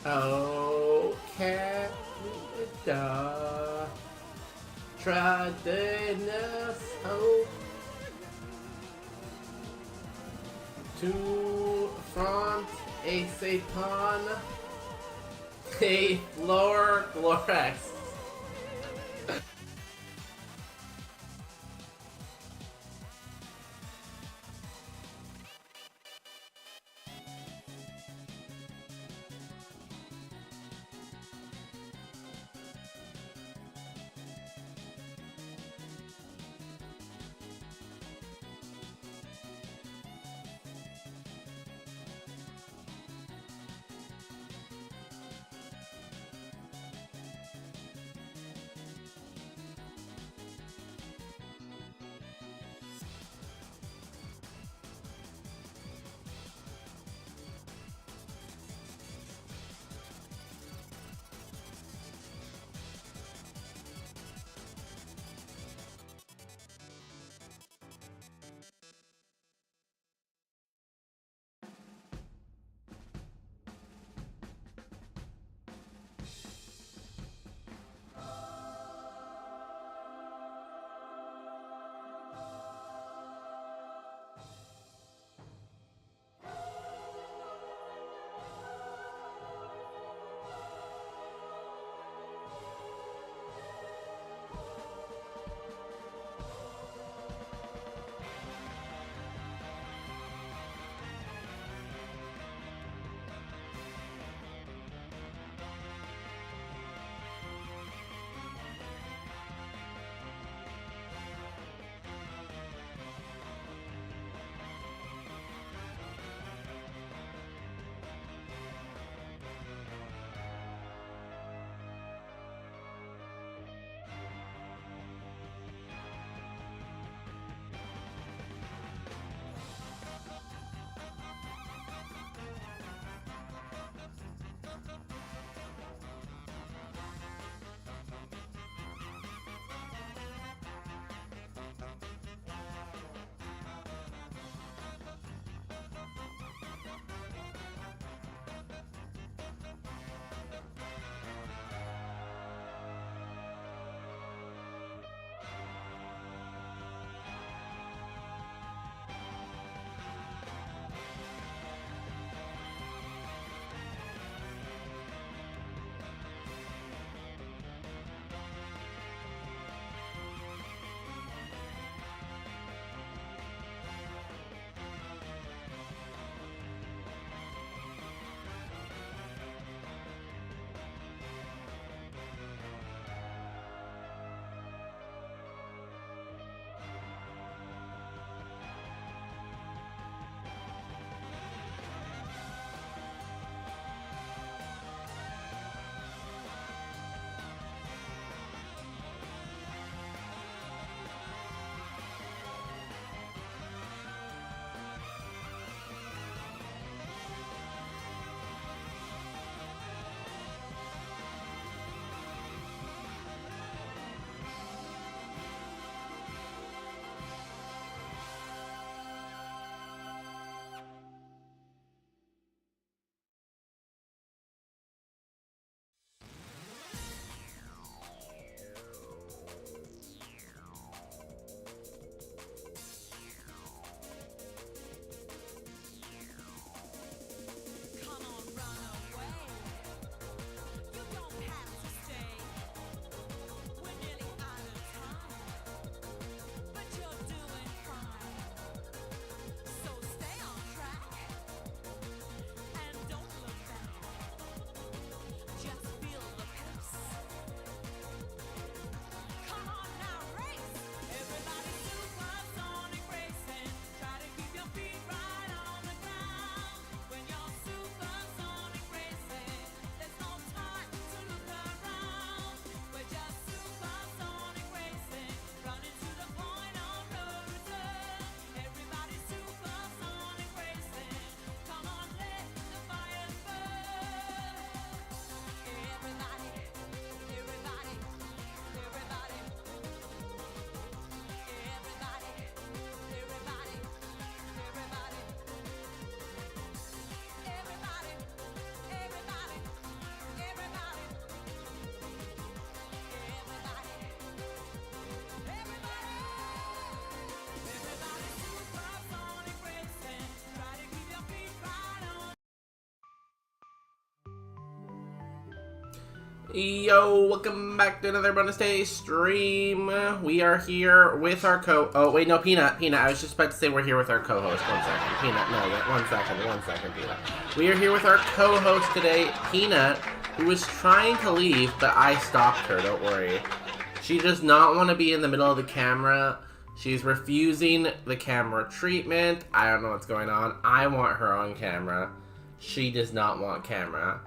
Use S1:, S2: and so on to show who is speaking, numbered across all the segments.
S1: Oh, Canada, Tradinus hope to front a Satan, a lower Glorax. Yo, welcome back to another bonus day stream. We are here with our oh wait, no, Peanut, I was just about to say we're here with our co-host. 1 second, Peanut, no, 1 second, Peanut. We are here with our co-host today, Peanut, who was trying to leave, but I stopped her, don't worry. She does not want to be in the middle of the camera. She's refusing the camera treatment. I don't know what's going on. I want her on camera. She does not want camera.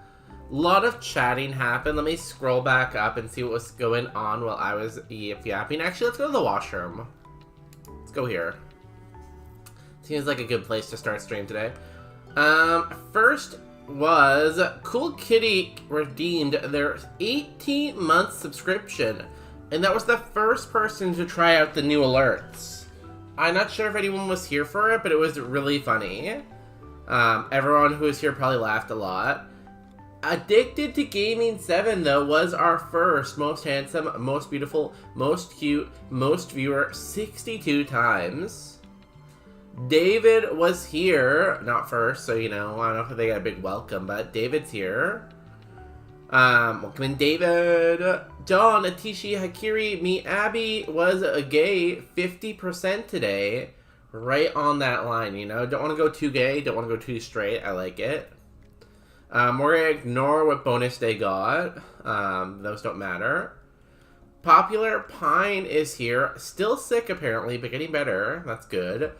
S1: A lot of chatting happened. Let me scroll back up and see what was going on while I was yapping. Actually, let's go to the washroom. Let's go here. Seems like a good place to start stream today. First was Cool Kitty redeemed their 18-month subscription. And that was the first person to try out the new alerts. I'm not sure if anyone was here for it, but it was really funny. Everyone who was here probably laughed a lot. Addicted to Gaming 7, though, was our first most handsome, most beautiful, most cute, most viewer 62 times. David was here, not first, so you know, I don't know if they got a big welcome, but David's here. Welcome in, David. John, Atishi, Hakiri, me, Abby was a gay 50% today. Right on that line, you know? Don't want to go too gay, don't want to go too straight. I like it. We're going to ignore what bonus they got. Those don't matter. Popular Pine is here. Still sick, apparently, but getting better. That's good.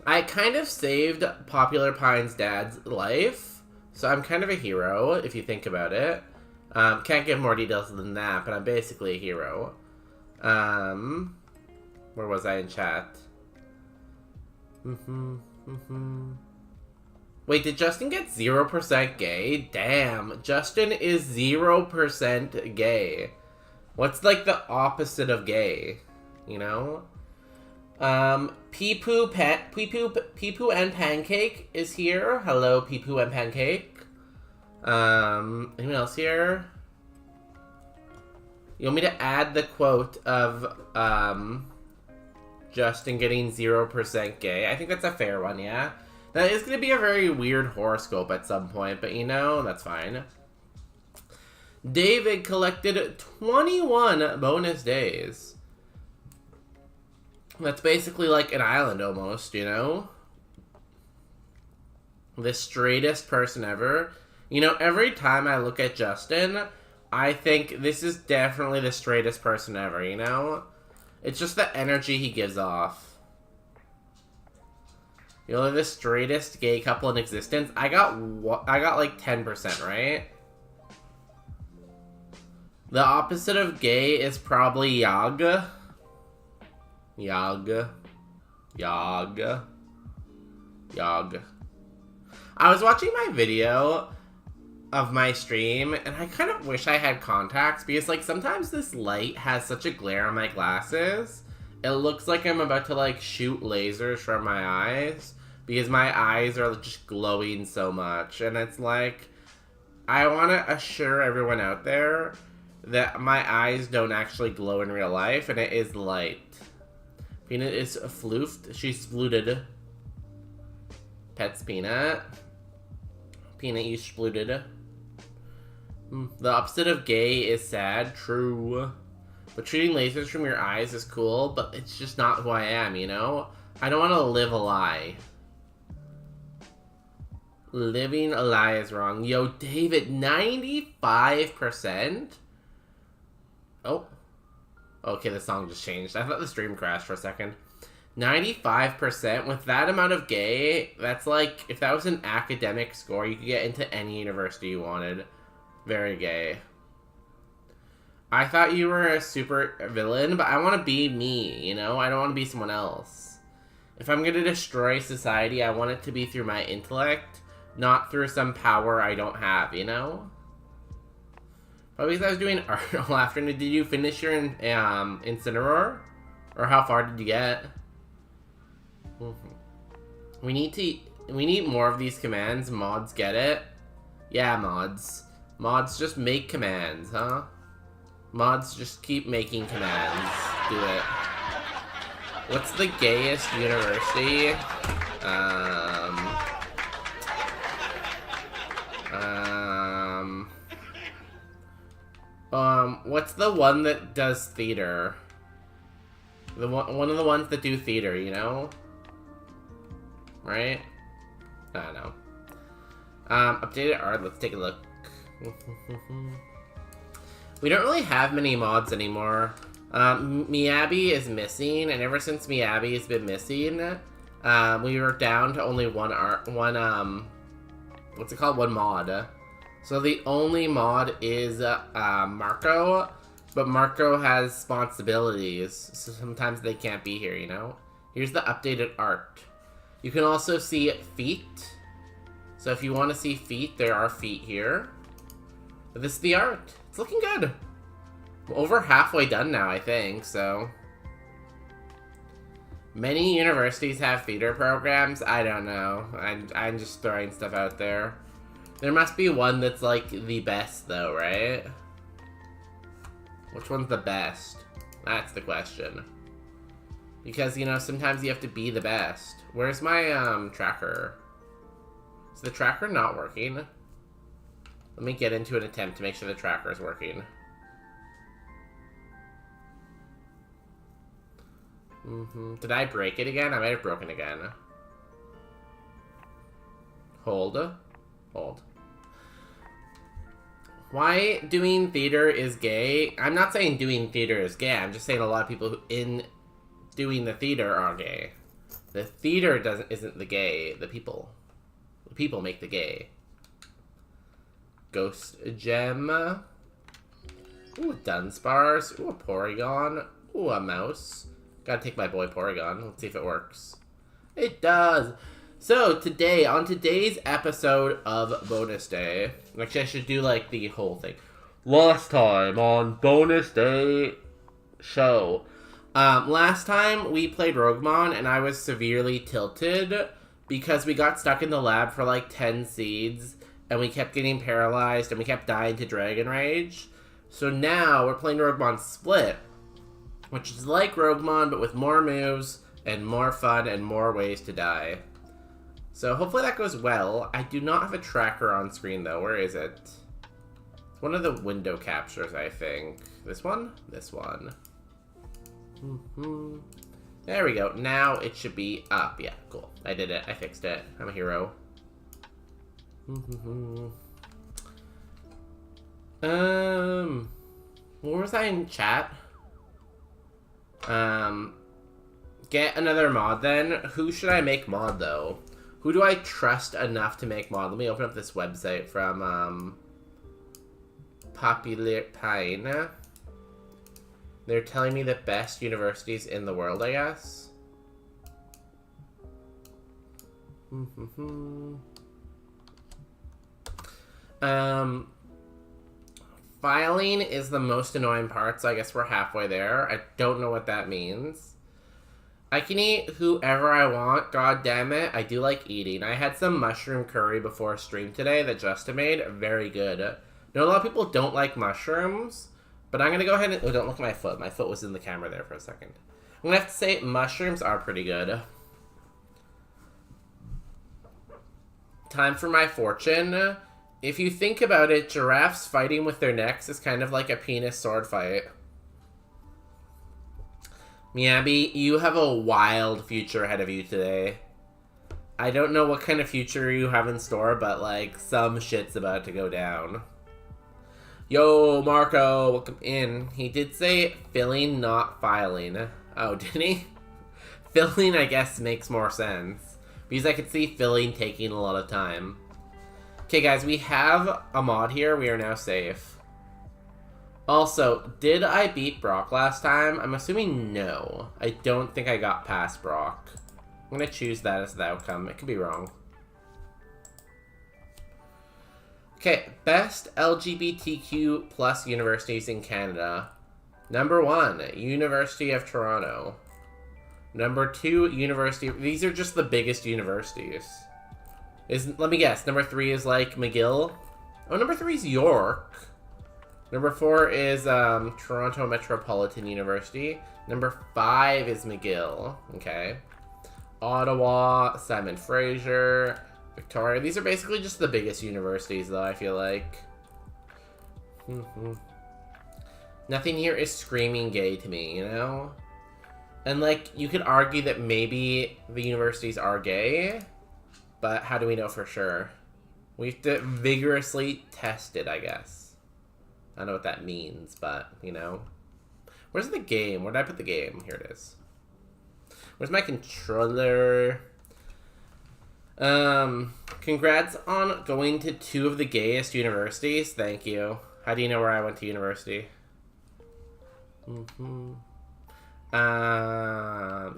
S1: I kind of saved Popular Pine's dad's life, so I'm kind of a hero, if you think about it. Can't give more details than that, but I'm basically a hero. Where was I in chat? Wait, did Justin get 0% gay? Damn, Justin is 0% gay. What's like the opposite of gay? You know? Peepoo and Pancake is here. Hello, Peepoo and Pancake. Anyone else here? You want me to add the quote of, Justin getting 0% gay? I think that's a fair one, yeah? That is going to be a very weird horoscope at some point, but you know, that's fine. David collected 21 bonus days. That's basically like an island almost, you know? The straightest person ever. You know, every time I look at Justin, I think this is definitely the straightest person ever, you know? It's just the energy he gives off. You know, the straightest gay couple in existence. I got like 10%, right? The opposite of gay is probably Yag. Yag. I was watching my video of my stream, and I kind of wish I had contacts, because like sometimes this light has such a glare on my glasses. It looks like I'm about to like shoot lasers from my eyes, because my eyes are just glowing so much. And it's like, I want to assure everyone out there that my eyes don't actually glow in real life, and it is light. Peanut is floofed. She's splooted. Pets Peanut. Peanut, you splooted. The opposite of gay is sad. True. But shooting lasers from your eyes is cool, but it's just not who I am, you know? I don't want to live a lie. Living a lie is wrong. Yo, David, 95%? Oh. Okay, the song just changed. I thought the stream crashed for a second. 95%? With that amount of gay, that's like, if that was an academic score, you could get into any university you wanted. Very gay. I thought you were a super villain, but I want to be me, you know? I don't want to be someone else. If I'm going to destroy society, I want it to be through my intellect, not through some power I don't have, you know? Probably because I was doing art all afternoon. Did you finish your Incineroar? Or how far did you get? We need more of these commands. Mods get it? Yeah, mods. Mods just make commands, huh? Mods just keep making commands. Do it. What's the gayest university? What's the one that does theater? One of the ones that do theater, you know? Right? I don't know. Updated art, let's take a look. We don't really have many mods anymore. Miyabi is missing, and ever since Miyabi has been missing, we were down to only one what's it called? One mod. So the only mod is Marco, but Marco has responsibilities, so sometimes they can't be here, you know? Here's the updated art. You can also see feet. So if you want to see feet, there are feet here. But this is the art. It's looking good. We're over halfway done now, I think, so. Many universities have theater programs. I don't know. I'm just throwing stuff out there. There must be one that's, like, the best, though, right? Which one's the best? That's the question. Because, you know, sometimes you have to be the best. Where's my, tracker? Is the tracker not working? Let me get into an attempt to make sure the tracker is working. Did I break it again? I might have broken again. Hold. Hold. Why doing theater is gay? I'm not saying doing theater is gay. I'm just saying a lot of people who in doing the theater are gay. The theater isn't the gay. The people. The people make the gay. Ghost gem. Ooh, Dunsparce. Ooh, a Porygon. Ooh, a mouse. Gotta take my boy Porygon. Let's see if it works. It does. So, on today's episode of Bonus Day, actually I should do, like, the whole thing. Last time on Bonus Day show. Last time we played Roguemon, and I was severely tilted because we got stuck in the lab for, like, 10 seeds, and we kept getting paralyzed, and we kept dying to Dragon Rage. So now, we're playing Roguemon Split, which is like Roguemon, but with more moves, and more fun, and more ways to die. So hopefully that goes well. I do not have a tracker on screen, though. Where is it? It's one of the window captures, I think. This one? This one. There we go. Now it should be up. Yeah, cool. I did it. I fixed it. I'm a hero. What was I in chat? Get another mod then. Who should I make mod though? Who do I trust enough to make mod? Let me open up this website from Popular Pine. They're telling me the best universities in the world, I guess. Filing is the most annoying part, so I guess we're halfway there. I don't know what that means. I can eat whoever I want, god damn it. I do like eating. I had some mushroom curry before stream today that Justin made. Very good. I know a lot of people don't like mushrooms, but I'm going to go ahead and... Oh, don't look at my foot. My foot was in the camera there for a second. I'm going to have to say mushrooms are pretty good. Time for my fortune. If you think about it, giraffes fighting with their necks is kind of like a penis sword fight. Miyabi, you have a wild future ahead of you today. I don't know what kind of future you have in store, but, like, some shit's about to go down. Yo, Marco, welcome in. He did say filling, not filing. Oh, did he? Filling, I guess, makes more sense. Because I could see filling taking a lot of time. Okay, guys, we have a mod here. We are now safe. Also, did I beat Brock last time? I'm assuming no. I don't think I got past Brock. I'm going to choose that as the outcome. It could be wrong. Okay, best LGBTQ plus universities in Canada. Number 1, University of Toronto. Number 2, University of... These are just the biggest universities. Let me guess. Number 3 is like McGill. Oh, number 3 is York. Number 4 is Toronto Metropolitan University. Number 5 is McGill. Okay. Ottawa, Simon Fraser, Victoria. These are basically just the biggest universities, though, I feel like. Nothing here is screaming gay to me, you know? And, like, you could argue that maybe the universities are gay, but how do we know for sure? We have to vigorously test it, I guess. I don't know what that means, but, you know. Where's the game? Where did I put the game? Here it is. Where's my controller? Congrats on going to 2 of the gayest universities. Thank you. How do you know where I went to university? Is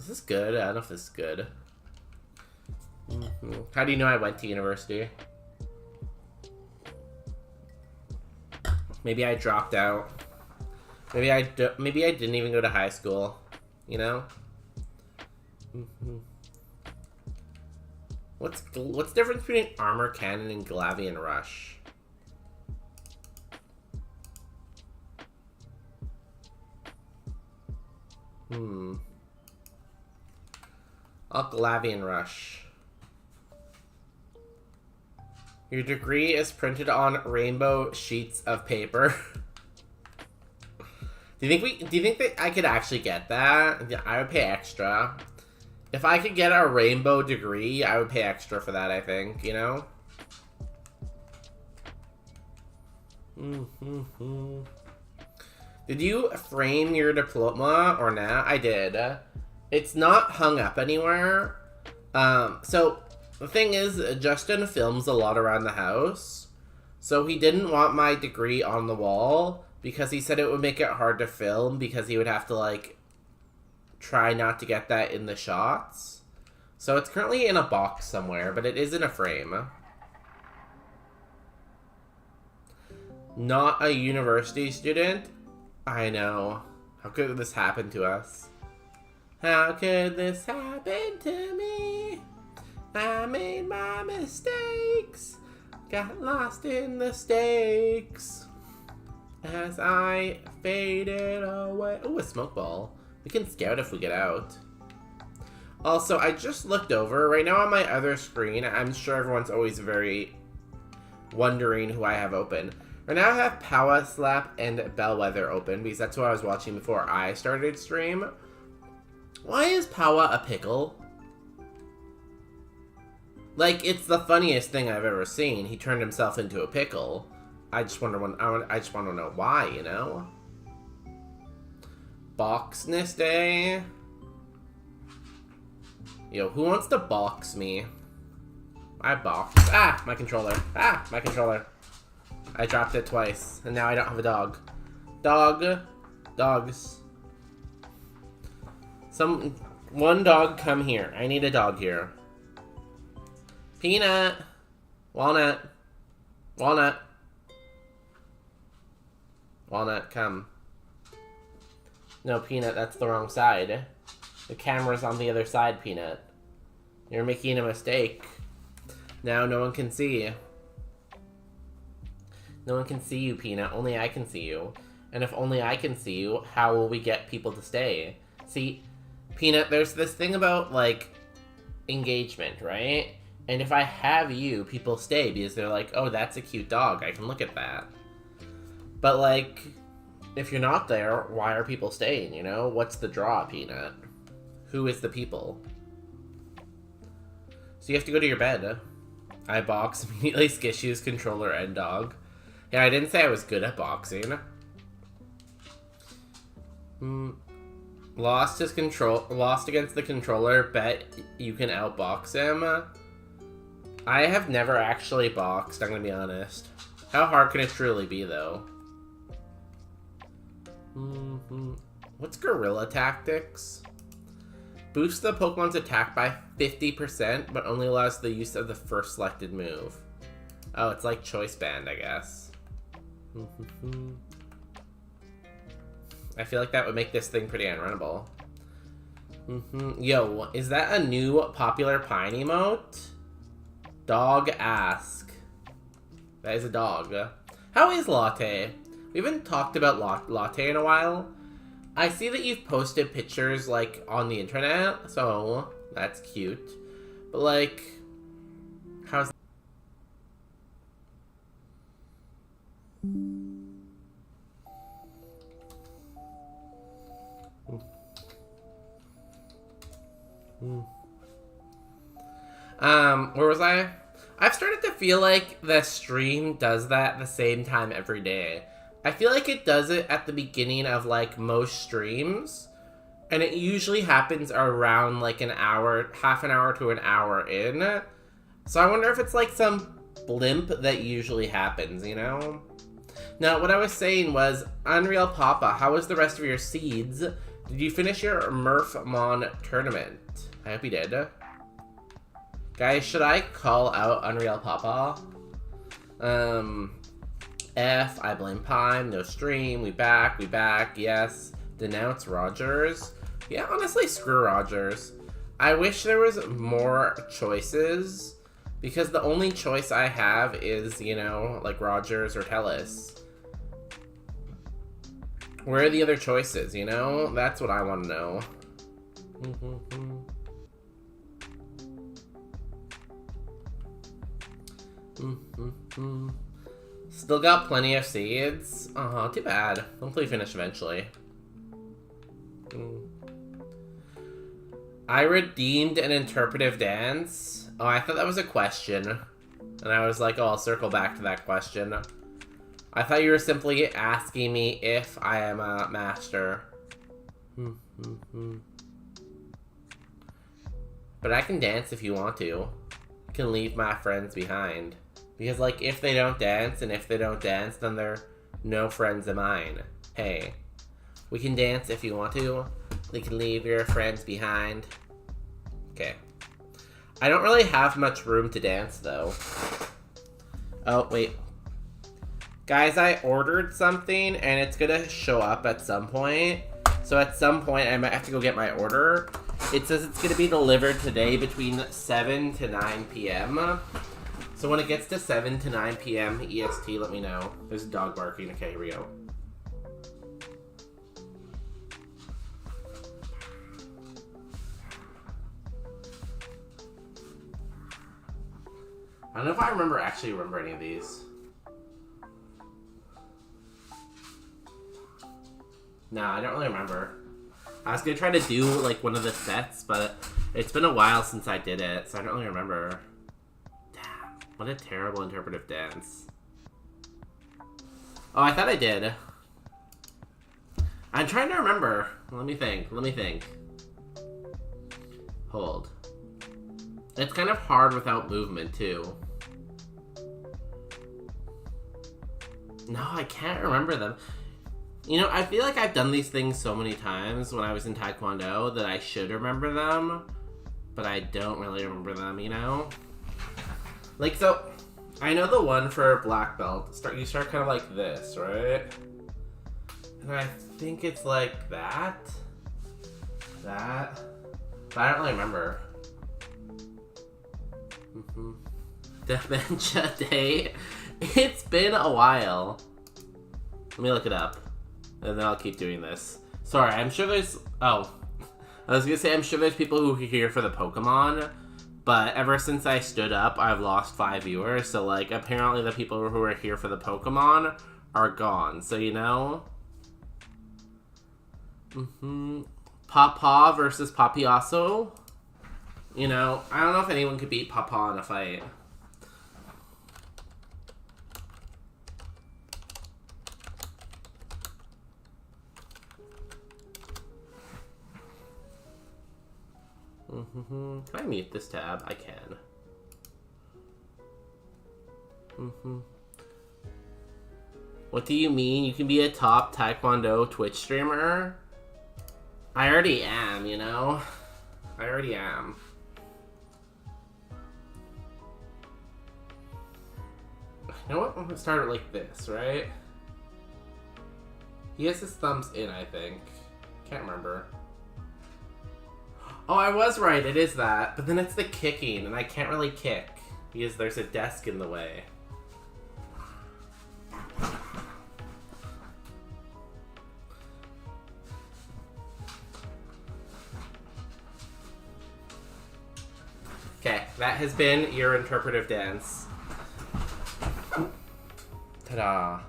S1: this good? I don't know if this is good. How do you know I went to university? Maybe I dropped out. Maybe I didn't even go to high school. You know? What's the difference between Armor Cannon and Glavian Rush? I'll Glavian Rush. Your degree is printed on rainbow sheets of paper. Do you think that I could actually get that? Yeah, I would pay extra. If I could get a rainbow degree, I would pay extra for that, I think, you know? Did you frame your diploma or not? I did. It's not hung up anywhere. So the thing is, Justin films a lot around the house. So he didn't want my degree on the wall because he said it would make it hard to film because he would have to, like, try not to get that in the shots. So it's currently in a box somewhere, but it is in a frame. Not a university student? I know. How could this happen to us? How could this happen to me? I made my mistakes. Got lost in the stakes. As I faded away. Ooh, a smoke ball. We can scout if we get out. Also, I just looked over. Right now on my other screen, I'm sure everyone's always very wondering who I have open. Right now I have Power Slap and Bellwether open because that's what I was watching before I started stream. Why is Power a pickle? Like, it's the funniest thing I've ever seen. He turned himself into a pickle. I just want to know why, you know? Boxness Day. Yo, who wants to box me? I boxed. Ah, my controller. Ah, my controller. I dropped it twice, and now I don't have a dog. Dogs. One dog come here. I need a dog here. Peanut. Walnut. Walnut. Walnut, come. No, Peanut, that's the wrong side. The camera's on the other side, Peanut. You're making a mistake. Now no one can see. No one can see you, Peanut. Only I can see you. And if only I can see you, how will we get people to stay? See, Peanut, there's this thing about, like, engagement, right? And if I have you, people stay because they're like, oh, that's a cute dog. I can look at that. But, like, if you're not there, why are people staying, you know? What's the draw, Peanut? Who is the people? So you have to go to your bed. I box immediately, Skishu's controller and dog. Yeah, I didn't say I was good at boxing. Lost against the controller, bet you can outbox him. I have never actually boxed, I'm gonna be honest. How hard can it truly be, though? What's Gorilla Tactics? Boosts the Pokemon's attack by 50%, but only allows the use of the first selected move. Oh, it's like Choice Band, I guess. I feel like that would make this thing pretty unrunnable. Yo, is that a new popular Pine emote? Dog ask. That is a dog. How is Latte? We haven't talked about Latte in a while. I see that you've posted pictures, like, on the internet, so that's cute. But, like, how's... Where was I? I've started to feel like the stream does that at the same time every day. I feel like it does it at the beginning of, like, most streams. And it usually happens around, like, an hour, half an hour to an hour in. So I wonder if it's, like, some blimp that usually happens, you know? Now, what I was saying was, Unreal Papa, how was the rest of your seeds? Did you finish your Murphmon tournament? I hope you did. Guys, should I call out Unreal Papa? F, I blame Pime, no stream, we back, yes. Denounce Rogers. Yeah, honestly, screw Rogers. I wish there was more choices, because the only choice I have is, you know, like Rogers or Telus. Where are the other choices, you know? That's what I want to know. Still got plenty of seeds. Oh, too bad. Hopefully finish eventually. I redeemed an interpretive dance. Oh, I thought that was a question. And I was like, oh, I'll circle back to that question. I thought you were simply asking me if I am a master. But I can dance if you want to. I can leave my friends behind. Because, like, if they don't dance, and if they don't dance, then they're no friends of mine. Hey, we can dance if you want to. We can leave your friends behind. Okay. I don't really have much room to dance, though. Oh, wait. Guys, I ordered something, and it's gonna show up at some point. So at some point, I might have to go get my order. It says it's gonna be delivered today between 7 to 9 p.m. So when it gets to 7 to 9 p.m. EST, let me know. There's a dog barking. Okay, here we go. I don't know if I actually remember any of these. No, I don't really remember. I was gonna try to do, like, one of the sets, but it's been a while since I did it, so I don't really remember. Damn, what a terrible interpretive dance. Oh, I thought I did. I'm trying to remember. Let me think. Hold. It's kind of hard without movement, too. No, I can't remember them. You know, I feel like I've done these things so many times when I was in Taekwondo that I should remember them, but I don't really remember them, you know? Like, so, I know the one for black belt, you start kind of like this, right? And I think it's like that, but I don't really remember. Dementia Day. It's been a while. Let me look it up. And then I'll keep doing this. Sorry, I'm sure there's... Oh. I was gonna say, I'm sure there's people who are here for the Pokemon. But ever since I stood up, I've lost 5 viewers. So, like, apparently the people who are here for the Pokemon are gone. So, you know? Papa versus Papiasso. You know, I don't know if anyone could beat Papa in a fight. Can I mute this tab? I can. What do you mean? You can be a top Taekwondo Twitch streamer? I already am, you know? I already am. You know what? I'm gonna start it like this, right? He has his thumbs in, I think. Can't remember. Oh, I was right, it is that. But then it's the kicking, and I can't really kick. Because there's a desk in the way. Okay, that has been your interpretive dance. Ta-da.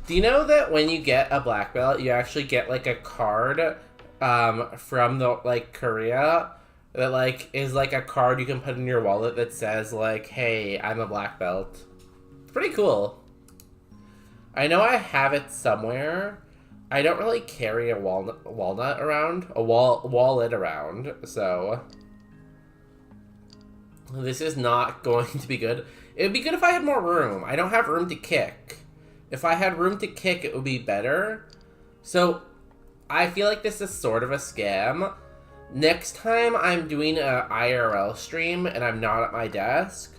S1: Do you know that when you get a black belt, you actually get, like, a card from the, like, Korea that, like, is, like, a card you can put in your wallet that says, like, hey, I'm a black belt. It's pretty cool. I know I have it somewhere. I don't really carry a wallet around, so this is not going to be good. It would be good if I had more room. I don't have room to kick. If I had room to kick, it would be better. So I feel like this is sort of a scam. Next time I'm doing a IRL stream and I'm not at my desk,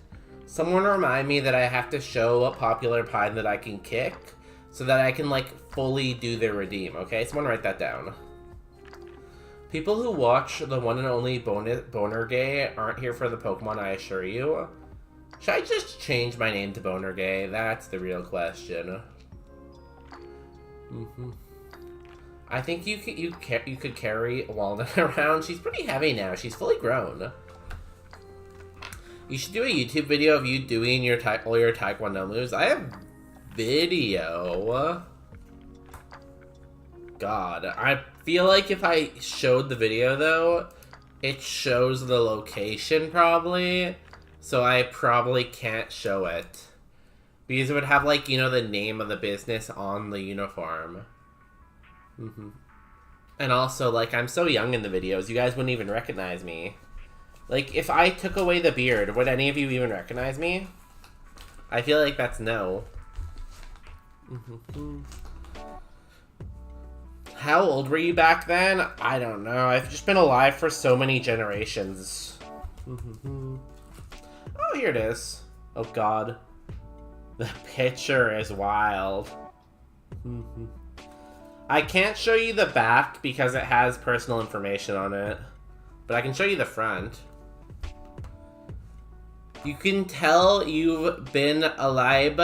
S1: someone remind me that I have to show a popular pine that I can kick so that I can, like, fully do the redeem, okay? Someone write that down. People who watch the one and only Boner Gay aren't here for the Pokemon, I assure you. Should I just change my name to Boner Gay? That's the real question. I think you could carry Walnut around. She's pretty heavy now. She's fully grown. You should do a YouTube video of you doing your all your Taekwondo moves. I have video. God, I feel like if I showed the video though, it shows the location probably. So I probably can't show it. Because it would have, like, you know, the name of the business on the uniform. And also, like, I'm so young in the videos, you guys wouldn't even recognize me. Like, if I took away the beard, would any of you even recognize me? I feel like that's no. How old were you back then? I don't know. I've just been alive for so many generations. Oh, here it is. Oh, God. The picture is wild. I can't show you the back because it has personal information on it. But I can show you the front. You can tell you've been alive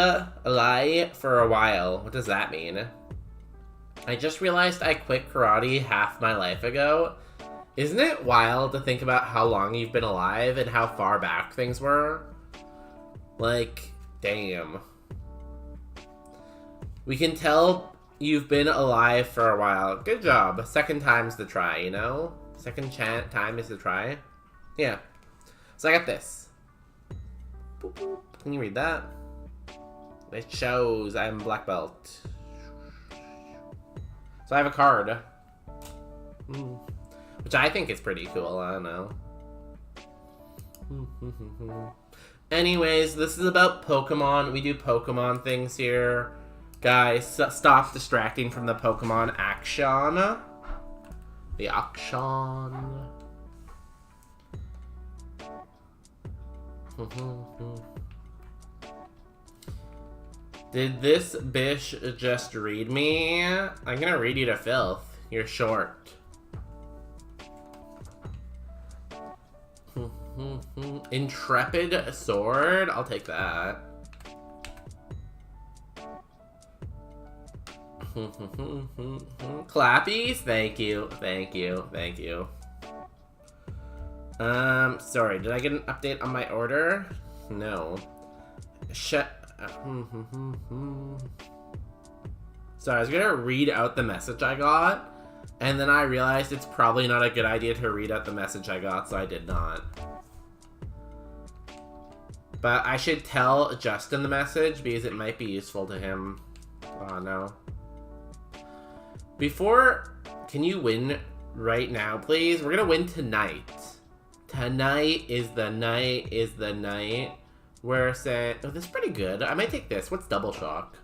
S1: for a while. What does that mean? I just realized I quit karate half my life ago. Isn't it wild to think about how long you've been alive and how far back things were? Like, damn. We can tell you've been alive for a while. Good job. Second time's the try, you know? Second time is the try. Yeah. So I got this. Boop, boop. Can you read that? It shows I'm black belt. So I have a card. Which I think is pretty cool, I don't know. Anyways, this is about Pokemon. We do Pokemon things here. Guys, stop distracting from the Pokemon action. The action. Did this bish just read me? I'm gonna read you to filth. You're short. Intrepid sword? I'll take that. Clappies? Thank you, thank you, thank you. Sorry, did I get an update on my order? No. Sorry, I was gonna read out the message I got, and then I realized it's probably not a good idea to read out the message I got, so I did not. But I should tell Justin the message, because it might be useful to him. Oh, no. Can you win right now, please? We're gonna win tonight. Tonight is the night. We're saying, oh, this is pretty good. I might take this. What's double shock?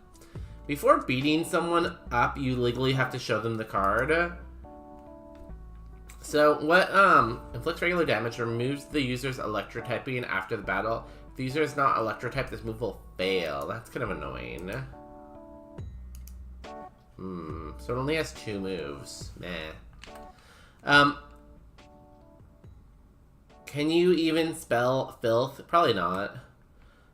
S1: Before beating someone up, you legally have to show them the card. So what, inflicts regular damage, removes the user's electrotyping after the battle. If the user is not electrotyped, this move will fail. That's kind of annoying. So it only has 2 moves. Meh. Can you even spell filth? Probably not.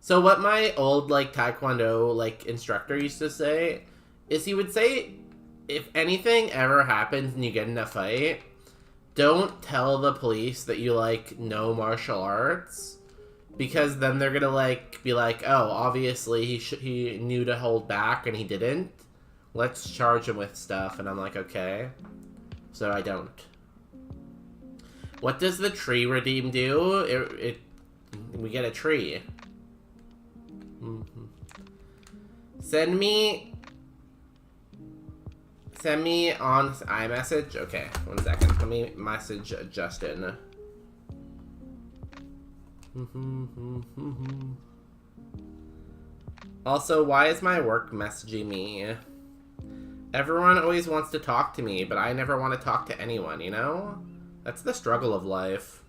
S1: So what my old, like, Taekwondo, like, instructor used to say is he would say, if anything ever happens and you get in a fight, don't tell the police that you, like, know martial arts, because then they're gonna, like, be like, oh, obviously he knew to hold back and he didn't. Let's charge him with stuff. And I'm like, okay. So I don't. What does the tree redeem do? We get a tree. Send me on iMessage. Okay, 1 second. Let me message Justin. Also, why is my work messaging me? Everyone always wants to talk to me, but I never want to talk to anyone, you know? That's the struggle of life.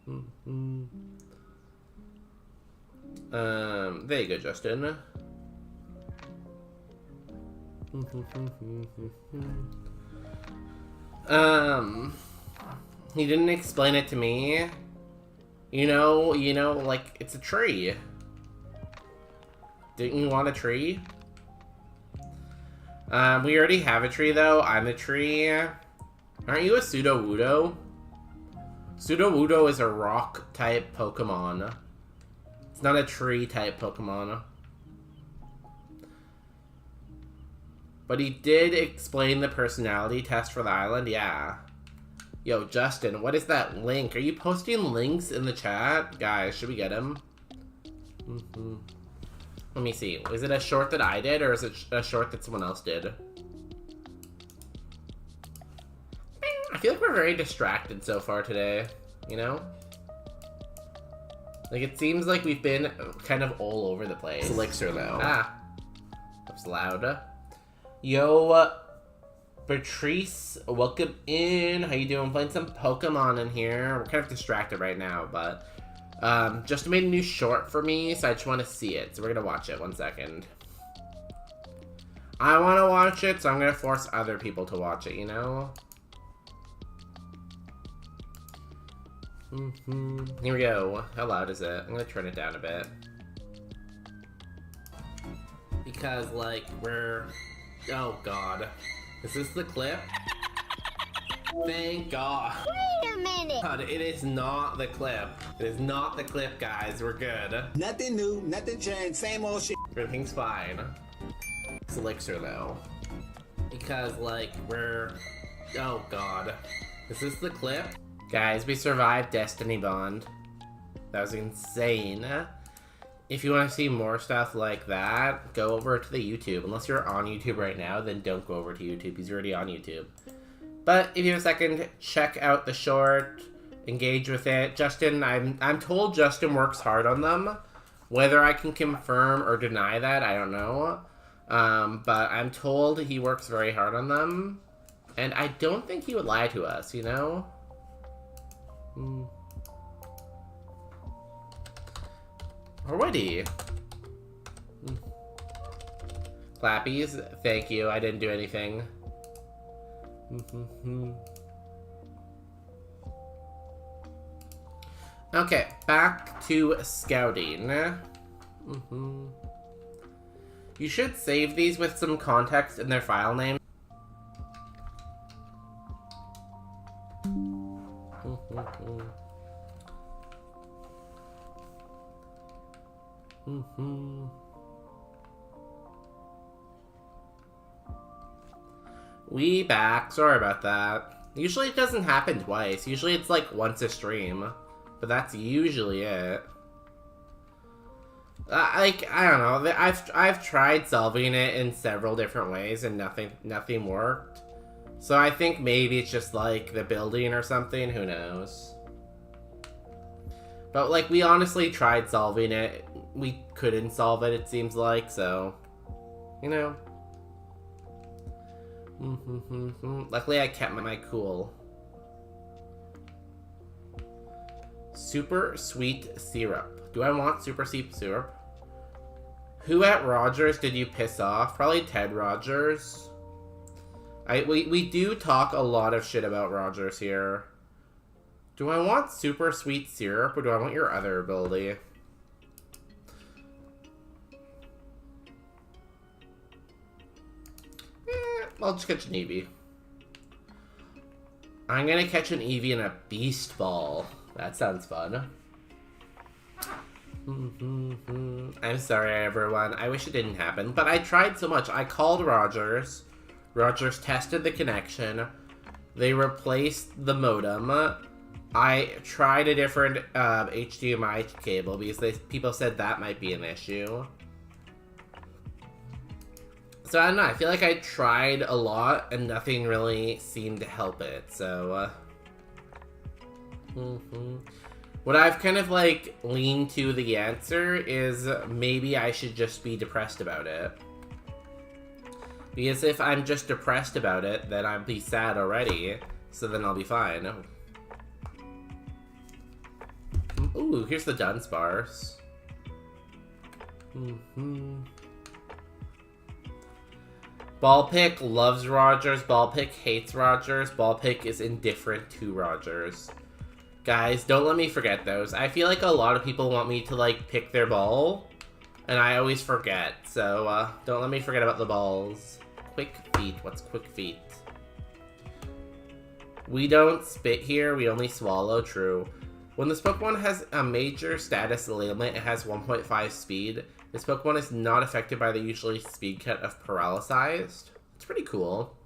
S1: There you go, Justin. He didn't explain it to me. You know, like, it's a tree. Didn't you want a tree? We already have a tree, though. I'm a tree. Aren't you a Sudowoodo? Sudowoodo is a rock-type Pokemon. It's not a tree-type Pokemon. But he did explain the personality test for the island, yeah. Yo, Justin, what is that link? Are you posting links in the chat? Guys, should we get him? Let me see. Is it a short that I did, or is it a short that someone else did? I feel like we're very distracted so far today, you know? Like, it seems like we've been kind of all over the place. Elixir, though. Ah. That's loud. Yo, Patrice, welcome in. How you doing? Playing some Pokemon in here. We're kind of distracted right now, but just made a new short for me, so I just want to see it. So we're gonna watch it. 1 second. I want to watch it, so I'm gonna force other people to watch it. You know. Here we go. How loud is it? I'm gonna turn it down a bit because, like, we're. Oh God. Is this the clip? Thank God.
S2: Wait a minute.
S1: God, it is not the clip. It is not the clip, guys. We're good.
S3: Nothing new, nothing changed, same old shit.
S1: Everything's fine. It's Elixir, though. Because, like, we're... Oh God. Is this the clip? Guys, we survived Destiny Bond. That was insane. If you want to see more stuff like that, go over to the YouTube. Unless you're on YouTube right now, then don't go over to YouTube because you're already on YouTube. But if you have a second, check out the short, engage with it. Justin, I'm told Justin works hard on them. Whether I can confirm or deny that, I don't know. But I'm told he works very hard on them. And I don't think he would lie to us, you know? Already. Clappies, thank you. I didn't do anything. Okay, back to scouting. You should save these with some context in their file name. We back. Sorry about that. Usually it doesn't happen twice. Usually it's like once a stream. But that's usually it. Like, I don't know. I've tried solving it in several different ways and nothing worked. So I think maybe it's just like the building or something. Who knows? But like, we honestly tried solving it. We couldn't solve it, it seems like, so, you know. Luckily, I kept my cool. Super sweet syrup. Do I want super sweet syrup? Who at Rogers did you piss off? Probably Ted Rogers. We do talk a lot of shit about Rogers here. Do I want super sweet syrup, or do I want your other ability? I'll just catch an Eevee. I'm gonna catch an Eevee in a Beast Ball. That sounds fun. I'm sorry, everyone. I wish it didn't happen, but I tried so much. I called Rogers. Rogers tested the connection. They replaced the modem. I tried a different HDMI cable because people said that might be an issue. So I don't know, I feel like I tried a lot and nothing really seemed to help it, so... What I've kind of like leaned to the answer is maybe I should just be depressed about it. Because if I'm just depressed about it, then I'll be sad already, so then I'll be fine. Ooh, here's the Dunsparce. Ballpick loves Rogers, Ballpick hates Rogers, Ballpick is indifferent to Rogers. Guys, don't let me forget those. I feel like a lot of people want me to, like, pick their ball, and I always forget, so, don't let me forget about the balls. Quick feet, what's quick feet? We don't spit here, we only swallow, true. When this Pokemon has a major status ailment, it has 1.5 speed. This Pokemon is not affected by the usually speed cut of Paralyzed. It's pretty cool.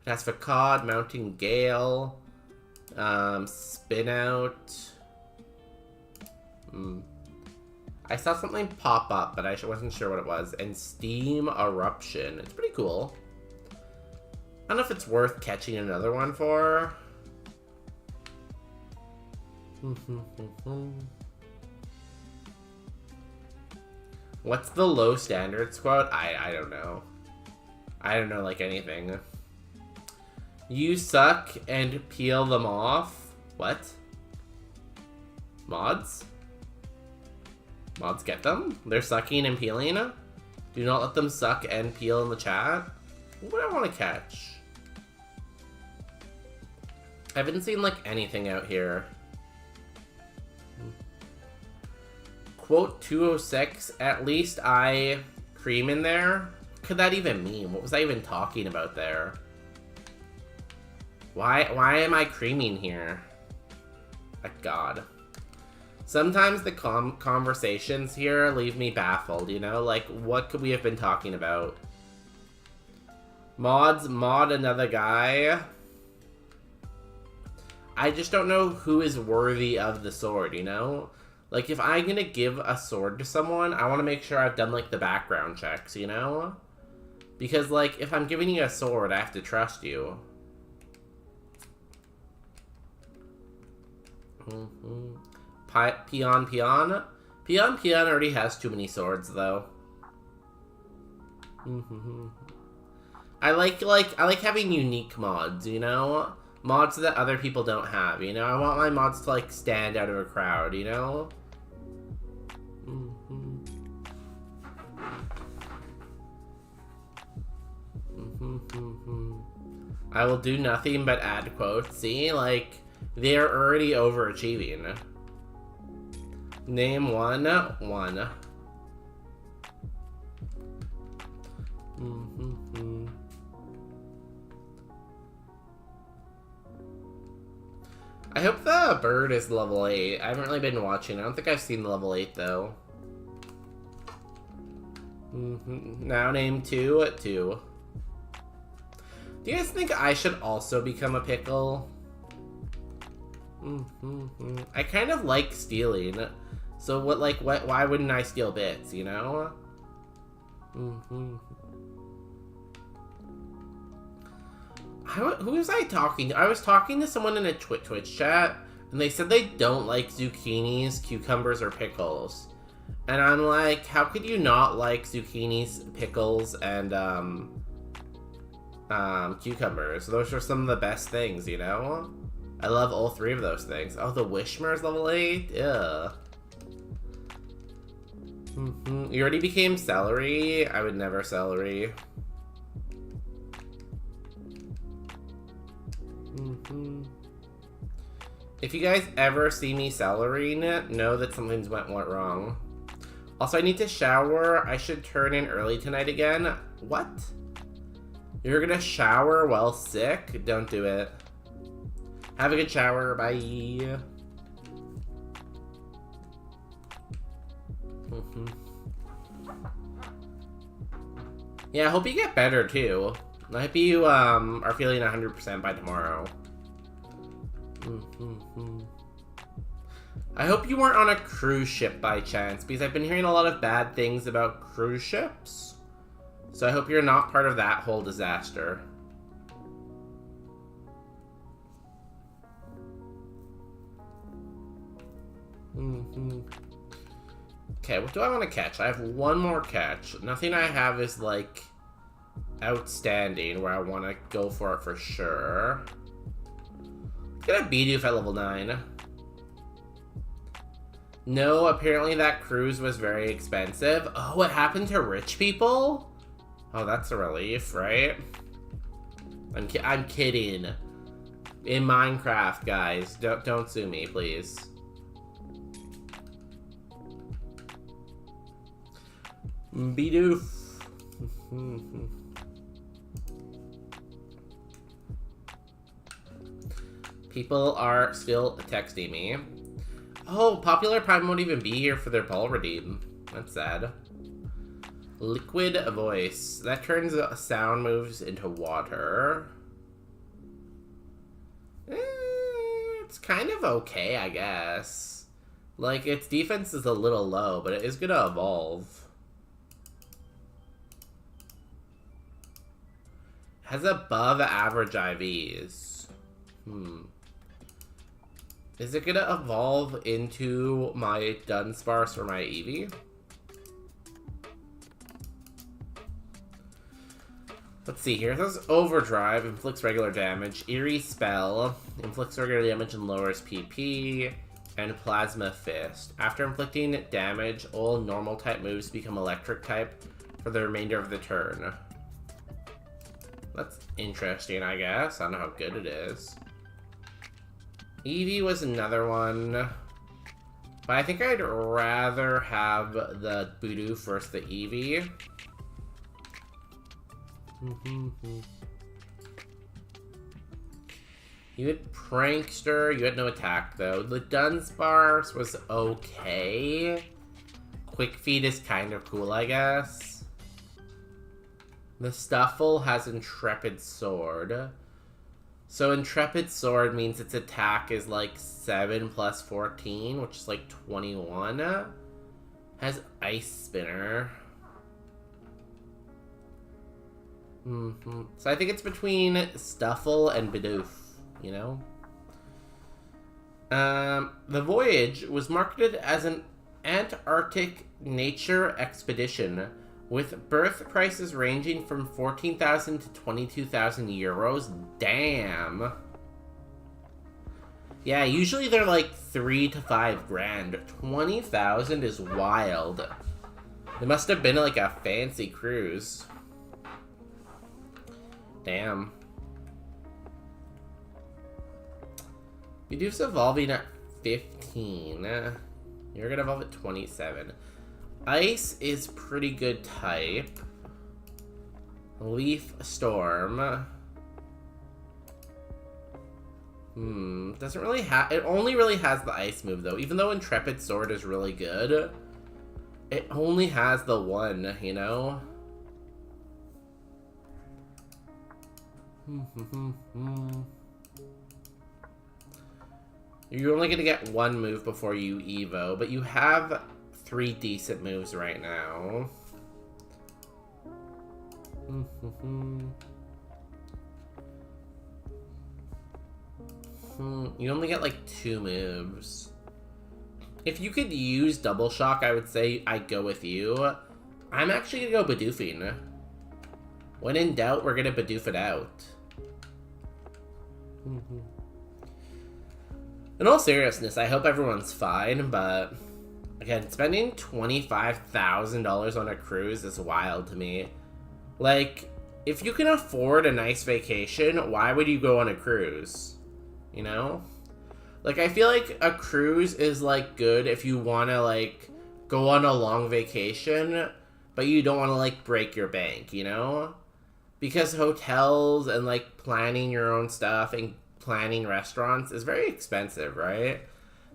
S1: It has Facade, Mountain Gale, Spin Out. I saw something pop up, but I wasn't sure what it was. And Steam Eruption. It's pretty cool. I don't know if it's worth catching another one for. What's the low standards quote? I don't know. I don't know like anything. You suck and peel them off. What? Mods? Mods get them? They're sucking and peeling? Do not let them suck and peel in the chat. What do I want to catch? I haven't seen like anything out here. Quote 206, at least I cream in there? What could that even mean? What was I even talking about there? Why am I creaming here? Like God. Sometimes the conversations here leave me baffled, you know? Like, what could we have been talking about? Mod another guy. I just don't know who is worthy of the sword, you know? Like, if I'm gonna give a sword to someone, I want to make sure I've done, like, the background checks, you know? Because, like, if I'm giving you a sword, I have to trust you. Peon? Peon already has too many swords, though. I like having unique mods, you know? Mods that other people don't have, you know? I want my mods to, like, stand out of a crowd, you know? I will do nothing but add quotes. See? Like, they're already overachieving. Name one. I hope the bird is level 8. I haven't really been watching. I don't think I've seen the level 8, though. Now name 2. Do you guys think I should also become a pickle? I kind of like stealing. So why wouldn't I steal bits, you know? Who was I talking to? I was talking to someone in a Twitch chat, and they said they don't like zucchinis, cucumbers, or pickles. And I'm like, how could you not like zucchinis, pickles, and cucumbers? Those are some of the best things, you know? I love all 3 of those things. Oh, the Wishmer's level 8? Yeah. You already became celery? I would never celery. If you guys ever see me cellaring it, know that something's went wrong. Also, I need to shower. I should turn in early tonight again. What? You're gonna shower while sick? Don't do it. Have a good shower. Bye. Yeah, I hope you get better too. I hope you are feeling 100% by tomorrow. I hope you weren't on a cruise ship by chance, because I've been hearing a lot of bad things about cruise ships. So I hope you're not part of that whole disaster. Okay, what do I want to catch? I have one more catch. Nothing I have is, like, outstanding where I want to go for it for sure. Let's get a Bidoof at level 9. No, apparently that cruise was very expensive. Oh, what happened to rich people? Oh, that's a relief, right? I'm kidding. In Minecraft, guys. Don't sue me, please. Bidoof. People are still texting me. Oh, Popular Prime won't even be here for their ball redeem. That's sad. Liquid Voice. That turns sound moves into water. It's kind of okay, I guess. Like, its defense is a little low, but it is gonna evolve. Has above average IVs. Is it gonna evolve into my Dunsparce or my Eevee? Let's see here. It says Overdrive, inflicts regular damage. Eerie Spell, inflicts regular damage and lowers PP. And Plasma Fist. After inflicting damage, all normal type moves become electric type for the remainder of the turn. That's interesting, I guess. I don't know how good it is. Eevee was another one. But I think I'd rather have the Bidoof versus the Eevee. You had Prankster. You had no attack, though. The Dunsparce was okay. Quick Feet is kind of cool, I guess. The Stuffle has Intrepid Sword. So Intrepid Sword means its attack is like 7 plus 14, which is like 21. Has Ice Spinner. So I think it's between Stuffle and Bidoof, you know? The voyage was marketed as an Antarctic nature expedition with berth prices ranging from 14,000 to 22,000 euros. Damn. Yeah, usually they're like 3 to 5 grand. 20,000 is wild. It must have been like a fancy cruise. Damn. Bidoof's evolving at 15. You're gonna evolve at 27. Ice is pretty good type. Leaf Storm. Doesn't really have... It only really has the Ice move, though. Even though Intrepid Sword is really good, it only has the one, you know? You're only gonna get one move before you Evo, but you have 3 decent moves right now. You only get like 2 moves. If you could use Double Shock, I would say I'd go with you. I'm actually gonna go Bidoofing. When in doubt, we're gonna Bidoof it out. In all seriousness, I hope everyone's fine, but again, spending $25,000 on a cruise is wild to me. Like, if you can afford a nice vacation, why would you go on a cruise? You know? Like, I feel like a cruise is, like, good if you want to, like, go on a long vacation, but you don't want to, like, break your bank, you know? Because hotels and, like, planning your own stuff and planning restaurants is very expensive, right?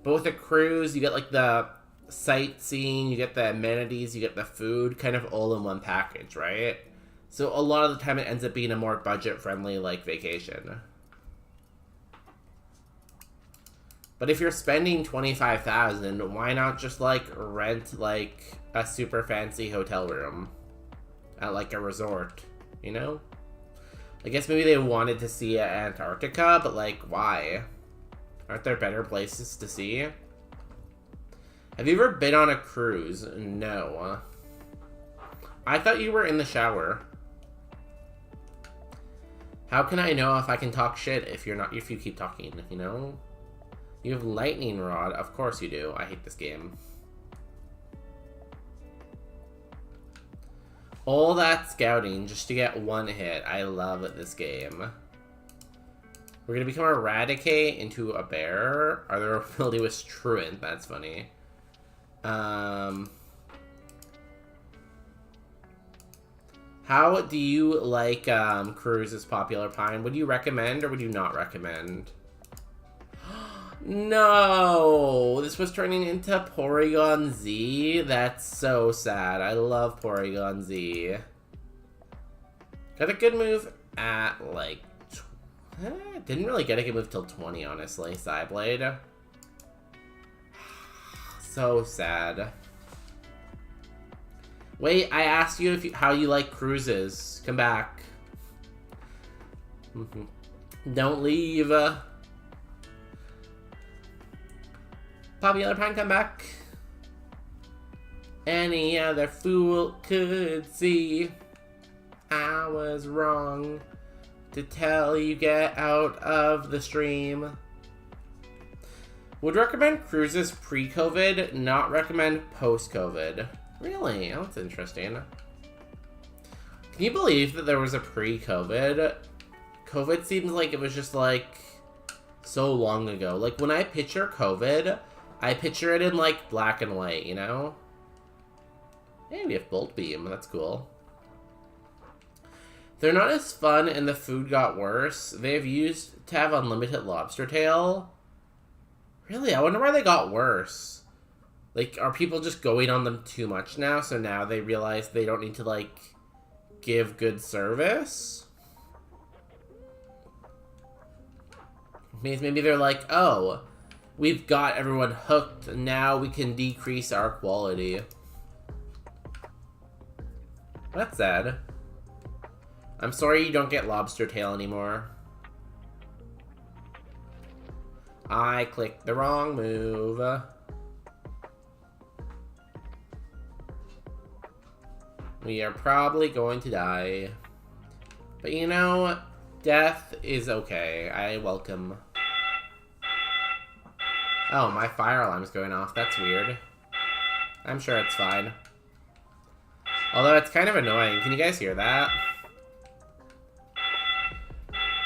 S1: But with a cruise, you get, like, the sightseeing, you get the amenities, you get the food, kind of all in one package, right? So a lot of the time it ends up being a more budget-friendly, like, vacation. But if you're spending $25,000, why not just, like, rent, like, a super fancy hotel room at, like, a resort, you know? I guess maybe they wanted to see Antarctica, but, like, why? Aren't there better places to see? Have you ever been on a cruise? No. I thought you were in the shower. How can I know if I can talk shit if you keep talking, you know? You have lightning rod. Of course you do. I hate this game. All that scouting just to get one hit. I love this game. We're gonna become Eradicate into a bear. Our ability was Truant. That's funny. How do you like Cruise's Popular Pine? Would you recommend or would you not recommend? No! This was turning into Porygon Z? That's so sad. I love Porygon Z. Got a good move at, like... didn't really get a good move till 20, honestly. Psyblade. So sad. Wait, I asked you how you like cruises. Come back. Don't leave. Popular Pine, come back. Any other fool could see I was wrong to tell you get out of the stream. Would recommend cruises pre-COVID, not recommend post-COVID. Really? Oh, that's interesting. Can you believe that there was a pre-COVID? COVID seems like it was just, like, so long ago. Like, when I picture COVID, I picture it in, like, black and white, you know? Hey, we have Bolt Beam. That's cool. They're not as fun and the food got worse. They've used to have unlimited lobster tail. Really? I wonder why they got worse. Like, are people just going on them too much now? So now they realize they don't need to, like, give good service? Maybe they're like, oh, we've got everyone hooked. Now we can decrease our quality. That's sad. I'm sorry you don't get lobster tail anymore. I clicked the wrong move. We are probably going to die. But you know, death is okay. I welcome. Oh, my fire alarm's going off. That's weird. I'm sure it's fine. Although it's kind of annoying. Can you guys hear that?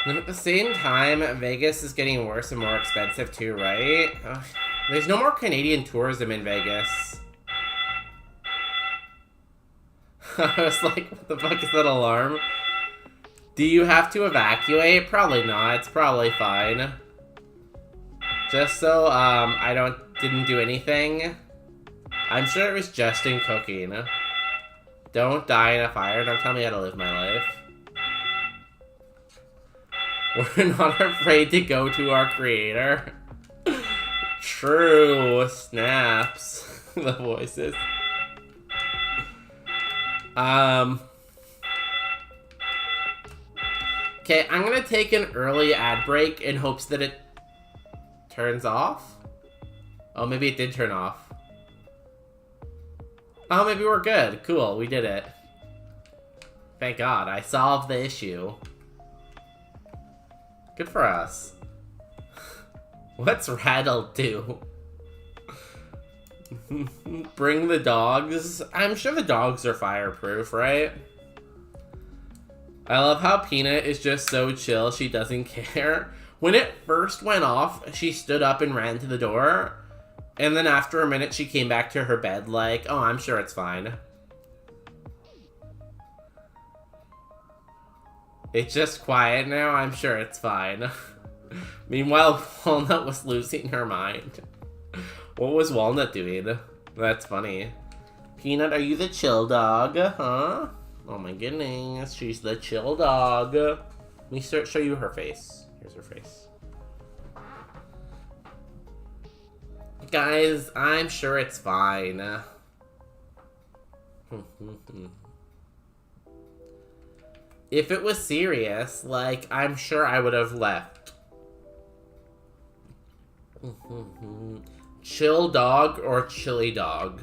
S1: And at the same time, Vegas is getting worse and more expensive too, right? Ugh. There's no more Canadian tourism in Vegas. I was like, what the fuck is that alarm? Do you have to evacuate? Probably not. It's probably fine. Just so I didn't do anything. I'm sure it was just in cooking. Don't die in a fire. Don't tell me how to live my life. We're not afraid to go to our creator. True. Snaps. The voices. Okay, I'm gonna take an early ad break in hopes that it turns off. Oh, maybe it did turn off. Oh, maybe we're good. Cool, we did it. Thank God, I solved the issue. Good for us. What's Rattle do? Bring the dogs. I'm sure the dogs are fireproof, right? I love how Peanut is just so chill, she doesn't care. When it first went off, she stood up and ran to the door. And then after a minute, she came back to her bed like, oh, I'm sure it's fine. It's just quiet now, I'm sure it's fine. Meanwhile, Walnut was losing her mind. What was Walnut doing? That's funny. Peanut, are you the chill dog? Huh? Oh my goodness, she's the chill dog. Let me show you her face. Here's her face. Guys, I'm sure it's fine. If it was serious, like, I'm sure I would have left. Chill dog or chili dog?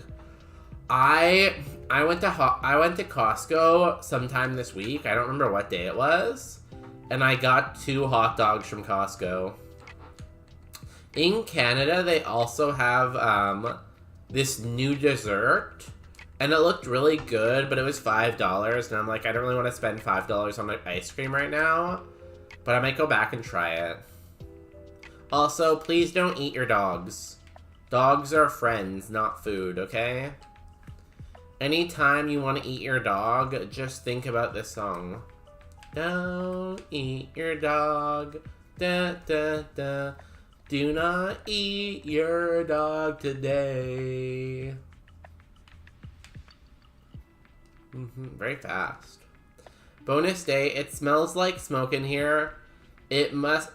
S1: I went to Costco sometime this week. I don't remember what day it was. And I got 2 hot dogs from Costco. In Canada, they also have this new dessert. And it looked really good, but it was $5. And I'm like, I don't really want to spend $5 on ice cream right now. But I might go back and try it. Also, please don't eat your dogs. Dogs are friends, not food, okay? Anytime you want to eat your dog, just think about this song. Don't eat your dog. Da, da, da. Do not eat your dog today. Very fast. Bonus day, it smells like smoke in here. It must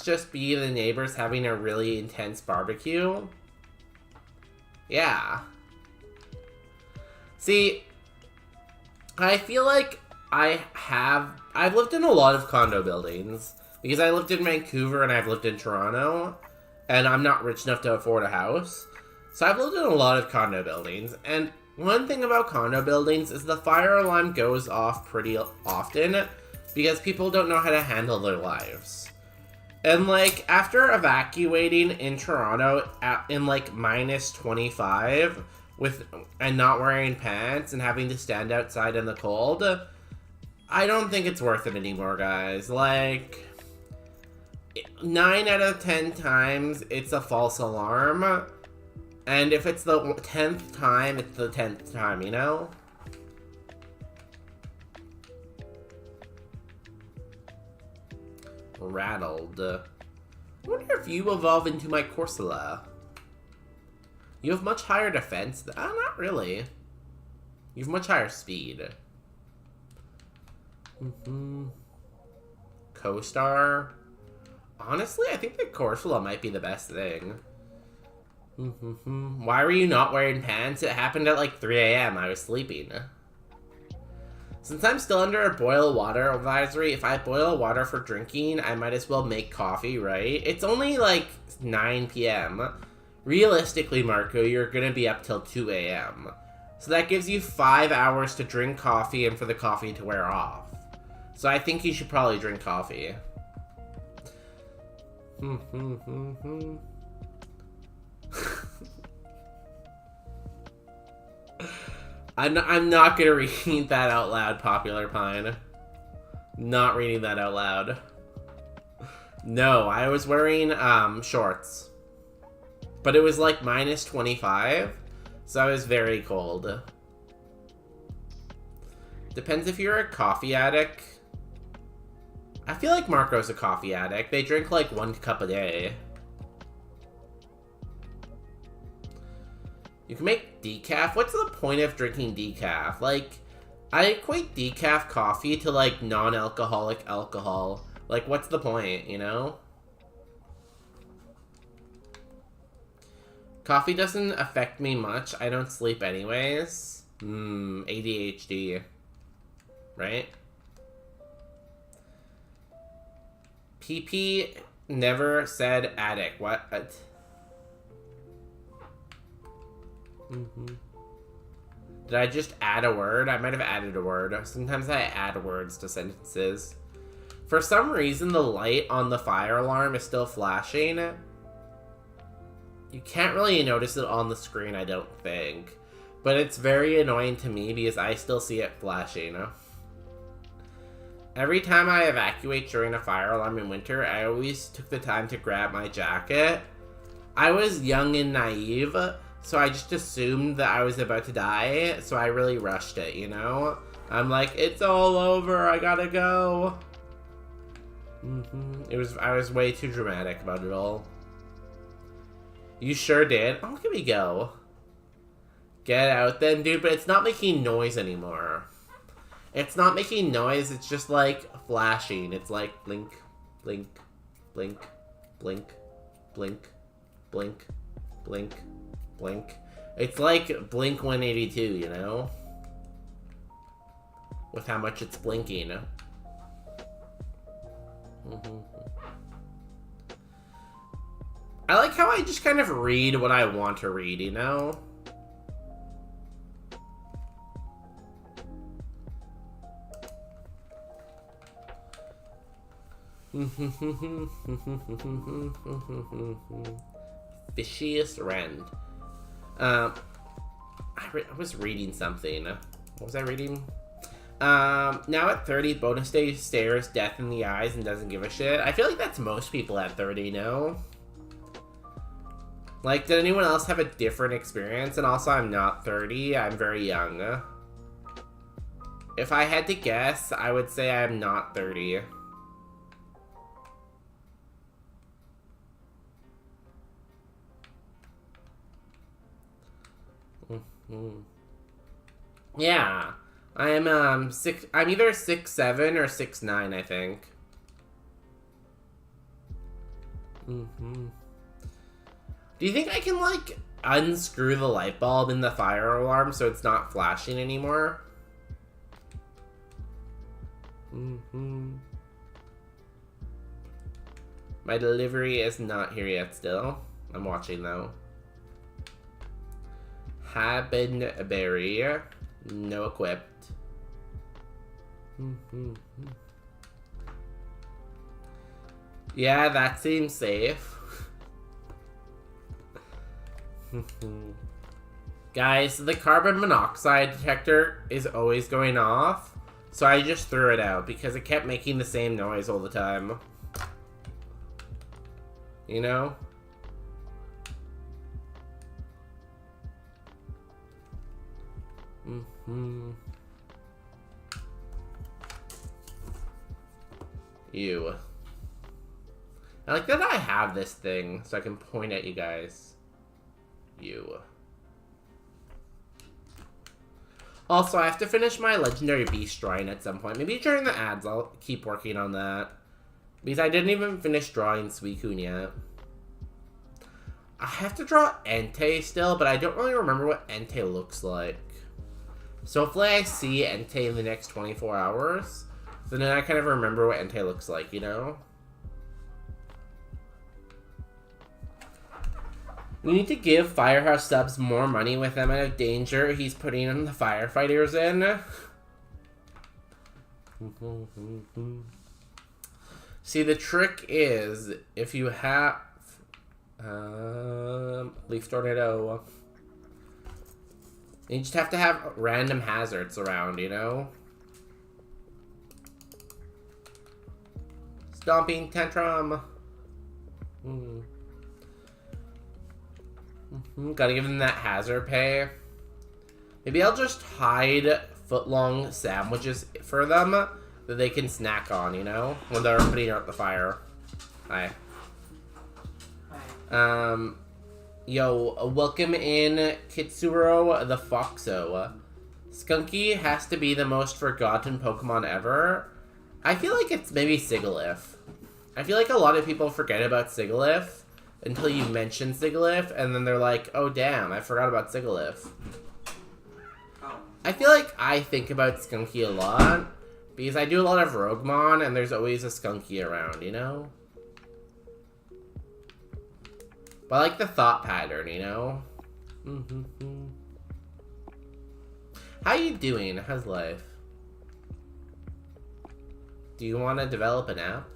S1: just be the neighbors having a really intense barbecue. Yeah. See, I feel like I've lived in a lot of condo buildings. Because I lived in Vancouver and I've lived in Toronto. And I'm not rich enough to afford a house. So I've lived in a lot of condo buildings. And one thing about condo buildings is the fire alarm goes off pretty often. Because people don't know how to handle their lives. And, like, after evacuating in Toronto in, like, minus 25 and not wearing pants and having to stand outside in the cold, I don't think it's worth it anymore, guys. Like, 9 out of 10 times, it's a false alarm. And if it's the 10th time, it's the 10th time, you know? Rattled. I wonder if you evolve into my Corsola. You have much higher defense. Not really. You have much higher speed. Co-star. Honestly, I think the Corsola might be the best thing. Why were you not wearing pants? It happened at like 3 a.m. I was sleeping. Since I'm still under a boil water advisory, if I boil water for drinking, I might as well make coffee, right? It's only like 9 p.m. Realistically, Marco, you're gonna be up till 2 a.m. So that gives you 5 hours to drink coffee and for the coffee to wear off. So I think you should probably drink coffee. I'm not gonna read that out loud, Popular Pine. Not reading that out loud. No, I was wearing shorts. But it was like minus 25, so I was very cold. Depends if you're a coffee addict. I feel like Marco's a coffee addict. They drink like 1 cup a day. You can make decaf? What's the point of drinking decaf? Like, I equate decaf coffee to, like, non-alcoholic alcohol. Like, what's the point, you know? Coffee doesn't affect me much. I don't sleep anyways. ADHD. Right? PP never said addict. What? Did I just add a word? I might have added a word. Sometimes I add words to sentences. For some reason, the light on the fire alarm is still flashing. You can't really notice it on the screen, I don't think. But it's very annoying to me because I still see it flashing. Every time I evacuate during a fire alarm in winter, I always took the time to grab my jacket. I was young and naive, so I just assumed that I was about to die, so I really rushed it, you know? I'm like, it's all over, I gotta go. I was way too dramatic about it all. You sure did? Oh, look at me go. Get out then, dude, but it's not making noise anymore. It's not making noise, it's just like flashing. It's like blink, blink, blink, blink, blink, blink, Blink. Blink. It's like Blink 182, you know? With how much it's blinking. I like how I just kind of read what I want to read, you know? Fishiest Rend. I was reading something. What was I reading? Now at 30, bonus day stares death in the eyes and doesn't give a shit. I feel like that's most people at 30, no? Like, did anyone else have a different experience? And also, I'm not 30, I'm very young. If I had to guess, I would say I'm not 30. Yeah, I am I'm either 6'7" or 6'9", I think. Do you think I can like unscrew the light bulb in the fire alarm so it's not flashing anymore? My delivery is not here yet still. I'm watching though. Habenberry. No equipped. Yeah, that seems safe. Guys, the carbon monoxide detector is always going off, so I just threw it out because it kept making the same noise all the time. You know? Ew. I like that I have this thing so I can point at you guys. You. Also, I have to finish my Legendary Beast drawing at some point. Maybe during the ads I'll keep working on that. Because I didn't even finish drawing Suicune yet. I have to draw Entei still, but I don't really remember what Entei looks like. So hopefully I see Entei in the next 24 hours. So then I kind of remember what Entei looks like, you know? We need to give Firehouse subs more money with the amount of danger he's putting the firefighters in. See, the trick is, if you have... Leaf Tornado... You just have to have random hazards around, you know? Stomping Tantrum. Gotta give them that hazard pay. Maybe I'll just hide foot-long sandwiches for them that they can snack on, you know? When they're putting out the fire. Hi. Yo, welcome in Kitsuro the Foxo. Skunky has to be the most forgotten Pokemon ever. I feel like it's maybe Sigilyph. I feel like a lot of people forget about Sigilyph until you mention Sigilyph, and then they're like, oh damn, I forgot about Sigilyph. I feel like I think about Skunky a lot, because I do a lot of Roguemon, and there's always a Skunky around, you know? But I like the thought pattern, you know? How you doing? How's life? Do you want to develop an app?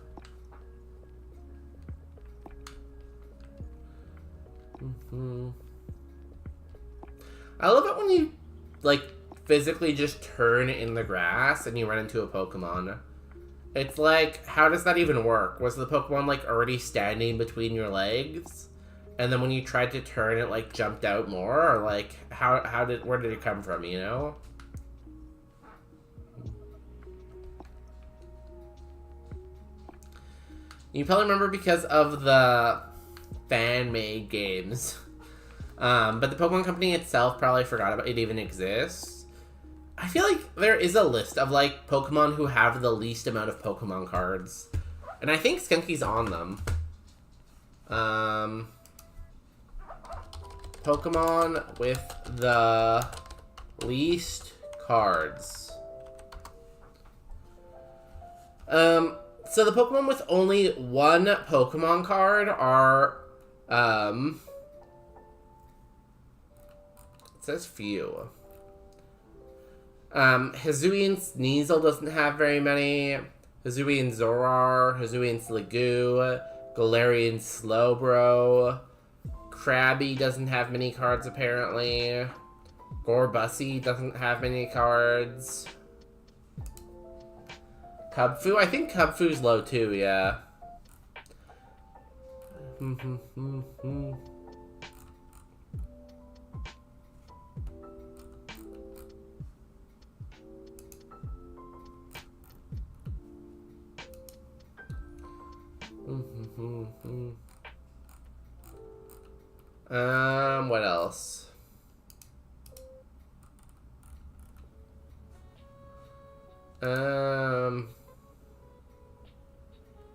S1: I love it when you, like, physically just turn in the grass and you run into a Pokemon. It's like, how does that even work? Was the Pokemon, like, already standing between your legs? And then when you tried to turn, it, like, jumped out more? Or, like, where did it come from, you know? You probably remember because of the fan-made games. But the Pokemon Company itself probably forgot about it even exists. I feel like there is a list of, like, Pokemon who have the least amount of Pokemon cards. And I think Skunky's on them. Pokemon with the least cards. So the Pokemon with only one Pokemon card are, it says few. Hisuian Sneasel doesn't have very many. Hisuian Zorar, Hisuian Sliggoo, Galarian Slowbro. Krabby doesn't have many cards, apparently. Gorbussie doesn't have many cards. Cubfu? I think Cubfu's low too, yeah. What else?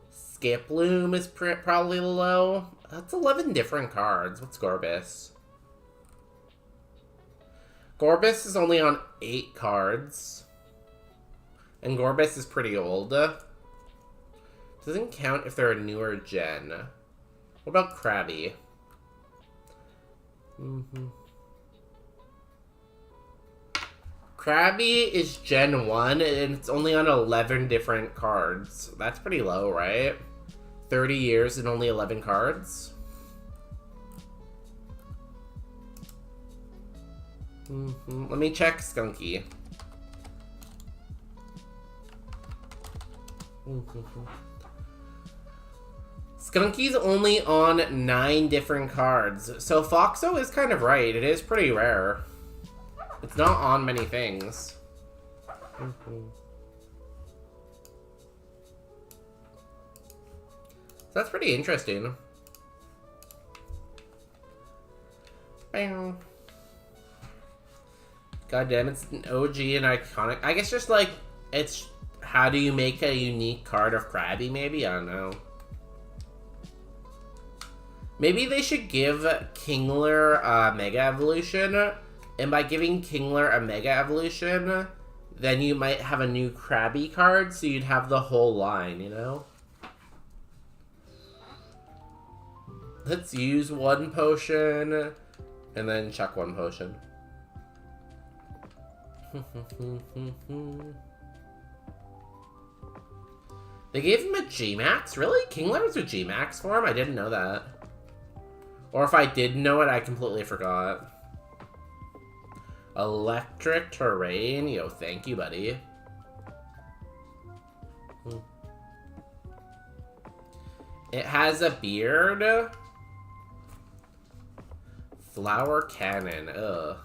S1: Skiploom is probably low. That's 11 different cards. What's Gorbis? Gorbis is only on 8 cards. And Gorbis is pretty old. Doesn't count if they're a newer gen. What about Krabby? Krabby is Gen 1, and it's only on 11 different cards. That's pretty low, right? 30 years and only 11 cards? Let me check Skunky. Skunky's only on 9 different cards. So Foxo is kind of right. It is pretty rare. It's not on many things. So that's pretty interesting. Bang. God damn, it's an OG and iconic. I guess just like, it's how do you make a unique card of Krabby, maybe? I don't know. Maybe they should give Kingler a Mega Evolution, and by giving Kingler a Mega Evolution, then you might have a new Krabby card, so you'd have the whole line, you know? Let's use 1 potion, and then chuck 1 potion. They gave him a G-Max? Really? Kingler was a G-Max for him? I didn't know that. Or if I did know it, I completely forgot. Electric Terrain? Yo, thank you, buddy. It has a beard. Flower Cannon. Ugh.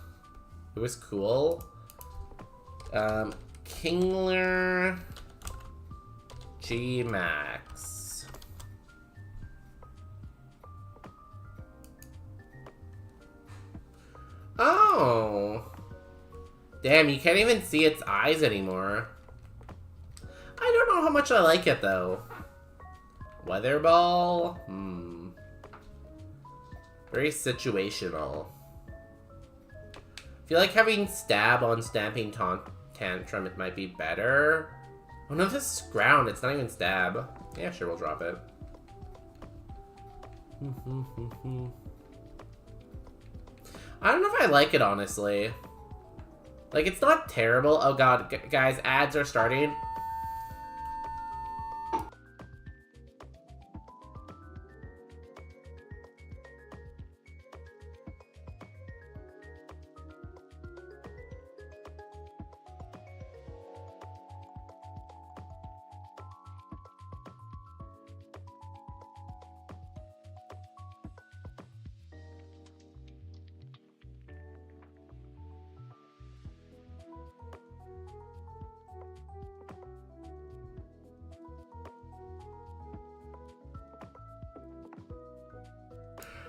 S1: It was cool. Kingler G-Max. Oh. Damn, you can't even see its eyes anymore. I don't know how much I like it, though. Weather Ball? Very situational. I feel like having Stab on Stamping Tantrum, it might be better. Oh no, this is Ground. It's not even Stab. Yeah, sure, we'll drop it. I don't know if I like it, honestly. Like, it's not terrible. Oh god, guys, ads are starting.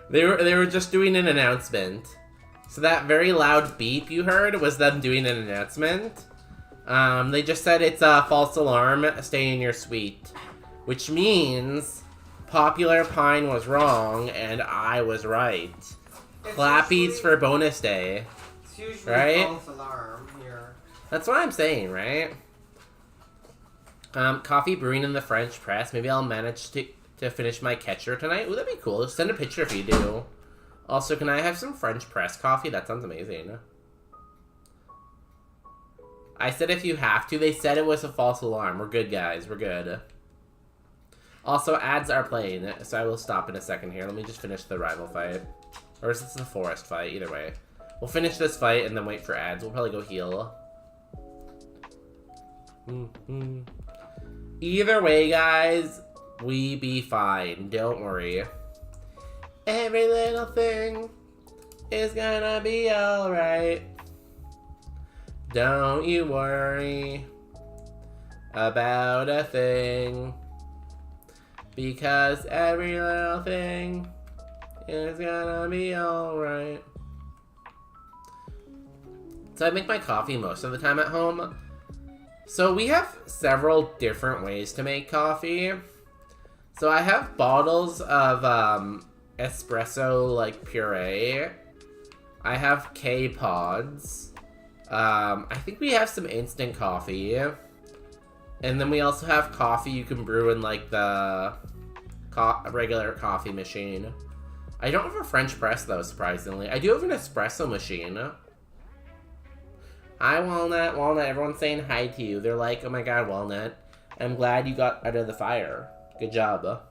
S1: They were just doing an announcement. So that very loud beep you heard was them doing an announcement. They just said it's a false alarm, stay in your suite. Which means Popular Pine was wrong and I was right. Clappies for bonus day.
S2: It's usually
S1: Right?
S2: false alarm here.
S1: That's what I'm saying, right? Coffee brewing in the French press. Maybe I'll manage to finish my catcher tonight. Ooh, that'd be cool. Send a picture if you do. Also, can I have some French press coffee? That sounds amazing. I said if you have to. They said it was a false alarm. We're good, guys. We're good. Also, ads are playing, so I will stop in a second here. Let me just finish the rival fight. Or is this the forest fight? Either way. We'll finish this fight and then wait for ads. We'll probably go heal. Either way, guys, we be fine. Don't worry. Every little thing is gonna be alright. Don't you worry about a thing. Because every little thing is gonna be alright. So I make my coffee most of the time at home. So we have several different ways to make coffee. So I have bottles of espresso like puree. I have K-pods. I think we have some instant coffee. And then we also have coffee you can brew in like the regular coffee machine. I don't have a French press though, surprisingly. I do have an espresso machine. Hi, Walnut. Walnut, everyone's saying hi to you. They're like, oh my god, Walnut. I'm glad you got out of the fire. Good job.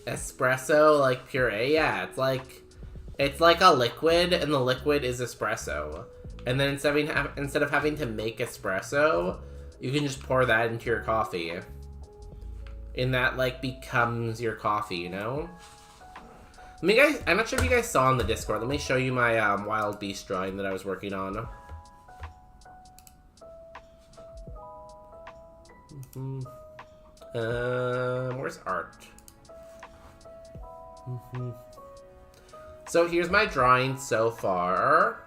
S1: Espresso, like puree? Yeah, it's like a liquid, and the liquid is espresso. And then instead of having to make espresso, you can just pour that into your coffee. And that, like, becomes your coffee, you know? I'm not sure if you guys saw on the Discord. Let me show you my Wild Beast drawing that I was working on. Where's art? So here's my drawing so far.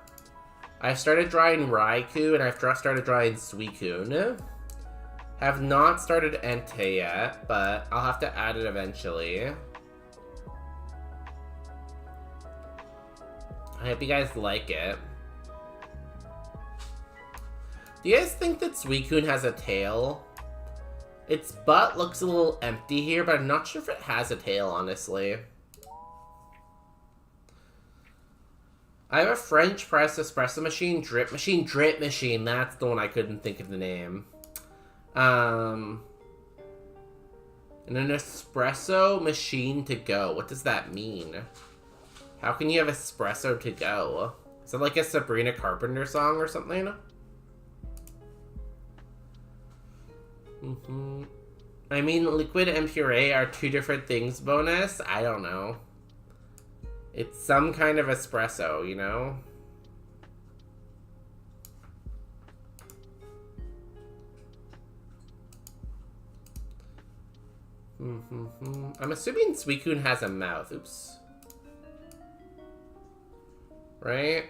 S1: I've started drawing Raikou and I've started drawing Suicune. Have not started Entei yet, but I'll have to add it eventually. I hope you guys like it. Do you guys think that Suicune has a tail? Its butt looks a little empty here, but I'm not sure if it has a tail, honestly. I have a French press espresso machine, drip machine. That's the one I couldn't think of the name. And an espresso machine to go. What does that mean? How can you have espresso to go? Is it like a Sabrina Carpenter song or something? I mean, liquid and puree are two different things, bonus. I don't know. It's some kind of espresso, you know? I'm assuming Suicune has a mouth. Oops. Right?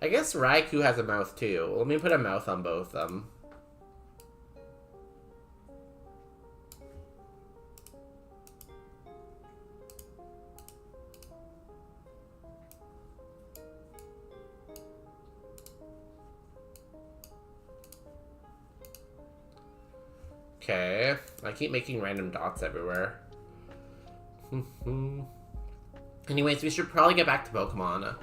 S1: I guess Raikou has a mouth too. Let me put a mouth on both of them. Okay. I keep making random dots everywhere. Anyways, we should probably get back to Pokemon.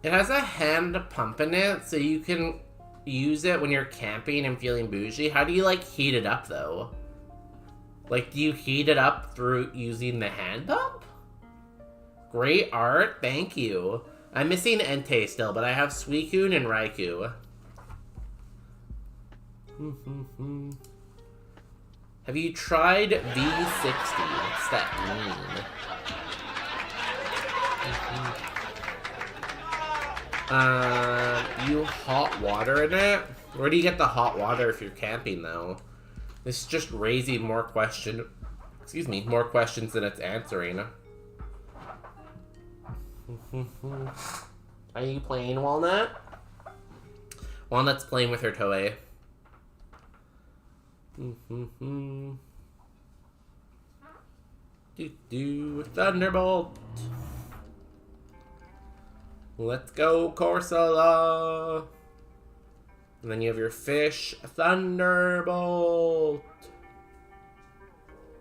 S1: It has a hand pump in it, so you can use it when you're camping and feeling bougie. How do you, like, heat it up, though? Like, do you heat it up through using the hand pump? Great art, thank you. I'm missing Entei still, but I have Suicune and Raikou. Have you tried V60? What's that mean? You hot water in it? Where do you get the hot water if you're camping, though? This is just raising more questions than it's answering. Are you playing, Walnut? Walnut's playing with her Toei. Thunderbolt. Let's go, Corsola. And then you have your fish, Thunderbolt.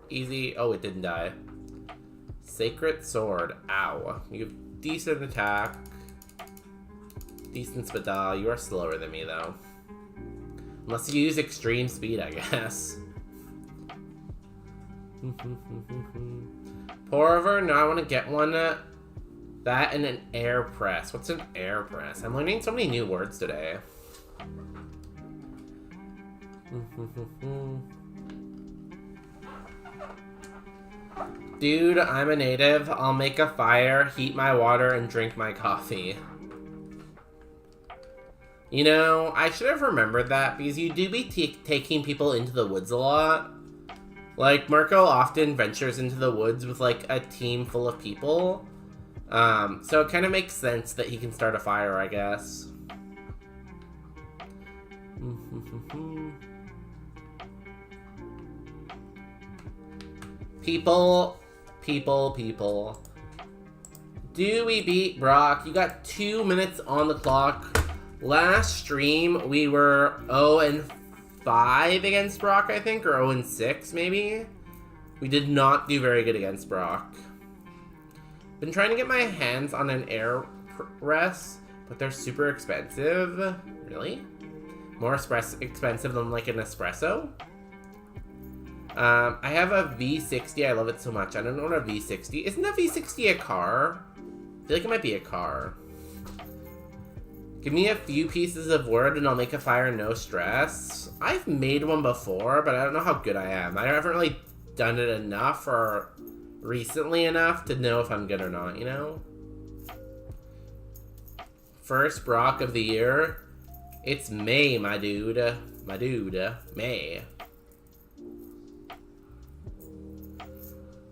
S1: Easy. Oh, it didn't die. Sacred Sword. Ow. You have decent attack. Decent spadal. You are slower than me, though. Unless you use extreme speed, I guess. Pour over. No, I want to get one. That and an air press. What's an air press? I'm learning so many new words today. Dude, I'm a native. I'll make a fire, heat my water, and drink my coffee. You know, I should have remembered that because you do be taking people into the woods a lot. Like, Mirko often ventures into the woods with, like, a team full of people. So it kind of makes sense that he can start a fire, I guess. People. Do we beat Brock? You got 2 minutes on the clock. Last stream, we were 0-5 against Brock, I think, or 0-6, maybe? We did not do very good against Brock. Been trying to get my hands on an air press, but they're super expensive. Really? More expensive than, like, an espresso? I have a V60. I love it so much. I don't know what a V60... Isn't a V60 a car? I feel like it might be a car. Give me a few pieces of wood and I'll make a fire, no stress. I've made one before, but I don't know how good I am. I haven't really done it enough or recently enough to know if I'm good or not, you know? First Brock of the year. It's May, my dude. My dude. May.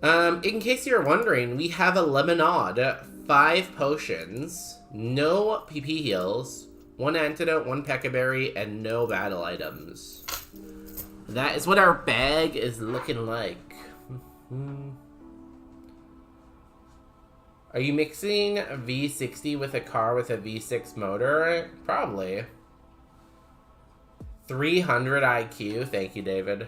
S1: In case you're wondering, we have a lemonade, 5 potions, no PP heals, 1 antidote, 1 peccaberry, and no battle items. That is what our bag is looking like. Are you mixing a V60 with a car with a V6 motor? Probably. 300 IQ. Thank you, David.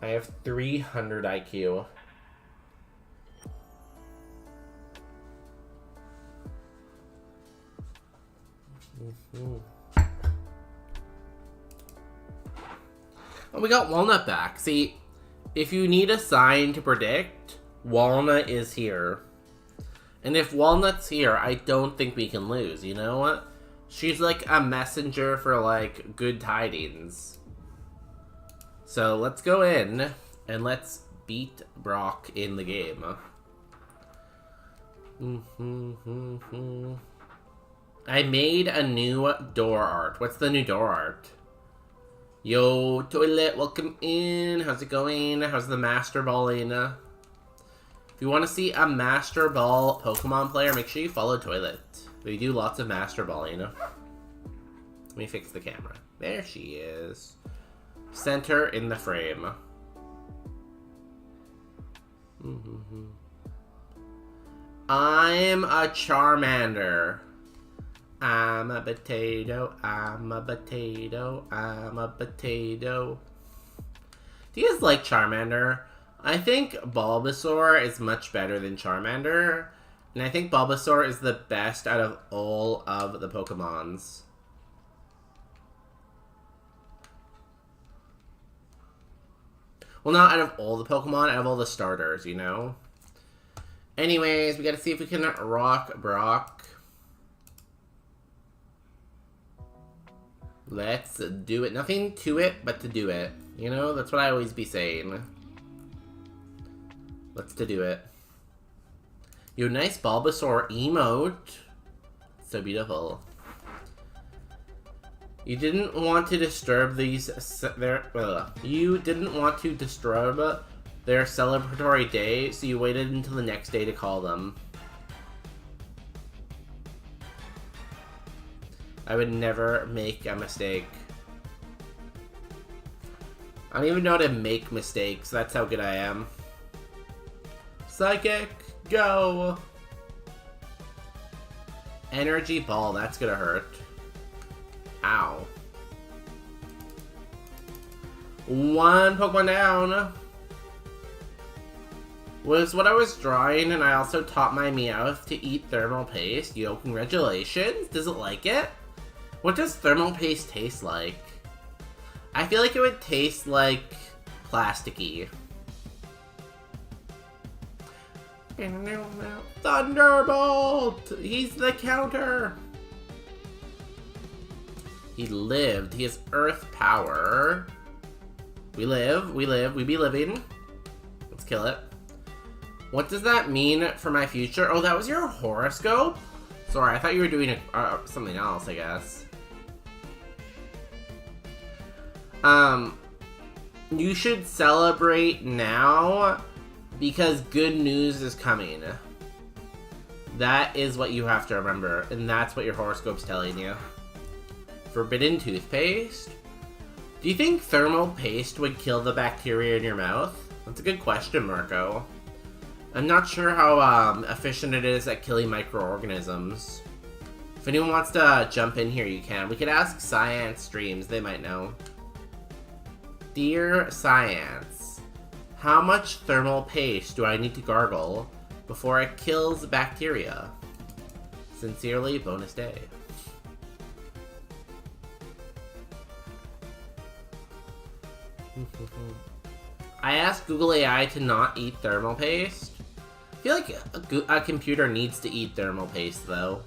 S1: I have 300 IQ. Oh, we got Walnut back. See, if you need a sign to predict, Walnut is here. And if Walnut's here, I don't think we can lose, you know what? She's like a messenger for, like, good tidings. So let's go in and let's beat Brock in the game. I made a new door art. What's the new door art? Yo, Toilet, welcome in. How's it going? How's the Master Balling? If you want to see a Master Ball Pokemon player, make sure you follow Toilet. We do lots of Master Balling. Let me fix the camera. There she is. Center in the frame. I'm a Charmander. I'm a potato. I'm a potato. I'm a potato. Do you guys like Charmander? I think Bulbasaur is much better than Charmander. And I think Bulbasaur is the best out of all of the Pokemons. Well, not out of all the Pokemon, out of all the starters, you know? Anyways, we gotta see if we can rock Brock. Let's do it. Nothing to it, but to do it. You know, that's what I always be saying. Let's do it. Your nice Bulbasaur emote. So beautiful. You didn't want to disturb these... You didn't want to disturb their celebratory day, so you waited until the next day to call them. I would never make a mistake. I don't even know how to make mistakes. That's how good I am. Psychic, go! Energy ball, that's gonna hurt. Ow. One Pokemon down. Was what I was drawing, and I also taught my Meowth to eat thermal paste. Yo, congratulations. Does it like it? What does thermal paste taste like? I feel like it would taste like plasticky. Thunderbolt! He's the counter! He lived. He has earth power. We live, we be living. Let's kill it. What does that mean for my future? Oh, that was your horoscope? Sorry, I thought you were doing something else, I guess. You should celebrate now because good news is coming. That is what you have to remember, and that's what your horoscope's telling you. Forbidden toothpaste? Do you think thermal paste would kill the bacteria in your mouth? That's a good question, Marco. I'm not sure how efficient it is at killing microorganisms. If anyone wants to jump in here, you can. We could ask Science Streams, they might know. Dear Science, how much thermal paste do I need to gargle before it kills bacteria? Sincerely, Bonus Day. I asked Google AI to not eat thermal paste. I feel like a computer needs to eat thermal paste, though.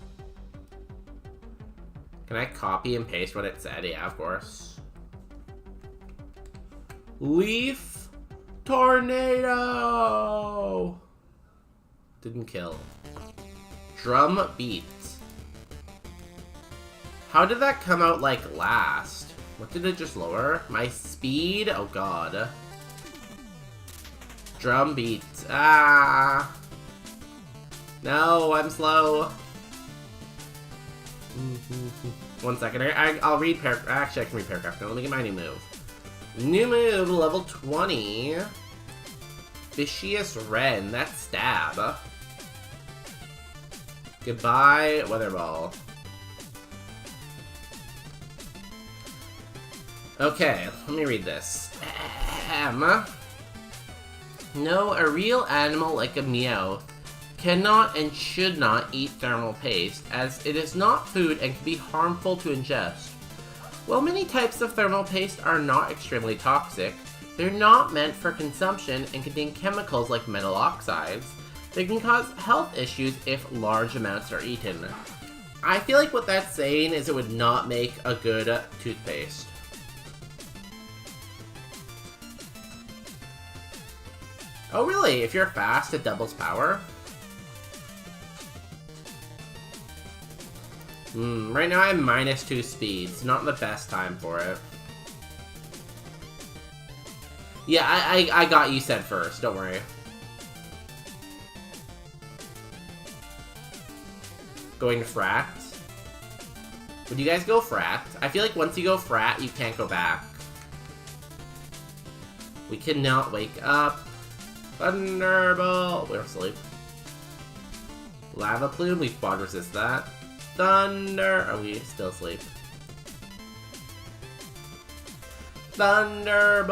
S1: Can I copy and paste what it said? Yeah, of course. Leaf tornado! Didn't kill. Drum beat. How did that come out, like, last? What did it just lower? My speed? Oh, God. Drum beat. Ah! No, I'm slow. 1 second. I'll read paragraph. Actually, I can read paragraph now. Let me get my new move. New move, level 20. Vicious Wren. That's stab. Goodbye, Weather Ball. Okay, let me read this. No, a real animal like a Meowth cannot and should not eat thermal paste, as it is not food and can be harmful to ingest. While many types of thermal paste are not extremely toxic, they're not meant for consumption and contain chemicals like metal oxides that can cause health issues if large amounts are eaten. I feel like what that's saying is it would not make a good toothpaste. Oh really? If you're fast, it doubles power? Right now I'm -2 speed, so not the best time for it. Yeah, I got you said first, don't worry. Going to frat? Would you guys go frat? I feel like once you go frat, you can't go back. We cannot wake up. Thunderbolt! We're asleep. Lava Plume, we quad resist that. Thunder! Are we still asleep? Thunderbolt!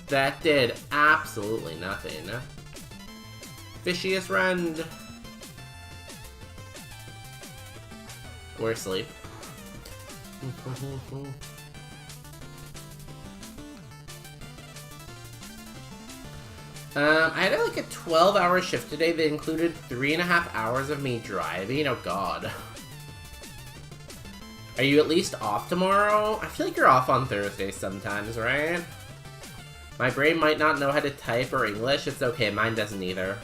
S1: That did absolutely nothing. Vicious Rend! We're asleep. I had like a 12-hour shift today that included 3.5 hours of me driving. Oh god. Are you at least off tomorrow? I feel like you're off on Thursdays sometimes, right? My brain might not know how to type or English. It's okay, mine doesn't either.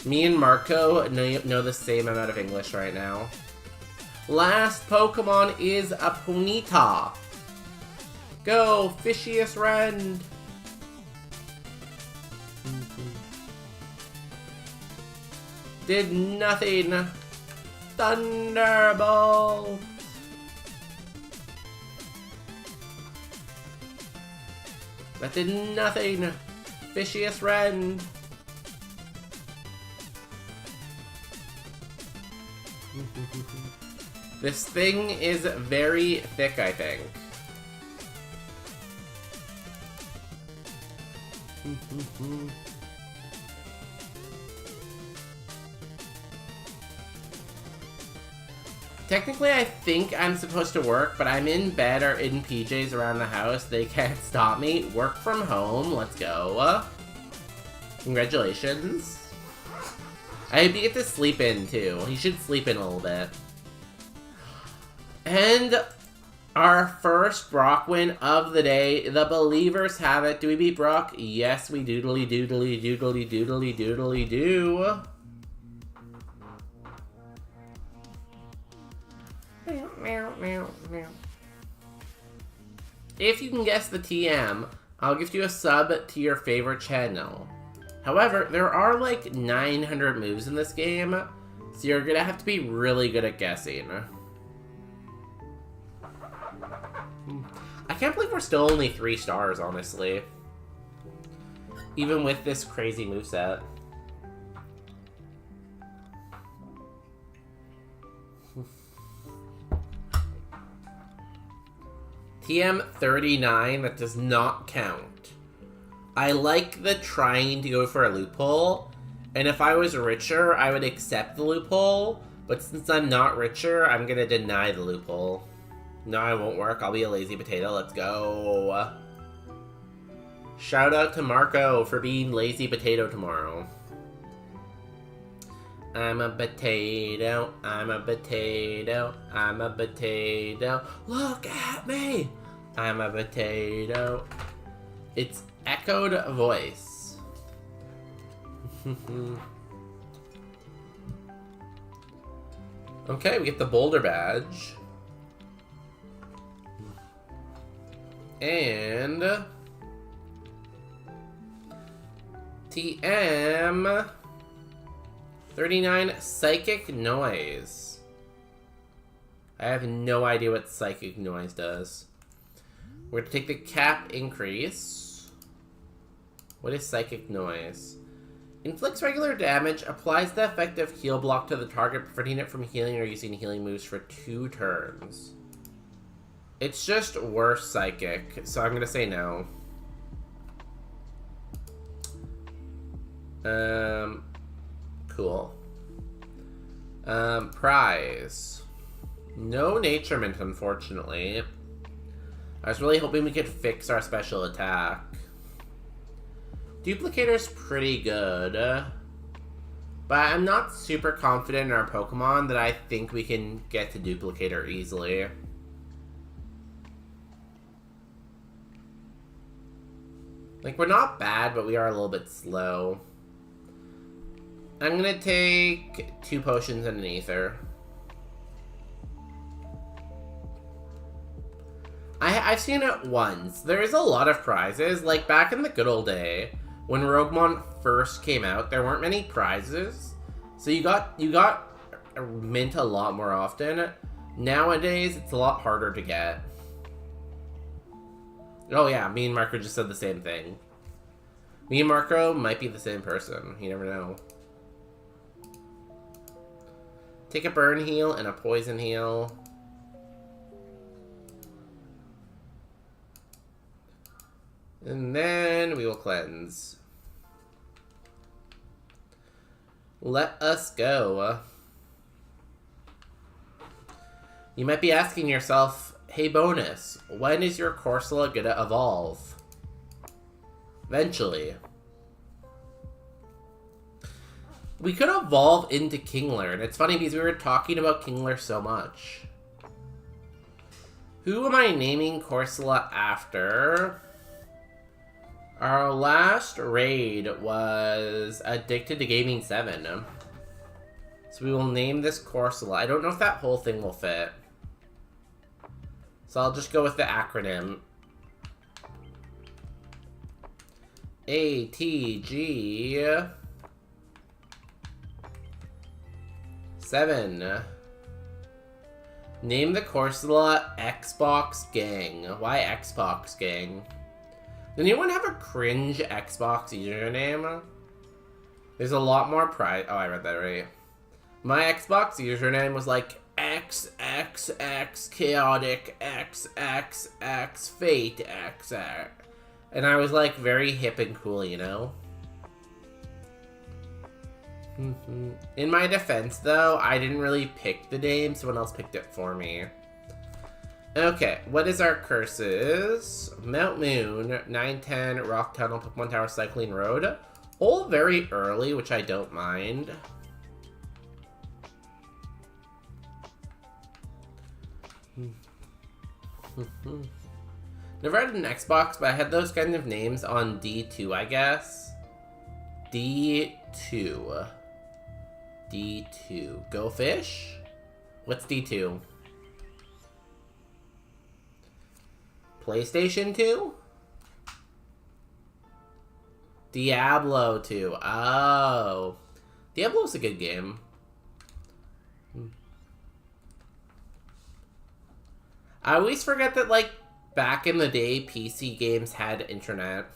S1: Me and Marco know the same amount of English right now. Last Pokemon is a Ponyta. Go, Vicious Rend! Did nothing. Thunderbolt. That did nothing. Fishiest Ren. This thing is very thick, I think. Technically, I think I'm supposed to work, but I'm in bed or in PJs around the house. They can't stop me. Work from home. Let's go. Congratulations. I hope you get to sleep in, too. You should sleep in a little bit. And our first Brock win of the day. The Believers have it. Do we beat Brock? Yes, we doodly doodly doodly doodly doodly do. If you can guess the TM, I'll give you a sub to your favorite channel. However, there are like 900 moves in this game, so you're gonna have to be really good at guessing. I can't believe we're still only 3 stars, honestly. Even with this crazy moveset. TM39, that does not count. I like the trying to go for a loophole, and if I was richer, I would accept the loophole, but since I'm not richer, I'm gonna deny the loophole. No, it won't work. I'll be a lazy potato. Let's go. Shout out to Marco for being lazy potato tomorrow. I'm a potato, I'm a potato, I'm a potato. Look at me! I'm a potato. It's echoed voice. Okay, we get the boulder badge. And TM 39 Psychic Noise. I have no idea what Psychic Noise does. We're going to take the cap increase. What is Psychic Noise? Inflicts regular damage, applies the effective heal block to the target, preventing it from healing or using healing moves for 2 turns. It's just worse Psychic, so I'm going to say no. Cool. Prize. No Nature Mint, unfortunately. I was really hoping we could fix our special attack. Duplicator's pretty good. But I'm not super confident in our Pokemon that I think we can get to Duplicator easily. Like, we're not bad, but we are a little bit slow. I'm gonna take 2 potions and an ether. I've seen it once. There is a lot of prizes. Like, back in the good old day, when Roguemon first came out, there weren't many prizes. So you got mint a lot more often. Nowadays, it's a lot harder to get. Oh yeah, me and Marco just said the same thing. Me and Marco might be the same person. You never know. Take a burn heal and a poison heal. And then we will cleanse. Let us go. You might be asking yourself, hey Bonus, when is your Corsola gonna evolve? Eventually. We could evolve into Kingler, and it's funny because we were talking about Kingler so much. Who am I naming Corsola after? Our last raid was Addicted to Gaming 7. So we will name this Corsola. I don't know if that whole thing will fit. So I'll just go with the acronym. ATG 7. Name the Corsola Xbox Gang. Why Xbox Gang? Anyone have a cringe Xbox username? There's a lot more pride. Oh, I read that right. My Xbox username was like XXX chaotic XXX fate XX. And I was like very hip and cool, you know? In my defense, though, I didn't really pick the name. Someone else picked it for me. Okay, what is our curses? Mount Moon, 910, Rock Tunnel, Pokemon Tower, Cycling Road. All very early, which I don't mind. Never had an Xbox, but I had those kind of names on D2, I guess. D2. D2. Go Fish? What's D2? PlayStation 2? Diablo 2. Oh. Diablo's a good game. I always forget that, like, back in the day, PC games had internet.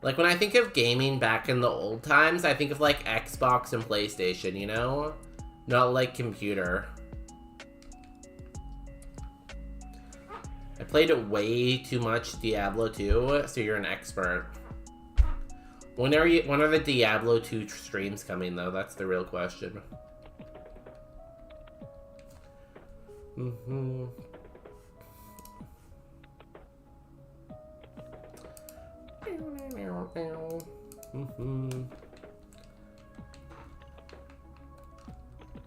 S1: Like, when I think of gaming back in the old times, I think of, like, Xbox and PlayStation, you know? Not, like, computer. I played way too much Diablo 2, so you're an expert. When are the Diablo 2 streams coming, though? That's the real question.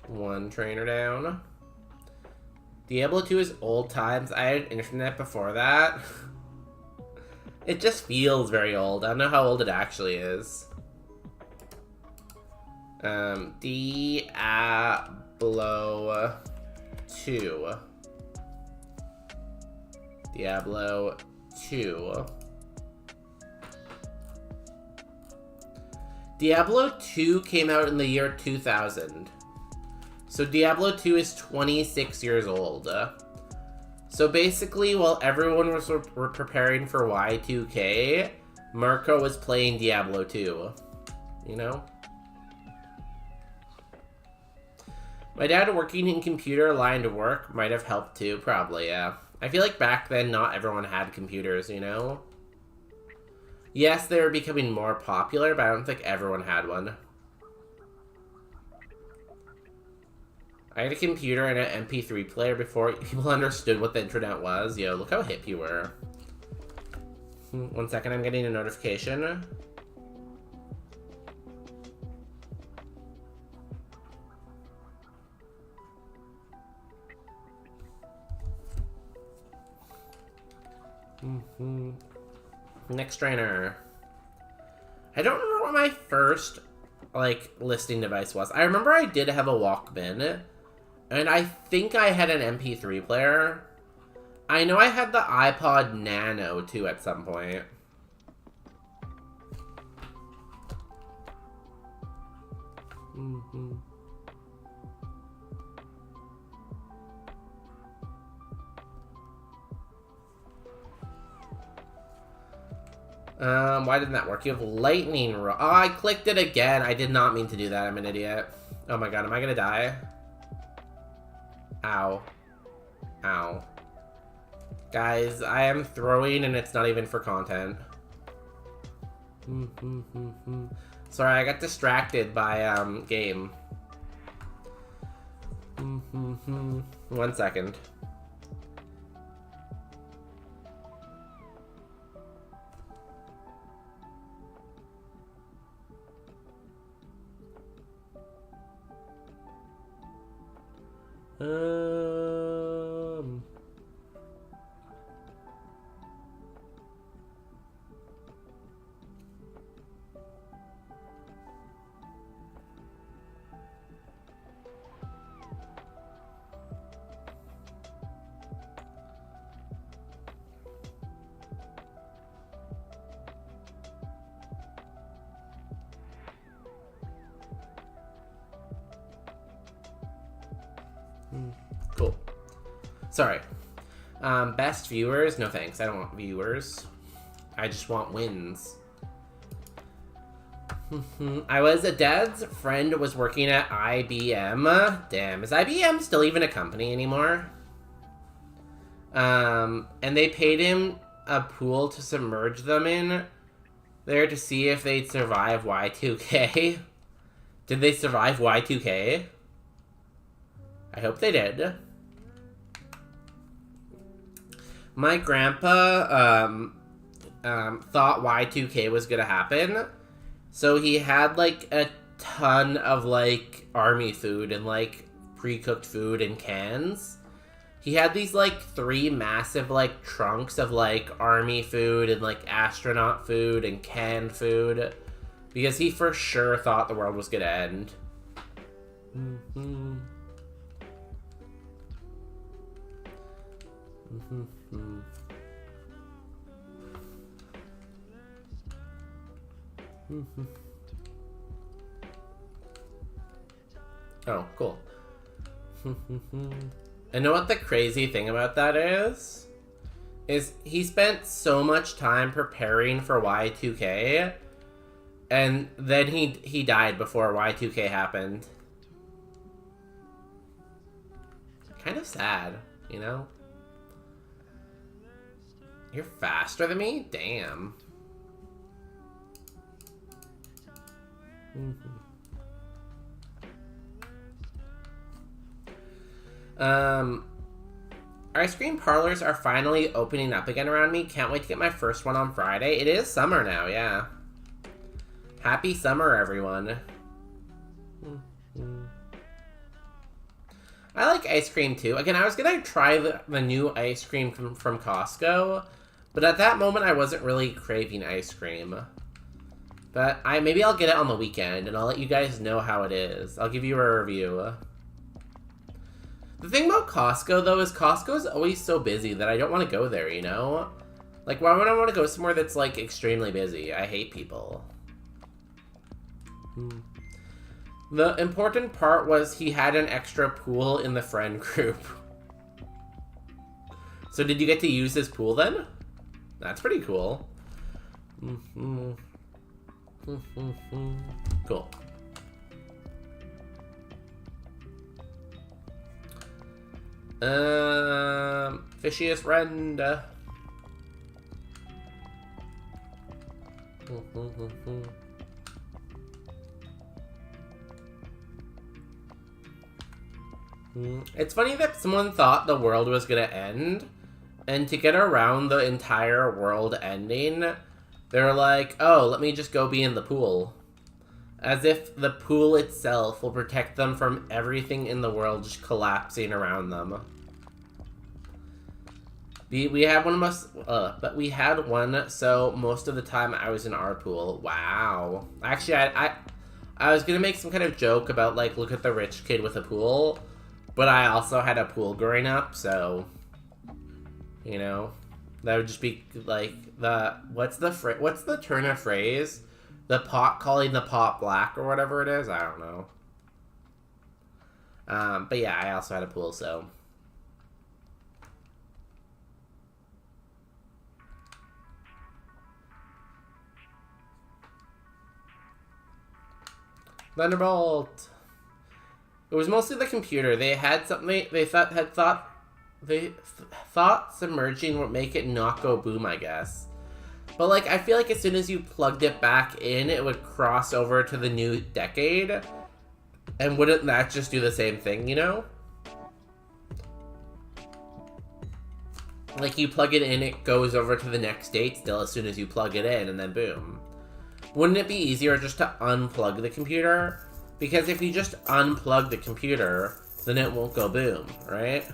S1: One trainer down. Diablo 2 is old times. I had internet before that. It just feels very old. I don't know how old it actually is. Diablo 2. Diablo 2. Diablo 2 came out in the year 2000. So Diablo 2 is 26 years old. So basically, while everyone was preparing for Y2K, Mirko was playing Diablo 2. You know? My dad working in computer line to work might have helped too, probably, yeah. I feel like back then not everyone had computers, you know? Yes, they were becoming more popular, but I don't think everyone had one. I had a computer and an MP3 player before people understood what the internet was. Yo, look how hip you were. 1 second, I'm getting a notification. Next trainer. I don't remember what my first, like, listening device was. I remember I did have a Walkman. And I think I had an MP3 player. I know I had the iPod Nano, too, at some point. Why didn't that work? You have lightning Oh, I clicked it again. I did not mean to do that. I'm an idiot. Oh my god, am I gonna die? Ow. Ow. Guys, I am throwing and it's not even for content. Sorry, I got distracted by, game. 1 second. Cool. Sorry. Best viewers? No thanks. I don't want viewers. I just want wins. I was a dad's friend was working at IBM. Damn, is IBM still even a company anymore? And they paid him a pool to submerge them in there to see if they'd survive Y2K. Did they survive Y2K? I hope they did. My grandpa thought Y2K was gonna happen, so he had like a ton of like army food and like pre-cooked food in cans. He had these like 3 massive like trunks of like army food and like astronaut food and canned food because he for sure thought the world was gonna end. Oh, cool. And know what the crazy thing about that is? Is he spent so much time preparing for Y2K, and then he died before Y2K happened. Kind of sad, you know? You're faster than me? Damn. Ice cream parlors are finally opening up again around me. Can't wait to get my first one on Friday. It is summer now, yeah. Happy summer, everyone. I like ice cream too. Again, I was gonna try the new ice cream from Costco, but at that moment I wasn't really craving ice cream. But maybe I'll get it on the weekend and I'll let you guys know how it is. I'll give you a review. The thing about Costco, though, is Costco's always so busy that I don't want to go there, you know? Like, why would I want to go somewhere that's, like, extremely busy? I hate people. The important part was he had an extra pool in the friend group. So did you get to use his pool, then? That's pretty cool. Cool. Fishiest friend. It's funny that someone thought the world was gonna end, and to get around the entire world ending, they're like, oh, let me just go be in the pool. As if the pool itself will protect them from everything in the world just collapsing around them. We had one of us, but we had one, so most of the time I was in our pool. Wow. Actually, I was gonna make some kind of joke about, like, look at the rich kid with a pool, but I also had a pool growing up, so, you know, that would just be, like, what's the turn of phrase? The pot calling the pot black or whatever it is? I don't know. But yeah, I also had a pool, so. Thunderbolt! It was mostly the computer. They had something they thought submerging would make it not go boom, I guess. But, like, I feel like as soon as you plugged it back in, it would cross over to the new decade. And wouldn't that just do the same thing, you know? Like, you plug it in, it goes over to the next date still as soon as you plug it in, and then boom. Wouldn't it be easier just to unplug the computer? Because if you just unplug the computer, then it won't go boom, right?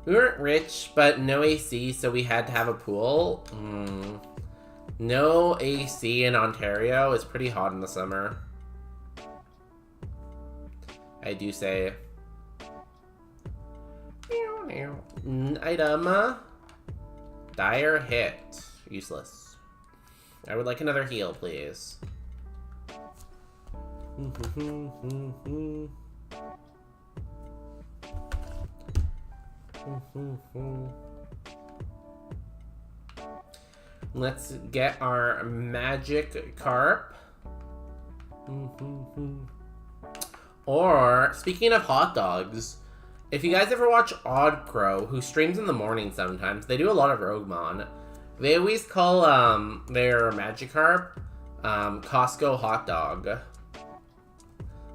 S1: We weren't rich, but no AC, so we had to have a pool. No AC in Ontario is pretty hot in the summer. I do say. Item. Dire hit. Useless. I would like another heal, please. Let's get our magic carp. Or, speaking of hot dogs, if you guys ever watch Odd Crow, who streams in the morning sometimes, they do a lot of Roguemon. They always call their Magikarp Costco hot dog.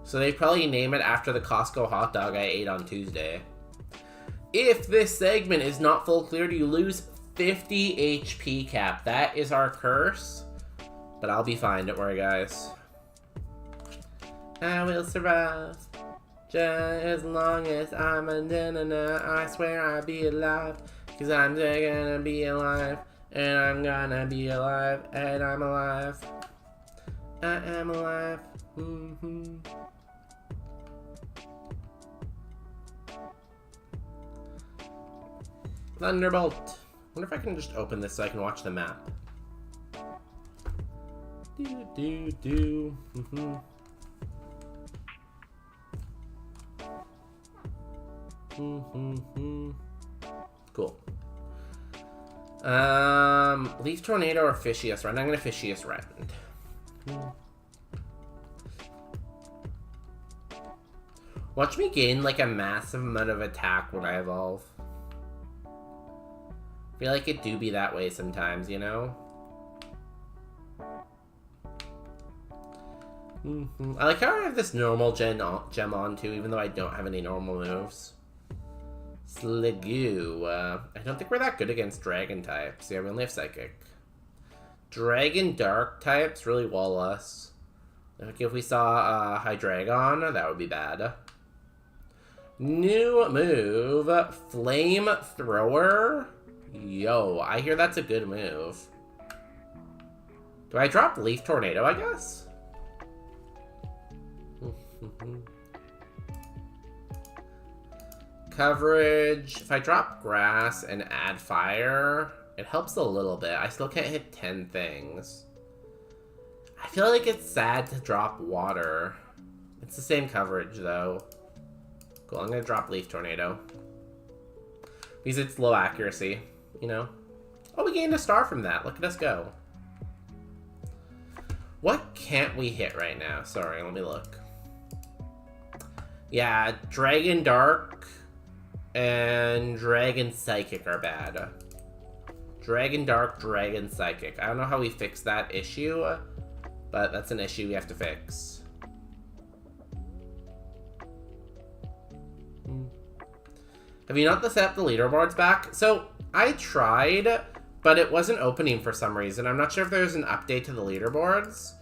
S1: So they probably name it after the Costco hot dog I ate on Tuesday. If this segment is not full cleared, you lose 50 HP cap. That is our curse. But I'll be fine, don't worry guys. I will survive. Just as long as I'm a na-na-na, I swear I'll be alive. Cause I'm gonna be alive. And I'm gonna be alive. And I'm alive. I am alive. Thunderbolt. Wonder if I can just open this so I can watch the map. Cool. Leaf Tornado or Fishious Rend? I'm gonna Fishious Rend. Watch me gain like a massive amount of attack when I evolve. I feel like it do be that way sometimes, you know? I like how I have this normal gem on too, even though I don't have any normal moves. Sliggoo. I don't think we're that good against dragon types. Yeah, we only have psychic. Dragon dark types really wall us. Like if we saw Hydreigon, that would be bad. New move, Flame Thrower. Yo, I hear that's a good move. Do I drop Leaf Tornado, I guess? Coverage. If I drop Grass and add Fire, it helps a little bit. I still can't hit 10 things. I feel like it's sad to drop Water. It's the same coverage, though. Cool, I'm gonna drop Leaf Tornado. Because it's low accuracy, you know? Oh, we gained a star from that. Look at us go. What can't we hit right now? Sorry, let me look. Yeah, Dragon Dark and Dragon Psychic are bad. Dragon Dark, Dragon Psychic. I don't know how we fix that issue, but that's an issue we have to fix. Have you not set up the leaderboards back? So, I tried, but it wasn't opening for some reason. I'm not sure if there's an update to the leaderboards,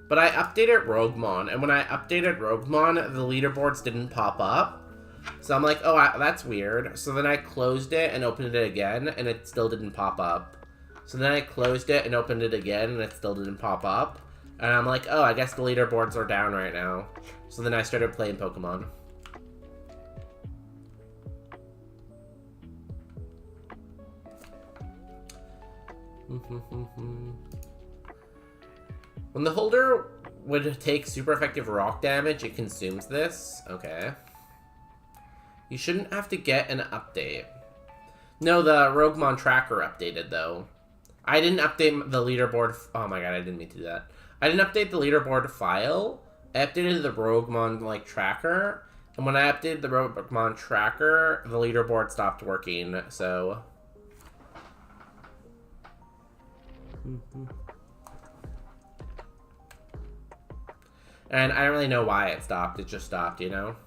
S1: but I updated Roguemon, and when I updated Roguemon, the leaderboards didn't pop up. So I'm like, oh, that's weird. So then I closed it and opened it again, and it still didn't pop up. So then I closed it and opened it again, and it still didn't pop up. And I'm like, oh, I guess the leaderboards are down right now. So then I started playing Pokemon. When the holder would take super effective rock damage, it consumes this. Okay. You shouldn't have to get an update. No, the Roguemon tracker updated, though. I didn't update the leaderboard. Oh my god, I didn't mean to do that. I didn't update the leaderboard file. I updated the Roguemon, like, tracker. And when I updated the Roguemon tracker, the leaderboard stopped working, so... And I don't really know why it stopped. It just stopped, you know?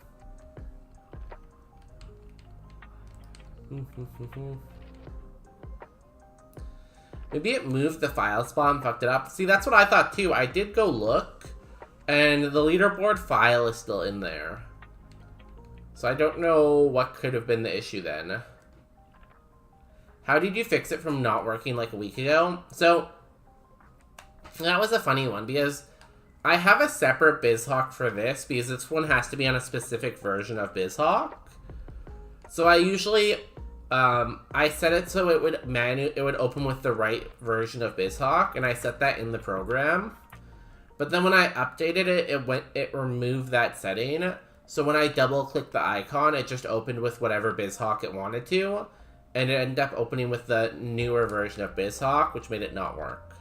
S1: Maybe it moved the file spawn and fucked it up. See, that's what I thought too. I did go look, and the leaderboard file is still in there. So I don't know what could have been the issue then. How did you fix it from not working like a week ago? So, that was a funny one, because I have a separate BizHawk for this, because this one has to be on a specific version of BizHawk. So I usually, I set it so it would open with the right version of BizHawk, and I set that in the program. But then when I updated it, it removed that setting. So when I double-clicked the icon, it just opened with whatever BizHawk it wanted to, and it ended up opening with the newer version of BizHawk, which made it not work.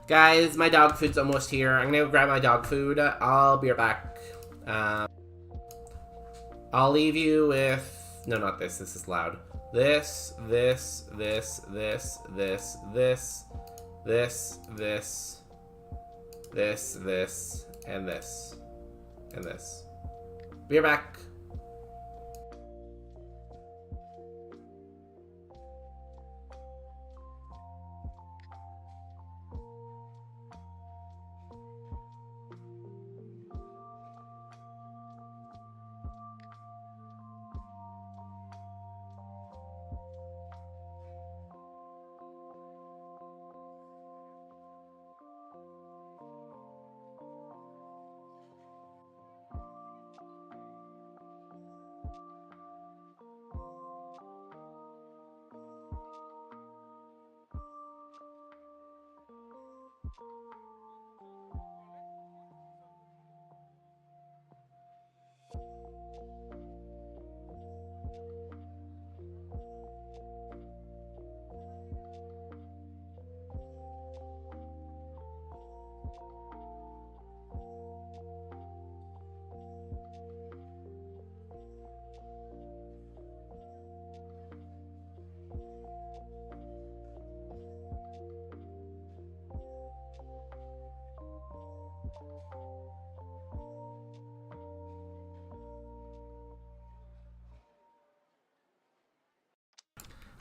S1: Guys, my dog food's almost here. I'm gonna go grab my dog food. I'll be right back. I'll leave you with... No, not this. This is loud. This, this, this, this, this, this, this, this, this, this, and this, and this. Be right back.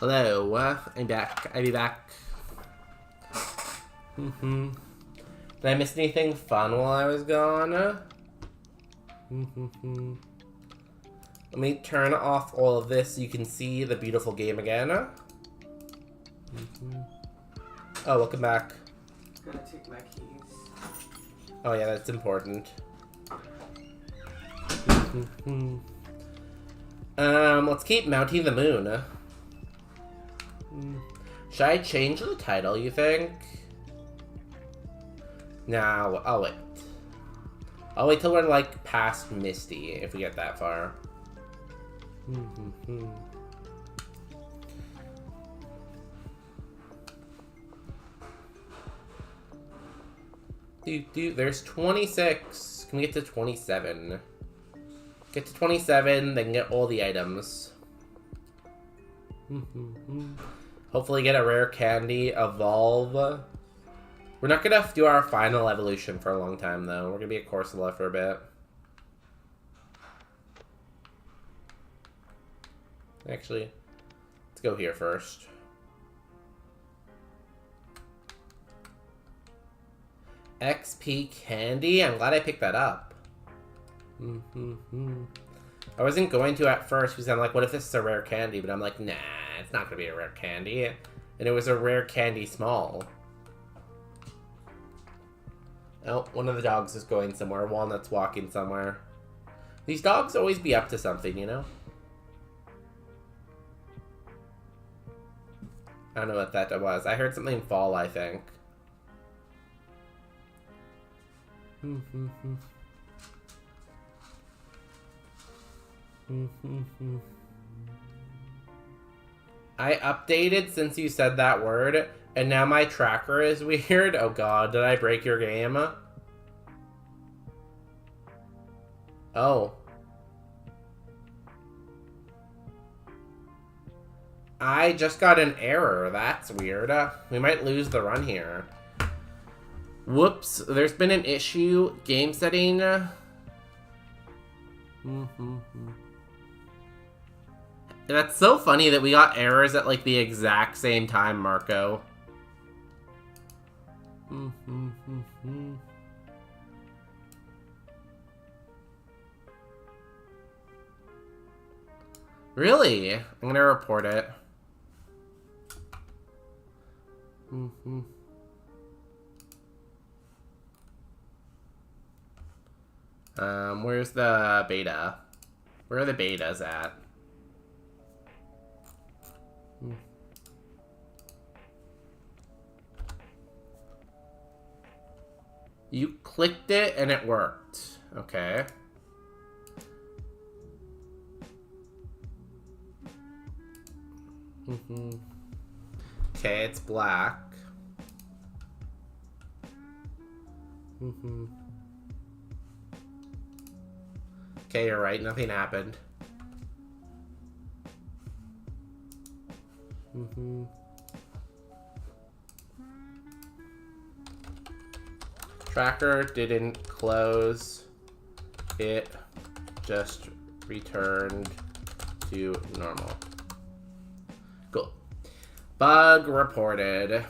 S1: Hello, I'm back. I'll be back. Did I miss anything fun while I was gone? Let me turn off all of this so you can see the beautiful game again. Oh, welcome back.
S2: Gotta take my keys.
S1: Oh yeah, that's important. Let's keep mounting the moon. Should I change the title, you think? No, I'll wait. I'll wait till we're, like, past Misty, if we get that far. There's 26. Can we get to 27? Get to 27, then get all the items. Hopefully get a rare candy, evolve. We're not gonna do our final evolution for a long time, though. We're gonna be a Corsola for a bit. Actually, let's go here first. XP candy? I'm glad I picked that up. I wasn't going to at first because I'm like, what if this is a rare candy? But I'm like, nah, it's not gonna be a rare candy. And it was a rare candy small. Oh, one of the dogs is going somewhere. Walnut's walking somewhere. These dogs always be up to something, you know? I don't know what that was. I heard something fall, I think. I updated since you said that word, and now my tracker is weird. Oh god, did I break your game? Oh. I just got an error. That's weird. We might lose the run here. Whoops, there's been an issue. Game setting. That's so funny that we got errors at like the exact same time, Marco. Really? I'm gonna report it. Where's the beta? Where are the betas at? You clicked it and it worked. Okay. Okay, it's black. Okay, you're right. Nothing happened. Tracker didn't close. It just returned to normal. Cool. Bug reported.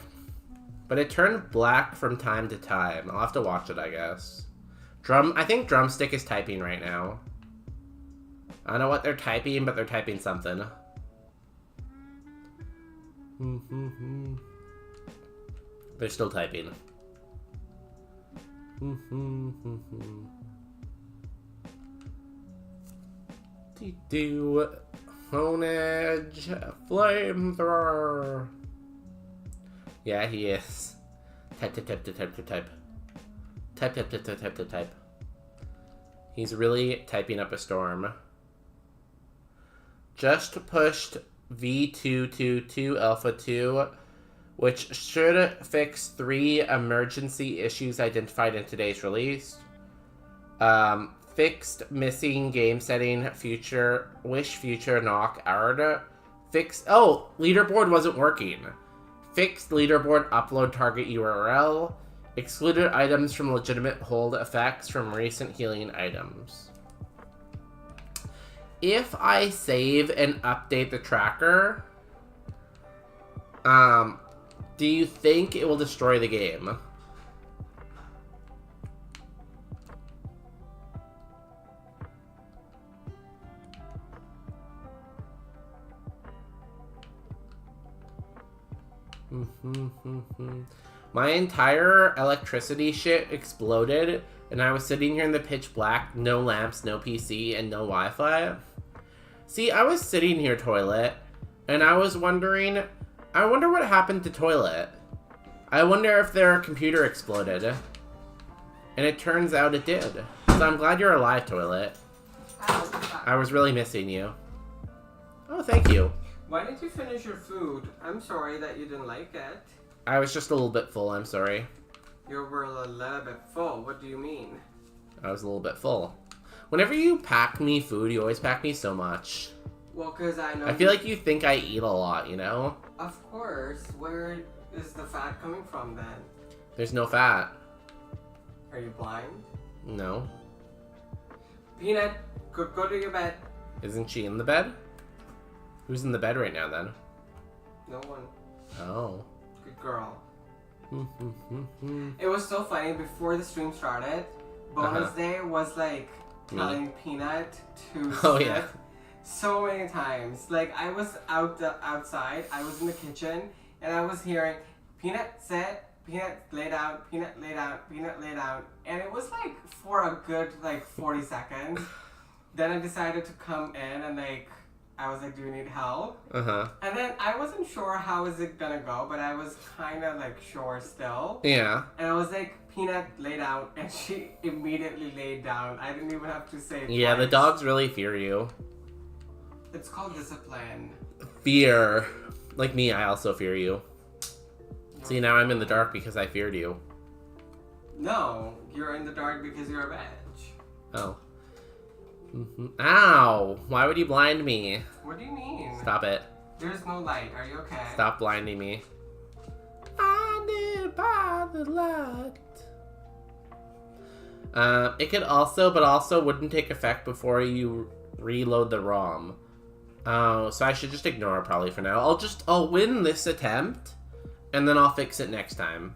S1: But it turned black from time to time. I'll have to watch it, I guess. I think Drumstick is typing right now. I don't know what they're typing, but they're typing something. They're still typing. Phone Edge Flamethrower. Yeah, he is. Type. Type. He's really typing up a storm. Just pushed V222 Alpha 2, which should fix 3 emergency issues identified in today's release. Fixed missing game setting future knock error. Leaderboard wasn't working. Fixed leaderboard upload target URL. Excluded items from legitimate hold effects from recent healing items. If I save and update the tracker, do you think it will destroy the game? My entire electricity shit exploded, and I was sitting here in the pitch black, no lamps, no PC, and no Wi-Fi. See, I was sitting here, Toilet, and I was wondering, I wonder what happened to Toilet. I wonder if their computer exploded. And it turns out it did. So I'm glad you're alive, Toilet. I was really missing you. Oh, thank you.
S2: Why didn't you finish your food? I'm sorry that you didn't like it.
S1: I was just a little bit full, I'm sorry.
S2: You were a little bit full. What do you mean?
S1: I was a little bit full. Whenever you pack me food, you always pack me so much.
S2: Well, because I know...
S1: I feel like you think I eat a lot, you know?
S2: Of course. Where is the fat coming from, then?
S1: There's no fat.
S2: Are you blind?
S1: No.
S2: Peanut, go to your bed.
S1: Isn't she in the bed? Who's in the bed right now, then?
S2: No one.
S1: Oh.
S2: Good girl. It was so funny. Before the stream started, Bonus Day was like telling Peanut to sit so many times. Like, I was outside, I was in the kitchen, and I was hearing, Peanut sit, Peanut lay down, Peanut lay down, Peanut lay down. And it was like for a good like 40 seconds. Then I decided to come in and like, I was like, do you need help? And then I wasn't sure how is it gonna go, but I was kind of like sure still.
S1: Yeah.
S2: And I was like, Peanut, lay down. And she immediately laid down. I didn't even have to say it
S1: Yeah,
S2: twice.
S1: the dogs really fear you.
S2: It's called discipline.
S1: Fear. Like me, I also fear you.
S2: No.
S1: See, now I'm in the dark because I feared you.
S2: No, you're in the dark because you're a bitch.
S1: Oh. Ow! Why would you blind me?
S2: What do you mean?
S1: Stop it.
S2: There's no light. Are you okay?
S1: Stop blinding me. Blinded by the light. It could also wouldn't take effect before you reload the ROM. Oh, so I should just ignore it probably for now. I'll win this attempt, and then I'll fix it next time.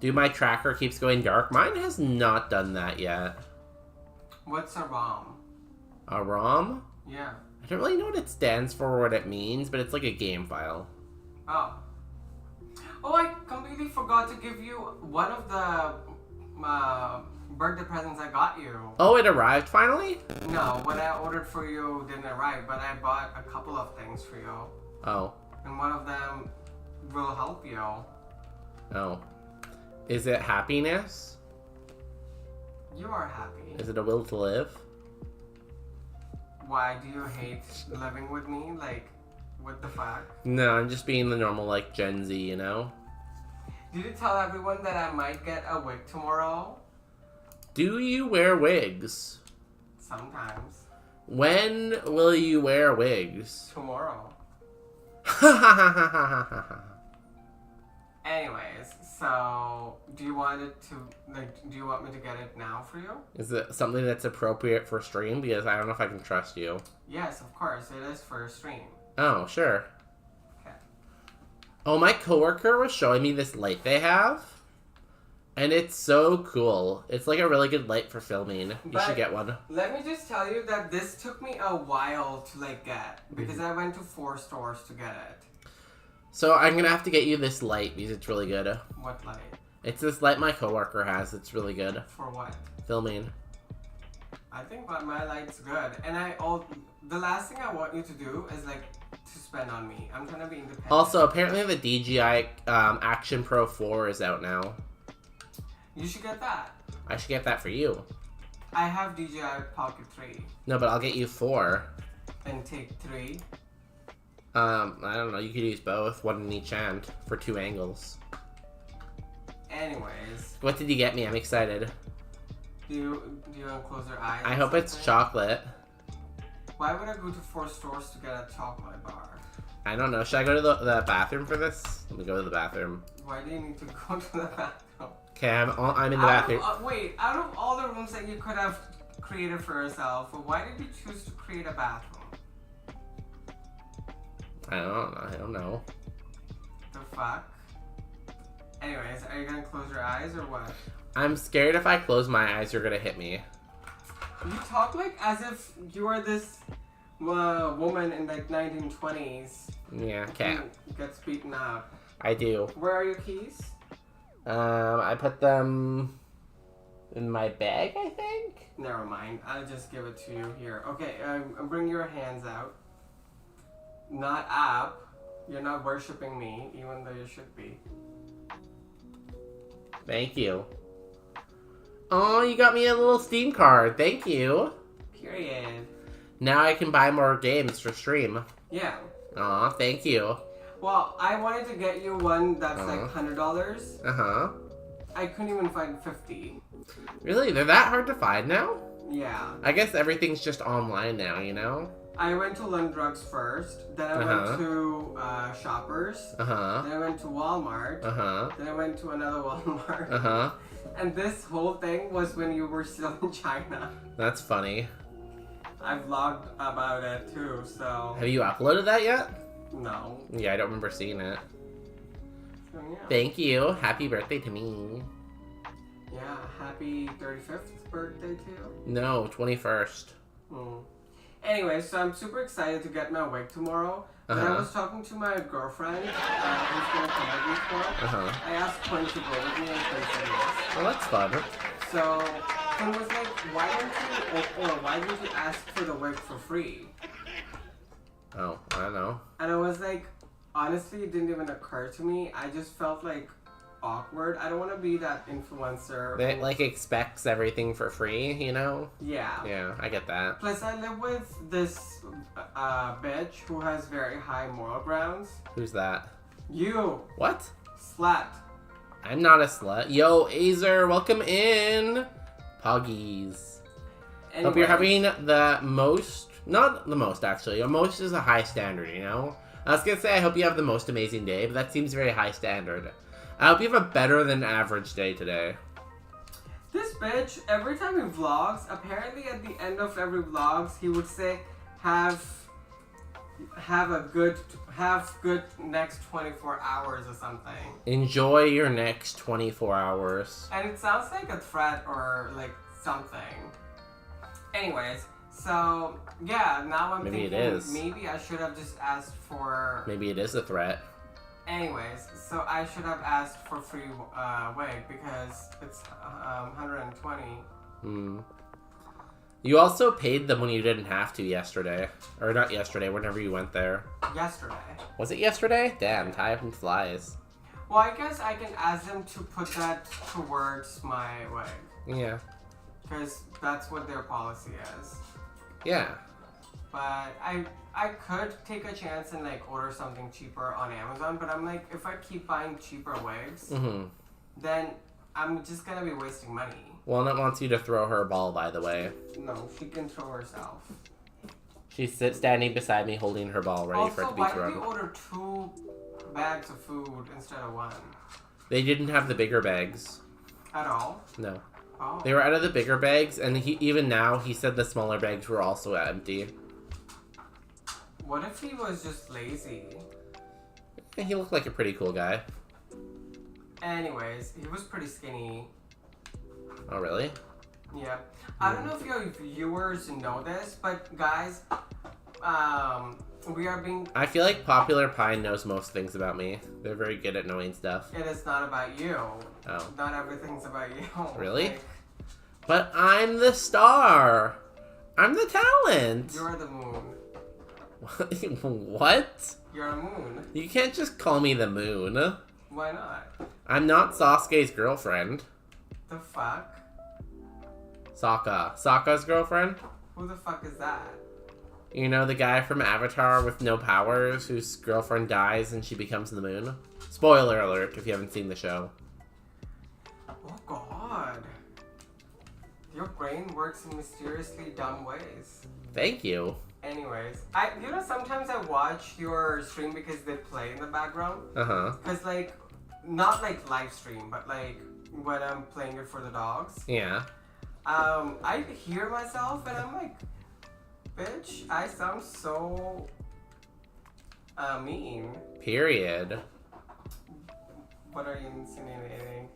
S1: Dude, my tracker keeps going dark. Mine has not done that yet.
S2: What's a ROM?
S1: A ROM?
S2: Yeah.
S1: I don't really know what it stands for or what it means, but it's like a game file.
S2: Oh. Oh, I completely forgot to give you one of the birthday presents I got you.
S1: Oh, it arrived finally?
S2: No, what I ordered for you didn't arrive, but I bought a couple of things for you.
S1: Oh.
S2: And one of them will help you.
S1: Oh. Is it happiness?
S2: You are happy.
S1: Is it a will to live?
S2: Why do you hate living with me? Like, what the fuck?
S1: No, I'm just being the normal, like, Gen Z, you know?
S2: Did you tell everyone that I might get a wig tomorrow?
S1: Do you wear wigs?
S2: Sometimes.
S1: When will you wear wigs?
S2: Tomorrow.
S1: Ha ha ha ha ha ha ha.
S2: Anyways, so do you want it to do you want me to get it now for you?
S1: Is it something that's appropriate for stream? Because I don't know if I can trust you.
S2: Yes, of course. It is for a stream.
S1: Oh, sure.
S2: Okay.
S1: Oh, my coworker was showing me this light they have. And it's so cool. It's like a really good light for filming. You should get one.
S2: Let me just tell you that this took me a while to get because I went to 4 stores to get it.
S1: So I'm going to have to get you this light because it's really good.
S2: What light?
S1: It's this light my coworker has. It's really good.
S2: For what?
S1: Filming.
S2: I think my light's good. And the last thing I want you to do is to spend on me. I'm trying to be independent.
S1: Also, apparently the DJI Action Pro 4 is out now.
S2: You should get that.
S1: I should get that for you.
S2: I have DJI Pocket 3.
S1: No, but I'll get you 4.
S2: And take 3.
S1: I don't know. You could use both. One in each hand for 2 angles.
S2: Anyways.
S1: What did you get me? I'm excited.
S2: Do you want to close your eyes?
S1: I hope it's chocolate.
S2: Why would I go to 4 stores to get a chocolate bar?
S1: I don't know. Should I go to the bathroom for this? Let me go to the bathroom.
S2: Why do you need to go to the bathroom?
S1: Okay, I'm in the bathroom.
S2: Wait, out of all the rooms that you could have created for yourself, why did you choose to create a bathroom?
S1: I don't know.
S2: The fuck? Anyways, are you gonna close your eyes or what?
S1: I'm scared if I close my eyes, you're gonna hit me.
S2: You talk as if you are this woman in 1920s.
S1: Yeah, okay.
S2: Who gets beaten up.
S1: I do.
S2: Where are your keys?
S1: I put them in my bag, I think?
S2: Never mind. I'll just give it to you here. Okay, bring your hands out. Not up. You're not worshipping me, even though you should be.
S1: Thank you. Oh, you got me a little Steam card. Thank you.
S2: Period.
S1: Now I can buy more games for stream.
S2: Yeah.
S1: Aw, thank you.
S2: Well, I wanted to get you one that's $100.
S1: Uh-huh.
S2: I couldn't even find 50.
S1: Really? They're that hard to find now?
S2: Yeah.
S1: I guess everything's just online now, you know?
S2: I went to Lund Drugs first, then I went to Shoppers, then I went to Walmart, then I went to another Walmart, and this whole thing was when you were still in China.
S1: That's funny.
S2: I vlogged about it too, so...
S1: Have you uploaded that yet?
S2: No.
S1: Yeah, I don't remember seeing it.
S2: So, yeah.
S1: Thank you. Happy birthday to me.
S2: Yeah, happy 35th birthday to you?
S1: No, 21st.
S2: Anyway, so I'm super excited to get my wig tomorrow. When I was talking to my girlfriend, who's gonna come with me tomorrow, I asked Quinn to go with me and Quinn said yes.
S1: Well, that's fun.
S2: So Quinn was like, why didn't you ask for the wig for free?
S1: Oh, I don't know.
S2: And I was like, honestly, it didn't even occur to me. I just felt awkward. I don't want to be that influencer
S1: That expects everything for free, you know?
S2: Yeah.
S1: Yeah, I get that.
S2: Plus, I live with this bitch who has very high moral grounds.
S1: Who's that?
S2: You.
S1: What?
S2: Slut.
S1: I'm not a slut. Yo, Azer, welcome in. Poggies.
S2: Anyways.
S1: Hope you're having the most, not the most actually, most is a high standard, you know? I was gonna say I hope you have the most amazing day, but that seems very high standard. I hope you have a better than average day today.
S2: This bitch, every time he vlogs, apparently at the end of every vlogs, he would say, have good next 24 hours or something.
S1: Enjoy your next 24 hours.
S2: And it sounds like a threat or something. Anyways, so yeah, now I'm
S1: Maybe
S2: thinking
S1: it is.
S2: maybe I should have just asked for...
S1: Maybe it is a threat.
S2: Anyways, so I should have asked for free wig because it's 120.
S1: You also paid them when you didn't have to yesterday. Or not yesterday, whenever you went there.
S2: Yesterday.
S1: Was it yesterday? Damn, time flies.
S2: Well, I guess I can ask them to put that towards my wig.
S1: Yeah.
S2: Because that's what their policy is.
S1: Yeah.
S2: But I could take a chance and like order something cheaper on Amazon, but I'm like, if I keep buying cheaper wigs, then I'm just gonna be wasting money.
S1: Walnut wants you to throw her ball, by the way.
S2: No, she can throw herself.
S1: She's standing beside me holding her ball ready for it to be thrown.
S2: Why did you order 2 bags of food instead of 1?
S1: They didn't have the bigger bags.
S2: At all?
S1: No.
S2: Oh.
S1: They were out of the bigger bags, and even now, he said the smaller bags were also empty.
S2: What if he was just lazy?
S1: He looked like a pretty cool guy.
S2: Anyways, he was pretty skinny.
S1: Oh, really?
S2: Yeah. I don't know if your viewers know this, but guys, we are being...
S1: I feel like Popular Pine knows most things about me. They're very good at knowing stuff.
S2: It is not about you.
S1: Oh.
S2: Not everything's about you.
S1: Really?
S2: Like,
S1: but I'm the star. I'm the talent.
S2: you're the moon.
S1: What?
S2: You're a moon.
S1: You can't just call me the moon.
S2: Why not?
S1: I'm not Sasuke's girlfriend.
S2: The fuck?
S1: Sokka's girlfriend?
S2: Who the fuck is that?
S1: You know, the guy from Avatar with no powers whose girlfriend dies and she becomes the moon? Spoiler alert if you haven't seen the show.
S2: Oh god. Your brain works in mysteriously dumb ways.
S1: Thank you.
S2: Anyways, sometimes I watch your stream because they play in the background.
S1: Uh-huh.
S2: Cause like, not like live stream, but like when I'm playing it for the dogs.
S1: Yeah.
S2: I hear myself and I'm like, bitch, I sound so mean.
S1: Period.
S2: What are you insinuating?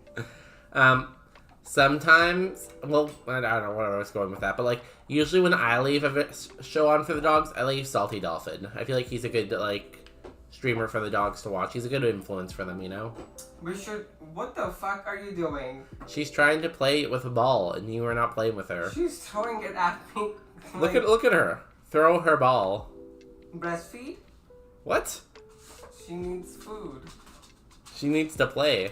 S1: Sometimes, well, I don't know where I was going with that, but like, usually when I leave a show on for the dogs, I leave Salty Dolphin. I feel like he's a good, like, streamer for the dogs to watch. He's a good influence for them, you know?
S2: What the fuck are you doing?
S1: She's trying to play with a ball, and you are not playing with her.
S2: She's throwing it at me.
S1: Look at her. Throw her ball.
S2: Breastfeed?
S1: What?
S2: She needs food.
S1: She needs to play.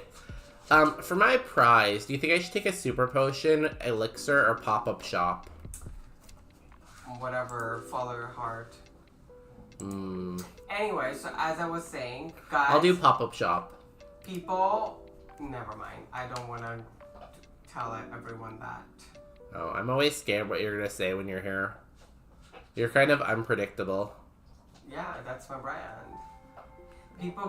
S1: For my prize, do you think I should take a super potion, elixir, or pop-up shop?
S2: Whatever, follow your heart.
S1: Hmm.
S2: Anyway, so as I was saying, guys...
S1: I'll do pop-up shop.
S2: People... Never mind. I don't want to tell everyone that.
S1: Oh, I'm always scared what you're going to say when you're here. You're kind of unpredictable.
S2: Yeah, that's my brand.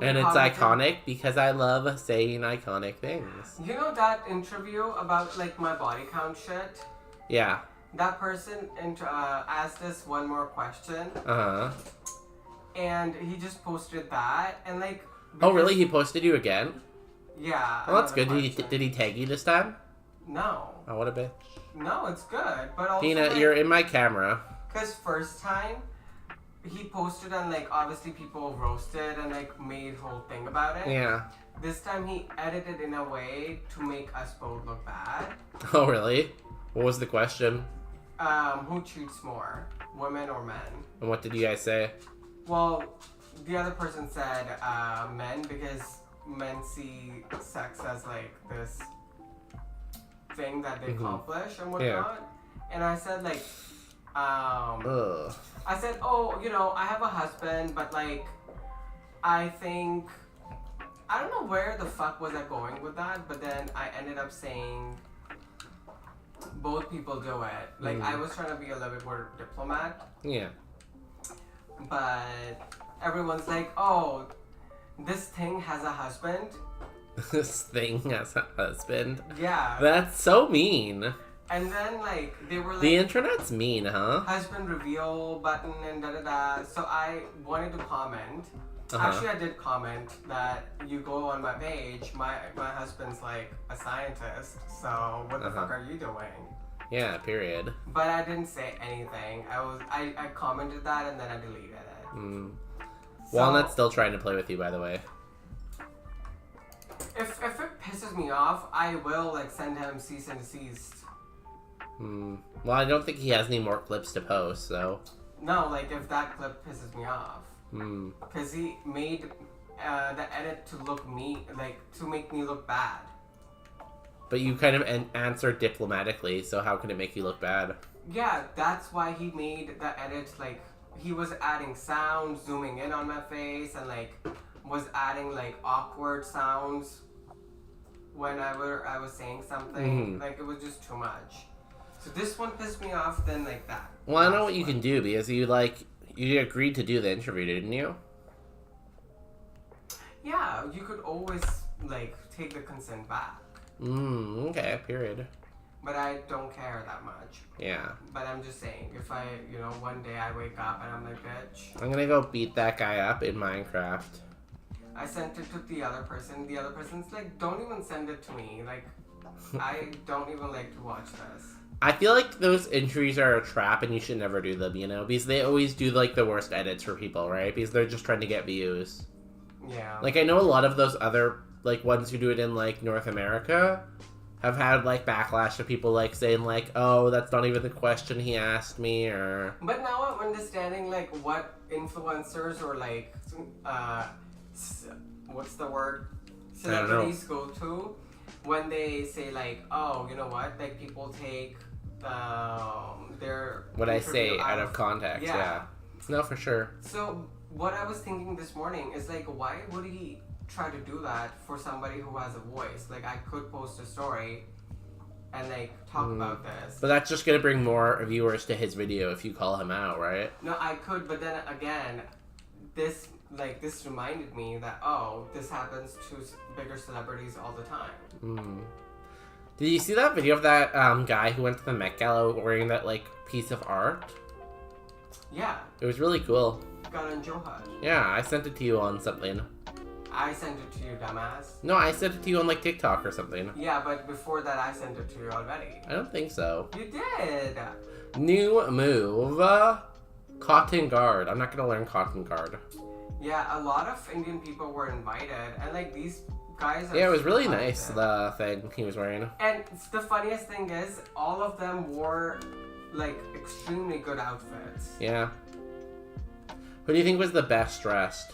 S1: And it's iconic because I love saying iconic things.
S2: You know that interview about like my body count shit?
S1: Yeah.
S2: That person asked us one more question.
S1: Uh-huh.
S2: And he just posted that and like...
S1: Oh really? He posted you again?
S2: Yeah.
S1: Well, that's good. Did he tag you this time?
S2: No.
S1: Oh, what a bitch.
S2: No, it's good. But also
S1: Tina,
S2: like,
S1: you're in my camera.
S2: Because first time... He posted and like obviously people roasted and like made whole thing about it.
S1: Yeah.
S2: This time he edited in a way to make us both look bad.
S1: Oh really? What was the question?
S2: Who cheats more, women or men?
S1: And what did you guys say?
S2: Well, the other person said men because men see sex as like this thing that they accomplish and whatnot. Yeah. And I said like
S1: Ugh.
S2: I said, oh, you know, I have a husband, but like, I think, I don't know where the fuck was I going with that, but then I ended up saying both people do it. Like, I was trying to be a little bit more diplomat.
S1: Yeah.
S2: But everyone's like, oh, this thing has a husband.
S1: This thing has a husband?
S2: Yeah.
S1: That's so mean.
S2: And then, like, they were like...
S1: The internet's mean, huh?
S2: Husband reveal button and da-da-da. So I wanted to comment.
S1: Uh-huh.
S2: Actually, I did comment that you go on my page, my husband's, like, a scientist. So what the fuck are you doing?
S1: Yeah, period.
S2: But I didn't say anything. I commented that and then I deleted it.
S1: Mm.
S2: So,
S1: Walnut's still trying to play with you, by the way.
S2: If it pisses me off, I will, like, send him cease and desist.
S1: Well, I don't think he has any more clips to post, so...
S2: No, like, if that clip pisses me off. Because he made the edit to look to make me look bad.
S1: But you kind of answer diplomatically, so how can it make you look bad?
S2: Yeah, that's why he made the edit, like, he was adding sounds, zooming in on my face, and, like, was adding, like, awkward sounds whenever I was saying something. Like, it was just too much. So this one pissed me off, then, like, that.
S1: Well, I know what you can do, because you agreed to do the interview, didn't you?
S2: Yeah, you could always, like, take the consent back.
S1: Okay, period.
S2: But I don't care that much.
S1: Yeah.
S2: But I'm just saying, if I, one day I wake up and I'm like, bitch.
S1: I'm gonna go beat that guy up in Minecraft.
S2: I sent it to the other person. The other person's like, don't even send it to me. Like, I don't even like to watch this.
S1: I feel like those entries are a trap and you should never do them, because they always do, like, the worst edits for people, right? Because they're just trying to get views.
S2: Yeah.
S1: Like, I know a lot of those other, like, ones who do it in, like, North America have had, like, backlash of people, like, saying, like, oh, that's not even the question he asked me, or...
S2: But now I'm understanding, like, what influencers or, like, what's the word? Celebrities go to when they say, like, oh, you know what? Like, people take their...
S1: What I say out of context, yeah. No, for sure.
S2: So, what I was thinking this morning is, like, why would he try to do that for somebody who has a voice? Like, I could post a story and, like, talk about this.
S1: But that's just gonna bring more viewers to his video if you call him out, right?
S2: No, I could, but then again, this reminded me that, oh, this happens to bigger celebrities all the time.
S1: Did you see that video of that guy who went to the Met Gala wearing that, like, piece of art?
S2: Yeah.
S1: It was really cool.
S2: Got on Joe Hut.
S1: Yeah, I sent it to you on something.
S2: I sent it to you, dumbass.
S1: No, I sent it to you on, like, TikTok or something.
S2: Yeah, but before that, I sent it to you already.
S1: I don't think so.
S2: You did!
S1: New move. Cotton Guard. I'm not gonna learn Cotton Guard.
S2: Yeah, a lot of Indian people were invited, and, like, these guys are...
S1: Yeah, it was really nice, the thing he was wearing.
S2: And the funniest thing is, all of them wore, like, extremely good outfits.
S1: Yeah. Who do you think was the best dressed?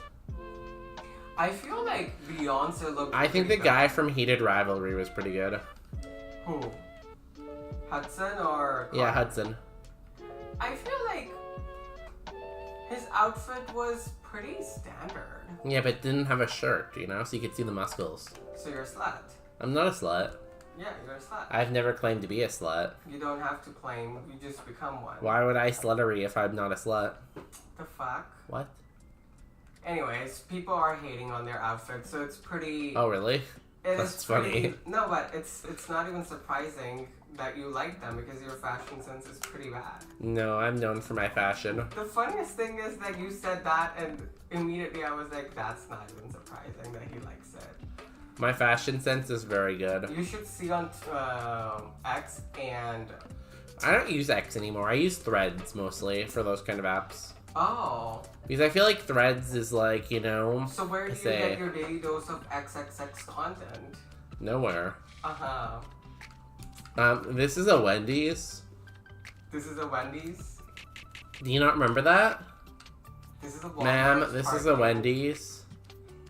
S2: I feel like Beyonce looked
S1: I think the
S2: good.
S1: guy from Heated Rivalry was pretty good.
S2: Who? Hudson or...
S1: Yeah, Hudson.
S2: I feel like his outfit was pretty standard.
S1: Yeah, but didn't have a shirt, so you could see the muscles.
S2: So you're a slut.
S1: I'm not a slut.
S2: Yeah, you're a slut.
S1: I've never claimed to be a slut.
S2: You don't have to claim, you just become one.
S1: Why would I sluttery if I'm not a slut?
S2: The fuck?
S1: What?
S2: Anyways, people are hating on their outfits, so it's pretty...
S1: Oh, really?
S2: That's
S1: funny.
S2: No, but it's not even surprising that you like them because your fashion sense is pretty bad.
S1: No, I'm known for my fashion.
S2: The funniest thing is that you said that and immediately I was like, that's not even surprising that he likes it.
S1: My fashion sense is very good.
S2: You should see on X and...
S1: I don't use X anymore. I use Threads mostly for those kind of apps.
S2: Oh.
S1: Because I feel like Threads is like,
S2: So where do you get your daily dose of XXX content?
S1: Nowhere.
S2: Uh-huh.
S1: This is a Wendy's.
S2: This is a Wendy's?
S1: Do you not remember that?
S2: This is a Walmart.
S1: Ma'am, this is a
S2: parking.
S1: Wendy's.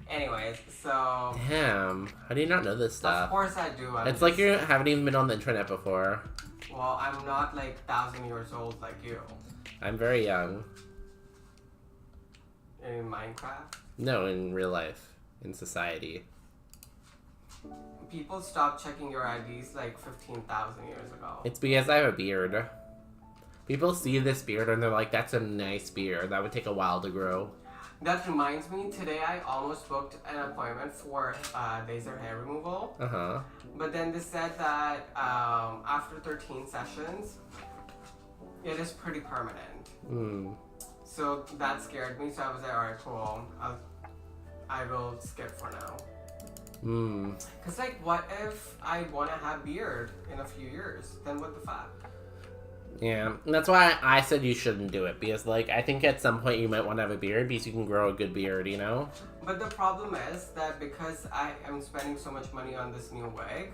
S2: Anyways, so...
S1: Damn. How do you not know this stuff?
S2: Of course I do.
S1: It's like you haven't even been on the internet before.
S2: Well, I'm not like 1,000 years old like you.
S1: I'm very young.
S2: In Minecraft?
S1: No, in real life. In society.
S2: People stopped checking your IDs like 15,000 years ago.
S1: It's because I have a beard. People see this beard and they're like, that's a nice beard. That would take a while to grow.
S2: That reminds me, today I almost booked an appointment for laser hair removal.
S1: Uh-huh.
S2: But then they said that after 13 sessions, it is pretty permanent. So that scared me, so I was like, alright, cool. I will skip for now. Cause like, what if I want to have beard in a few years? Then what the fuck?
S1: Yeah, and that's why I said you shouldn't do it, because, like, I think at some point you might want to have a beard, because you can grow a good beard,
S2: But the problem is that because I am spending so much money on this new wig,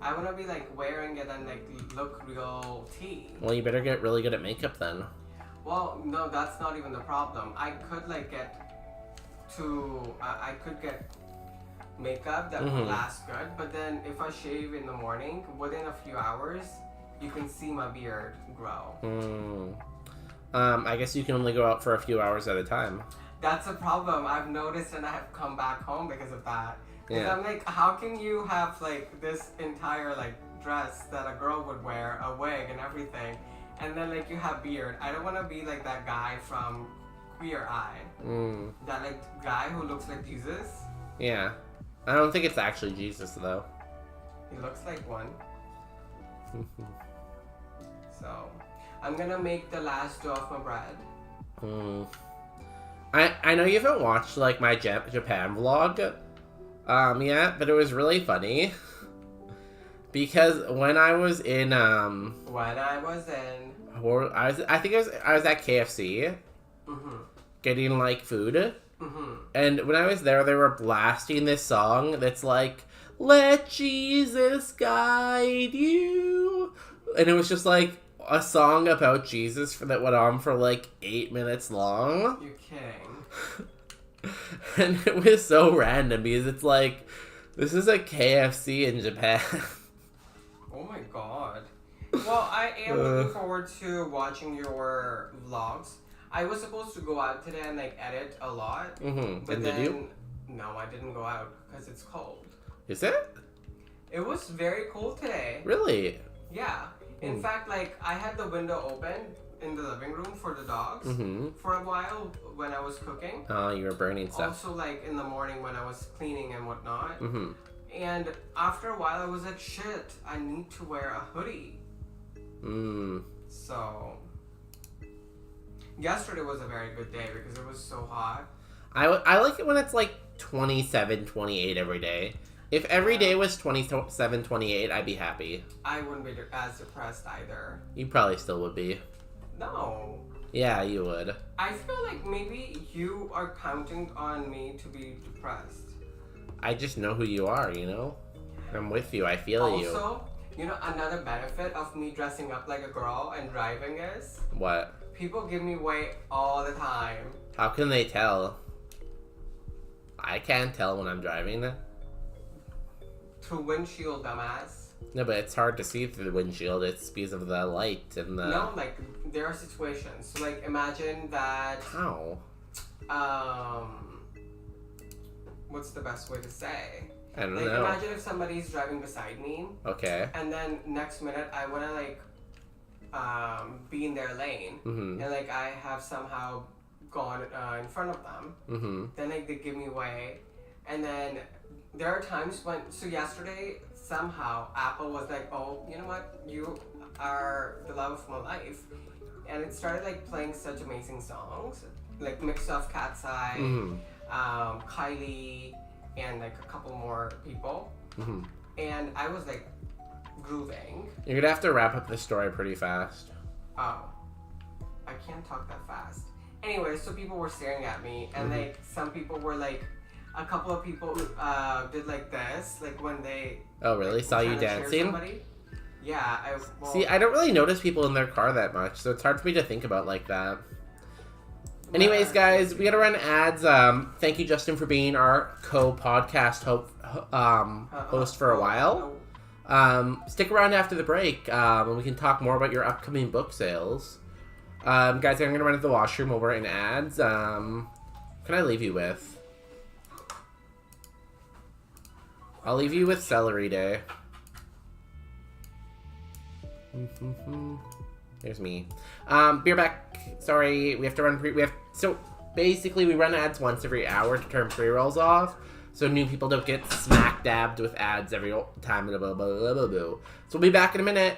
S2: I want to be, like, wearing it and, like, look real tea.
S1: Well, you better get really good at makeup, then.
S2: Well, no, that's not even the problem. I could, like, get makeup that will last good. But then if I shave in the morning, within a few hours, you can see my beard grow.
S1: I guess you can only go out for a few hours at a time.
S2: That's a problem. I've noticed, and I have come back home because of that. Because I'm like, how can you have like this entire like dress that a girl would wear, a wig and everything, and then like you have beard? I don't want to be like that guy from Queer Eye. That like guy who looks like Jesus.
S1: Yeah. I don't think it's actually Jesus though.
S2: He looks like one. So, I'm gonna make the last dough of my bread.
S1: I know you haven't watched like my Japan vlog yet, but it was really funny because when I was in I was at KFC getting like food, and when I was there they were blasting this song that's like, "Let Jesus guide you," and it was just like a song about Jesus that went on for like 8 minutes long.
S2: You're kidding.
S1: And it was so random because it's like, this is a KFC in Japan.
S2: Oh my god. Well, I am looking forward to watching your vlogs. I was supposed to go out today and like edit a lot. But
S1: and
S2: then,
S1: did you?
S2: No, I didn't go out because it's cold.
S1: Is it?
S2: It was very cold today.
S1: Really?
S2: Yeah. In fact, like, I had the window open in the living room for the dogs for a while when I was cooking.
S1: Oh, you were burning stuff.
S2: Also, like, in the morning when I was cleaning and whatnot. And after a while, I was like, shit, I need to wear a hoodie. So, yesterday was a very good day because it was so hot.
S1: I like it when it's like 27, 28 every day. If every day was 27, 28, I'd be happy.
S2: I wouldn't be as depressed either.
S1: You probably still would be.
S2: No.
S1: Yeah, you would.
S2: I feel like maybe you are counting on me to be depressed.
S1: I just know who you are, you know? I'm with you. I feel you.
S2: Also, you know, another benefit of me dressing up like a girl and driving is...
S1: What?
S2: People give me way all the time.
S1: How can they tell? I can't tell when I'm driving.
S2: Through windshield, dumbass.
S1: No, but it's hard to see through the windshield. It's because of the light and the...
S2: No, like, there are situations. So, like, imagine that...
S1: How?
S2: What's the best way to say?
S1: I don't
S2: like,
S1: know.
S2: Imagine if somebody's driving beside me.
S1: Okay.
S2: And then next minute, I want to, like, be in their lane. And, like, I have somehow gone in front of them. Then, like, they give me way. And then... There are times when, so yesterday, somehow, Apple was like, oh, you know what, you are the love of my life. And it started like playing such amazing songs, like mix of Cat's Eye, Kylie, and like a couple more people. And I was like grooving.
S1: You're gonna have to wrap up this story pretty fast.
S2: Oh, I can't talk that fast. Anyway, so people were staring at me, and like some people were like, a couple of people did like this, like when they...
S1: Oh, really?
S2: Like,
S1: saw you dancing?
S2: Yeah,
S1: See, I don't really notice people in their car that much, so it's hard for me to think about like that. Anyways, guys, we gotta run ads. Thank you, Justin, for being our co-podcast host for a while. Stick around after the break, and we can talk more about your upcoming book sales. Guys, I'm gonna run to the washroom while we're in ads. What can I leave you with? I'll leave you with Celery Day. There's me. Be back. Sorry, we have to run so basically we run ads once every hour to turn pre-rolls off, so new people don't get smack dabbed with ads every time. So we'll be back in a minute.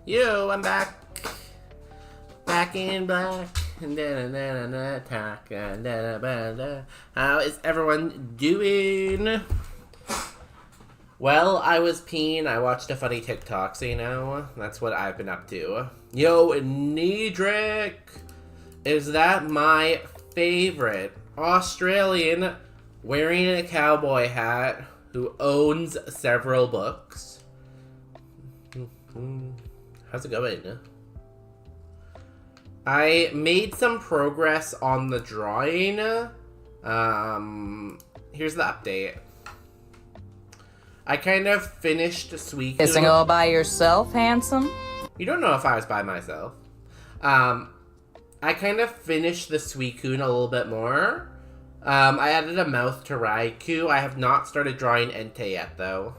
S1: Yo, I'm back. Back in black. How is everyone doing? Well, I was peeing. I watched a funny TikTok, so you know, that's what I've been up to. Yo, Nedrick! Is that my favorite Australian wearing a cowboy hat who owns several books? How's it going? I made some progress on the drawing. Here's the update. I kind of finished Suicune.
S4: Kissing all by yourself, handsome?
S1: You don't know if I was by myself. I kind of finished the Suicune a little bit more. I added a mouth to Raikou. I have not started drawing Entei yet, though.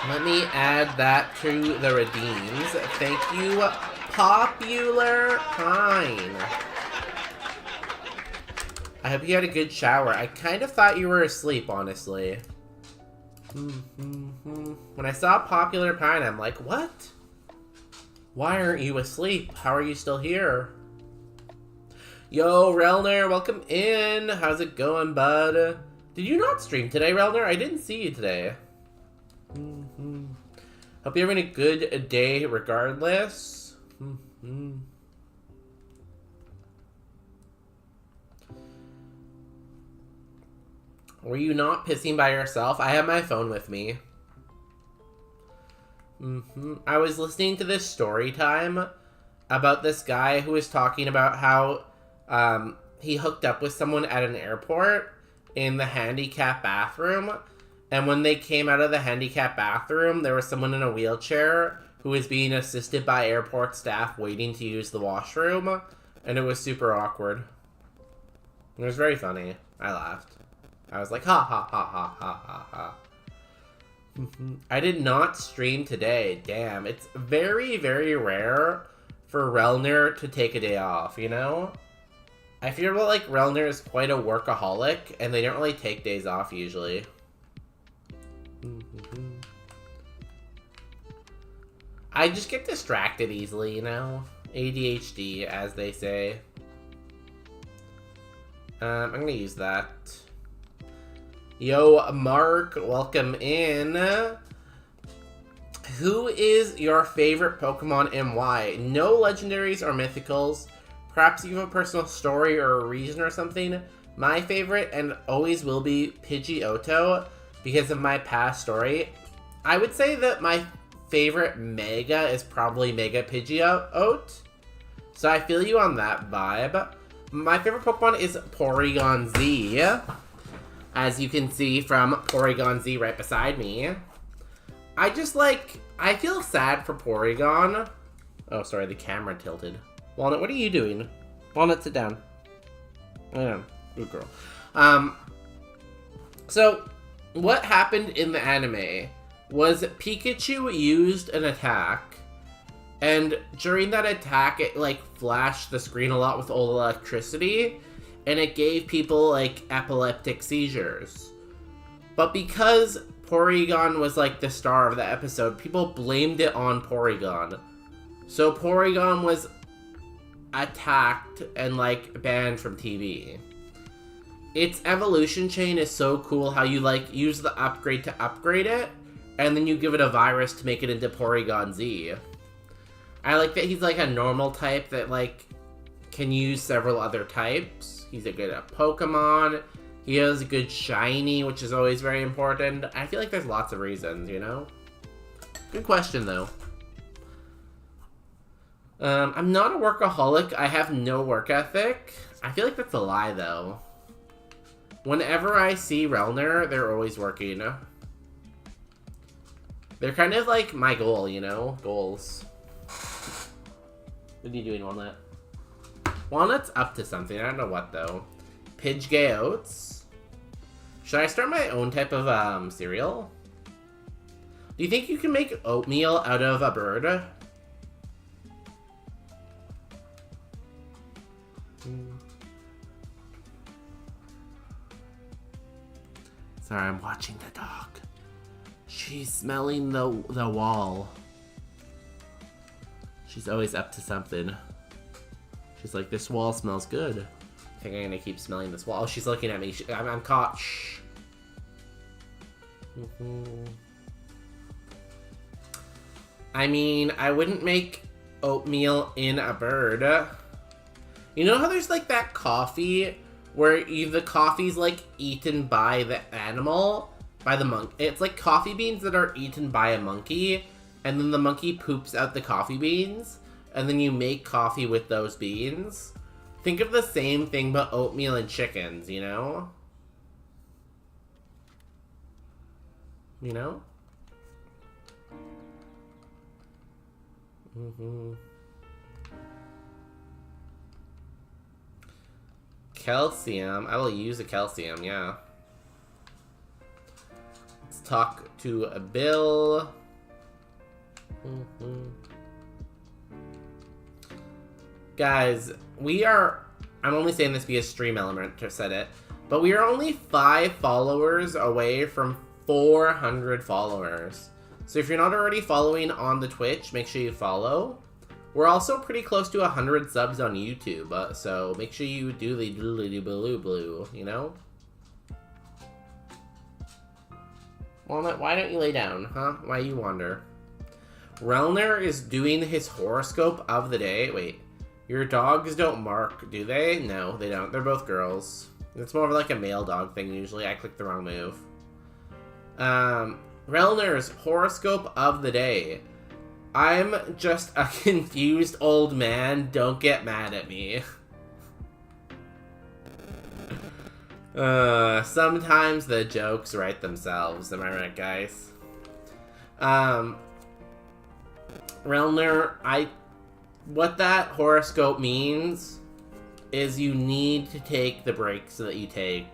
S1: Let me add that to the redeems. Thank you, Popular Pine. I hope you had a good shower. I kind of thought you were asleep, honestly. When I saw Popular Pine, I'm like, what? Why aren't you asleep? How are you still here? Yo, Relner, welcome in. How's it going, bud? Did you not stream today, Relner? I didn't see you today. Hope you're having a good day regardless. Were you not pissing by yourself? I have my phone with me. I was listening to this story time about this guy who was talking about how he hooked up with someone at an airport in the handicap bathroom. And when they came out of the handicap bathroom, there was someone in a wheelchair who was being assisted by airport staff waiting to use the washroom. And it was super awkward. It was very funny. I laughed. I was like, ha ha ha ha ha ha ha. I did not stream today. Damn, it's very, very rare for Relner to take a day off, you know? I feel like Relner is quite a workaholic, and they don't really take days off usually. I just get distracted easily, you know? ADHD, as they say. I'm gonna use that. Yo, Mark, welcome in. Who is your favorite Pokemon and why? No legendaries or mythicals. Perhaps you have a personal story or a reason or something. My favorite, and always will be, Pidgeotto, because of my past story. I would say that my favorite Mega is probably Mega Pidgeot. So I feel you on that vibe. My favorite Pokemon is Porygon Z. As you can see from Porygon Z right beside me. I feel sad for Porygon. Oh, sorry, the camera tilted. Walnut, what are you doing? Walnut, sit down. Yeah, good girl. So, what happened in the anime was Pikachu used an attack, and during that attack, it, flashed the screen a lot with old electricity, and it gave people, epileptic seizures. But because Porygon was, the star of the episode, people blamed it on Porygon. So Porygon was attacked and, banned from TV. Its evolution chain is so cool how you, use the upgrade to upgrade it, and then you give it a virus to make it into Porygon Z. I like that he's, a normal type that, can use several other types. He's a good at Pokemon. He has a good shiny, which is always very important. I feel like there's lots of reasons, you know? Good question, though. I'm not a workaholic. I have no work ethic. I feel like that's a lie, though. Whenever I see Relner, they're always working. They're kind of like my goal, you know? Goals. What are you doing, Walnut? Walnut's up to something. I don't know what, though. Pidgeots. Should I start my own type of cereal? Do you think you can make oatmeal out of a bird? Sorry, I'm watching the dog. She's smelling the wall. She's always up to something. She's like, this wall smells good. I think I'm gonna keep smelling this wall. Oh, she's looking at me. I'm caught. Shh. I mean, I wouldn't make oatmeal in a bird. You know how there's like that coffee where the coffee's like eaten by the animal, by the monkey. It's like coffee beans that are eaten by a monkey, and then the monkey poops out the coffee beans, and then you make coffee with those beans. Think of the same thing but oatmeal and chickens, you know? You know? Calcium. I will use a calcium, yeah. Let's talk to a Bill. Guys, we are... I'm only saying this because Stream Element said it. But we are only 5 followers away from 400 followers. So if you're not already following on the Twitch, make sure you follow. We're also pretty close to 100 subs on YouTube, so make sure you do the doodly blue blue, you know? Walnut, why don't you lay down, huh? Why you wander? Relner is doing his horoscope of the day. Wait, your dogs don't mark, do they? No, they don't. They're both girls. It's more of like a male dog thing usually. I clicked the wrong move. Relner's horoscope of the day. I'm just a confused old man. Don't get mad at me. Sometimes the jokes write themselves. Am I right, guys? Relner, what that horoscope means is you need to take the breaks that you take.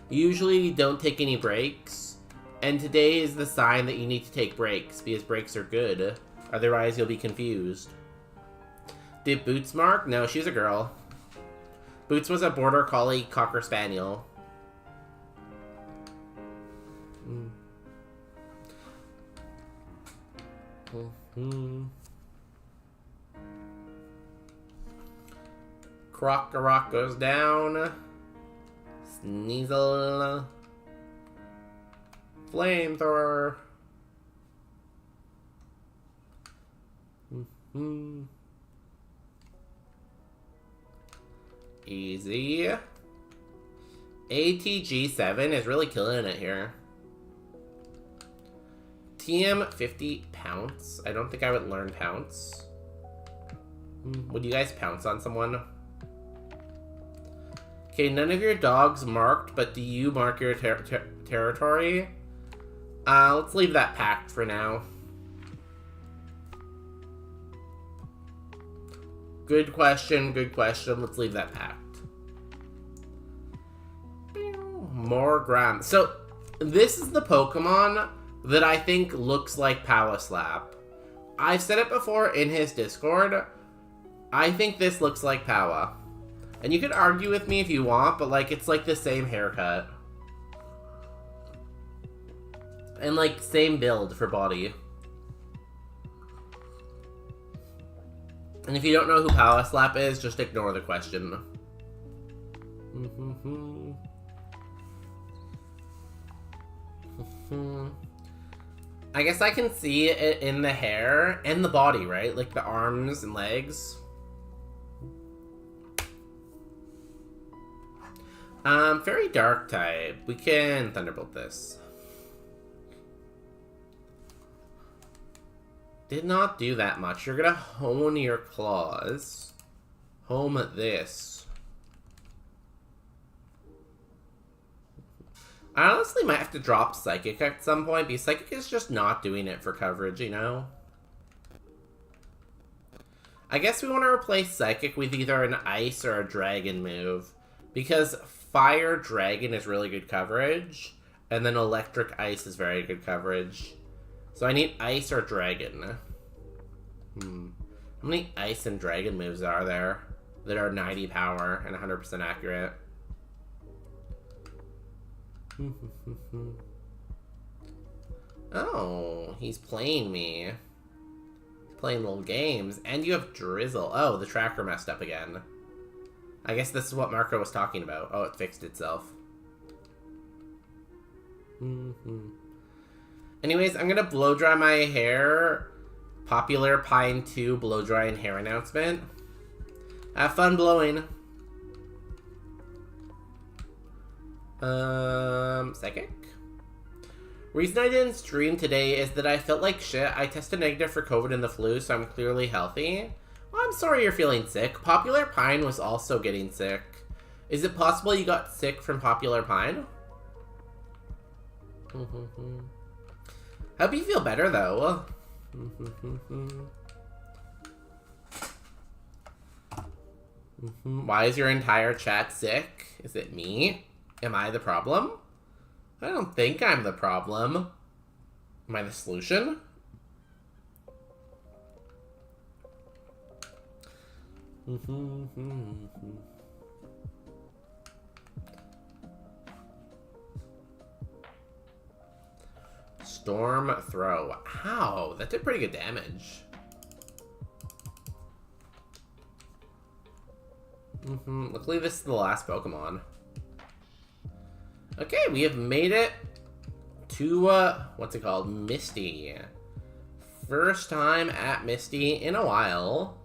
S1: Usually you don't take any breaks, and today is the sign that you need to take breaks, because breaks are good. Otherwise, you'll be confused. Did Boots mark? No, she's a girl. Boots was a border collie cocker spaniel. Croc goes down. Sneasel. Flamethrower. Easy. ATG7 is really killing it here. TM 50 pounce. I don't think I would learn pounce. Would you guys pounce on someone? Okay, none of your dogs marked, but do you mark your territory? Let's leave that packed for now. Good question, good question. Let's leave that packed. More Gram. So, this is the Pokemon that I think looks like Power Slap. I've said it before in his Discord. I think this looks like Power. And you can argue with me if you want, but like it's like the same haircut. And like same build for body. And if you don't know who Power Slap is, just ignore the question. I guess I can see it in the hair and the body, right? Like the arms and legs. Very dark type. We can Thunderbolt this. Did not do that much. You're gonna hone your claws. Home this. I honestly might have to drop Psychic at some point, because Psychic is just not doing it for coverage, you know? I guess we want to replace Psychic with either an Ice or a Dragon move, because Fire Dragon is really good coverage, and then Electric Ice is very good coverage. So I need Ice or Dragon. How many Ice and Dragon moves are there that are 90 power and 100% accurate? Oh, he's playing me. He's playing little games. And you have Drizzle. Oh, the tracker messed up again. I guess this is what Marco was talking about. Oh, it fixed itself. Anyways, I'm gonna blow dry my hair. Popular Pine 2 blow drying hair announcement. Have fun blowing. Psychic? Reason I didn't stream today is that I felt like shit. I tested negative for COVID and the flu, so I'm clearly healthy. Well, I'm sorry you're feeling sick. Popular Pine was also getting sick. Is it possible you got sick from Popular Pine? Hope you feel better, though. Why is your entire chat sick? Is it me? Am I the problem? I don't think I'm the problem. Am I the solution? Storm Throw. Ow, that did pretty good damage. Luckily this is the last Pokemon. Okay, we have made it to, what's it called? Misty. First time at Misty in a while.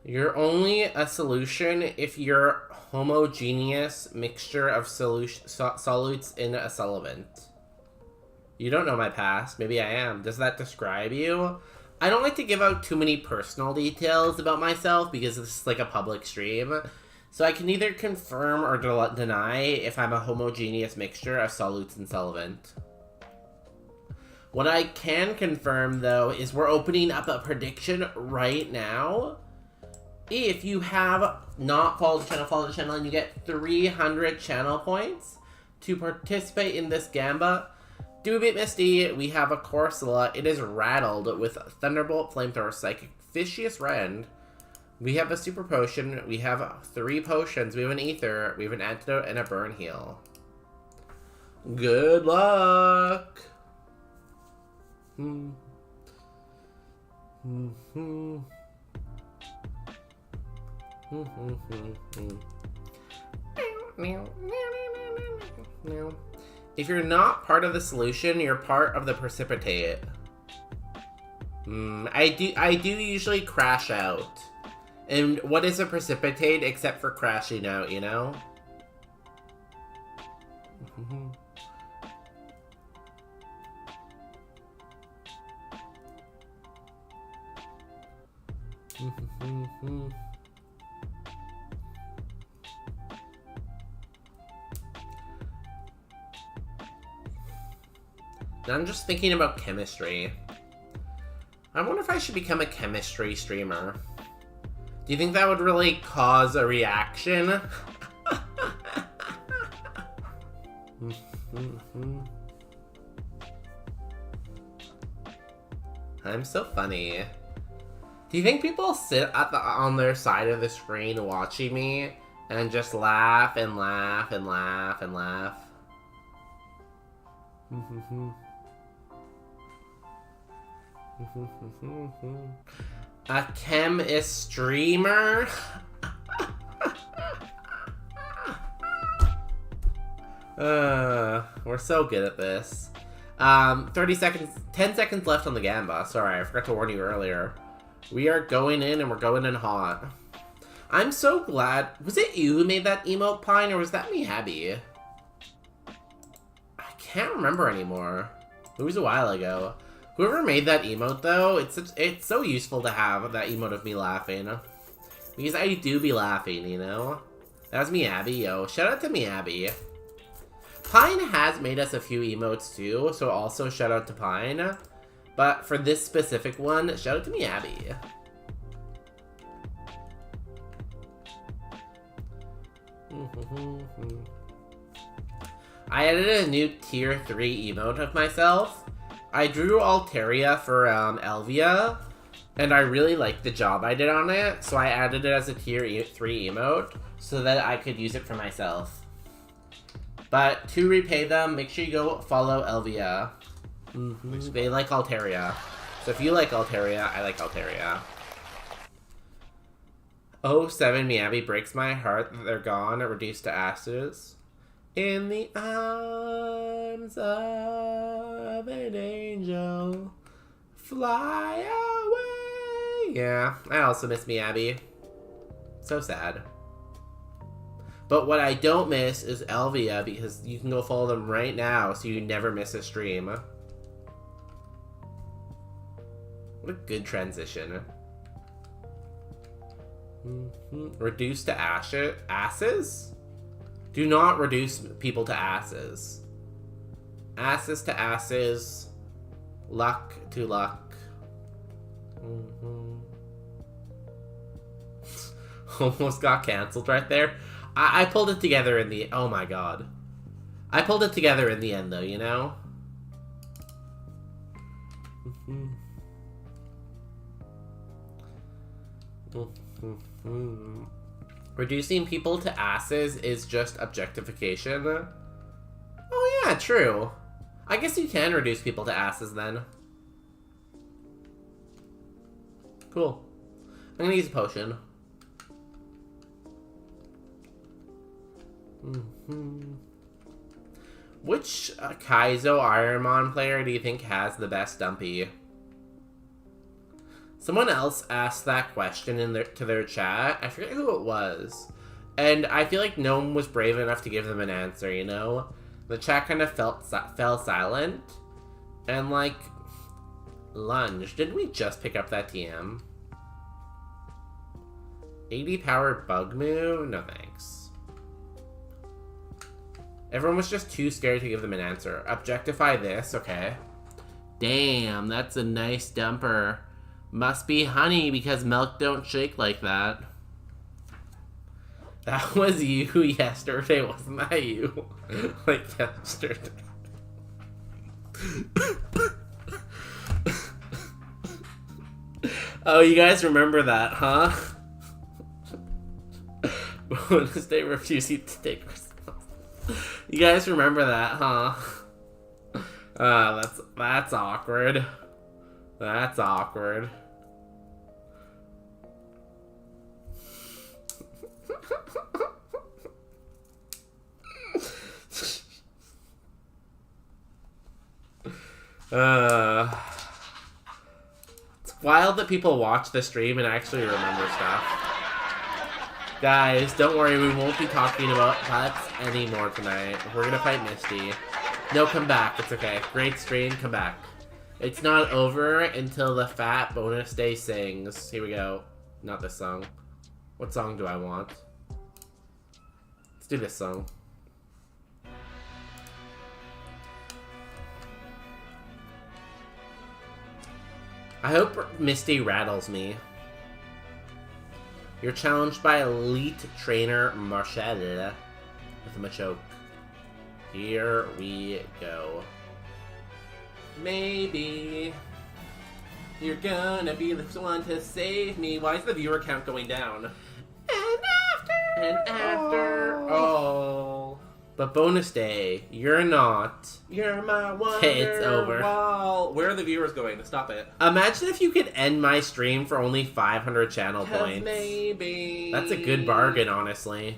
S1: You're only a solution if you're homogeneous mixture of solutes in a solvent. You don't know my past. Maybe I am. Does that describe you? I don't like to give out too many personal details about myself because this is like a public stream. So I can either confirm or deny if I'm a homogeneous mixture of solutes and solvent. What I can confirm, though, is we're opening up a prediction right now. If you have not followed the channel, follow the channel, and you get 300 channel points to participate in this Gamba. Do a bit Misty, we have a Corsola. It is rattled with Thunderbolt, Flamethrower, Psychic, Vicious Rend. We have a Super Potion. We have 3 potions. We have an Ether. We have an Antidote and a Burn Heal. Good luck! If you're not part of the solution, you're part of the precipitate. I do usually crash out. And what is a precipitate except for crashing out, you know? Now I'm just thinking about chemistry. I wonder if I should become a chemistry streamer. Do you think that would really cause a reaction? I'm so funny. Do you think people sit on their side of the screen watching me and just laugh and laugh and laugh and laugh? A chemist streamer? We're so good at this. 30 seconds, 10 seconds left on the Gamba. Sorry, I forgot to warn you earlier. We are going in and we're going in hot. I'm so glad. Was it you who made that emote, Pine, or was that me, Abby? I can't remember anymore. It was a while ago. Whoever made that emote, though, it's so useful to have that emote of me laughing. Because I do be laughing, you know? That was me, Abby, yo. Shout out to me, Abby. Pine has made us a few emotes, too, so also shout out to Pine. But for this specific one, shout out to me, Abby. I added a new tier 3 emote of myself. I drew Altaria for Elvia, and I really liked the job I did on it, so I added it as a tier 3 emote so that I could use it for myself. But to repay them, make sure you go follow Elvia. They like Altaria. So if you like Altaria, I like Altaria. Oh, 7 Miyabi breaks my heart that they're gone, reduced to ashes. In the arms of an angel, fly away. Yeah, I also miss Miyabi. So sad. But what I don't miss is Elvia, because you can go follow them right now, so you never miss a stream. What a good transition. Reduce to asses? Do not reduce people to asses. Asses to asses. Luck to luck. Almost got cancelled right there. I pulled it together in the... Oh my god. I pulled it together in the end though, you know? Reducing people to asses is just objectification. Oh yeah, true. I guess you can reduce people to asses then. Cool. I'm gonna use a potion. Which Kaizo Ironmon player do you think has the best dumpy? Someone else asked that question to their chat. I forget who it was. And I feel like no one was brave enough to give them an answer, you know? The chat kind of fell silent. And like, lunge. Didn't we just pick up that TM? 80 power bug move? No thanks. Everyone was just too scared to give them an answer. Objectify this, okay. Damn, that's a nice dumper. Must be honey because milk don't shake like that. That was you yesterday, wasn't that you? Like yesterday. Oh, you guys remember that, huh? Bonus day refusing to take responsibility. You guys remember that, huh? That's awkward. That's awkward. It's wild that people watch the stream and actually remember stuff. Guys, don't worry, we won't be talking about butts anymore tonight. We're gonna fight Misty. No, come back, it's okay. Great stream, come back. It's not over until the fat bonus day sings. Here we go. Not this song. What song do I want? Let's do this song. I hope Misty rattles me. You're challenged by elite trainer Marshall with a Machoke. Here we go. Maybe you're gonna be the one to save me. Why is the viewer count going down? And after all. But bonus day, you're not. You're my wonder. It's over. Wall. Where are the viewers going? Stop it. Imagine if you could end my stream for only 500 channel points. Maybe. That's a good bargain, honestly.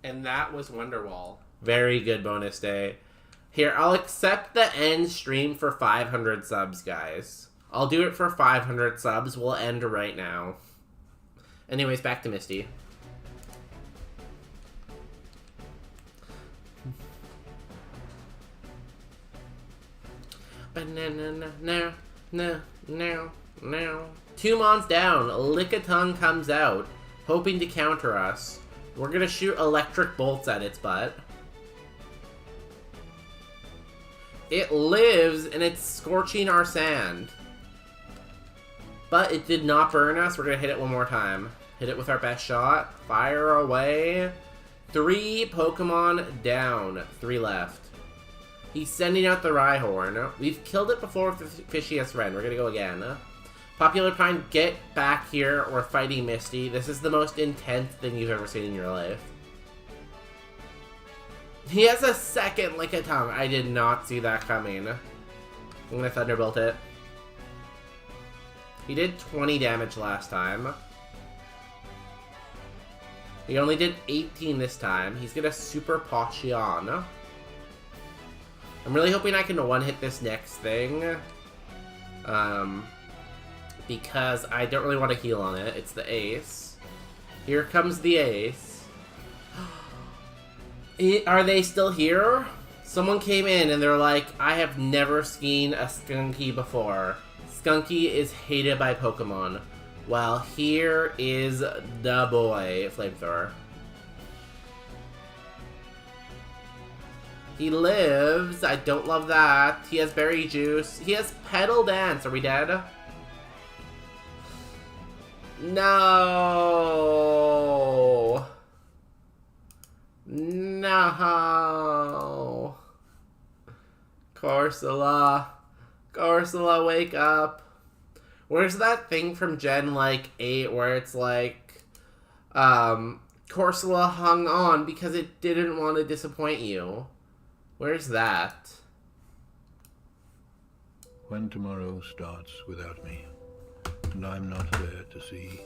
S1: And that was Wonderwall. Very good bonus day. Here, I'll accept the end stream for 500 subs, guys. I'll do it for 500 subs. We'll end right now. Anyways, back to Misty. No. Two mons down. Lickitung comes out, hoping to counter us. We're gonna shoot electric bolts at its butt. It lives, and it's scorching our sand. But it did not burn us. We're gonna hit it one more time. Hit it with our best shot. Fire away. 3 Pokemon down. 3 left. He's sending out the Rhyhorn. We've killed it before with the Fishiest Wren. We're gonna go again. Popular Pine, get back here. We're fighting Misty. This is the most intense thing you've ever seen in your life. He has a second Lick a Tongue. I did not see that coming. I'm gonna Thunderbolt it. He did 20 damage last time. He only did 18 this time. He's gonna Super Potion. I'm really hoping I can one-hit this next thing. Because I don't really want to heal on it. It's the Ace. Here comes the Ace. Are they still here? Someone came in and they're like, I have never seen a Skunky before. Skunky is hated by Pokemon. Well, here is the boy, Flamethrower. He lives. I don't love that. He has Berry Juice. He has Petal Dance. Are we dead? No. No. Corsola. Corsola, wake up. Where's that thing from Gen, like, 8 where it's like, Corsola hung on because it didn't want to disappoint you? Where's that?
S5: When tomorrow starts without me, and I'm not there to see,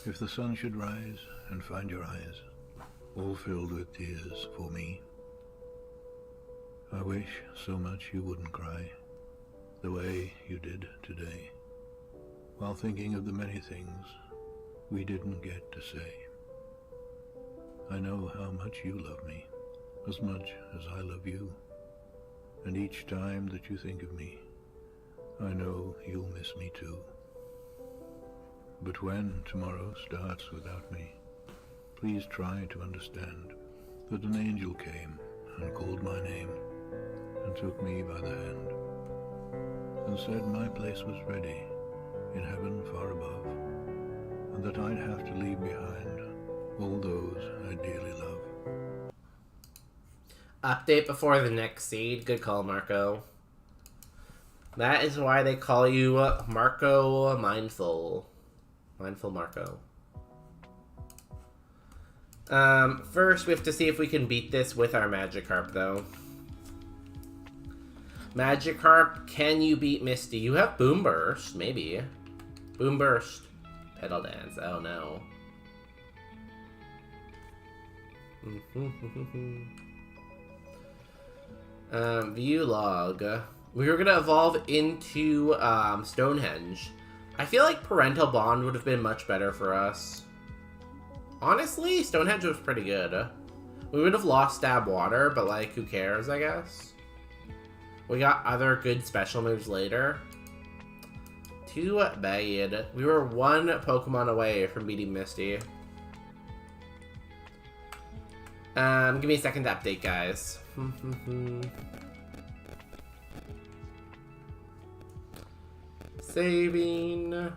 S5: if the sun should rise and find your eyes all filled with tears for me, I wish so much you wouldn't cry the way you did today, while thinking of the many things we didn't get to say. I know how much you love me, as much as I love you, and each time that you think of me, I know you'll miss me too. But when tomorrow starts without me, please try to understand that an angel came and called my name and took me by the hand and said my place was ready in heaven far above, and that I'd have to leave behind all those I dearly love.
S1: Update before the next seed. Good call, Marco. That is why they call you Marco Mindful. Mindful Marco. First we have to see if we can beat this with our Magikarp, though. Magikarp, can you beat Misty? You have Boom Burst, maybe. Boom Burst. Petal Dance. Oh no. View log. We were gonna evolve into Stonehenge. I feel like Parental Bond would have been much better for us. Honestly, Stonehenge was pretty good. We would have lost Stab Water, but like, who cares, I guess? We got other good special moves later. Too bad. We were one Pokemon away from beating Misty. Give me a second to update, guys. Saving.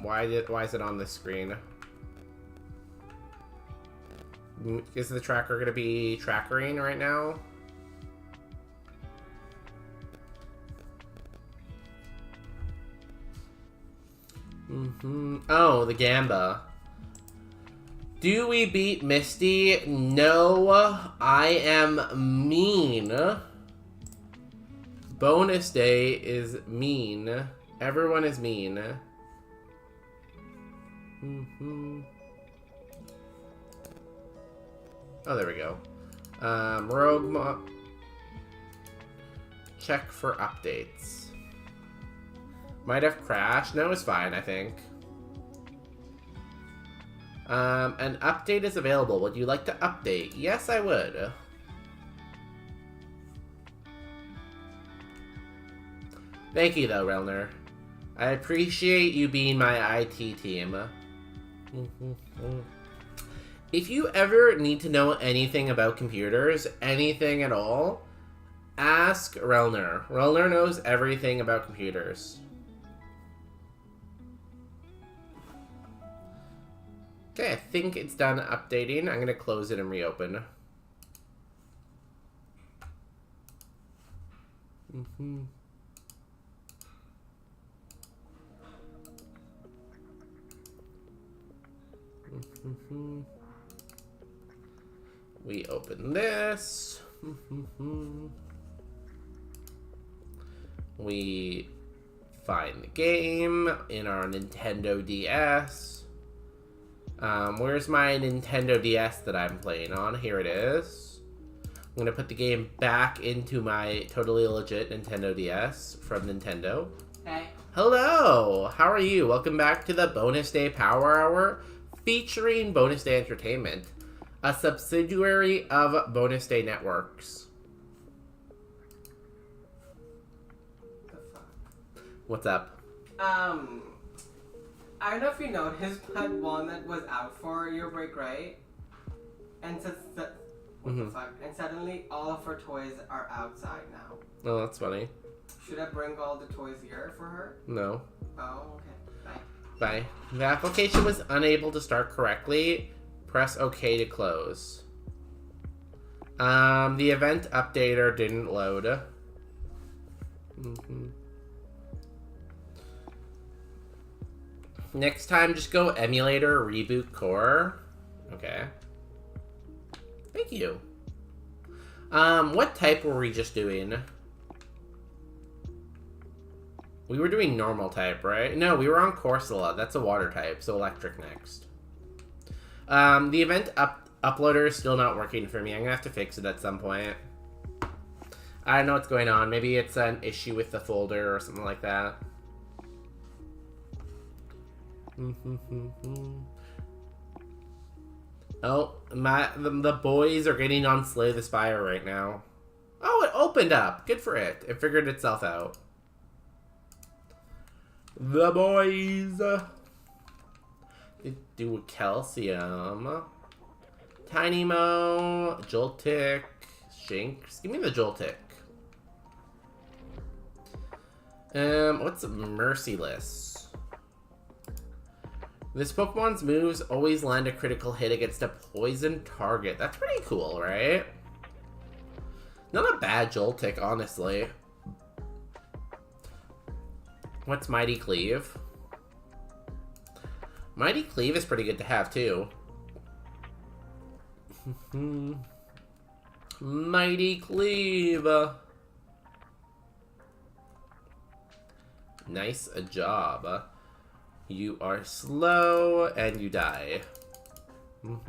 S1: Why is it on this screen? Is the tracker gonna be trackering right now? Oh, the Gamba. Do we beat Misty? No, I am mean. Bonus day is mean. Everyone is mean. Oh, there we go. Roguemon. Check for updates. Might have crashed. No, it's fine, I think. An update is available. Would you like to update? Yes, I would. Thank you, though, Relner. I appreciate you being my IT team. If you ever need to know anything about computers, anything at all, ask Relner. Relner knows everything about computers. Okay, I think it's done updating. I'm gonna close it and reopen. We open this. We find the game in our Nintendo DS. Where's my Nintendo DS that I'm playing on? Here it is. I'm gonna put the game back into my totally legit Nintendo DS from Nintendo.
S2: Hey.
S1: Hello! How are you? Welcome back to the Bonus Day Power Hour featuring Bonus Day Entertainment, a subsidiary of Bonus Day Networks.
S2: The fuck?
S1: What's up?
S2: I don't know if you noticed, but Walnut was out for your break, right? And what the fuck? And suddenly all of her toys are outside now.
S1: Oh, that's funny.
S2: Should I bring all the toys here for her?
S1: No.
S2: Oh, okay. Bye.
S1: Bye. The application was unable to start correctly. Press OK to close. The event updater didn't load. Next time, just go emulator reboot core. Okay. Thank you. What type were we just doing? We were doing normal type, right? No, we were on Corsola. That's a water type, so electric next. The event uploader is still not working for me. I'm gonna have to fix it at some point. I don't know what's going on. Maybe it's an issue with the folder or something like that. Oh, the boys are getting on Slay the Spire right now. Oh, it opened up. Good for it. It figured itself out. The boys. They do a calcium. Tiny Mo, Joltik, Shinx. Give me the Joltik. What's Merciless? This Pokemon's moves always land a critical hit against a poison target. That's pretty cool, right? Not a bad Joltik, honestly. What's Mighty Cleave? Mighty Cleave is pretty good to have, too. Mighty Cleave. Nice job. You are slow, and you die. 07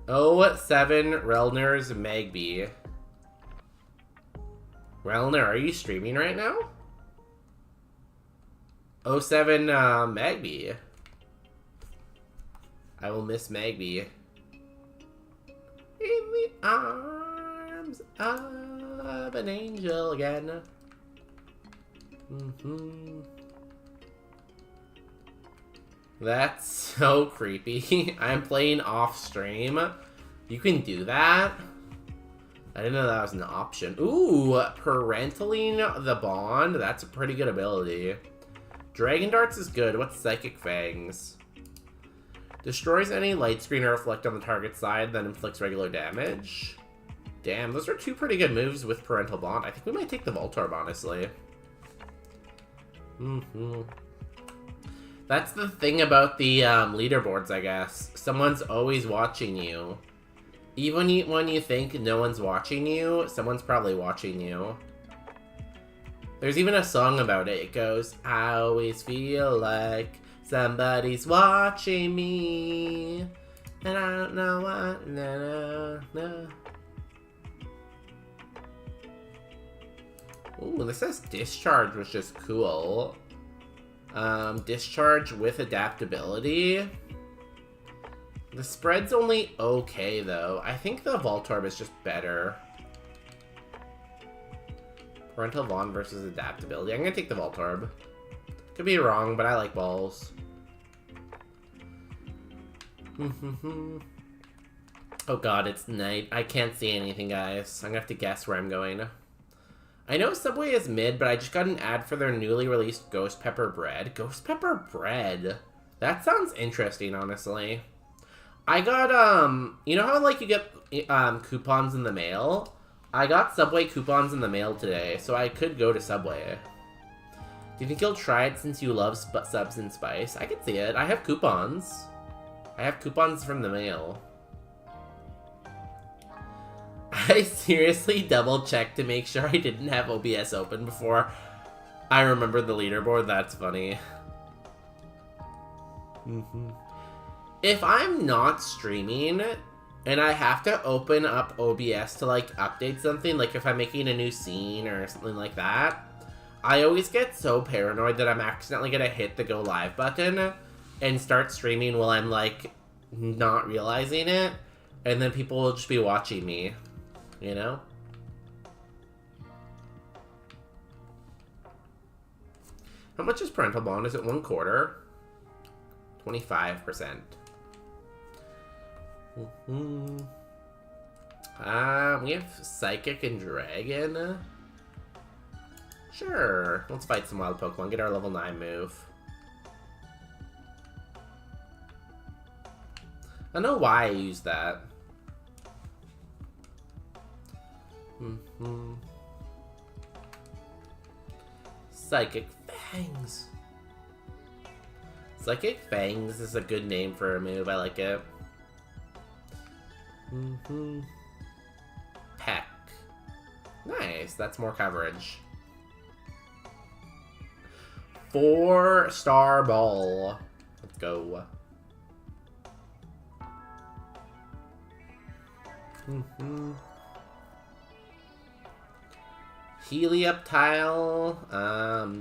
S1: Relner's Magby. Relner, are you streaming right now? 07 Magby. I will miss Magby. In the arms of an angel again. That's so creepy. I'm playing off stream. You can do that? I didn't know that was an option. Ooh, parentaling the bond. That's a pretty good ability. Dragon Darts is good. What's Psychic Fangs? Destroys any light screen or reflect on the target side, then inflicts regular damage. Damn, those are two pretty good moves with Parental Bond. I think we might take the Voltorb, honestly. That's the thing about the leaderboards, I guess. Someone's always watching you. Even when you think no one's watching you, someone's probably watching you. There's even a song about it. It goes, I always feel like somebody's watching me, and I don't know what, no. Ooh, this says Discharge, which is cool. Discharge with adaptability. The spread's only okay, though. I think the Voltorb is just better. Parental Bond versus adaptability. I'm gonna take the Voltorb. Could be wrong, but I like balls. Oh god, it's night. I can't see anything, guys. I'm gonna have to guess where I'm going. I know Subway is mid, but I just got an ad for their newly released Ghost Pepper Bread. Ghost Pepper Bread? That sounds interesting, honestly. I got, you know how, like, you get, coupons in the mail? I got Subway coupons in the mail today, so I could go to Subway. Do you think you'll try it since you love subs and spice? I could see it. I have coupons. I have coupons from the mail. I seriously double-checked to make sure I didn't have OBS open before I remembered the leaderboard. That's funny. If I'm not streaming and I have to open up OBS to, like, update something, like if I'm making a new scene or something like that, I always get so paranoid that I'm accidentally gonna hit the go live button and start streaming while I'm, like, not realizing it, and then people will just be watching me, you know? How much is parental bond? Is it 1/4? 25%. We have Psychic and Dragon. Sure. Let's fight some wild Pokemon. Get our level 9 move. I know why I used that. Psychic Fangs. Psychic Fangs is a good name for a move. I like it. Peck. Nice. That's more coverage. 4-star ball. Let's go. Helioptile.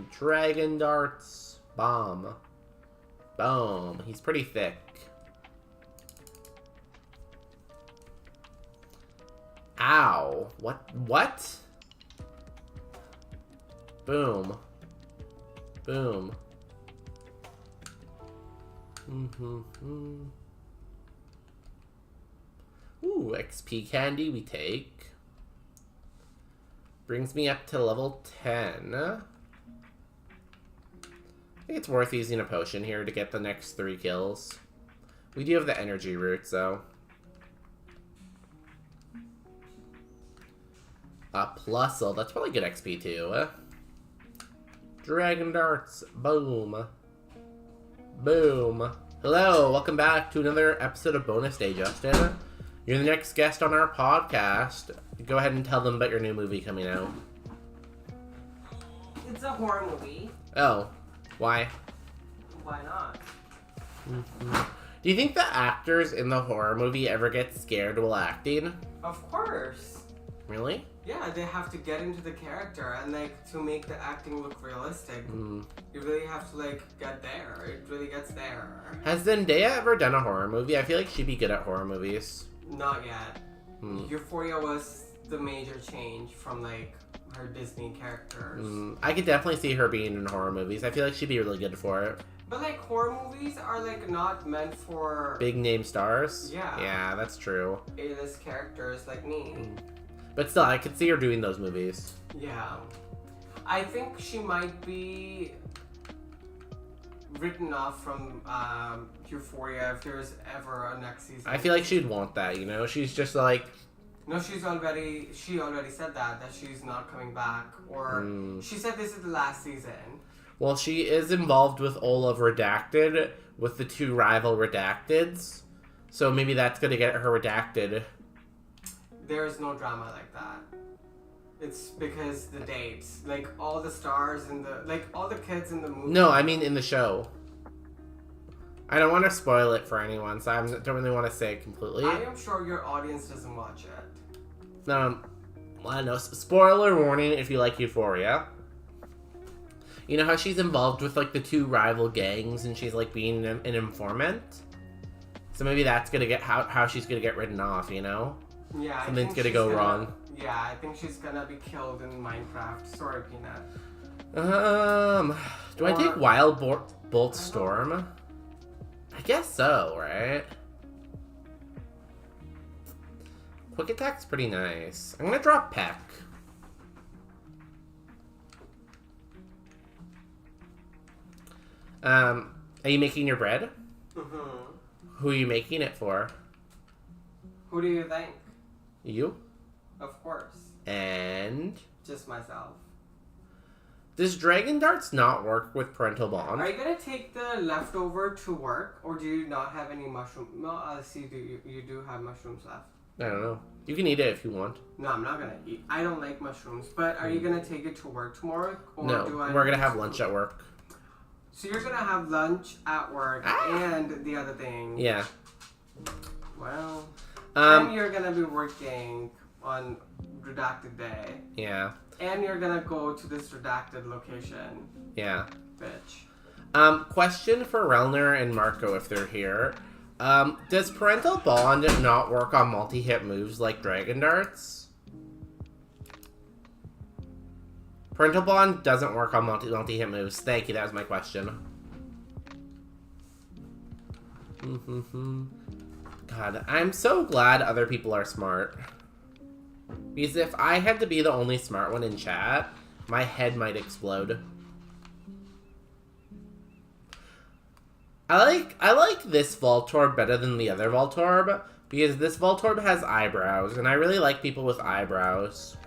S1: Dragon Darts. Bomb. Boom. He's pretty thick. Ow. What? Boom. Boom. Ooh, XP candy we take. Brings me up to level 10. I think it's worth using a potion here to get the next 3 kills. We do have the energy roots, though. A Plusle. That's probably good XP, too. Dragon Darts. Boom. Boom. Hello, welcome back to another episode of Bonus Day, Justin. You're the next guest on our podcast. Go ahead and tell them about your new movie coming out.
S2: It's a horror movie.
S1: Oh. Why?
S2: Why not?
S1: Do you think the actors in the horror movie ever get scared while acting?
S2: Of course.
S1: Really?
S2: Yeah, they have to get into the character and, like, to make the acting look realistic. You really have to, like, get there. It really gets there.
S1: Has Zendaya ever done a horror movie? I feel like she'd be good at horror movies.
S2: Not yet. Euphoria was the major change from, like, her Disney characters.
S1: I could definitely see her being in horror movies. I feel like she'd be really good for it.
S2: But, like, horror movies are, like, not meant for
S1: big name stars?
S2: Yeah.
S1: Yeah, that's true.
S2: A-list characters like me.
S1: But still, I could see her doing those movies.
S2: Yeah. I think she might be written off from Euphoria if there's ever a next season.
S1: I feel like she'd want that, you know? She's just like...
S2: No, she already said that she's not coming back. Or she said this is the last season.
S1: Well, she is involved with all of Redacted, with the 2 rival Redacteds. So maybe that's gonna get her redacted.
S2: There's no drama like that. It's because the dates. Like, all the stars in the... Like, all the kids in the movie...
S1: No, I mean in the show. I don't want to spoil it for anyone, so I don't really want to say it completely.
S2: I am sure your audience doesn't watch it.
S1: Well, I don't know. Spoiler warning if you like Euphoria. You know how she's involved with, like, the 2 rival gangs and she's, like, being an informant? So maybe that's gonna get... How she's gonna get written off, you know?
S2: Yeah,
S1: something's gonna go wrong.
S2: Yeah, I think she's gonna be killed in Minecraft. Sorry, Peanut.
S1: Do I take Wild Bolt Storm? I guess so, right? Quick Attack's pretty nice. I'm gonna drop Peck. Are you making your bread?
S2: Mm-hmm.
S1: Who are you making it for?
S2: Who do you think?
S1: You?
S2: Of course.
S1: And?
S2: Just myself.
S1: Does Dragon Darts not work with parental bond?
S2: Are you gonna take the leftover to work, or do you not have any mushroom? No, I see. You do have mushrooms left?
S1: I don't know. You can eat it if you want.
S2: No, I'm not gonna eat. I don't like mushrooms. But are you gonna take it to work tomorrow, or
S1: No,
S2: do I?
S1: we're gonna have lunch at work.
S2: So you're gonna have lunch at work and the other thing.
S1: Yeah.
S2: Well. And you're gonna be working on redacted day.
S1: Yeah.
S2: And you're gonna go to this redacted location.
S1: Yeah.
S2: Bitch.
S1: Question for Relner and Marco if they're here. Does parental bond not work on multi-hit moves like Dragon Darts? Parental bond doesn't work on multi-hit moves. Thank you, that was my question. God, I'm so glad other people are smart. Because if I had to be the only smart one in chat, my head might explode. I like this Voltorb better than the other Voltorb, because this Voltorb has eyebrows, and I really like people with eyebrows.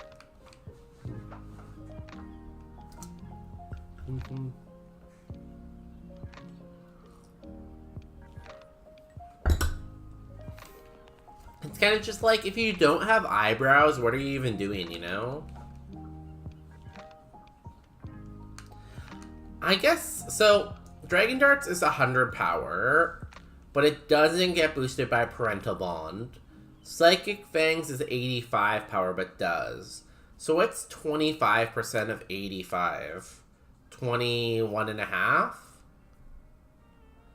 S1: It's kind of just like, if you don't have eyebrows, what are you even doing, you know? I guess, so, Dragon Darts is 100 power, but it doesn't get boosted by Parental Bond. Psychic Fangs is 85 power, but does. So it's 25% of 85. 21.5?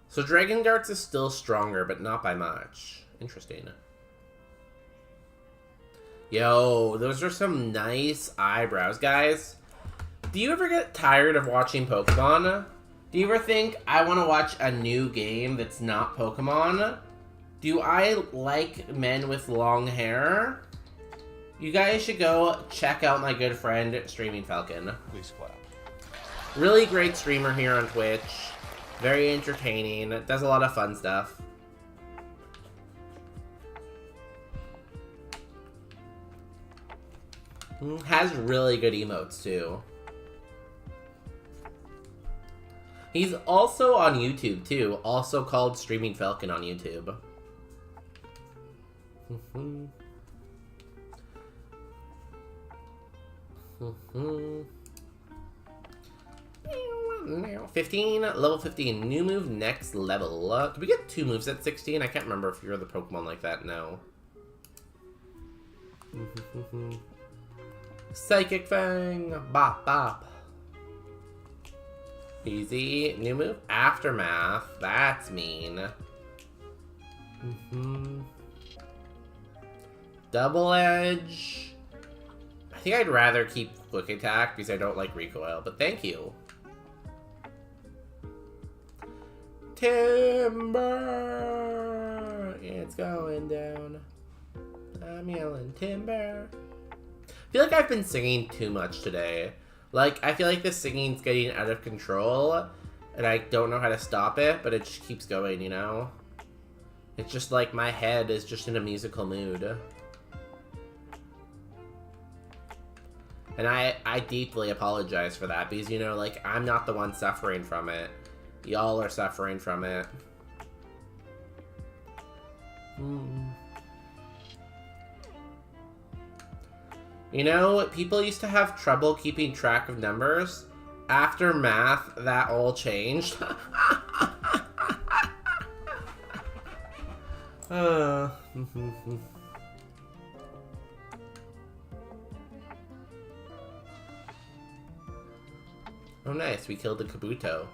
S1: So Dragon Darts is still stronger, but not by much. Interesting. Yo, those are some nice eyebrows, guys. Do you ever get tired of watching Pokemon? Do you ever think, I want to watch a new game that's not Pokemon? Do I like men with long hair? You guys should go check out my good friend, Streaming Falcon.
S6: Please clap.
S1: Really great streamer here on Twitch. Very entertaining. Does a lot of fun stuff. Has really good emotes, too. He's also on YouTube, too. Also called Streaming Falcon on YouTube. 15, level 15, new move, next level. Did we get 2 moves at 16? I can't remember if you're the Pokemon like that, no. Psychic Fang, bop bop. Easy, new move, Aftermath, that's mean. Double Edge. I think I'd rather keep Quick Attack because I don't like Recoil, but thank you. Timber! It's going down. I'm yelling timber. I feel like I've been singing too much today. Like, I feel like the singing's getting out of control, and I don't know how to stop it, but it just keeps going, you know? It's just like my head is just in a musical mood. And I deeply apologize for that, because, you know, like, I'm not the one suffering from it. Y'all are suffering from it. You know, people used to have trouble keeping track of numbers. After math, that all changed. Oh, nice. We killed the Kabuto.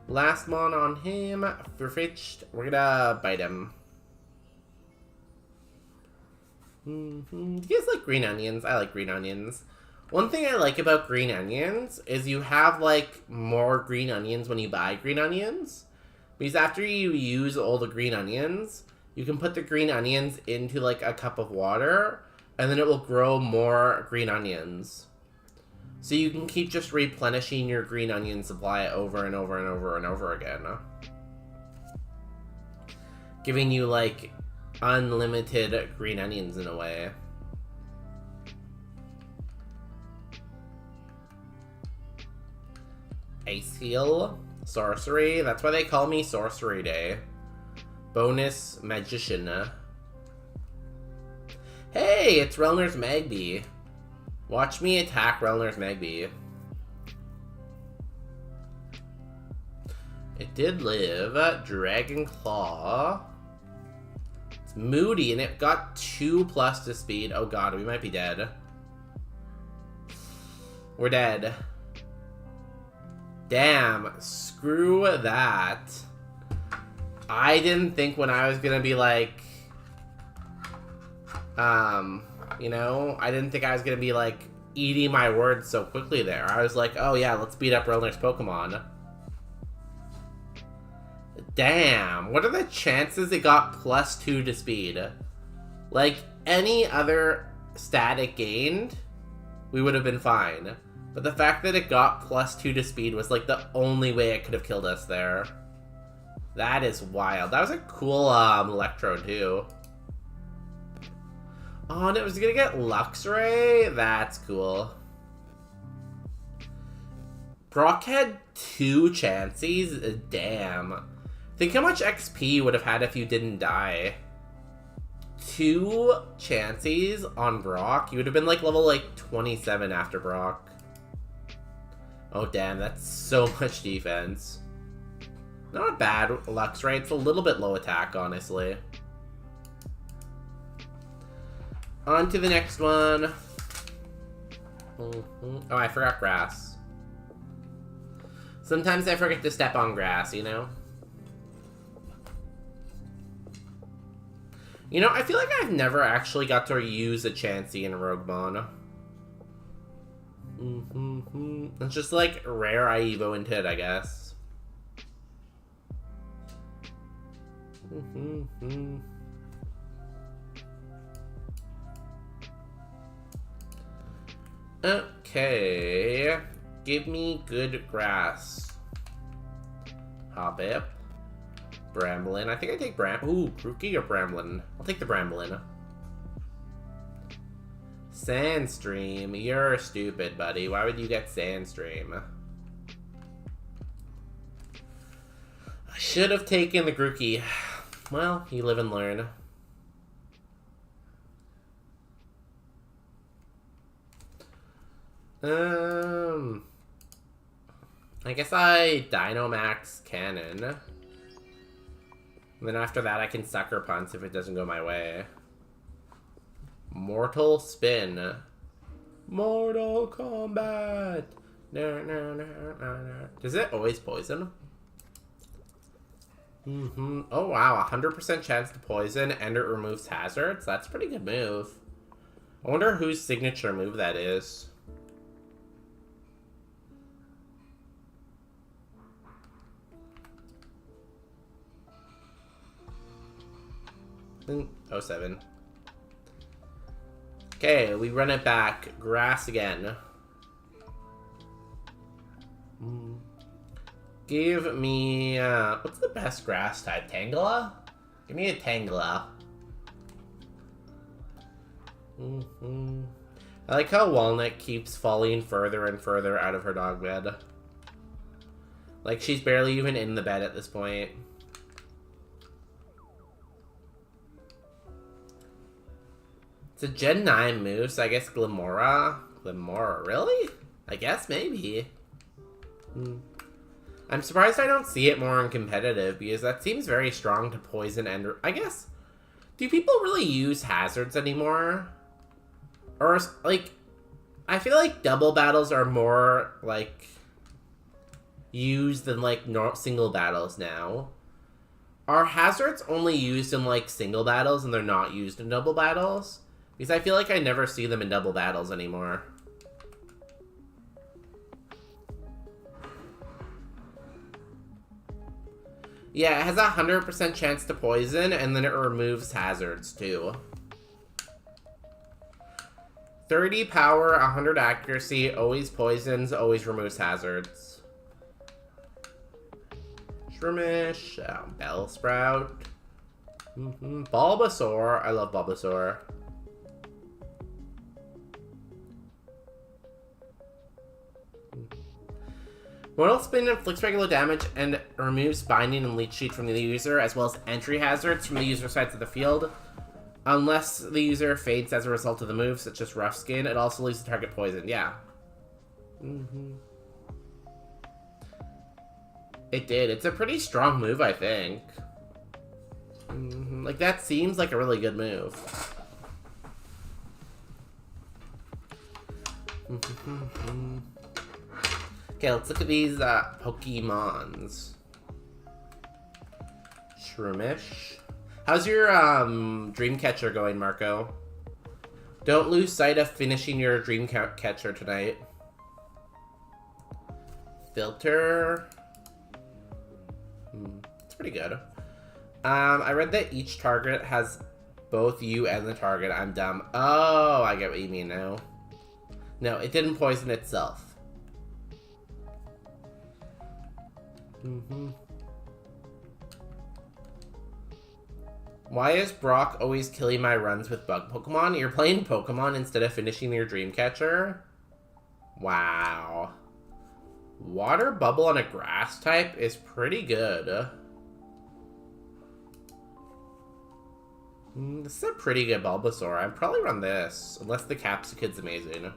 S1: Last mon on him. Fetched. We're gonna bite him. Do you guys like green onions? I like green onions. One thing I like about green onions is you have, like, more green onions when you buy green onions. Because after you use all the green onions, you can put the green onions into, like, a cup of water, And then it will grow more green onions. So you can keep just replenishing your green onion supply over and over and over and over again. Giving you, like, unlimited green onions in a way. Ice Heal. Sorcery. That's why they call me Sorcery Day. Bonus Magician. Hey, it's Relner's Magby. Watch me attack Relner's Magby. It did live. Dragon Claw. It's moody and it got 2+ to speed. Oh god, we might be dead. We're dead. Damn, screw that. I didn't think when I was gonna be like, you know, I didn't think I was gonna be like eating my words so quickly there. I was like, oh yeah, let's beat up Relner's Pokemon. Damn, what are the chances it got +2 to speed? Like, any other stat it gained, we would have been fine. But the fact that it got +2 to speed was like the only way it could have killed us there. That is wild. That was a cool Electro too. Oh, and it was gonna get Luxray? That's cool. Brock had 2 chances? Damn. Think how much XP would have had if you didn't die. 2 chances on Brock? You would have been like level like 27 after Brock. Oh damn, that's so much defense. Not bad, Luxray. It's a little bit low attack, honestly. On to the next one. Oh, I forgot grass. Sometimes I forget to step on grass, you know? You know, I feel like I've never actually got to use a Chansey in Roguemon. It's just like rare I evo into it, I guess. Okay. Give me good grass. Hoppip. Bramblin. I think I take Ooh, Grookey or Bramblin? I'll take the Bramblin. Sandstream. You're stupid, buddy. Why would you get Sandstream? I should have taken the Grookey. Well, you live and learn. I guess I Dynamax Cannon. And then after that I can Sucker Punch if it doesn't go my way. Mortal Spin. Mortal Kombat. Does it always poison? Oh wow, 100% chance to poison and it removes hazards? That's a pretty good move. I wonder whose signature move that is. Oh, 07. Okay, we run it back. Grass again. Give me, what's the best grass type? Tangela? Give me a Tangela. I like how Walnut keeps falling further and further out of her dog bed. Like, she's barely even in the bed at this point. It's a Gen 9 move, so I guess Glimora? Glimora, really? I guess, maybe. I'm surprised I don't see it more in competitive, because that seems very strong to poison and... I guess... Do people really use hazards anymore? Or, like... I feel like double battles are more, like... used than, like, single battles now. Are hazards only used in, like, single battles and they're not used in double battles? Because I feel like I never see them in double battles anymore. Yeah, it has a 100% chance to poison, and then it removes hazards, too. 30 power, 100 accuracy, always poisons, always removes hazards. Shroomish, Bellsprout. Bulbasaur, I love Bulbasaur. Mortal Spin inflicts regular damage and removes binding and leech sheet from the user, as well as entry hazards from the user sides of the field. Unless the user fades as a result of the move, such as Rough Skin, it also leaves the target poisoned. Yeah. It did. It's a pretty strong move, I think. Like, that seems like a really good move. Okay, let's look at these Pokemons. Shroomish. How's your Dreamcatcher going, Marco? Don't lose sight of finishing your Dreamcatcher tonight. Filter. It's pretty good. I read that each target has both you and the target. I'm dumb. Oh, I get what you mean now. No, it didn't poison itself. Why is Brock always killing my runs with bug Pokemon? You're playing Pokemon instead of finishing your Dreamcatcher? Wow. Water Bubble on a grass type is pretty good. This is a pretty good Bulbasaur. I'd probably run this, unless the Capsicum's amazing.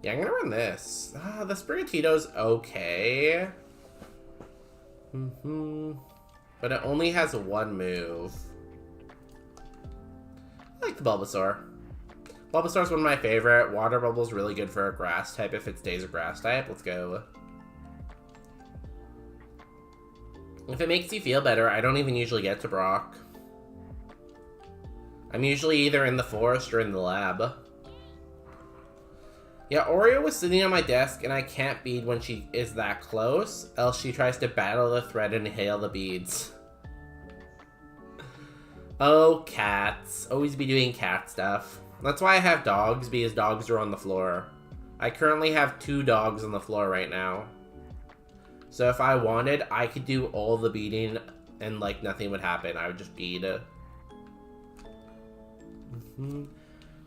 S1: Yeah, I'm gonna run this. The Sprigatito's okay. But it only has one move. I like the Bulbasaur. Bulbasaur's one of my favorite. Water Bubble's really good for a grass type if it stays a grass type. Let's go. If it makes you feel better, I don't even usually get to Brock. I'm usually either in the forest or in the lab. Yeah, Oreo was sitting on my desk, and I can't bead when she is that close, else she tries to battle the thread and inhale the beads. Oh, cats. Always be doing cat stuff. That's why I have dogs, because dogs are on the floor. I currently have 2 dogs on the floor right now. So if I wanted, I could do all the beading, and, like, nothing would happen. I would just bead.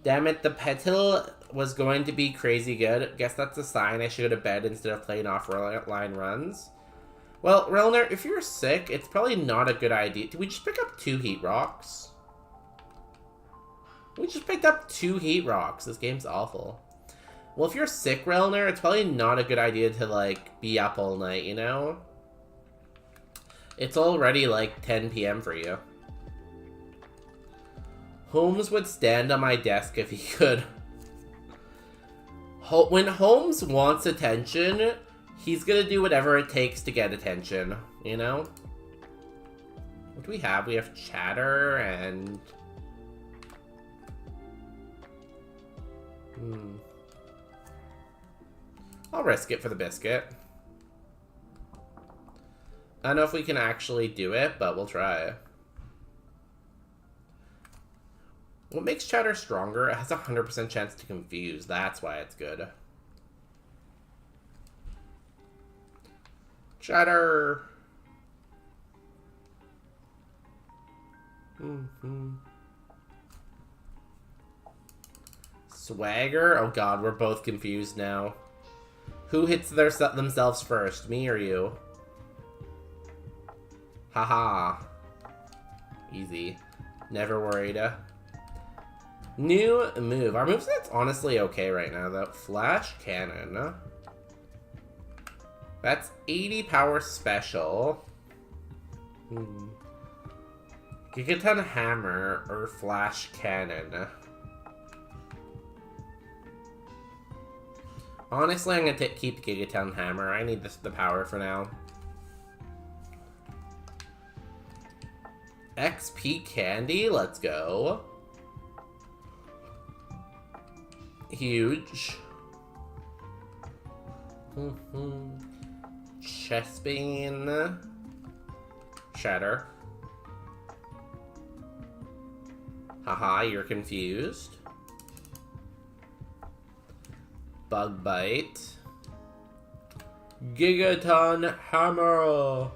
S1: Damn it, the Petal was going to be crazy good. Guess that's a sign I should go to bed instead of playing off-line runs. Well, Relner, if you're sick, it's probably not a good idea. Did we just pick up 2 Heat Rocks? We just picked up 2 Heat Rocks. This game's awful. Well, if you're sick, Relner, it's probably not a good idea to, like, be up all night, you know? It's already, like, 10 p.m. for you. Holmes would stand on my desk if he could. When Holmes wants attention, he's gonna do whatever it takes to get attention, you know? What do we have? We have Chatter and... I'll risk it for the biscuit. I don't know if we can actually do it, but we'll try. What makes Chatter stronger? It has a 100% chance to confuse. That's why it's good. Chatter! Swagger? Oh god, we're both confused now. Who hits themselves first, me or you? Haha. Easy. Never worried. New move. Our moveset's honestly okay right now, though. Flash Cannon. That's 80 power special. Gigaton Hammer or Flash Cannon. Honestly, I'm gonna keep Gigaton Hammer. I need the power for now. XP Candy, let's go. Huge. Chestbane. Shatter. Haha, you're confused. Bug bite. Gigaton hammer.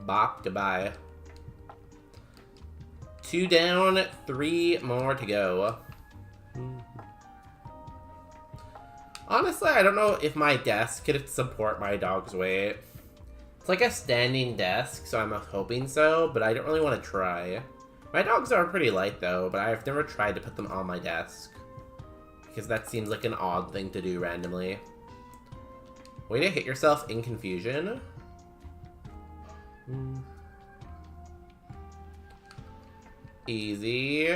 S1: Bop, goodbye. 2 down, 3 more to go. Honestly, I don't know if my desk could support my dog's weight. It's like a standing desk, so I'm hoping so, but I don't really want to try. My dogs are pretty light though, but I've never tried to put them on my desk. Because that seems like an odd thing to do randomly. Way to hit yourself in confusion. Easy.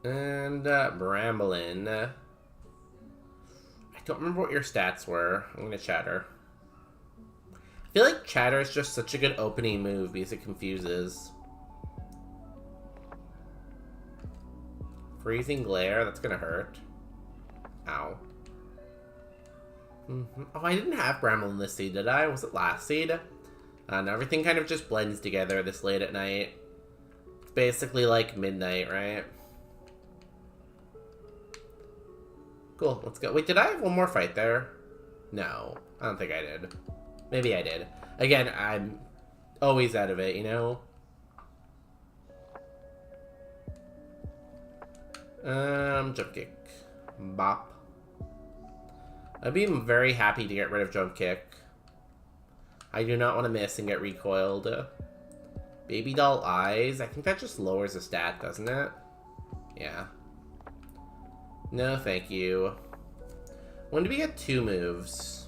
S1: And Bramblin. I don't remember what your stats were. I'm gonna chatter. I feel like chatter is just such a good opening move because it confuses. Freezing glare, that's gonna hurt. Ow. Oh, I didn't have Bramblin this seed, did I? Was it last seed? And everything kind of just blends together this late at night. It's basically like midnight, right? Cool, let's go. Wait, did I have one more fight there? No, I don't think I did. Maybe I did. Again, I'm always out of it, you know? Jump kick. Bop. I'd be very happy to get rid of jump kick. I do not want to miss and get recoiled. Baby doll eyes. I think that just lowers the stat, doesn't it? Yeah. No, thank you. When did we get 2 moves?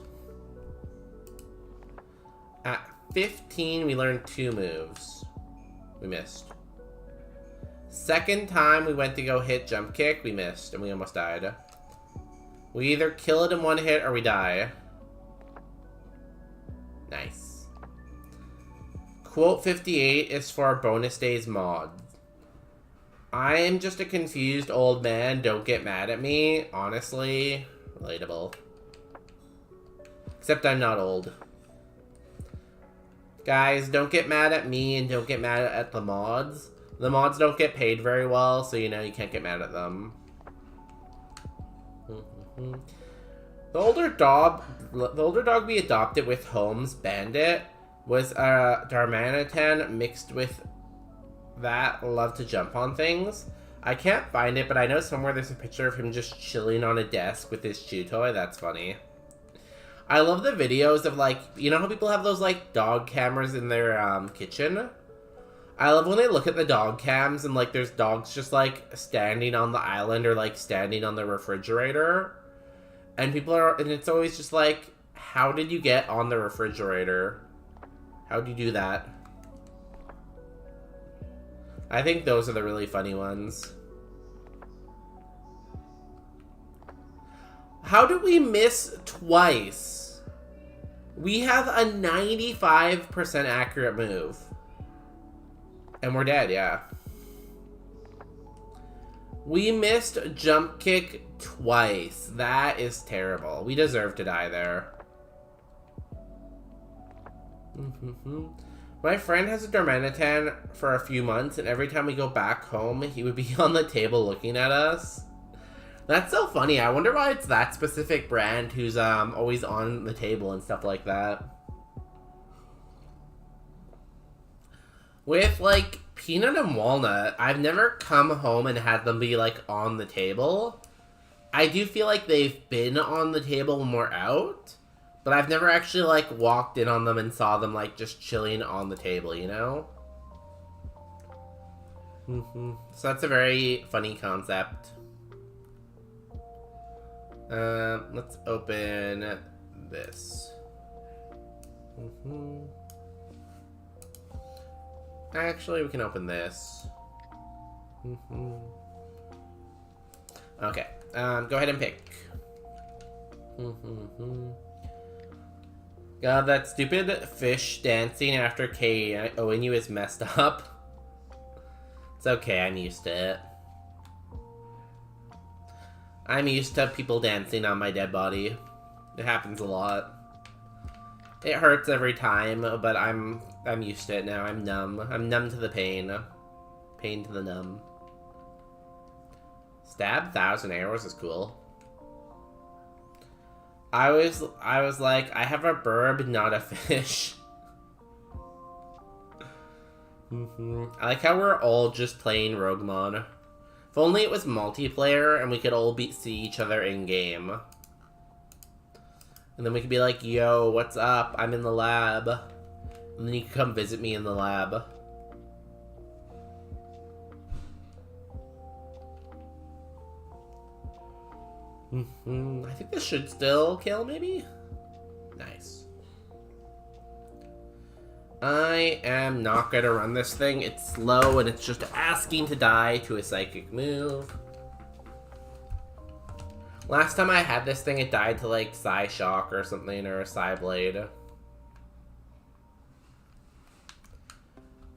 S1: At 15, we learned 2 moves. We missed. Second time we went to go hit jump kick, we missed, and we almost died. We either kill it in 1 hit or we die. Nice. Quote 58 is for our bonus days mod. I am just a confused old man, don't get mad at me. Honestly, relatable. Except I'm not old. Guys, don't get mad at me and don't get mad at the mods. The mods don't get paid very well, so you know you can't get mad at them. The older dog we adopted with Holmes Bandit was a Darmanitan mixed with that love to jump on things. I can't find it, but I know somewhere there's a picture of him just chilling on a desk with his chew toy. That's funny. I love the videos of, like, you know how people have those, like, dog cameras in their kitchen? I love when they look at the dog cams and, like, there's dogs just, like, standing on the island or, like, standing on the refrigerator. And people are, and it's always just like, how did you get on the refrigerator? How'd you do that? I think those are the really funny ones. How did we miss twice? We have a 95% accurate move. And we're dead, yeah. We missed jump kick twice. That is terrible. We deserve to die there. My friend has a Darmanitan for a few months, and every time we go back home, he would be on the table looking at us. That's so funny. I wonder why it's that specific brand who's always on the table and stuff like that. With, like, Peanut and Walnut, I've never come home and had them be, like, on the table. I do feel like they've been on the table when we're out, but I've never actually, like, walked in on them and saw them, like, just chilling on the table, you know? So that's a very funny concept. Let's open this. Actually, we can open this. Okay, go ahead and pick. God, that stupid fish dancing after KOing is messed up. It's okay, I'm used to it. I'm used to people dancing on my dead body. It happens a lot. It hurts every time, but I'm used to it now. I'm numb. I'm numb to the pain. Pain to the numb. Stab 1,000 arrows is cool. I was like, I have a burb, not a fish. I like how we're all just playing Roguemon. If only it was multiplayer and we could all see each other in game. And then we could be like, yo, what's up? I'm in the lab. And then you can come visit me in the lab. I think this should still kill, maybe? Nice. I am not gonna run this thing. It's slow and it's just asking to die to a psychic move. Last time I had this thing, it died to like Psy Shock or something, or a Psy Blade.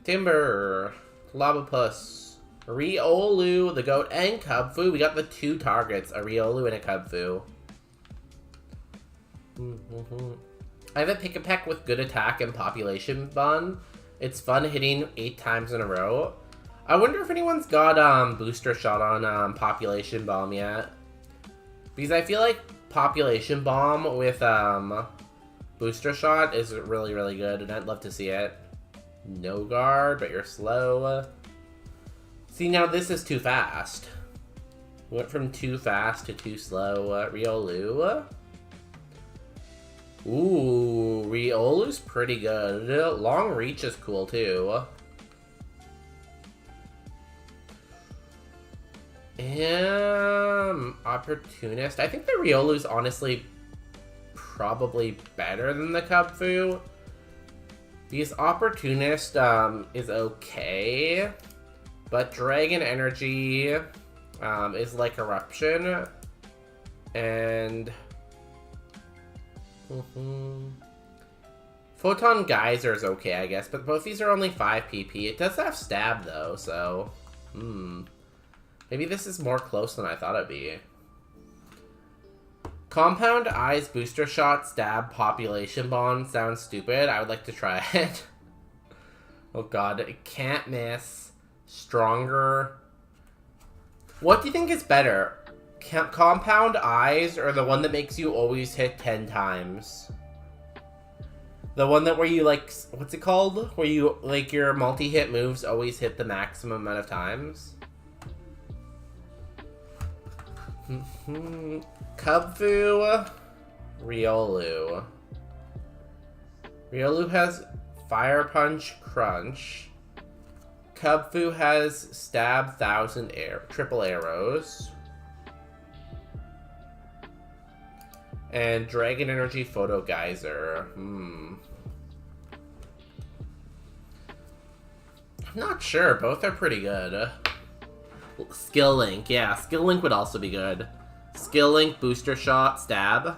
S1: Timber, Labapus, Riolu, the goat, and Cubfu. We got the 2 targets, a Riolu and a Cubfu. I have a Pick-a-Peck with good attack and population bond. It's fun hitting 8 times in a row. I wonder if anyone's got booster shot on population bomb yet. Because I feel like population bomb with booster shot is really, really good, and I'd love to see it. No guard, but you're slow. See, now this is too fast. Went from too fast to too slow. Riolu. Ooh, Riolu's pretty good. Long reach is cool too. Opportunist. I think the Riolu's honestly probably better than the Cubfu. Because Opportunist is okay. But Dragon Energy is like Eruption. And Photon Geyser is okay, I guess. But both these are only 5 PP. It does have Stab though, so maybe this is more close than I thought it'd be. Compound Eyes Booster Shot Stab Population Bond sounds stupid. I would like to try it. Oh god, it can't miss. Stronger. What do you think is better? Compound Eyes or the one that makes you always hit 10 times? The one that where you like, what's it called? Where you, like, your multi-hit moves always hit the maximum amount of times? Cubfu, Riolu. Riolu has Fire Punch Crunch. Cubfu has Stab 1,000 triple arrows. And Dragon Energy Photo Geyser. I'm not sure. Both are pretty good. Skill Link. Yeah, Skill Link would also be good. Skill Link, Booster Shot, Stab.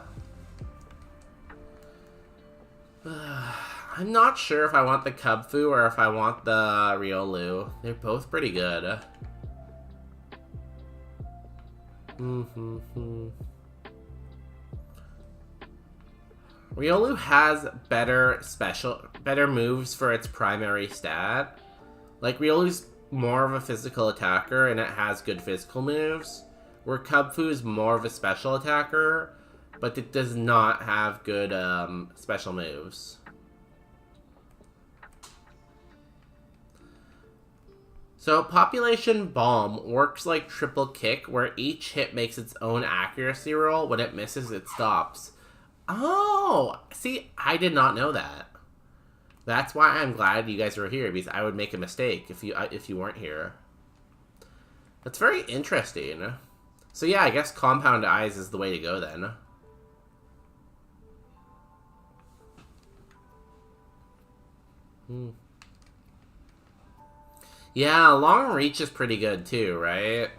S1: I'm not sure if I want the Cubfu or if I want the Riolu. They're both pretty good. Riolu has better moves for its primary stat. Like, Riolu's more of a physical attacker and it has good physical moves, where Cubfu is more of a special attacker, but it does not have good special moves. So Population Bomb works like Triple Kick, where each hit makes its own accuracy roll. When it misses, it stops. Oh, see, I did not know that. That's why I'm glad you guys were here, because I would make a mistake if you weren't here. That's very interesting. So yeah, I guess Compound Eyes is the way to go then. Yeah, Long Reach is pretty good too, right?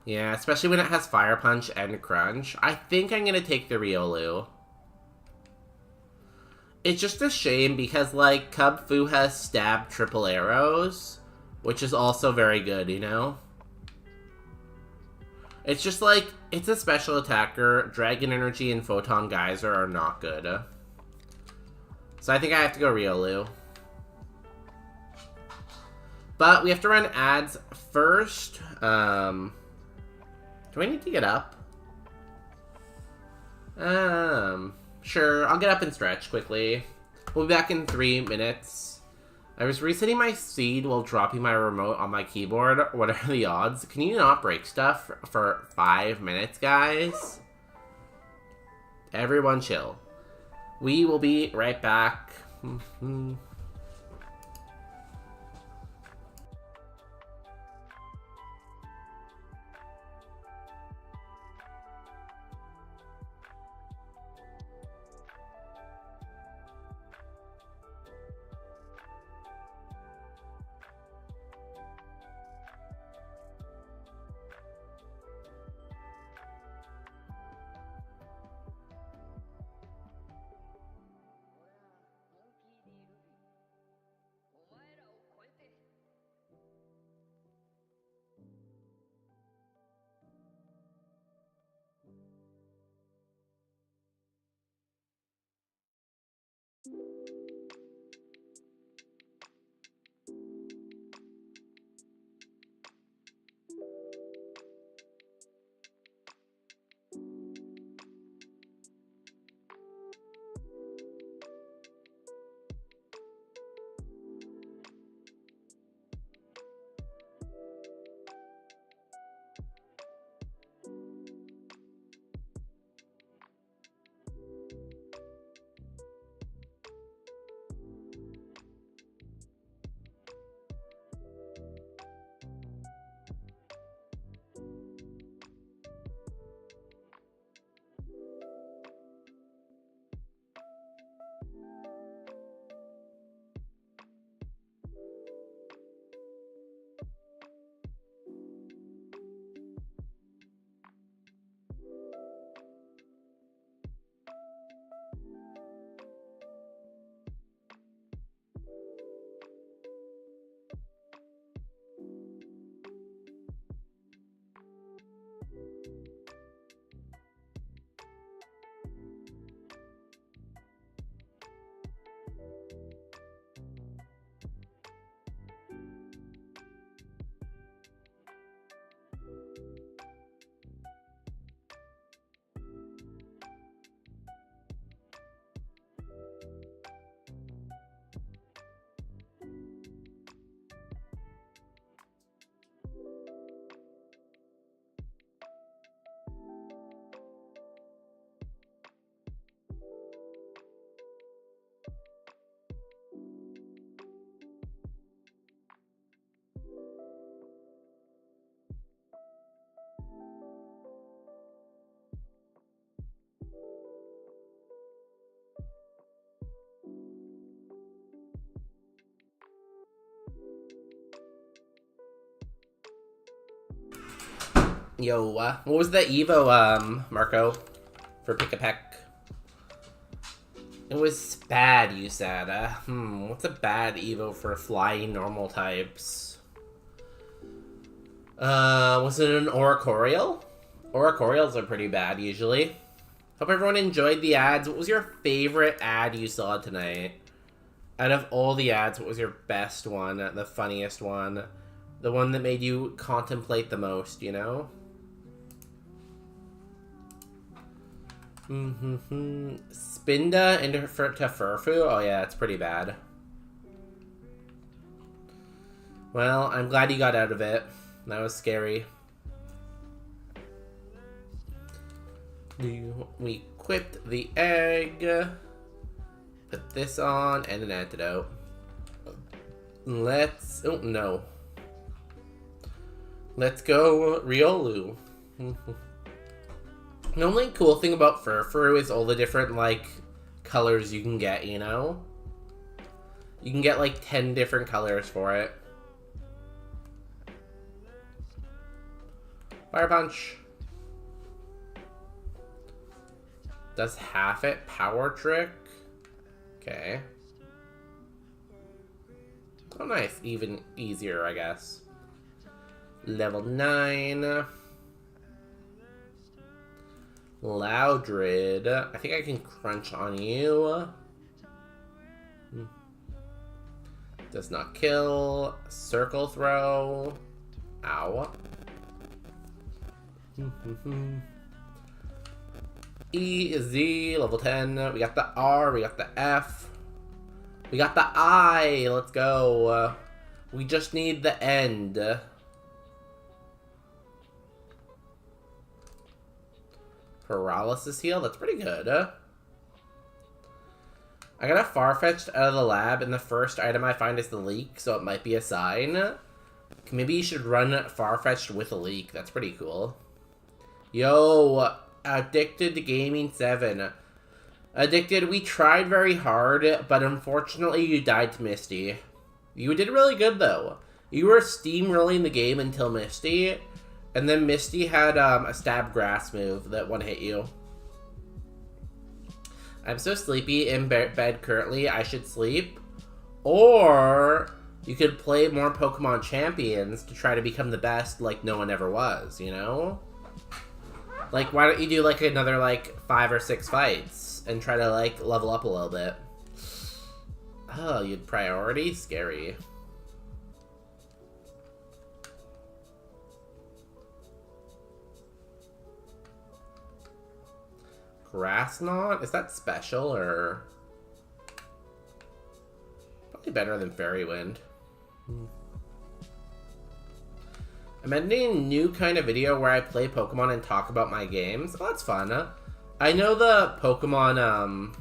S1: Yeah, especially when it has Fire Punch and Crunch. I think I'm gonna take the Riolu. It's just a shame because, like, Cubfu has Stab Triple Arrows, which is also very good, you know? It's just like, it's a special attacker. Dragon Energy and Photon Geyser are not good. So I think I have to go Riolu. But we have to run ads first. Do I need to get up? Sure, I'll get up and stretch quickly. We'll be back in 3 minutes. I was resetting my speed while dropping my remote on my keyboard. What are the odds? Can you not break stuff for 5 minutes, guys? Everyone chill. We will be right back. Yo, what was the Evo, Marco, for Pick-a-Peck? It was bad, you said. What's a bad Evo for flying normal types? Was it an Oricorial? Oricorials are pretty bad, usually. Hope everyone enjoyed the ads. What was your favorite ad you saw tonight? Out of all the ads, what was your best one, the funniest one? The one that made you contemplate the most, you know? Spinda into to Furfu? Oh yeah, it's pretty bad. Well, I'm glad you got out of it. That was scary. We equipped the egg. Put this on and an antidote. Let's... Oh, no. Let's go Riolu. The only cool thing about Furfuru is all the different, like, colors you can get, you know? You can get, like, 10 different colors for it. Fire Punch. Does half it. Power Trick. Okay. Oh, nice. Even easier, I guess. Level 9. Loudred. I think I can crunch on you. Does not kill. Circle throw. Ow. E, Z, level 10. We got the R, we got the F. We got the I. Let's go. We just need the end. Paralysis heal? That's pretty good. I got a Farfetch'd out of the lab, and the first item I find is the leak, so it might be a sign. Maybe you should run Farfetch'd with a leak. That's pretty cool. Yo, Addicted to Gaming 7. Addicted, we tried very hard, but unfortunately you died to Misty. You did really good, though. You were steamrolling the game until Misty, and then Misty had a stab grass move that one-hit you. I'm so sleepy in bed currently, I should sleep. Or you could play more Pokemon Champions to try to become the best like no one ever was, you know? Like, why don't you do like another like 5 or 6 fights and try to like level up a little bit? Oh, you'd priority? Scary. Grass Knot? Is that special or... Probably better than Fairy Wind. I'm editing a new kind of video where I play Pokemon and talk about my games. Oh, that's fun. I know the Pokemon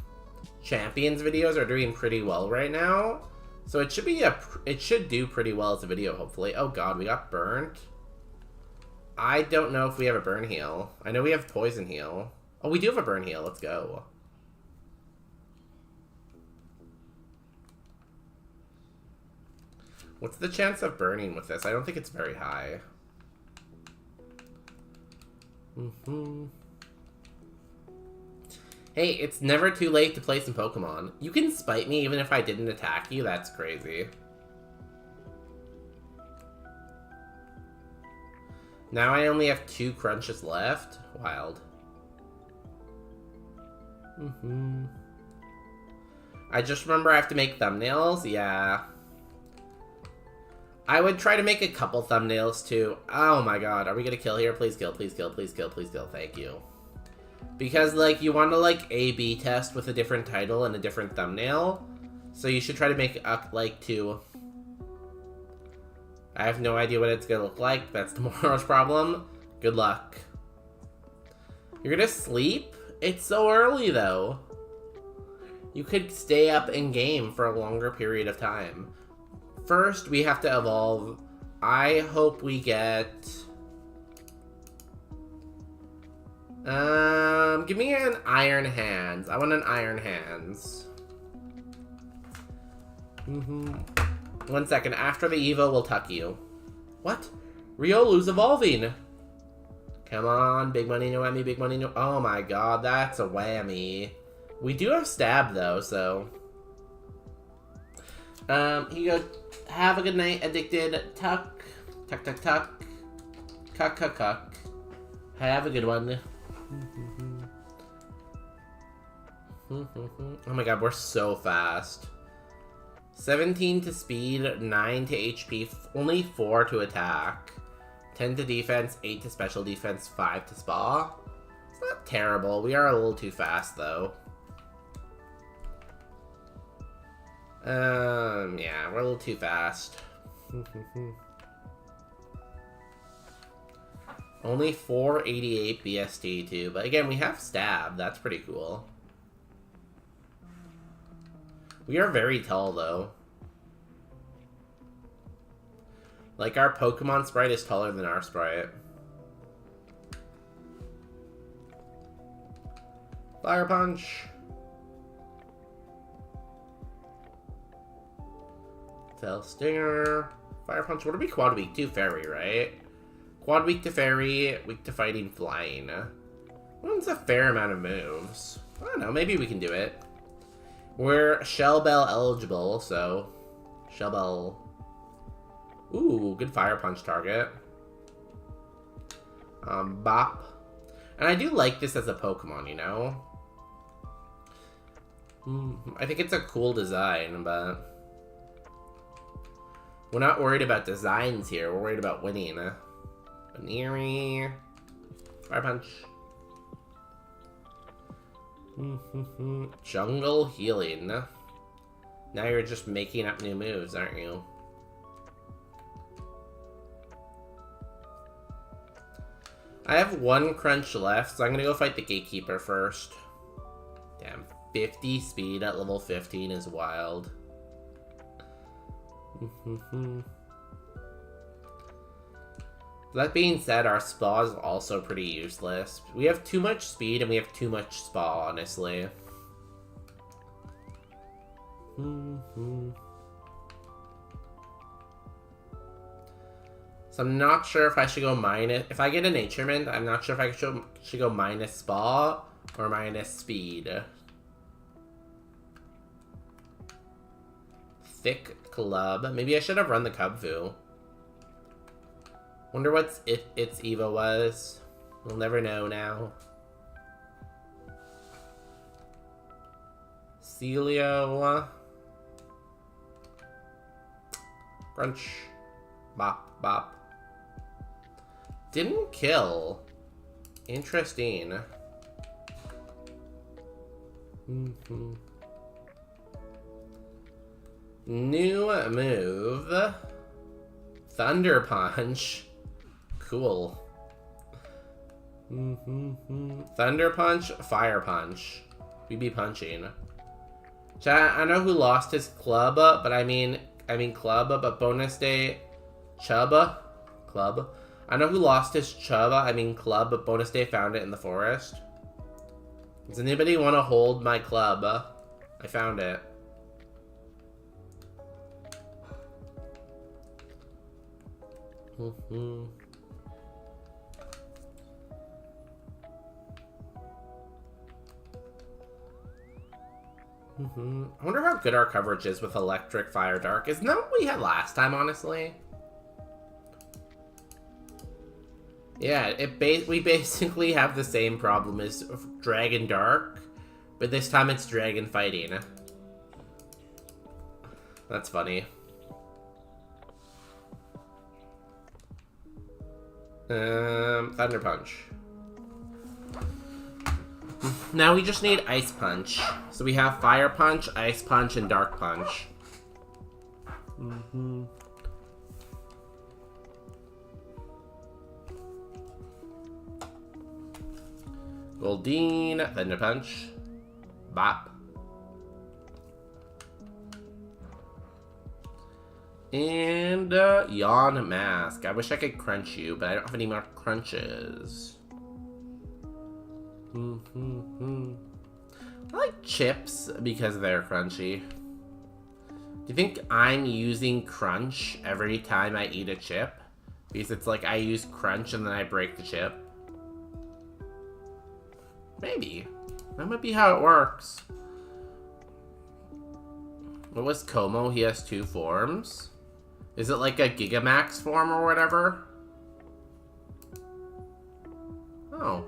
S1: Champions videos are doing pretty well right now. So it should be it should do pretty well as a video, hopefully. Oh god, we got burnt. I don't know if we have a burn heal. I know we have poison heal. Oh, we do have a burn heal. Let's go. What's the chance of burning with this? I don't think it's very high. Hey, it's never too late to play some Pokemon. You can spite me even if I didn't attack you. That's crazy. Now I only have 2 crunches left. Wild. I just remember I have to make thumbnails. Yeah. I would try to make a couple thumbnails too. Oh my god, are we gonna kill here? Please kill, please kill, please kill, please kill. Thank you. Because, like, you want to, like, A/B test with a different title and a different thumbnail. So you should try to make, like, 2. I have no idea what it's gonna look like. That's tomorrow's problem. Good luck. You're gonna sleep? It's so early, though. You could stay up in game for a longer period of time. First, we have to evolve. I hope we get... give me an Iron Hands. I want an Iron Hands. 1 second. After the Evo, we'll tuck you. What? Riolu's evolving. Come on. Big money, no whammy. Big money, no... Oh my god, that's a whammy. We do have Stab, though, so... Here you go. Have a good night, Addicted. Tuck. Tuck, tuck, tuck. Cuck, cuck, cuck. Have a good one. Oh my god, we're so fast. 17 to speed, 9 to HP, only 4 to attack. 10 to defense, 8 to special defense, 5 to spa. It's not terrible. We are a little too fast, though. Yeah, we're a little too fast. Only 488 BST, too. But again, we have Stab. That's pretty cool. We are very tall, though. Like, our Pokemon sprite is taller than our sprite. Fire Punch! Tail Stinger. Fire Punch. What are we quad weak to? Fairy, right? Quad weak to Fairy, weak to fighting, flying. Well, it's a fair amount of moves. I don't know, maybe we can do it. We're Shell Bell eligible, so... Shell Bell... Ooh, good Fire Punch target. Bop. And I do like this as a Pokemon, you know? I think it's a cool design, but... we're not worried about designs here. We're worried about winning. Baneri. Fire Punch. Jungle Healing. Now you're just making up new moves, aren't you? I have 1 crunch left, so I'm gonna go fight the Gatekeeper first. Damn, 50 speed at level 15 is wild. That being said, our spa is also pretty useless. We have too much speed and we have too much spa, honestly. So I'm not sure if I should go minus... if I get a Nature Mint, I'm not sure if I should go minus spa or minus speed. Thick Club. Maybe I should have run the Kubfu. Wonder what its Evo was. We'll never know now. Celio. Crunch. Bop, bop. Didn't kill. Interesting. New move. Thunder Punch. Cool. Thunder Punch, Fire Punch. We be punching. Chat, I know who lost his club, but I mean club, but bonus day Chubba? Club? I know who lost his Chubba, I mean club, but bonus day found it in the forest. Does anybody want to hold my club? I found it. I wonder how good our coverage is with Electric, Fire, Dark. Isn't that what we had last time, honestly? Yeah, we basically have the same problem as Dragon Dark, but this time it's Dragon Fighting. That's funny. Thunder Punch. Now we just need Ice Punch. So we have Fire Punch, Ice Punch, and Dark Punch. Goldeen, Thunder Punch. Bop. And Yawn Mask. I wish I could crunch you, but I don't have any more crunches. I like chips because they're crunchy. Do you think I'm using crunch every time I eat a chip? Because it's like I use crunch and then I break the chip. Maybe. That might be how it works. What was Como? He has 2 forms. Is it like a Gigamax form or whatever? Oh.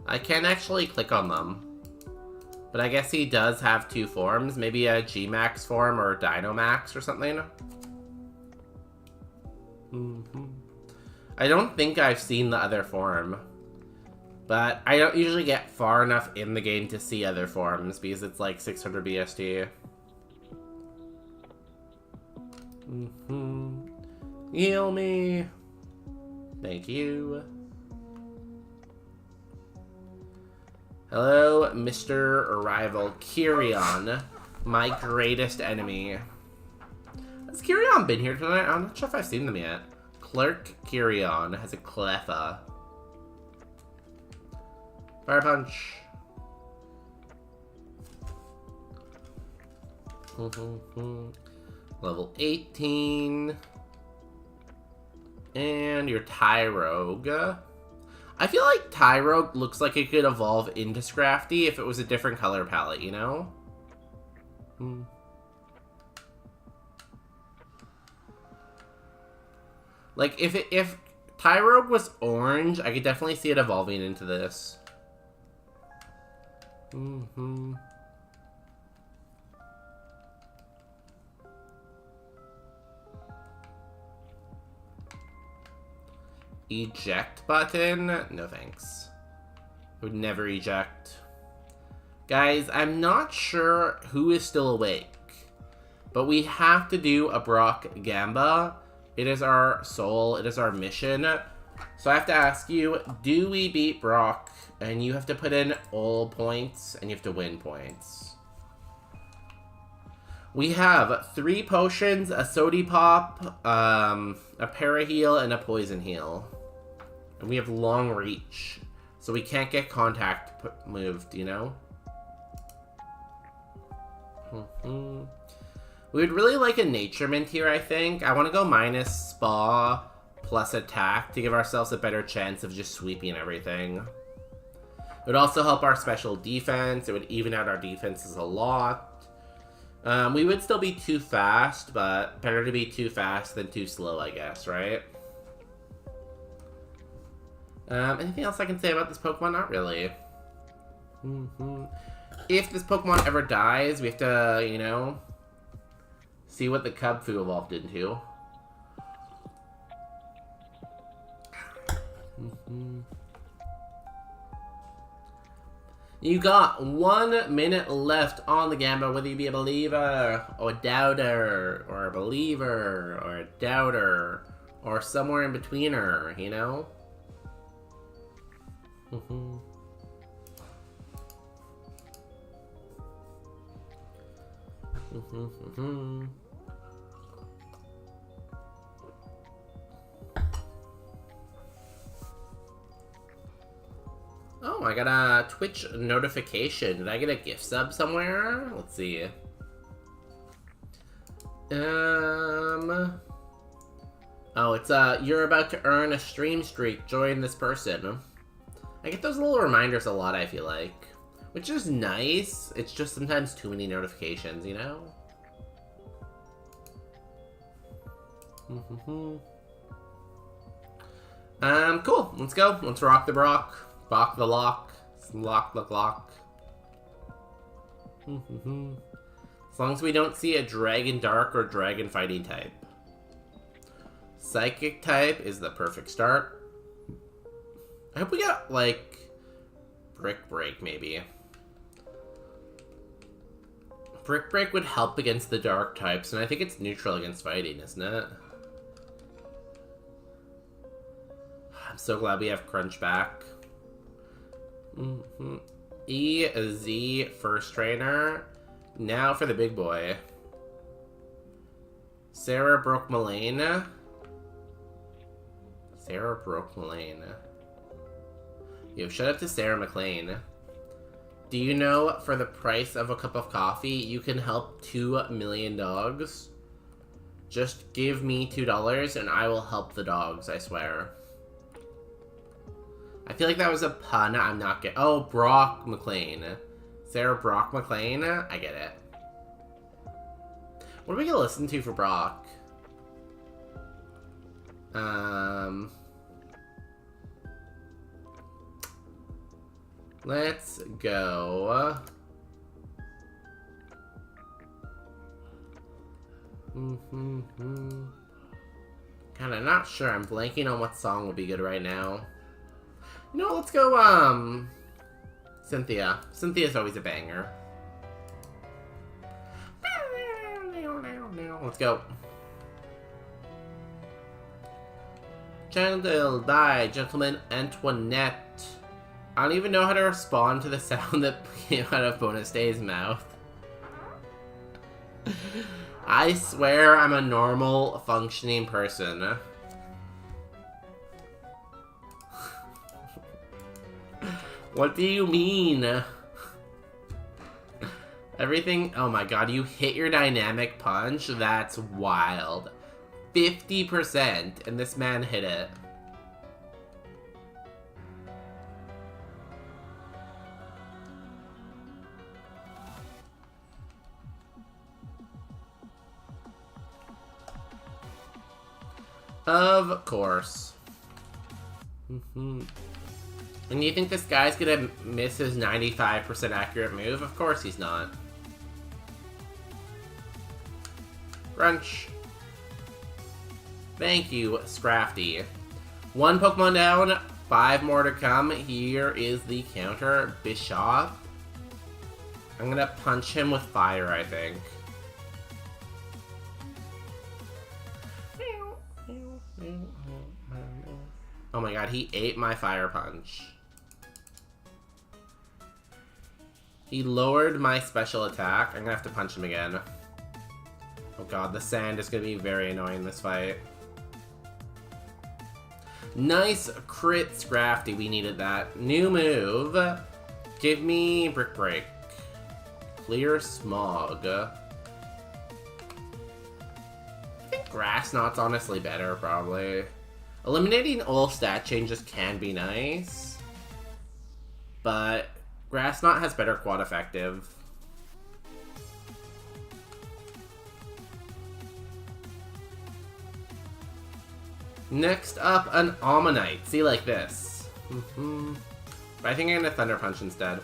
S1: I can't actually click on them. But I guess he does have 2 forms. Maybe a G-Max form or Dynamax or something. I don't think I've seen the other form. But I don't usually get far enough in the game to see other forms because it's like 600 BSD. Heal me. Thank you. Hello, Mr. Arrival. Kyrion, my greatest enemy. Has Kyrion been here tonight? I'm not sure if I've seen them yet. Clerk Kyrion has a Cleffa. Fire Punch. Level 18. And your Tyrogue. I feel like Tyrogue looks like it could evolve into Scrafty if it was a different color palette, you know? Like, if Pyrogue was orange. I could definitely see it evolving into this. Eject button? No thanks. I would never eject. Guys, I'm not sure who is still awake, but we have to do a Brock Gamba. It is our soul. It is our mission. So I have to ask you, do we beat Brock? And you have to put in all points, and you have to win points. We have 3 potions, a Sody Pop, a Para-Heal, and a Poison Heal. And we have long reach, so we can't get contact moved, you know? We would really like a Nature Mint here, I think. I want to go minus Spa plus attack to give ourselves a better chance of just sweeping everything. It would also help our special defense. It would even out our defenses a lot. We would still be too fast, but better to be too fast than too slow, I guess, right? Anything else I can say about this Pokemon? Not really. If this Pokemon ever dies, we have to, you know, see what the Cubfu evolved into. You got 1 minute left on the Gamba, whether you be a believer, or a doubter, or a believer, or a doubter, or somewhere in betweener, you know? Oh, I got a Twitch notification. Did I get a gift sub somewhere? Let's see. Oh, it's you're about to earn a stream streak. Join this person. I get those little reminders a lot, I feel like. Which is nice. It's just sometimes too many notifications, you know? Cool. Let's go. Let's rock the Brock. Bach the lock. Lock the lock. As long as we don't see a Dragon Dark or Dragon Fighting type. Psychic type is the perfect start. I hope we got, like, Brick Break, maybe. Brick Break would help against the dark types, and I think it's neutral against fighting, isn't it? I'm so glad we have Crunch back. EZ first trainer. Now for the big boy. Sarah Brooke Mullane. Sarah Brooke Mullane. Yo, shut up to Sarah McLean. Do you know for the price of a cup of coffee, you can help 2 million dogs? Just give me $2 and I will help the dogs, I swear. I feel like that was a pun. I'm not getting... Oh, Brock McLean. Sarah Brock McLean? I get it. What are we gonna listen to for Brock? Let's go. Kinda not sure. I'm blanking on what song would be good right now. You know, let's go, Cynthia. Cynthia's always a banger. Let's go. Gentle die, Gentleman Antoinette. I don't even know how to respond to the sound that came out of Bonus Day's mouth. I swear I'm a normal, functioning person. What do you mean? Everything... Oh my god, you hit your dynamic punch? That's wild. 50%, and this man hit it. Of course. And you think this guy's gonna miss his 95% accurate move? Of course he's not. Crunch. Thank you, Scrafty. 1 Pokemon down, 5 more to come. Here is the counter. Bishop. I'm gonna punch him with fire, I think. Oh my god, he ate my fire punch. He lowered my special attack. I'm gonna have to punch him again. Oh god, the sand is gonna be very annoying in this fight. Nice crit, Scrafty. We needed that. New move. Give me Brick Break. Clear Smog. I think Grass Knot's honestly better, probably. Eliminating all stat changes can be nice, but Grass Knot has better quad effective. Next up, an Ammonite. See, like this. But I think I'm gonna Thunder Punch instead.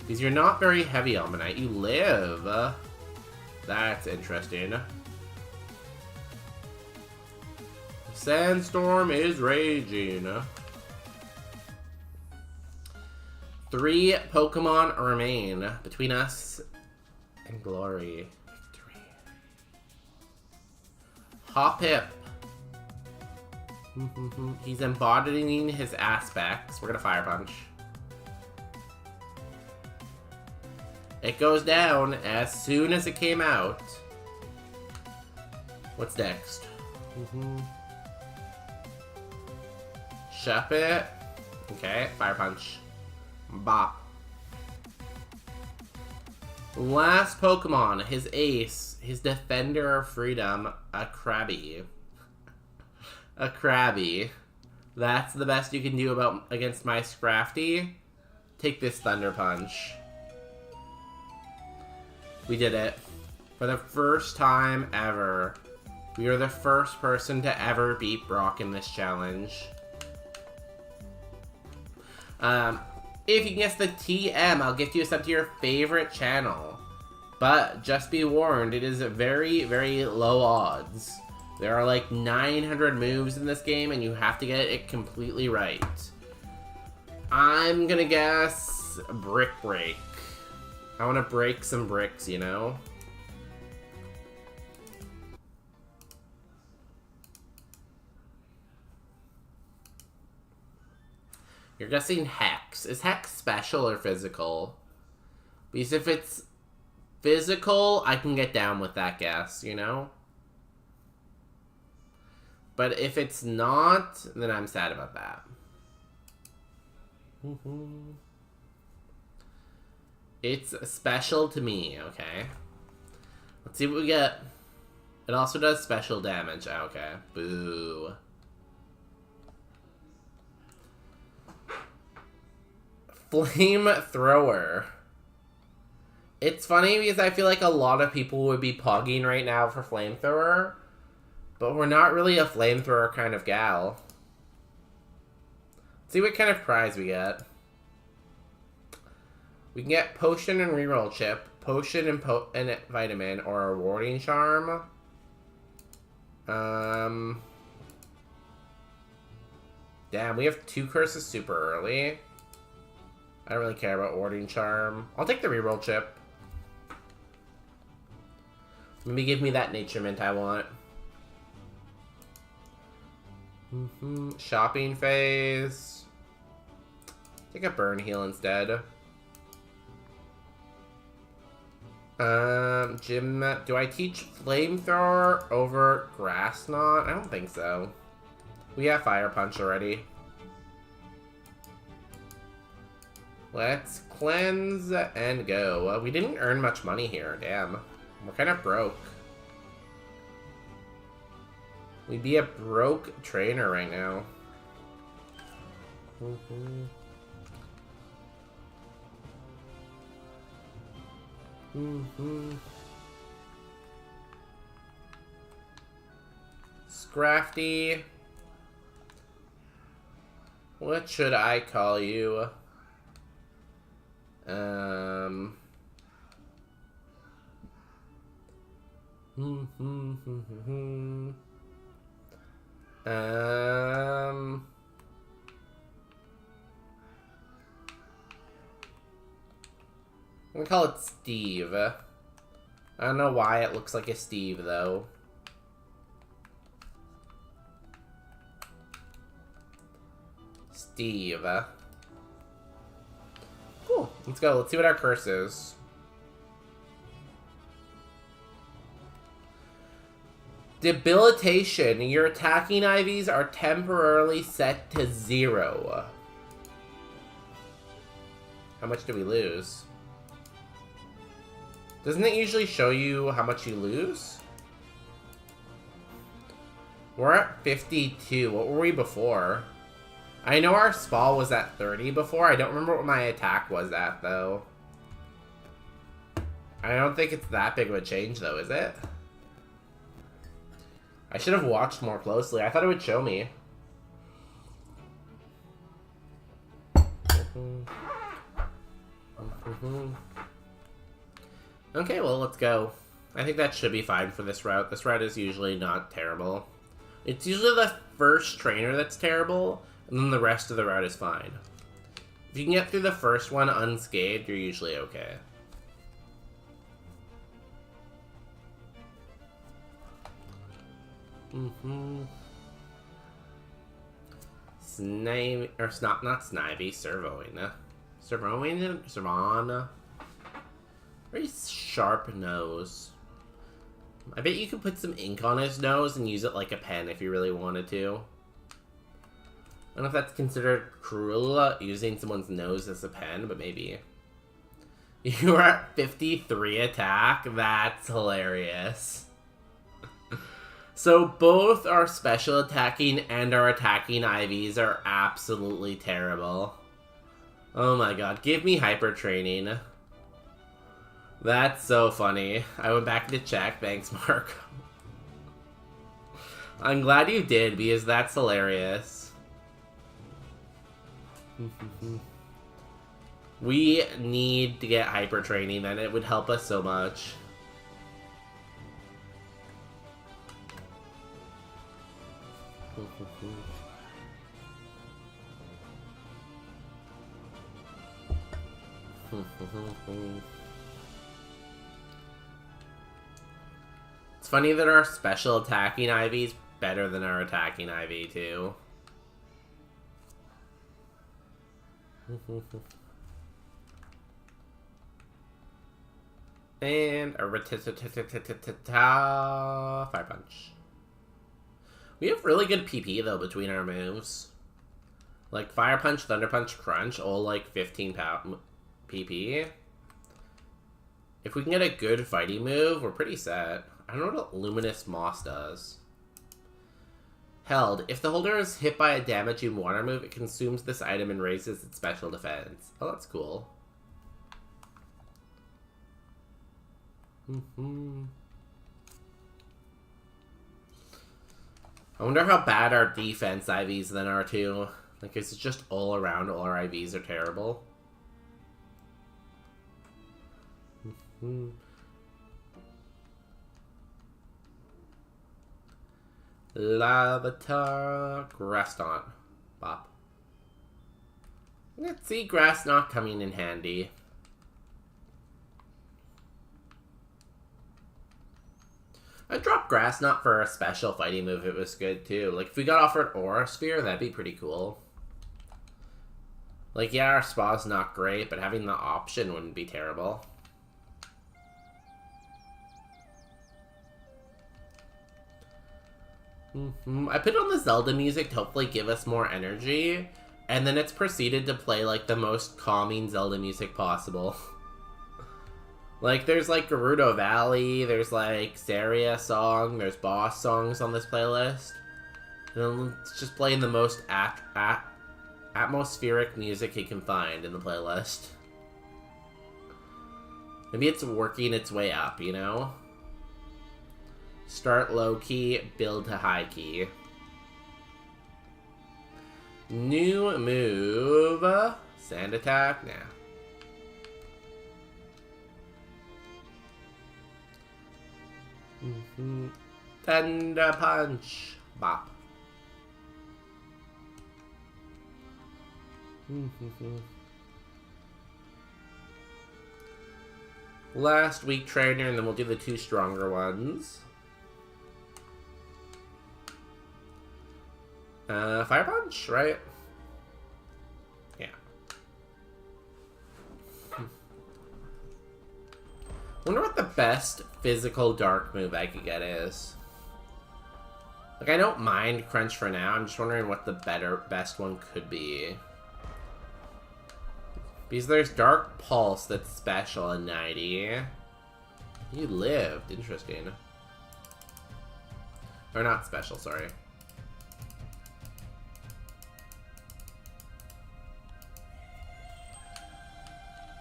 S1: Because you're not very heavy, Ammonite. You live. That's interesting. Sandstorm is raging. 3 Pokemon remain between us and glory. Victory. Hoppip. He's embodying his aspects. We're gonna Fire Punch. It goes down as soon as it came out. What's next? Shop it. Okay, Fire Punch. Bop. Last Pokemon, his ace, his Defender of Freedom, a Krabby. A Krabby. That's the best you can do against my Scrafty. Take this Thunder Punch. We did it. For the first time ever, we are the first person to ever beat Brock in this challenge. If you can guess the TM, I'll gift you a sub to your favorite channel. But just be warned, it is very, very low odds. There are like 900 moves in this game, and you have to get it completely right. I'm gonna guess Brick Break. I want to break some bricks, you know? You're guessing Hex. Is Hex special or physical? Because if it's physical, I can get down with that guess, you know? But if it's not, then I'm sad about that. It's special to me, okay? Let's see what we get. It also does special damage. Okay. Boo. Flamethrower. It's funny because I feel like a lot of people would be pogging right now for Flamethrower, but we're not really a Flamethrower kind of gal. Let's see what kind of prize we get. We can get Potion and Reroll Chip, Potion and Vitamin, or a Rewarding Charm. Damn, we have 2 curses super early. I don't really care about Warding Charm. I'll take the Reroll Chip. Maybe give me that Nature Mint I want. Shopping phase. Take a Burn Heal instead. Gym. Do I teach Flamethrower over Grass Knot? I don't think so. We have Fire Punch already. Let's cleanse and go. We didn't earn much money here, damn. We're kind of broke. We'd be a broke trainer right now. Scrafty. What should I call you? I'm gonna call it Steve. I don't know why it looks like a Steve, though. Steve. Cool. Let's go. Let's see what our curse is. Debilitation. Your attacking IVs are temporarily set to 0. How much do we lose? Doesn't it usually show you how much you lose? We're at 52. What were we before? I know our spall was at 30 before. I don't remember what my attack was at, though. I don't think it's that big of a change, though, is it? I should have watched more closely. I thought it would show me. Okay, well, let's go. I think that should be fine for this route. This route is usually not terrible. It's usually the first trainer that's terrible, and then the rest of the route is fine. If you can get through the first one unscathed, you're usually okay. Snivy, or not Snivy, Servoina. Servana. Very sharp nose. I bet you could put some ink on his nose and use it like a pen if you really wanted to. I don't know if that's considered cruel, using someone's nose as a pen, but maybe. You are at 53 attack? That's hilarious. So both our special attacking and our attacking IVs are absolutely terrible. Oh my god, give me hyper training. That's so funny. I went back to check. Thanks, Mark. I'm glad you did, because that's hilarious. We need to get hyper training, and it would help us so much. It's funny that our special attacking IV is better than our attacking IV, too. And a Fire Punch. We have really good PP, though, between our moves. Like, Fire Punch, Thunder Punch, Crunch, all like 15 PP. If we can get a good fighting move, we're pretty set. I don't know what Luminous Moss does. Held. If the holder is hit by a damaging water move, it consumes this item and raises its special defense. Oh, that's cool. I wonder how bad our defense IVs then are, too. Like, is it just all around, all our IVs are terrible? Lavatar, Grass Knot. Bop. Let's see Grass Knot coming in handy. I'd drop Grass Knot for a special fighting move. It was good, too. Like, if we got offered Aura Sphere, that'd be pretty cool. Like, yeah, our spa's not great, but having the option wouldn't be terrible. I put on the Zelda music to hopefully give us more energy, and then it's proceeded to play, like, the most calming Zelda music possible. Like, there's, like, Gerudo Valley, there's, like, Saria song, there's boss songs on this playlist. And it's just playing the most atmospheric music you can find in the playlist. Maybe it's working its way up, you know? Start low-key, build to high-key. New move. Sand attack? Nah. Thunder punch. Bop. Last week trainer, and then we'll do the 2 stronger ones. Fire punch, right? Yeah. Wonder what the best physical dark move I could get is. Like, I don't mind Crunch for now. I'm just wondering what the best one could be. Because there's Dark Pulse that's special in 90. You lived. Interesting. Or not special, sorry.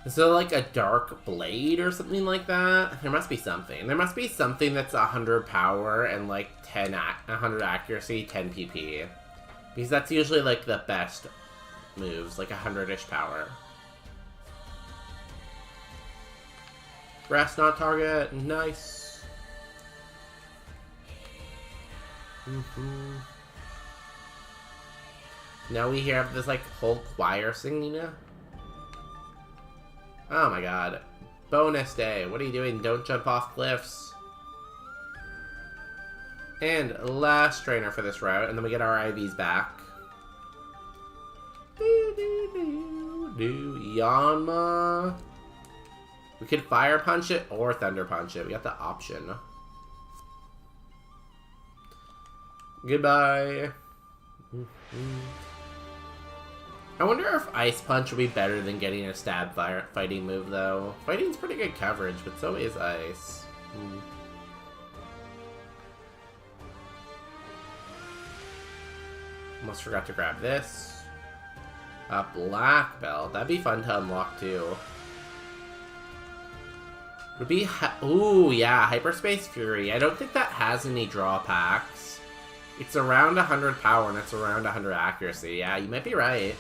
S1: Is there like a Dark Blade or something like that? There must be something. There must be something that's 100 power and like 100 accuracy, 10 PP. Because that's usually like the best moves, like 100-ish power. Grass not target, nice. Now we have this like whole choir singing. Oh my god. Bonus day. What are you doing? Don't jump off cliffs. And last trainer for this route, and then we get our IVs back. Yanma. We could fire punch it or thunder punch it. We got the option. Goodbye. I wonder if Ice Punch would be better than getting a stab fighting move, though. Fighting's pretty good coverage, but so is Ice. Almost forgot to grab this. A black belt. That'd be fun to unlock, too. Would be... Ooh, yeah, Hyperspace Fury. I don't think that has any drawbacks. It's around 100 power, and it's around 100 accuracy. Yeah, you might be right.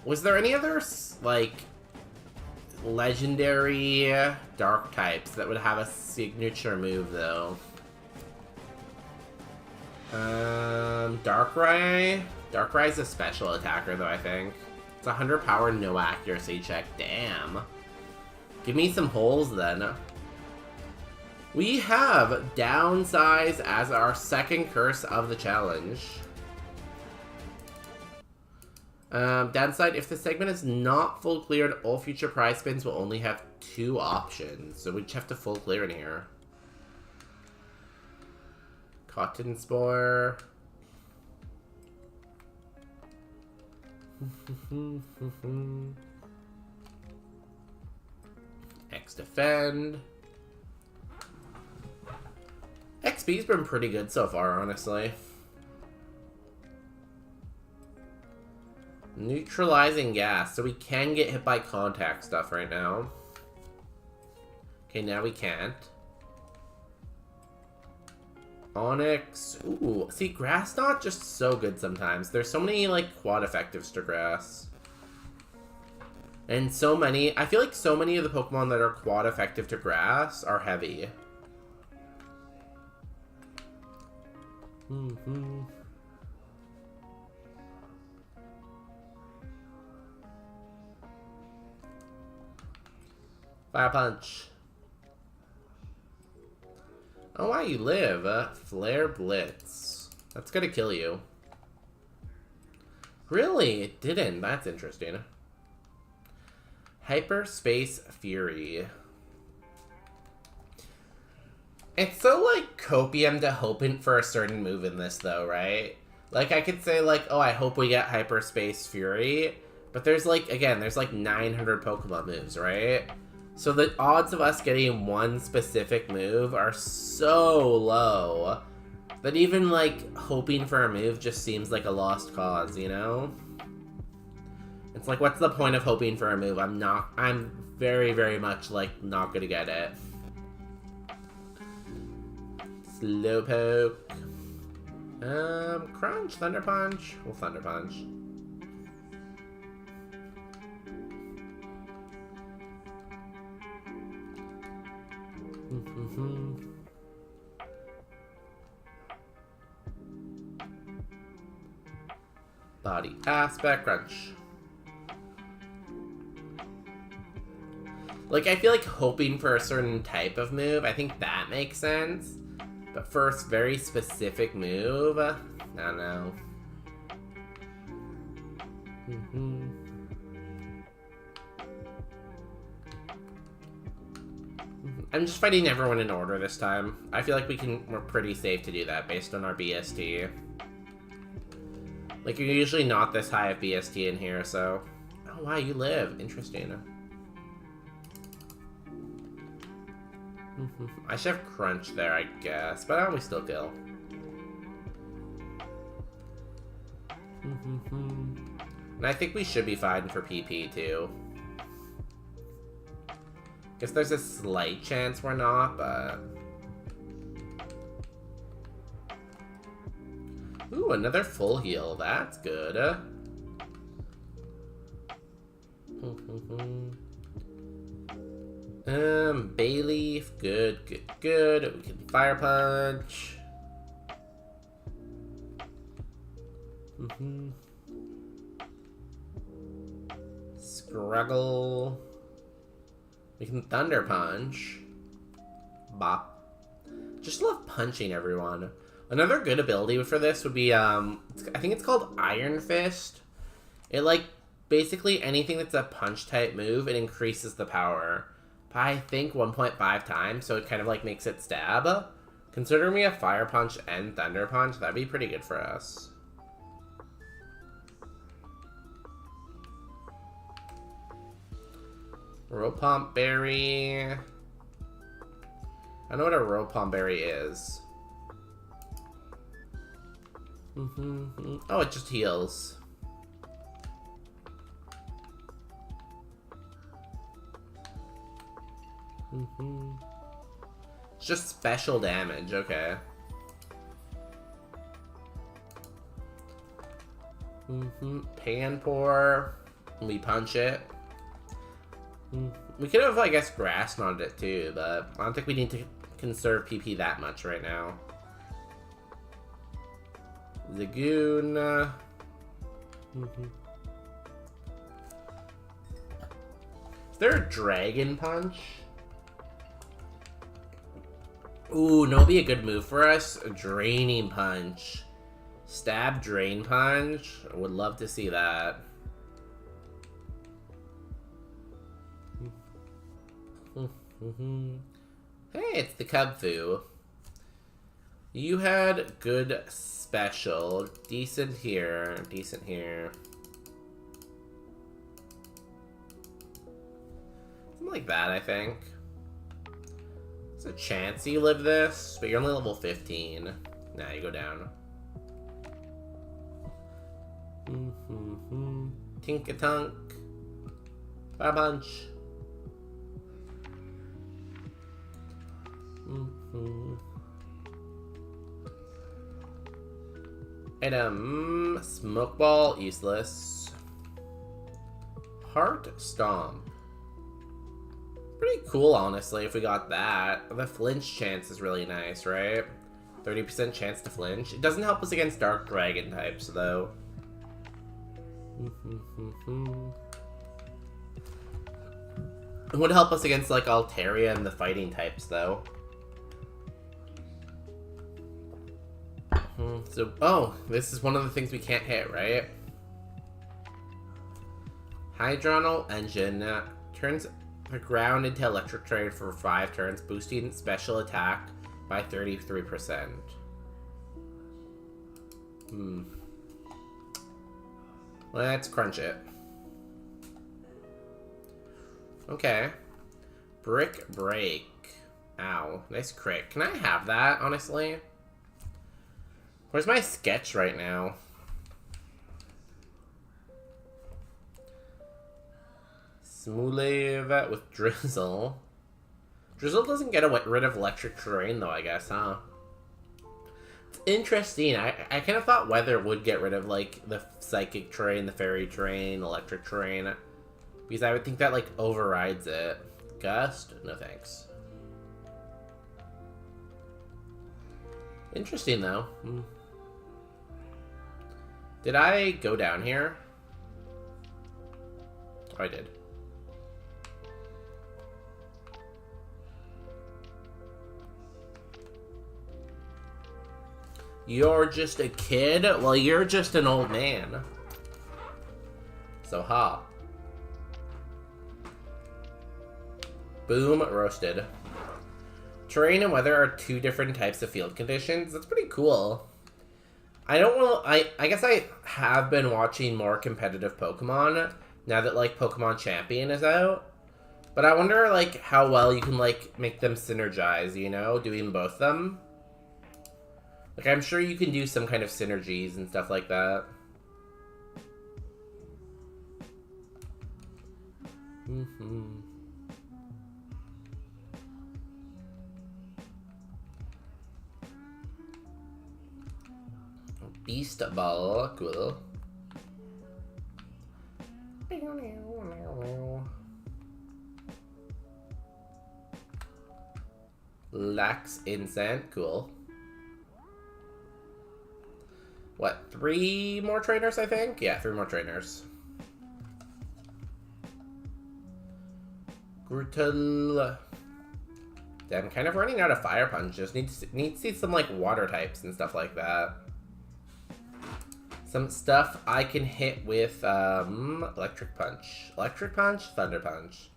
S1: Was there any other, like, legendary dark types that would have a signature move, though? Darkrai? Darkrai's a special attacker, though, I think. It's 100 power, no accuracy check. Damn. Give me some holes, then. We have Downsize as our second curse of the challenge. Downside, if the segment is not full cleared, all future prize spins will only have 2 options. So we just have to full clear in here. Cotton Spore. X Defend. XP's been pretty good so far, honestly. Neutralizing gas, so we can get hit by contact stuff right now. Okay, now we can't. Onyx. Ooh, see, grass not just so good sometimes. There's so many, like, quad effectives to grass. And so many, I feel like so many of the Pokemon that are quad effective to grass are heavy. Fire Punch. Oh, wow, you live. Flare Blitz. That's gonna kill you. Really? It didn't. That's interesting. Hyperspace Fury. It's so, like, copium to hoping for a certain move in this, though, right? Like, I could say, like, oh, I hope we get Hyperspace Fury. But there's, like, again, there's, like, 900 Pokemon moves, right? So the odds of us getting one specific move are so low that even, like, hoping for a move just seems like a lost cause, you know? It's like, what's the point of hoping for a move? I'm very, very much, like, not gonna get it. Slowpoke. Crunch, Thunder Punch. We'll Thunder Punch. Body aspect, crunch. Like, I feel like hoping for a certain type of move, I think that makes sense. But first, very specific move, I don't know. I'm just fighting everyone in order this time. I feel like we're pretty safe to do that based on our BST. Like, you're usually not this high of BST in here, so... Oh, wow, you live. Interesting. I should have Crunch there, I guess, but we still kill. And I think we should be fighting for PP, too. Guess there's a slight chance we're not, but... Ooh, another full heal. That's good. Bayleaf. Good, good, good. We can Fire Punch. Scruggle. We can Thunder Punch. Bop. Just love punching everyone. Another good ability for this would be, I think it's called Iron Fist. It, like, basically anything that's a punch type move, it increases the power by, I think, 1.5 times, so it kind of, like, makes it stab. Considering we have Fire Punch and Thunder Punch, that'd be pretty good for us. Ropomp Berry. I don't know what a Ropomp Berry is. Oh, it just heals. It's just special damage, okay. Panpour. We punch it. We could have, I guess, Grass Knotted it too, but I don't think we need to conserve PP that much right now. Zagoon. Is there a Dragon Punch? Ooh, no, it'd be a good move for us. A Draining Punch. Stab, Drain Punch. I would love to see that. Hey, it's the Cubfu. You had good special. Decent here. Decent here. Something like that, I think. There's a chance you live this, but you're only level 15. Nah, you go down. Tinkatunk. Fire Punch. Item. Smoke Ball, useless. Heart Stomp. Pretty cool, honestly, if we got that. The flinch chance is really nice, right? 30% chance to flinch. It doesn't help us against Dark Dragon types, though. It would help us against, like, Altaria and the fighting types, though. So, oh, this is one of the things we can't hit, right? Hydronal Engine turns the ground into electric terrain for 5 turns, boosting special attack by 33%. Let's crunch it. Okay. Brick Break. Ow. Nice crit. Can I have that, honestly? Where's my sketch right now? Smooleave with Drizzle. Drizzle doesn't get rid of electric terrain, though, I guess, huh? interesting. I kind of thought weather would get rid of, like, the psychic terrain, the fairy terrain, electric terrain. Because I would think that, like, overrides it. Gust? No thanks. Interesting, though. Did I go down here? Oh, I did. You're just a kid? Well, you're just an old man. So, ha. Boom, roasted. Terrain and weather are two different types of field conditions. That's pretty cool. I don't want to... I guess I have been watching more competitive Pokemon now that, like, Pokemon Champion is out. But I wonder, like, how well you can, like, make them synergize, you know? Doing both of them. Like, I'm sure you can do some kind of synergies and stuff like that. Beast Ball, cool. Lax Incent, cool. What, 3 more trainers, I think? Yeah, 3 more trainers. Brutal. I'm kind of running out of Fire Punches. Need to see some, like, water types and stuff like that. Some stuff I can hit with, Electric Punch. Electric Punch? Thunder Punch.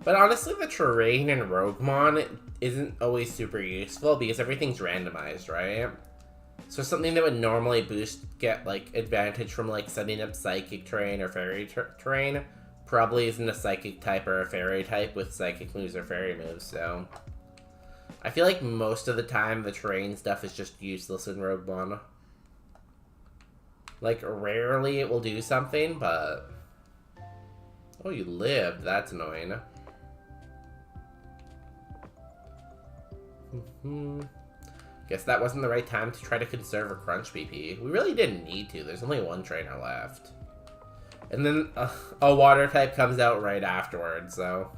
S1: But honestly, the terrain in Roguemon isn't always super useful because everything's randomized, right? So something that would normally get, like, advantage from, like, setting up Psychic terrain or Fairy terrain probably isn't a Psychic type or a Fairy type with Psychic moves or Fairy moves, so... I feel like most of the time the terrain stuff is just useless in Roguemon. Like, rarely it will do something, but... Oh, you lived. That's annoying. Guess that wasn't the right time to try to conserve a Crunch PP. We really didn't need to. There's only 1 trainer left. And then a water type comes out right afterwards, so...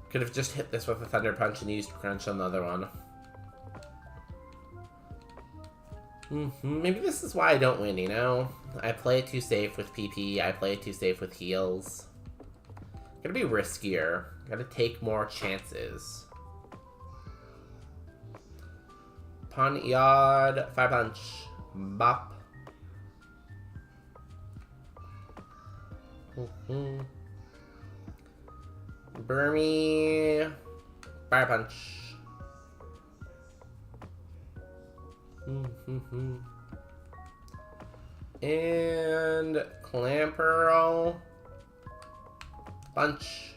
S1: Could have just hit this with a Thunder Punch and used Crunch on the other one. Maybe this is why I don't win, you know? I play it too safe with PP, I play it too safe with heals. Gotta be riskier. Gotta take more chances. Ponyard, Fire Punch, Bop. Burmy, Fire Punch. And Clamperl, Punch.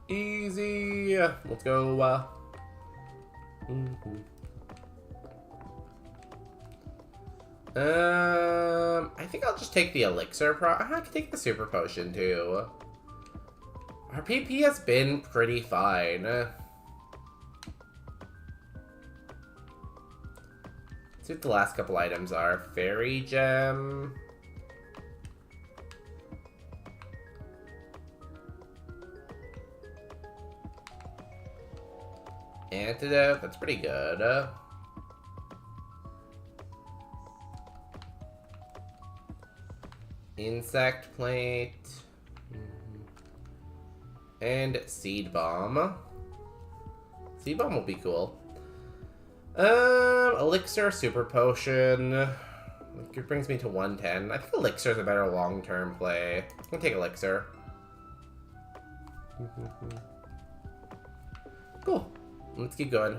S1: Easy. Let's go. I think I'll just take the elixir. I can take the super potion too. Our PP has been pretty fine. Let's see what the last couple items are. Fairy Gem. Antidote, that's pretty good. Insect Plate. And Seed Bomb. Seed Bomb will be cool. Elixir, Super Potion. It brings me to 110. I think Elixir is a better long-term play. I'm gonna take Elixir. Cool. Let's keep going.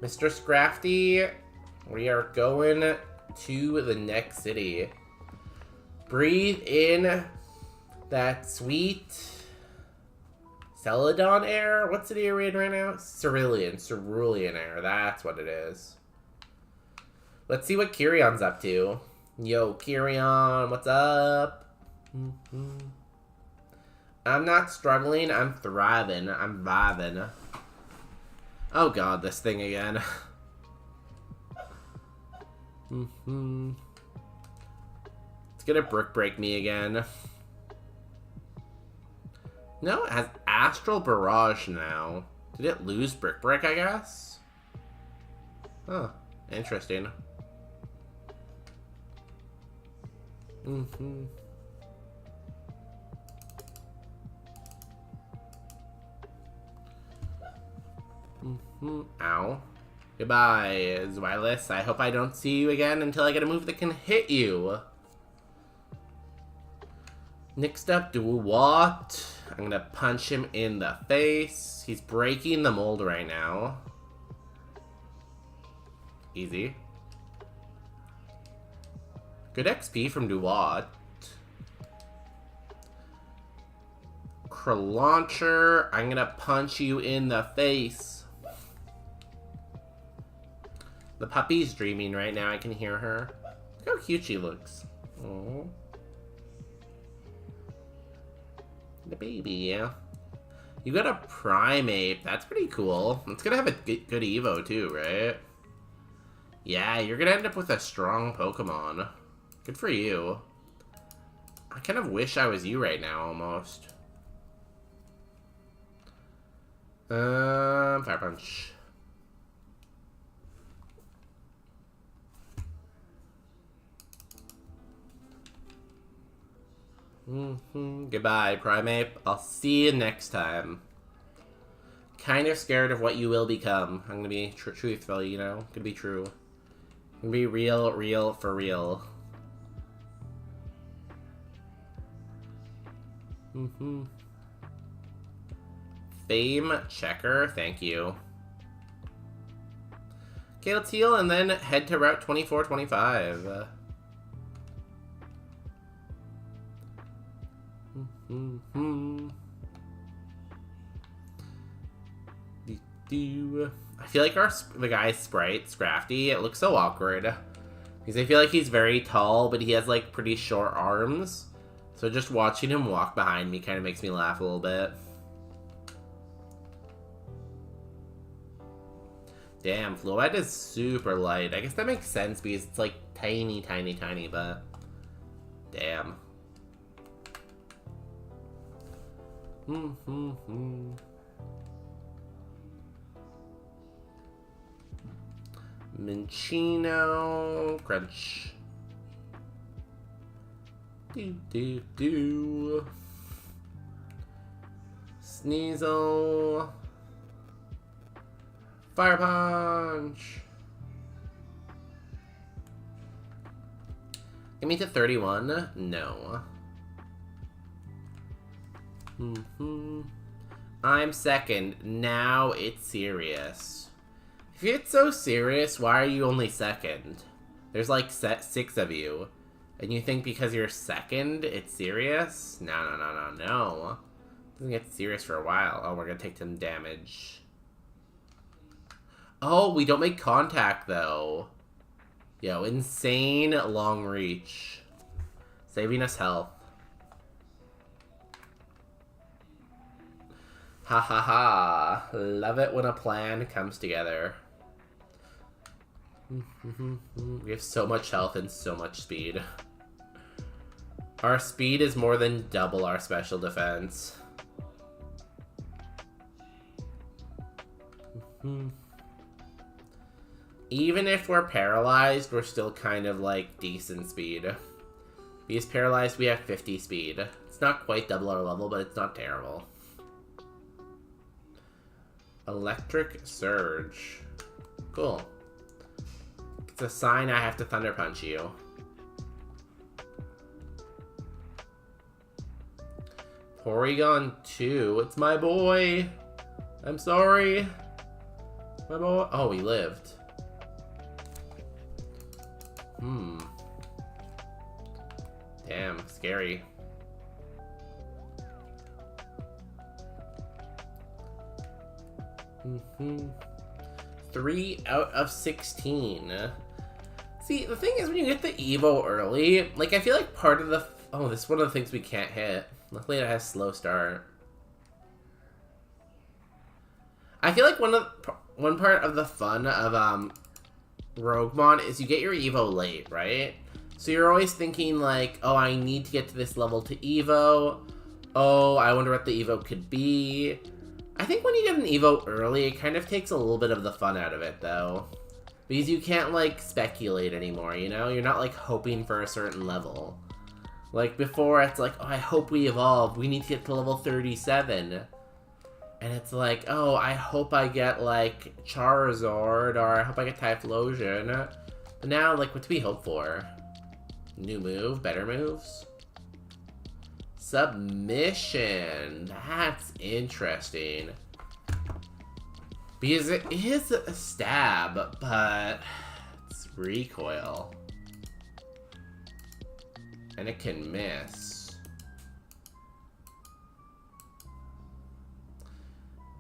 S1: Mr. Scrafty, we are going to the next city. Breathe in that sweet Celadon air? What city are we in right now? Cerulean air. That's what it is. Let's see what Kirion's up to. Yo, Kirion, what's up? I'm not struggling, I'm thriving. I'm vibing. Oh god, this thing again. It's gonna brick break me again. No, it has Astral Barrage now. Did it lose brick break, I guess? Huh, interesting. Ow. Goodbye, Zwilus. I hope I don't see you again until I get a move that can hit you. Next up, do what? I'm gonna punch him in the face. He's breaking the mold right now. Easy. Good XP from Duwat. Launcher, I'm gonna punch you in the face. The puppy's dreaming right now. I can hear her. Look how cute she looks. Aww. The baby, yeah. You got a Primate. That's pretty cool. It's gonna have a good Evo too, right? Yeah, you're gonna end up with a strong Pokemon. Good for you. I kind of wish I was you right now, almost. Fire Punch. Goodbye, Primate. I'll see you next time. Kind of scared of what you will become. I'm gonna be truthful, you know? Gonna be true. Gonna be real for real. Fame checker, thank you. Okay, let's heal and then head to Route 2425. I feel like the guy's sprite, Scrafty, it looks so awkward. Because I feel like he's very tall, but he has like pretty short arms. So just watching him walk behind me kind of makes me laugh a little bit. Damn, Floette is super light. I guess that makes sense because it's like tiny, but... Damn. Minccino. Crunch. Sneasel. Fire Punch! Give me to 31? No. I'm second. Now it's serious. If it's so serious, why are you only second? There's like 6 of you. And you think because you're second, it's serious? No. It doesn't get serious for a while. Oh, we're gonna take some damage. Oh, we don't make contact, though. Yo, insane long reach. Saving us health. Ha ha ha. Love it when a plan comes together. We have so much health and so much speed. Our speed is more than double our special defense. Even if we're paralyzed, we're still kind of like decent speed. Because paralyzed, we have 50 speed. It's not quite double our level, but it's not terrible. Electric Surge. Cool. It's a sign I have to Thunder Punch you. Porygon 2. It's my boy. I'm sorry. My boy. Oh, he lived. Damn, scary. Mm-hmm. 3 out of 16. See, the thing is, when you get the Evo early, like, I feel like part of the Oh, this is one of the things we can't hit. Luckily it has slow start. I feel like one part of the fun of Roguemon is you get your Evo late, right? So you're always thinking like, oh, I need to get to this level to Evo. Oh, I wonder what the Evo could be. I think when you get an Evo early, it kind of takes a little bit of the fun out of it, though. Because you can't, like, speculate anymore, you know? You're not, like, hoping for a certain level. Like, before, it's like, oh, I hope we evolve. We need to get to level 37. And it's like, oh, I hope I get, like, Charizard, or I hope I get Typhlosion. But now, like, what do we hope for? New move? Better moves? Submission. That's interesting. Because it is a stab, but it's recoil. And it can miss.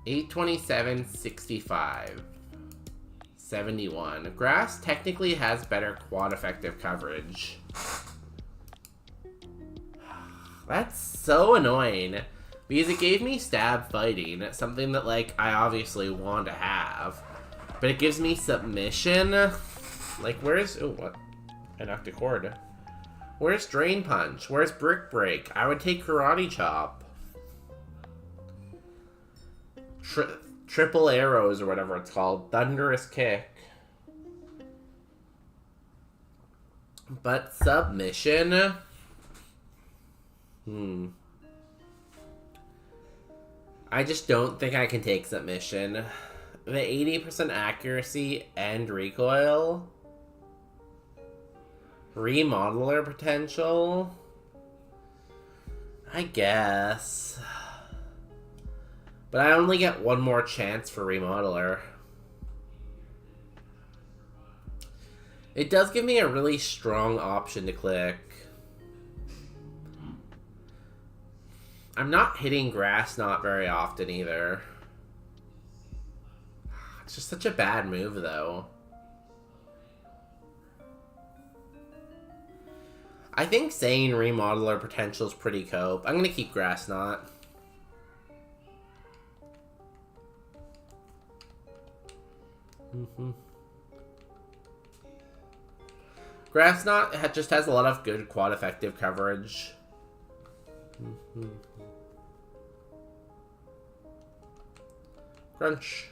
S1: 827, 65. 71. Grass technically has better quad effective coverage. That's so annoying. Because it gave me stab fighting, something that, like, I obviously want to have. But it gives me submission. Like, where's... Oh, what? I knocked a cord. Where's Drain Punch? Where's Brick Break? I would take Karate Chop. Triple Arrows, or whatever it's called. Thunderous Kick. But submission... I just don't think I can take submission. The 80% accuracy and recoil. Remodeler potential. I guess. But I only get one more chance for remodeler. It does give me a really strong option to click. I'm not hitting Grass Knot very often either. It's just such a bad move, though. I think saying Remodeler potential is pretty cope. I'm gonna keep Grass Knot. Grass Knot just has a lot of good quad effective coverage. Crunch.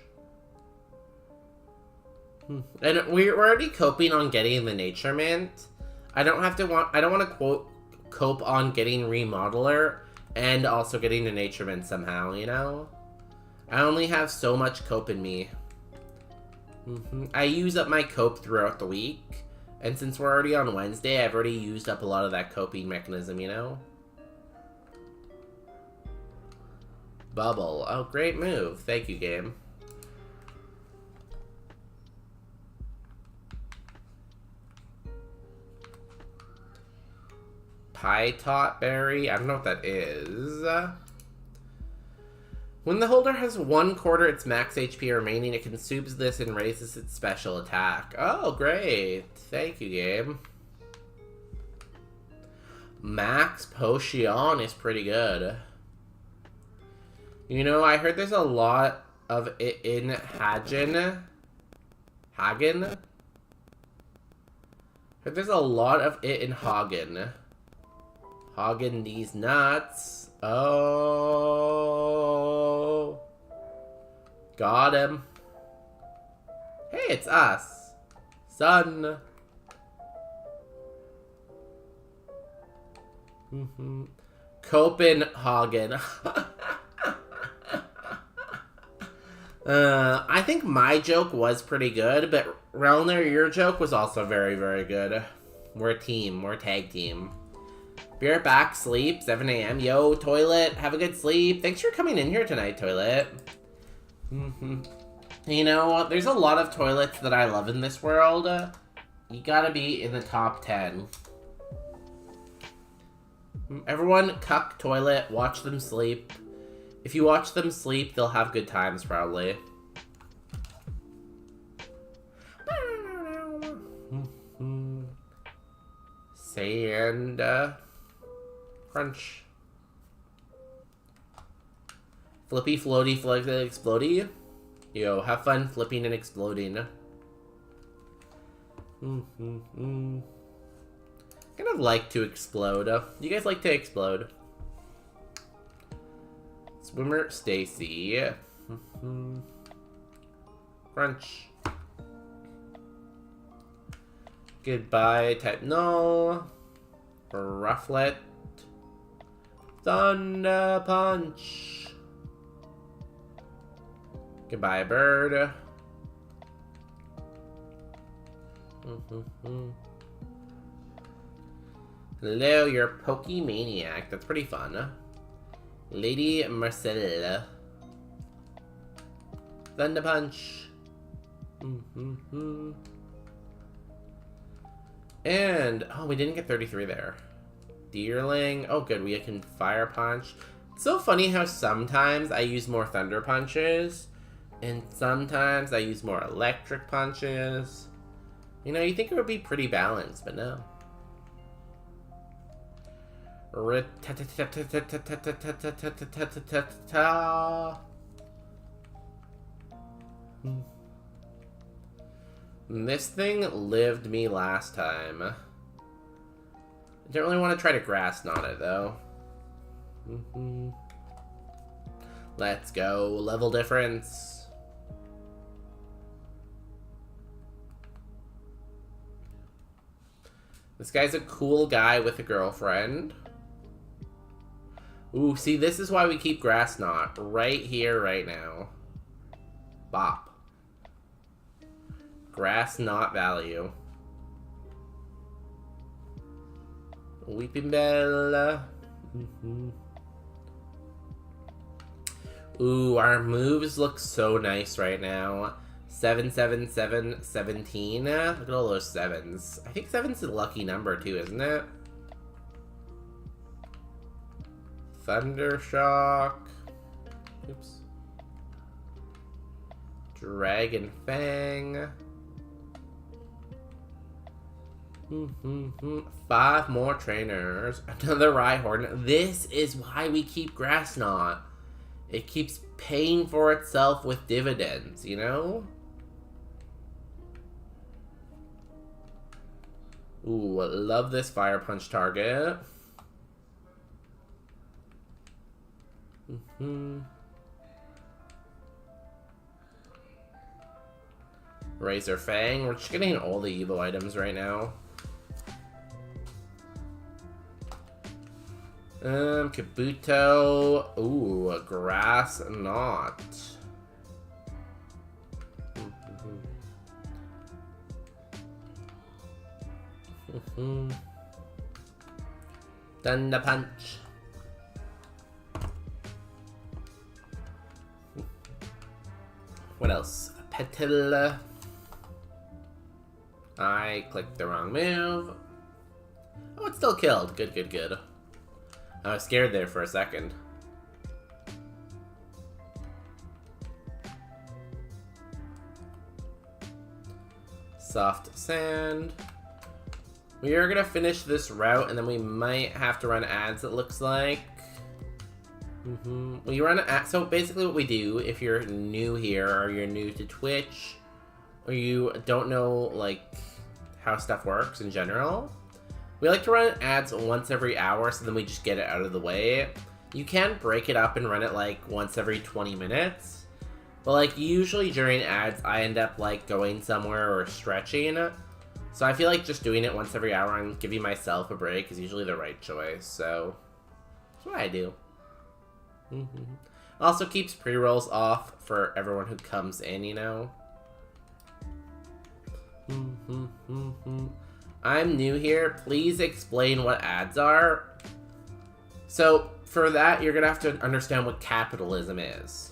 S1: And we're already coping on getting the Nature Mint. I don't want to cope on getting Remodeler and also getting the Nature Mint somehow, you know? I only have so much cope in me. I use up my cope throughout the week. And since we're already on Wednesday, I've already used up a lot of that coping mechanism, you know? Bubble. Oh, great move. Thank you, game. Pie Tot Berry? I don't know what that is. When the holder has 1/4 its max HP remaining, it consumes this and raises its special attack. Oh, great. Thank you, game. Max Potion is pretty good. You know, I heard there's a lot of it in Hagen. Heard there's a lot of it in Hagen. Hagen these nuts. Oh. Got him. Hey, it's us. Son. Copenhagen. I think my joke was pretty good, but Relner, your joke was also very, very good. We're a team. We're a tag team. Be right back. Sleep. 7 a.m. Yo, Toilet. Have a good sleep. Thanks for coming in here tonight, Toilet. You know, there's a lot of toilets that I love in this world. You gotta be in the top 10. Everyone, cuck Toilet. Watch them sleep. If you watch them sleep, they'll have good times, probably. Sand. Crunch. Flippy, floaty, floaty, explodey. Yo, have fun flipping and exploding. Kind of like to explode. Do you guys like to explode? Swimmer Stacy. Crunch. Goodbye type null. Rufflet. Thunder Punch. Goodbye bird. Hello, you're a Pokemaniac. That's pretty fun. Lady Marcella. Thunder Punch. And, oh, we didn't get 33 there. Deerling. Oh, good. We can Fire Punch. It's so funny how sometimes I use more Thunder Punches, and sometimes I use more Electric Punches. You know, you think it would be pretty balanced, but no. This thing lived me last time. I don't really want to try to grass knot it, though. Let's go. Level difference. This guy's a cool guy with a girlfriend. Ooh, see, this is why we keep grass knot. Right here, right now. Bop. Grass knot value. Weeping Bell. Ooh, our moves look so nice right now. 7, 7, 7, 17. Look at all those sevens. I think 7's a lucky number too, isn't it? Thundershock. Oops. Dragon Fang. 5 more trainers. Another Rhyhorn. This is why we keep Grass Knot. It keeps paying for itself with dividends, you know? Ooh, love this Fire Punch target. Razor Fang. We're just getting all the Evo items right now. Kabuto. Ooh, a Grass Knot. Thunder Punch. What else? Petal. I clicked the wrong move. Oh, it's still killed. Good, good, good. I was scared there for a second. Soft Sand. We are gonna finish this route, and then we might have to run ads, it looks like. We run ad. So basically what we do, if you're new here, or you're new to Twitch, or you don't know, like, how stuff works in general, we like to run ads once every hour, so then we just get it out of the way. You can break it up and run it, like, once every 20 minutes. But, like, usually during ads, I end up, like, going somewhere or stretching. So I feel like just doing it once every hour and giving myself a break is usually the right choice. So that's what I do. Also keeps pre-rolls off for everyone who comes in, you know. I'm new here. Please explain what ads are. So for that, you're gonna have to understand what capitalism is.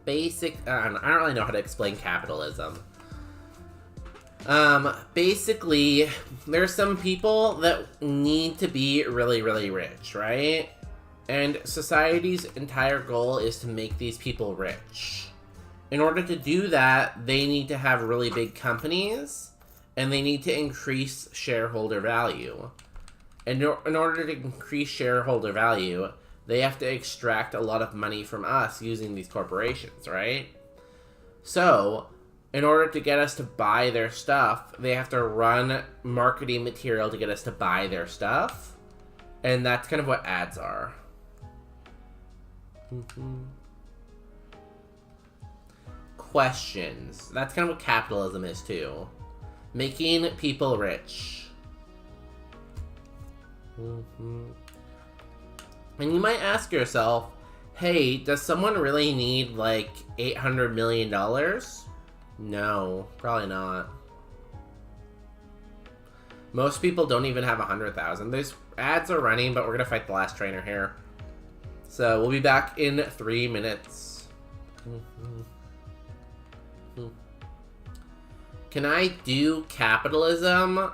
S1: I don't really know how to explain capitalism. Basically, there's some people that need to be really, really rich, right? And society's entire goal is to make these people rich. In order to do that, they need to have really big companies, and they need to increase shareholder value. in order to increase shareholder value, they have to extract a lot of money from us using these corporations, right? So, in order to get us to buy their stuff, they have to run marketing material to get us to buy their stuff. And that's kind of what ads are. Questions. That's kind of what capitalism is too. Making people rich. And you might ask yourself, hey, does someone really need like $800 million? No, probably not. Most people don't even have 100,000. These ads are running, but we're gonna fight the last trainer here. So we'll be back in 3 minutes. Can I do capitalism?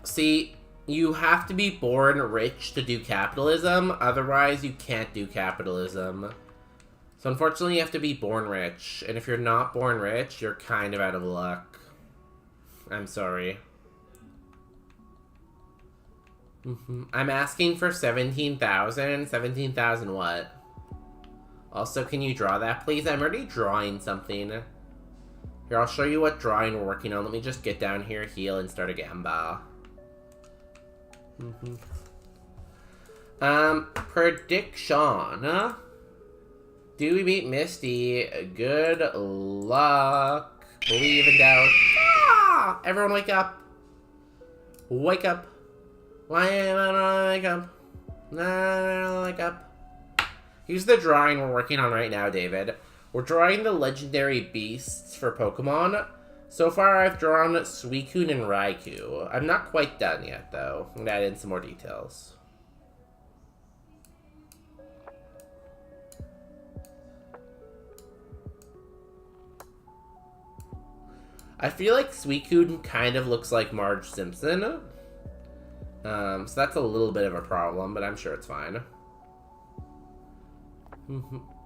S1: See, you have to be born rich to do capitalism, otherwise you can't do capitalism. So unfortunately you have to be born rich, and if you're not born rich, you're kind of out of luck. I'm sorry. I'm asking for 17,000. 17,000 what? Also, can you draw that, please? I'm already drawing something. Here, I'll show you what drawing we're working on. Let me just get down here, heal, and start a gamba. Prediction. Do we beat Misty? Good luck. Believe in doubt. Ah! Everyone wake up. Wake up. Why am I not wake up? No, wake up. Here's the drawing we're working on right now, David. We're drawing the legendary beasts for Pokemon. So far, I've drawn Suicune and Raikou. I'm not quite done yet, though. I'm gonna add in some more details. I feel like Suicune kind of looks like Marge Simpson. So that's a little bit of a problem, but I'm sure it's fine.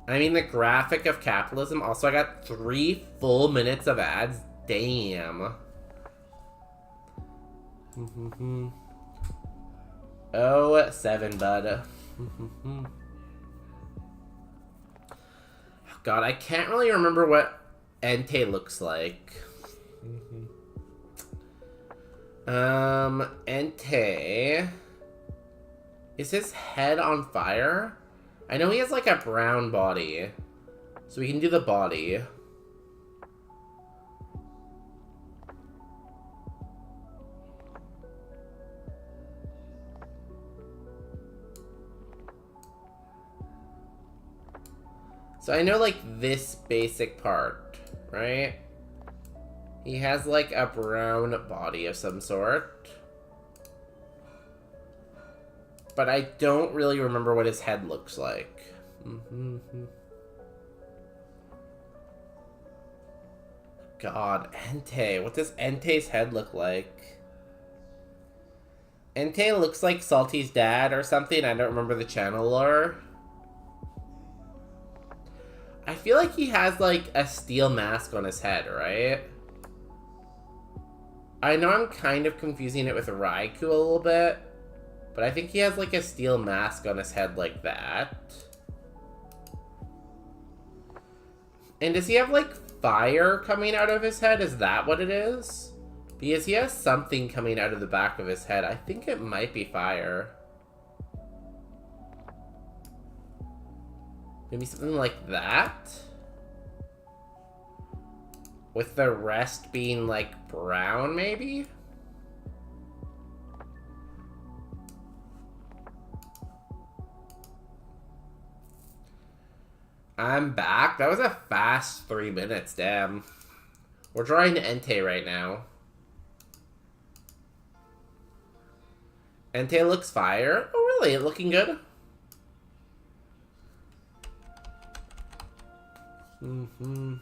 S1: I mean, the graphic of capitalism. Also, I got 3 full minutes of ads. Damn. Oh, 7, bud. God, I can't really remember what Entei looks like. Entei. Is his head on fire? I know he has like a brown body. So we can do the body. So I know like this basic part, right? He has like a brown body of some sort. But I don't really remember what his head looks like. God, Entei. What does Entei's head look like? Entei looks like Salty's dad or something. I don't remember the channel lore. I feel like he has like a steel mask on his head, right? I know I'm kind of confusing it with Raikou a little bit. But I think he has like a steel mask on his head like that. And does he have like fire coming out of his head? Is that what it is? Because he has something coming out of the back of his head. I think it might be fire. Maybe something like that? With the rest being like brown, maybe? I'm back. That was a fast 3 minutes, damn. We're drawing Entei right now. Entei looks fire. Oh, really? Looking good? I'm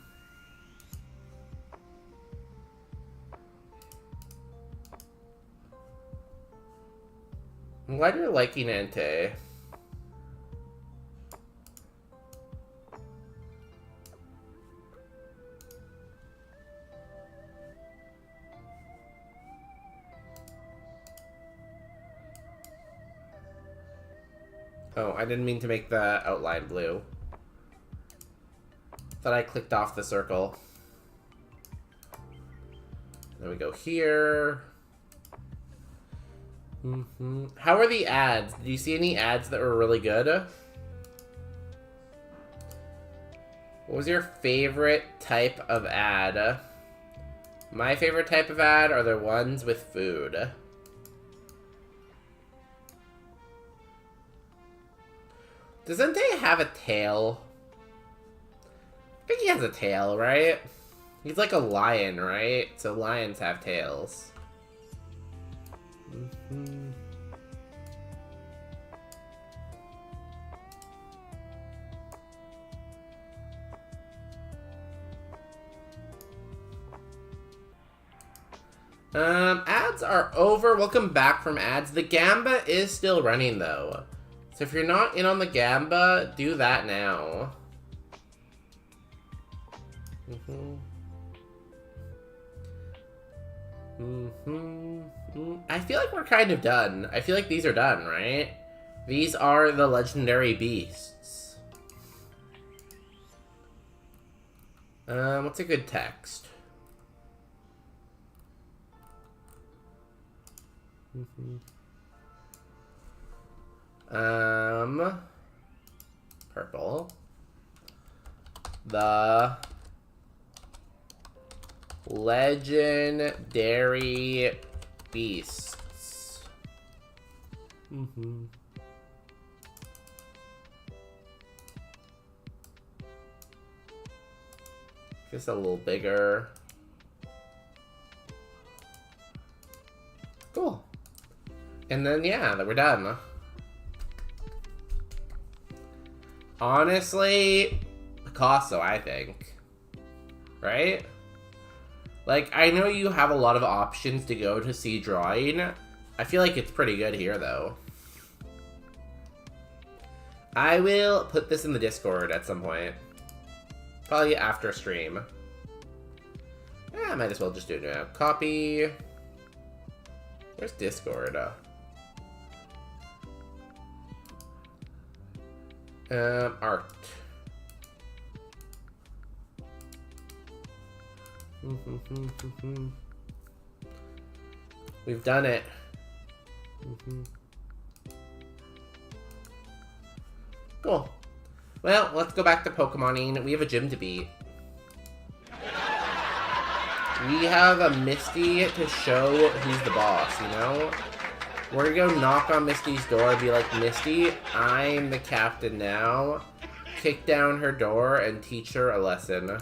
S1: glad you're liking Entei. Oh, I didn't mean to make the outline blue. Thought I clicked off the circle. Then we go here. How are the ads? Did you see any ads that were really good? What was your favorite type of ad? My favorite type of ad are the ones with food. Doesn't he have a tail? I think he has a tail, right? He's like a lion, right? So lions have tails. Ads are over. Welcome back from ads. The Gamba is still running, though. So if you're not in on the Gamba, do that now. I feel like we're kind of done. I feel like these are done, right? These are the legendary beasts. What's a good text? Purple. The legendary beasts. Just a little bigger. Cool. And then, yeah, we're done. Honestly, Picasso, I think. Right? Like, I know you have a lot of options to go to see drawing. I feel like it's pretty good here, though. I will put this in the Discord at some point. Probably after stream. Yeah, I might as well just do it now. Copy. Where's Discord? Art. We've done it. Cool. Well, let's go back to Pokemoning. We have a gym to beat. We have a Misty to show who's the boss, you know? We're gonna go knock on Misty's door and be like, Misty, I'm the captain now. Kick down her door and teach her a lesson.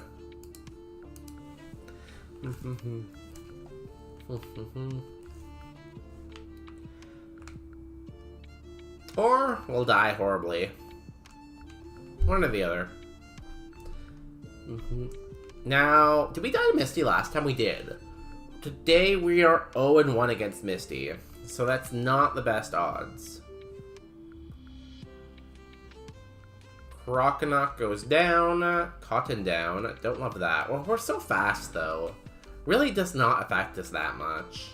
S1: Or we'll die horribly. One or the other. Now, did we die to Misty last time? We did. Today we are 0-1 against Misty. So that's not the best odds. Croconaut goes down. Cotton down. Don't love that. Well, we're so fast, though. Really does not affect us that much.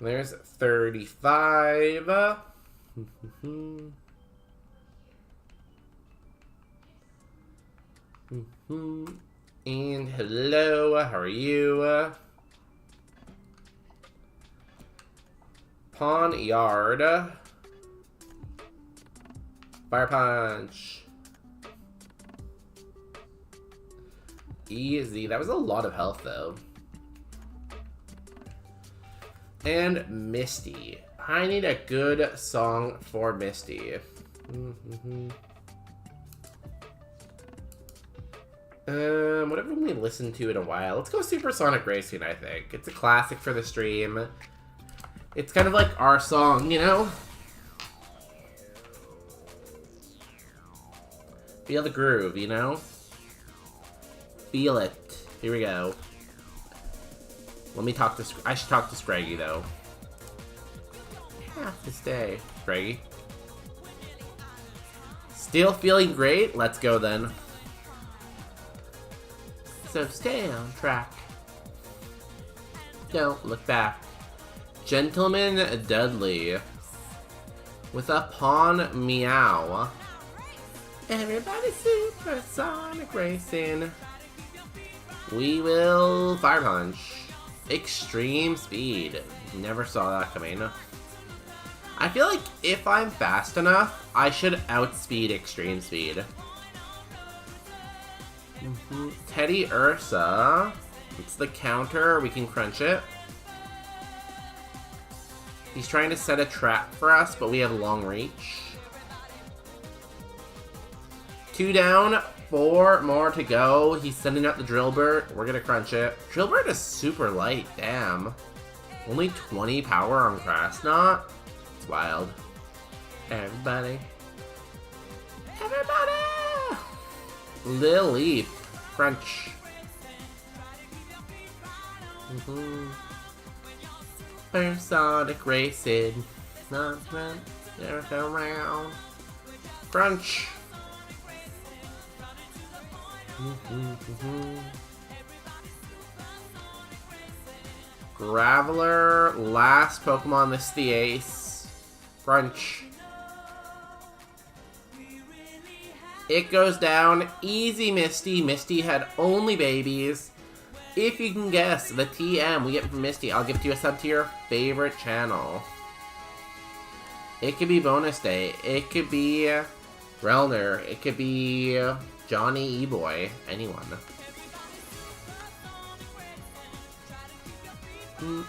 S1: There's 35. And hello, how are you? Pawn Yard. Fire Punch. Easy. That was a lot of health, though. And Misty. I need a good song for Misty. What haven't we listened to in a while? Let's go Supersonic Racing, I think. It's a classic for the stream. It's kind of like our song, you know? Feel the groove, you know? Feel it. Here we go. Let me talk to... I should talk to Scraggy, though. Have to stay. Scraggy. Still feeling great? Let's go, then. So stay on track. Don't look back. Gentleman Dudley. With a pawn meow. Everybody supersonic racing. We will fire punch. Extreme speed. Never saw that coming. I feel like if I'm fast enough, I should outspeed extreme speed. Teddy Ursa. It's the counter. We can crunch it. He's trying to set a trap for us, but we have long reach. 2 down, 4 more to go. He's sending out the Drillbert. We're gonna crunch it. Drillbert is super light, damn. Only 20 power on Krasnot? It's wild. Everybody. Everybody! Lil Leaf. Crunch. Sonic racing. Around. Crunch. Graveler, last Pokemon, this is the ace. Crunch. It goes down. Easy Misty. Misty had only babies. If you can guess the TM we get from Misty, I'll give it to you a sub to your favorite channel. It could be Bonus Day. It could be Relner. It could be Johnny E-Boy. Anyone.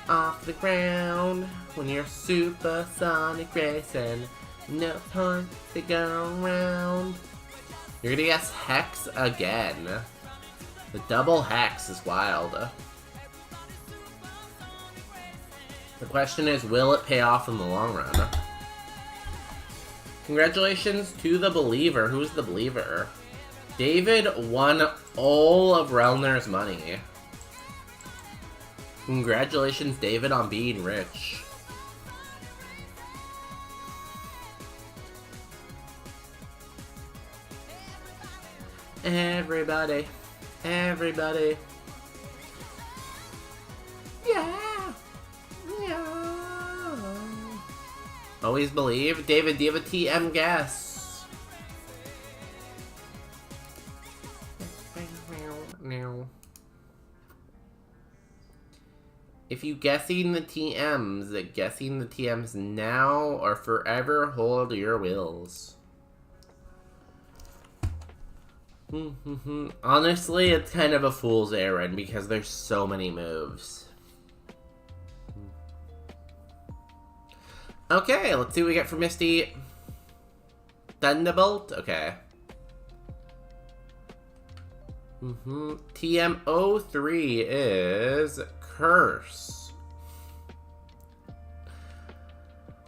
S1: Off the ground when you're supersonic racing. No time to go around. You're gonna guess Hex again. The double Hex is wild. The question is, will it pay off in the long run? Congratulations to the Believer. Who's the Believer? David won all of Relner's money. Congratulations, David, on being rich. Everybody. Everybody. Yeah. Yeah. Always believe. David, do you have a TM guess? No. If you guessing the TMs now or forever hold your wills. Honestly, it's kind of a fool's errand because there's so many moves. Okay, let's see what we get for Misty. Thunderbolt? Okay. TM03 is Curse.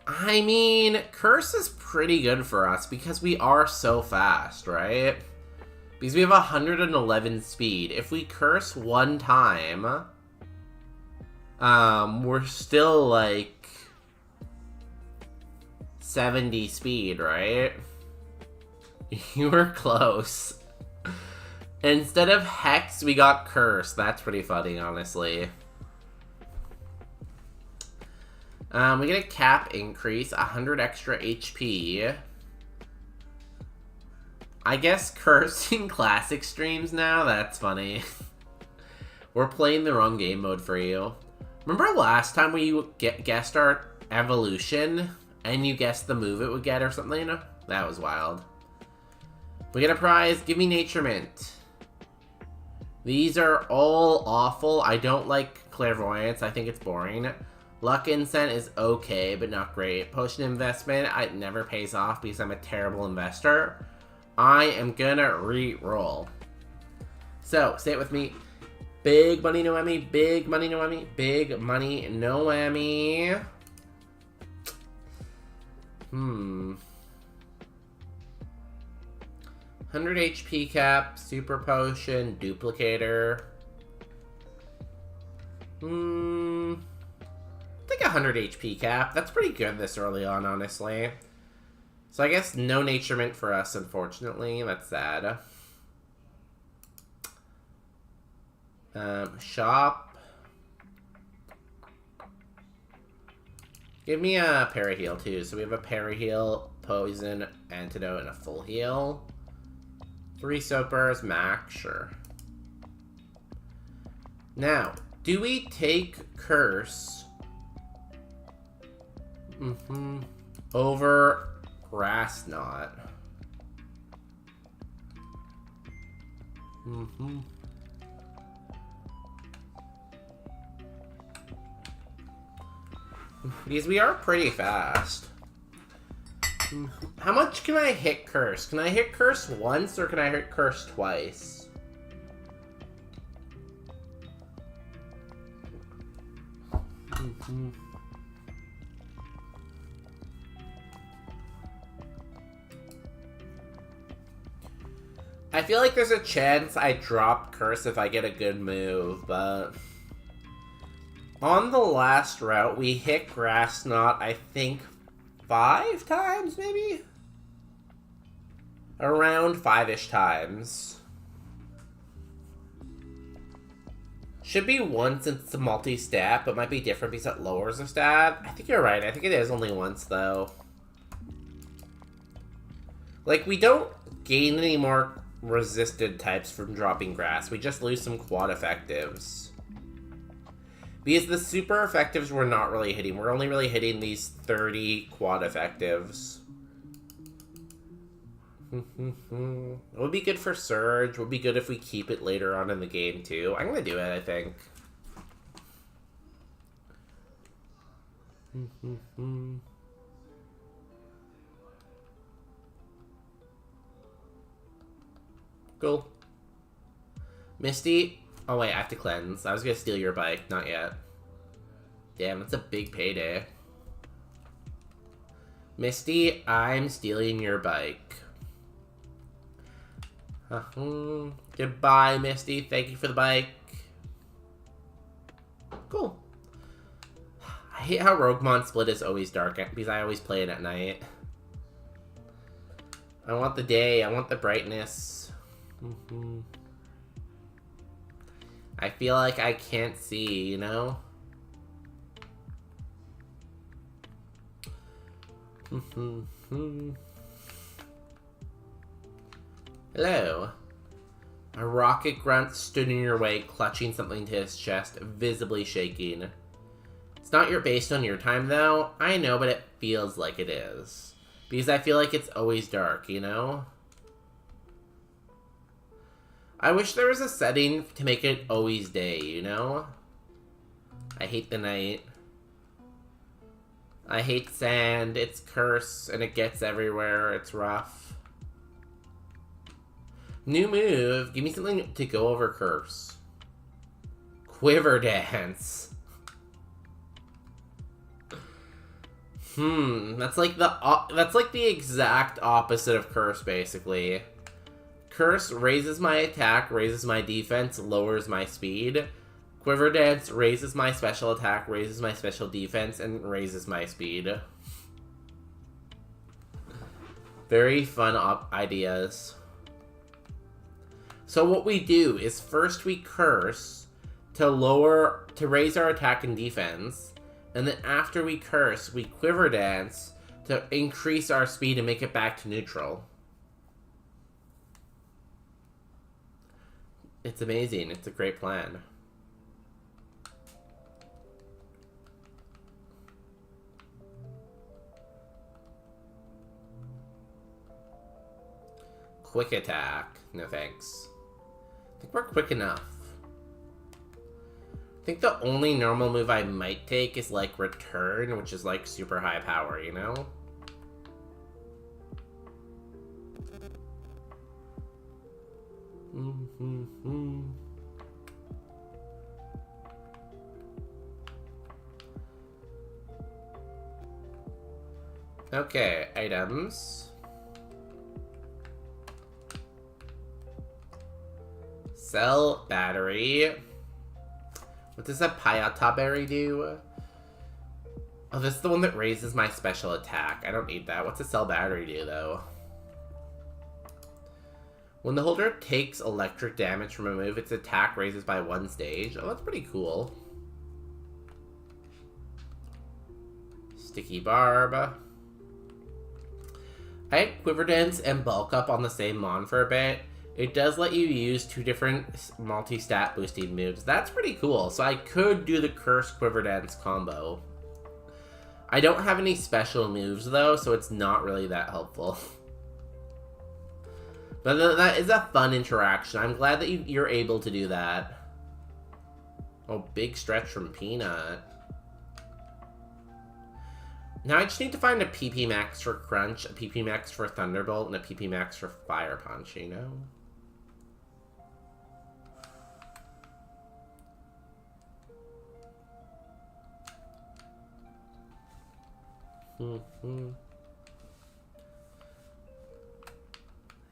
S1: I mean, Curse is pretty good for us because we are so fast, right? Because we have 111 speed. If we curse one time, we're still like 70 speed, right? You were close. Instead of Hex, we got Curse. That's pretty funny, honestly. We get a cap increase, 100 extra HP. I guess cursing classic streams now? That's funny. We're playing the wrong game mode for you. Remember last time we guessed our evolution and you guessed the move it would get or something? That was wild. We get a prize. Give me Nature Mint. These are all awful. I don't like Clairvoyance. I think it's boring. Luck Incense is okay, but not great. Potion Investment, it never pays off because I'm a terrible investor. I am gonna re-roll. So, say it with me. Big money, no whammy. Big money, no whammy. Big money, no whammy. 100 HP cap, super potion, duplicator. I think 100 HP cap. That's pretty good this early on, honestly. So I guess no Nature Mint for us, unfortunately. That's sad. Shop. Give me a para-heal, too. So we have a para-heal, poison, antidote, and a full heal. 3 soapers, max, sure. Now, do we take Curse over Grass Knot? Because we are pretty fast. How much can I hit Curse? Can I hit Curse once, or can I hit Curse twice? I feel like there's a chance I drop Curse if I get a good move, but... On the last route, we hit Grass Knot, I think, 5 times, maybe? Around 5-ish times. Should be once since it's a multi-stat, but might be different because it lowers the stat. I think you're right. I think it is only once, though. Like, we don't gain any more resisted types from dropping Grass. We just lose some quad effectives. Because the super effectives we're not really hitting. We're only really hitting these 30 quad effectives. It would be good for Surge. It would be good if we keep it later on in the game, too. I'm going to do it, I think. Cool. Misty. Oh, wait, I have to cleanse. I was going to steal your bike. Not yet. Damn, that's a big payday. Misty, I'm stealing your bike. Goodbye, Misty. Thank you for the bike. Cool. I hate how Roguemon Split is always dark, because I always play it at night. I want the day. I want the brightness. I feel like I can't see, you know? Hello. A rocket grunt stood in your way, clutching something to his chest, visibly shaking. It's not based on your time, though. I know, but it feels like it is. Because I feel like it's always dark, you know? I wish there was a setting to make it always day, you know? I hate the night. I hate sand. It's Curse, and it gets everywhere. It's rough. New move. Give me something to go over Curse. Quiver Dance. That's like the exact opposite of Curse, basically. Curse raises my attack, raises my defense, lowers my speed. Quiver Dance raises my special attack, raises my special defense, and raises my speed. Very fun ideas. So what we do is first we Curse to raise our attack and defense, and then after we Curse, we Quiver Dance to increase our speed and make it back to neutral. It's amazing. It's a great plan. Quick attack. No thanks. I think we're quick enough. I think the only normal move I might take is like Return, which is like super high power, you know? Okay, items. Cell battery. What does a Payata berry do? Oh, this is the one that raises my special attack. I don't need that. What's a cell battery do, though? When the holder takes electric damage from a move, its attack raises by 1 stage. Oh, that's pretty cool. Sticky Barb. I had Quiver Dance and Bulk Up on the same Mon for a bit. It does let you use 2 different multi-stat boosting moves. That's pretty cool. So I could do the Curse Quiver Dance combo. I don't have any special moves though, so it's not really that helpful. But that is a fun interaction. I'm glad that you're able to do that. Oh, big stretch from Peanut. Now I just need to find a PP Max for Crunch, a PP Max for Thunderbolt, and a PP Max for Fire Punch, you know?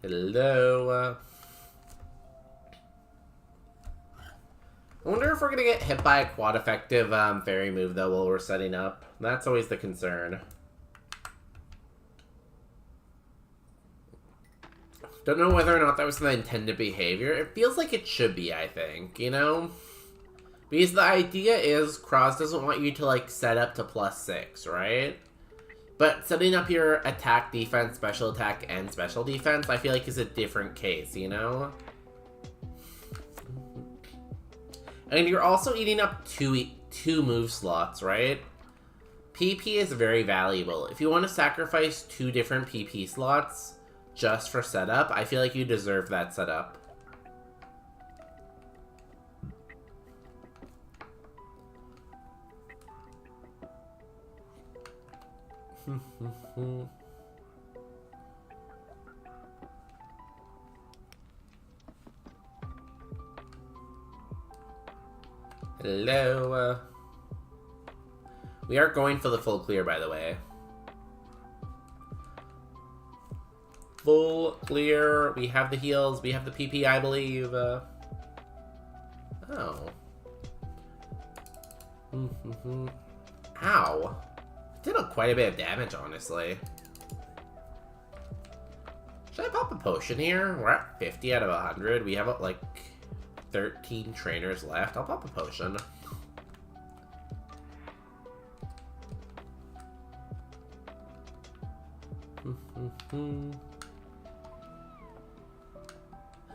S1: Hello. I wonder if we're gonna get hit by a quad effective fairy move though while we're setting up. That's always the concern. Don't know whether or not that was the intended behavior. It feels like it should be, I think, you know? Because the idea is Cross doesn't want you to like set up to +6, right? But setting up your attack, defense, special attack, and special defense, I feel like is a different case, you know? And you're also eating up two move slots, right? PP is very valuable. If you want to sacrifice 2 different PP slots just for setup, I feel like you deserve that setup. Hello. We are going for the full clear, by the way. Full clear. We have the heals. We have the PP, I believe. Oh. Ow. Did quite a bit of damage, honestly. Should I pop a potion here? We're at 50 out of 100. We have, like, 13 trainers left. I'll pop a potion.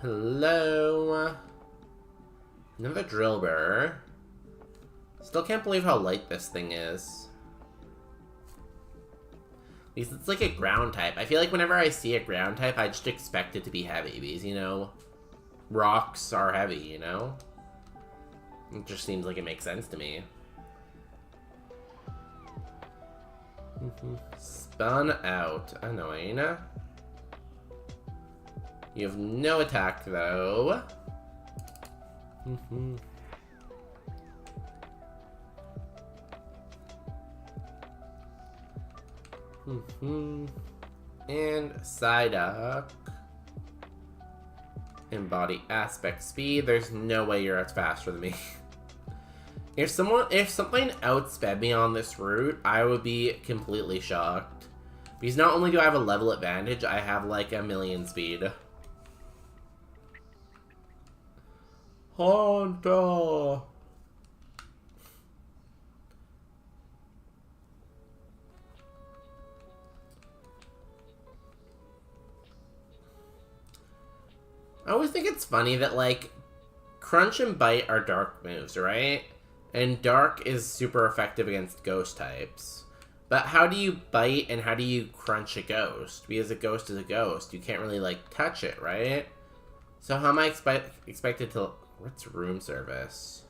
S1: Hello. Another drill burr. Still can't believe how light this thing is. Because it's like a ground type. I feel like whenever I see a ground type, I just expect it to be heavy. Because, you know, rocks are heavy, you know? It just seems like it makes sense to me. Spun out. Annoying. You have no attack, though. And Psyduck. Embody aspect speed. There's no way you're faster than me. If something outsped me on this route, I would be completely shocked. Because not only do I have a level advantage, I have like 1,000,000 speed. Honda. I always think it's funny that, like, Crunch and Bite are dark moves, right? And Dark is super effective against ghost types. But how do you Bite and how do you Crunch a ghost? Because a ghost is a ghost. You can't really, like, touch it, right? So how am I expected to... What's room service?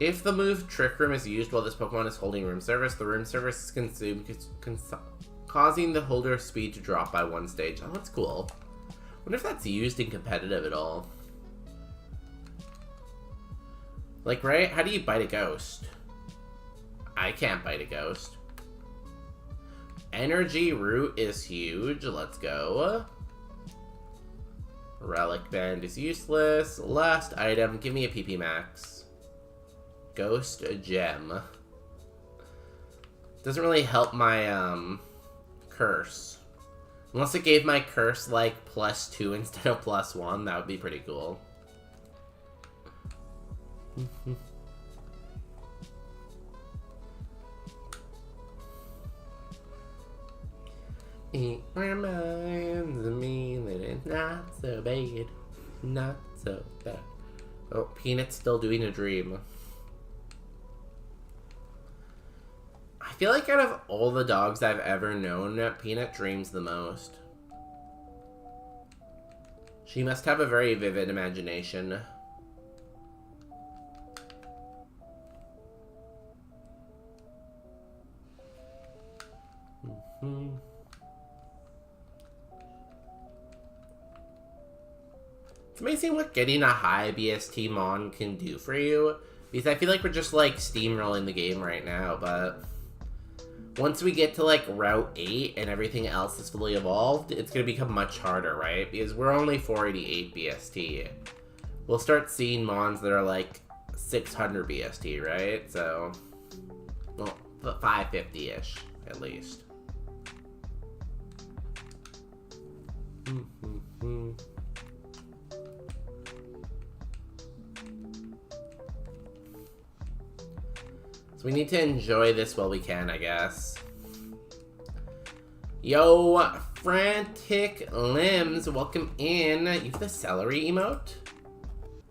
S1: If the move Trick Room is used while this Pokemon is holding room service, the room service is consumed, causing the holder's speed to drop by 1 stage. Oh, that's cool. I wonder if that's used in competitive at all. Like, right? How do you bite a ghost? I can't bite a ghost. Energy Root is huge. Let's go. Relic Band is useless. Last item. Give me a PP Max. Ghost Gem. Doesn't really help my, curse. Unless it gave my curse, like, +2 instead of +1, that would be pretty cool. It reminds me that it's not so bad. Not so bad. Oh, Peanut's still doing a dream. I feel like out of all the dogs I've ever known, Peanut dreams the most. She must have a very vivid imagination. It's amazing what getting a high BST mon can do for you, because I feel like we're just like steamrolling the game right now, but once we get to like Route 8 and everything else is fully evolved, it's going to become much harder, right? Because we're only 488 BST. We'll start seeing mons that are like 600 BST, right? So, well, 550-ish, at least. So we need to enjoy this while we can, I guess. Yo, Frantic Limbs, welcome in. You have the celery emote?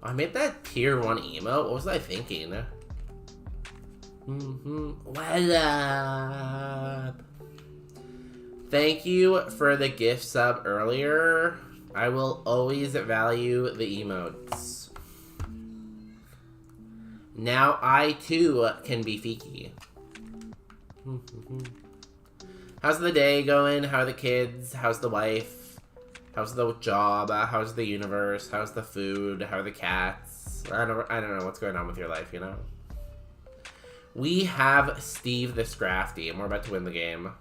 S1: Oh, I made that tier 1 emote? What was I thinking? What up? Thank you for the gift sub earlier. I will always value the emotes. Now I, too, can be Fiki. How's the day going? How are the kids? How's the wife? How's the job? How's the universe? How's the food? How are the cats? I don't know what's going on with your life, you know? We have Steve the Scrafty, and we're about to win the game.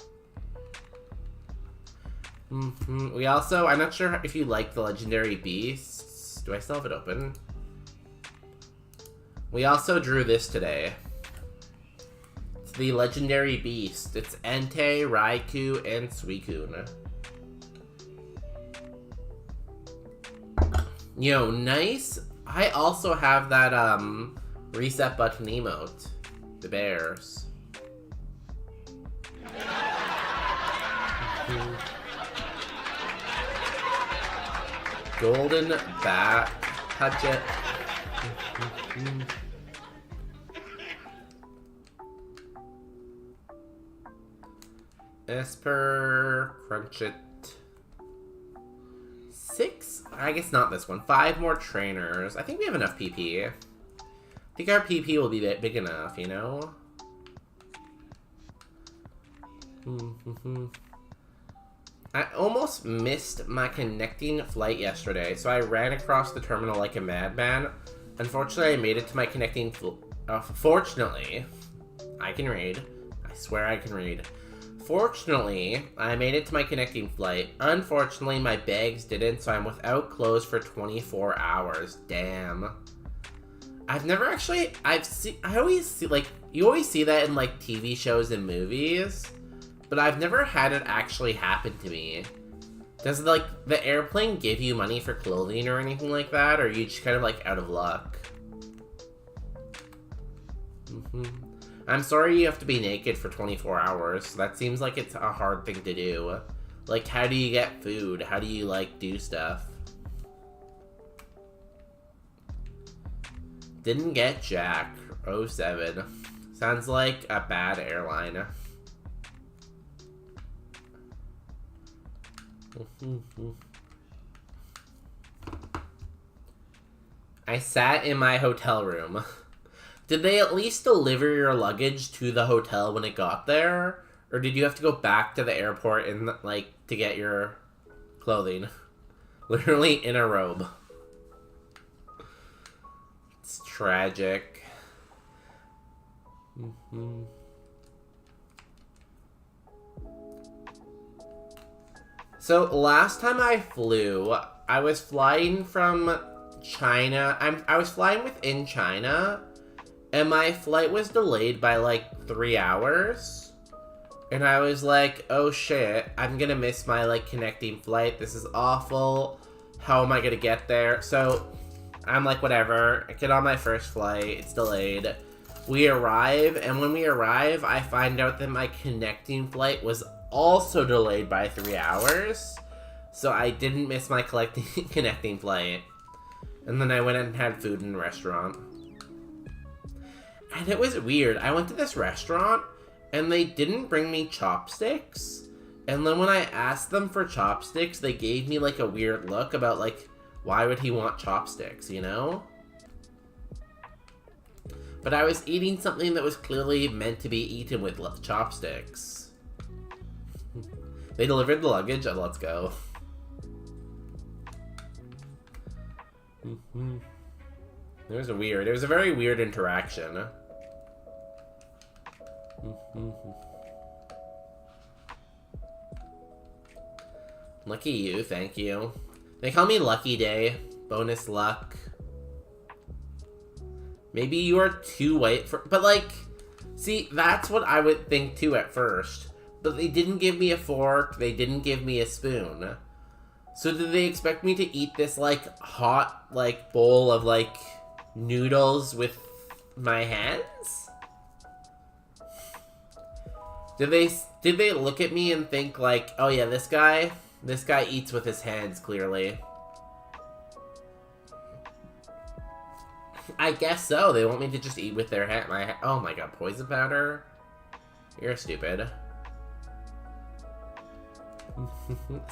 S1: We also, I'm not sure if you like the Legendary Beasts. Do I still have it open? We also drew this today. It's the Legendary Beast. It's Entei, Raikou, and Suicune. Yo, nice. I also have that, reset button emote. The bears. Golden bat. Touch it. Esper, crunch it. 6? I guess not this one. 5 more trainers. I think we have enough PP. I think our PP will be big enough, you know? I almost missed my connecting flight yesterday, so I ran across the terminal like a madman. Unfortunately, I made it to my connecting fortunately, I can read. I swear I can read. Fortunately, I made it to my connecting flight. Unfortunately, my bags didn't, so I'm without clothes for 24 hours. Damn. I've never actually, I always see, like, you always see that in, like, TV shows and movies, but I've never had it actually happen to me. Does, like, the airplane give you money for clothing or anything like that, or are you just kind of, like, out of luck? I'm sorry you have to be naked for 24 hours. That seems like it's a hard thing to do. Like, how do you get food? How do you, like, do stuff? Didn't get Jack. 07. Sounds like a bad airline. I sat in my hotel room. Did they at least deliver your luggage to the hotel when it got there? Or did you have to go back to the airport and, like, to get your clothing? Literally in a robe. It's tragic. So, last time I flew, I was flying from China. I was flying within China, and my flight was delayed by like 3 hours. And I was like, oh shit, I'm gonna miss my like connecting flight. This is awful. How am I gonna get there? So I'm like, whatever. I get on my first flight. It's delayed. We arrive, and when we arrive, I find out that my connecting flight was also delayed by 3 hours, so I didn't miss my connecting flight. And then I went and had food in the restaurant. And it was weird. I went to this restaurant, and they didn't bring me chopsticks. And then when I asked them for chopsticks, they gave me, like, a weird look about, like, why would he want chopsticks, you know? But I was eating something that was clearly meant to be eaten with chopsticks. They delivered the luggage? Oh, let's go. It was a very weird interaction. Lucky you, thank you. They call me Lucky Day. Bonus luck. Maybe you are too white for... But, like... See, that's what I would think, too, at first. But they didn't give me a fork. They didn't give me a spoon. So did they expect me to eat this, like, hot, like, bowl of, like, noodles with my hands? Did they look at me and think, like, oh yeah, this guy eats with his hands, clearly. I guess so. They want me to just eat with their hand. Oh my god, poison powder? You're stupid.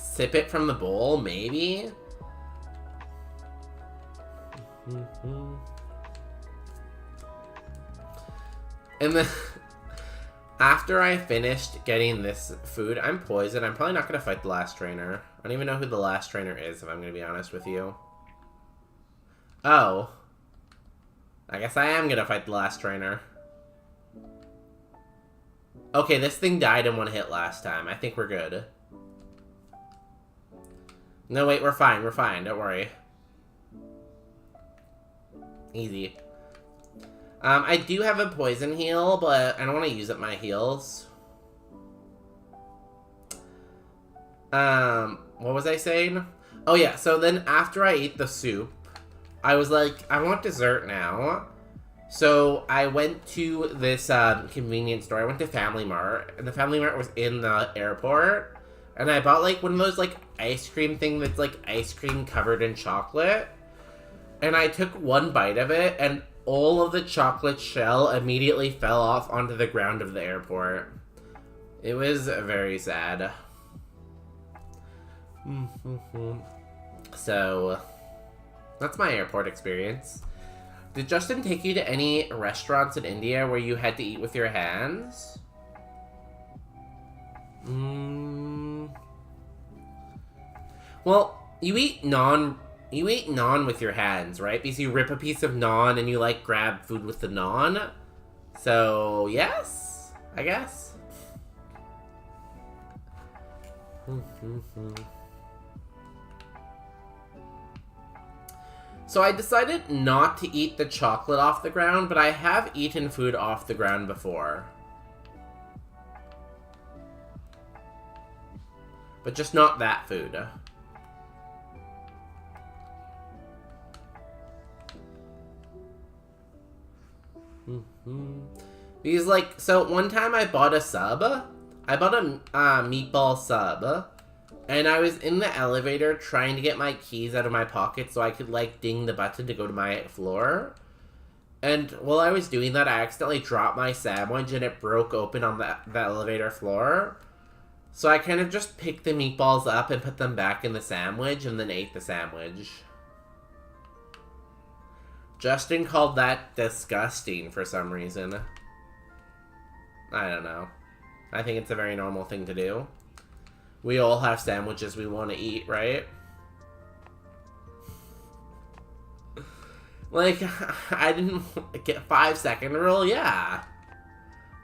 S1: Sip it from the bowl, maybe? And then, after I finished getting this food, I'm poisoned. I'm probably not going to fight the last trainer. I don't even know who the last trainer is, if I'm going to be honest with you. Oh. I guess I am going to fight the last trainer. Okay, this thing died in one hit last time. I think we're good. No, wait, we're fine. We're fine. Don't worry. Easy. I do have a poison heal, but I don't want to use up my heals. What was I saying? Oh yeah, so then after I ate the soup, I was like, I want dessert now. So I went to this convenience store. I went to Family Mart, and the Family Mart was in the airport. And I bought like one of those like ice cream thing that's like ice cream covered in chocolate. And I took one bite of it, and all of the chocolate shell immediately fell off onto the ground of the airport. It was very sad. So, that's my airport experience. Did Justin take you to any restaurants in India where you had to eat with your hands? Well, you eat naan with your hands, right? Because you rip a piece of naan and you, like, grab food with the naan. So, yes, I guess. So I decided not to eat the chocolate off the ground, but I have eaten food off the ground before. But just not that food. Because, like, so one time I bought a sub. I bought a meatball sub. And I was in the elevator trying to get my keys out of my pocket so I could, like, ding the button to go to my floor. And while I was doing that, I accidentally dropped my sandwich and it broke open on the elevator floor. So I kind of just picked the meatballs up and put them back in the sandwich and then ate the sandwich. Justin called that disgusting for some reason. I don't know. I think it's a very normal thing to do. We all have sandwiches we want to eat, right? Like, I didn't get 5-second rule, yeah.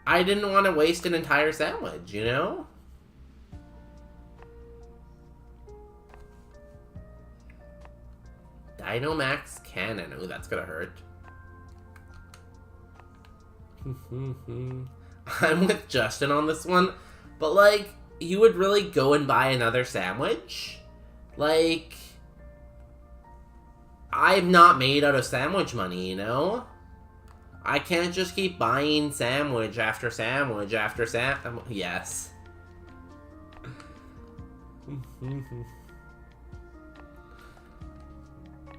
S1: I didn't want to waste an entire sandwich, you know? Dynamax Cannon. Ooh, that's gonna hurt. I'm with Justin on this one, but, like, you would really go and buy another sandwich? Like, I'm not made out of sandwich money, you know? I can't just keep buying sandwich after sandwich after sandwich. Yes.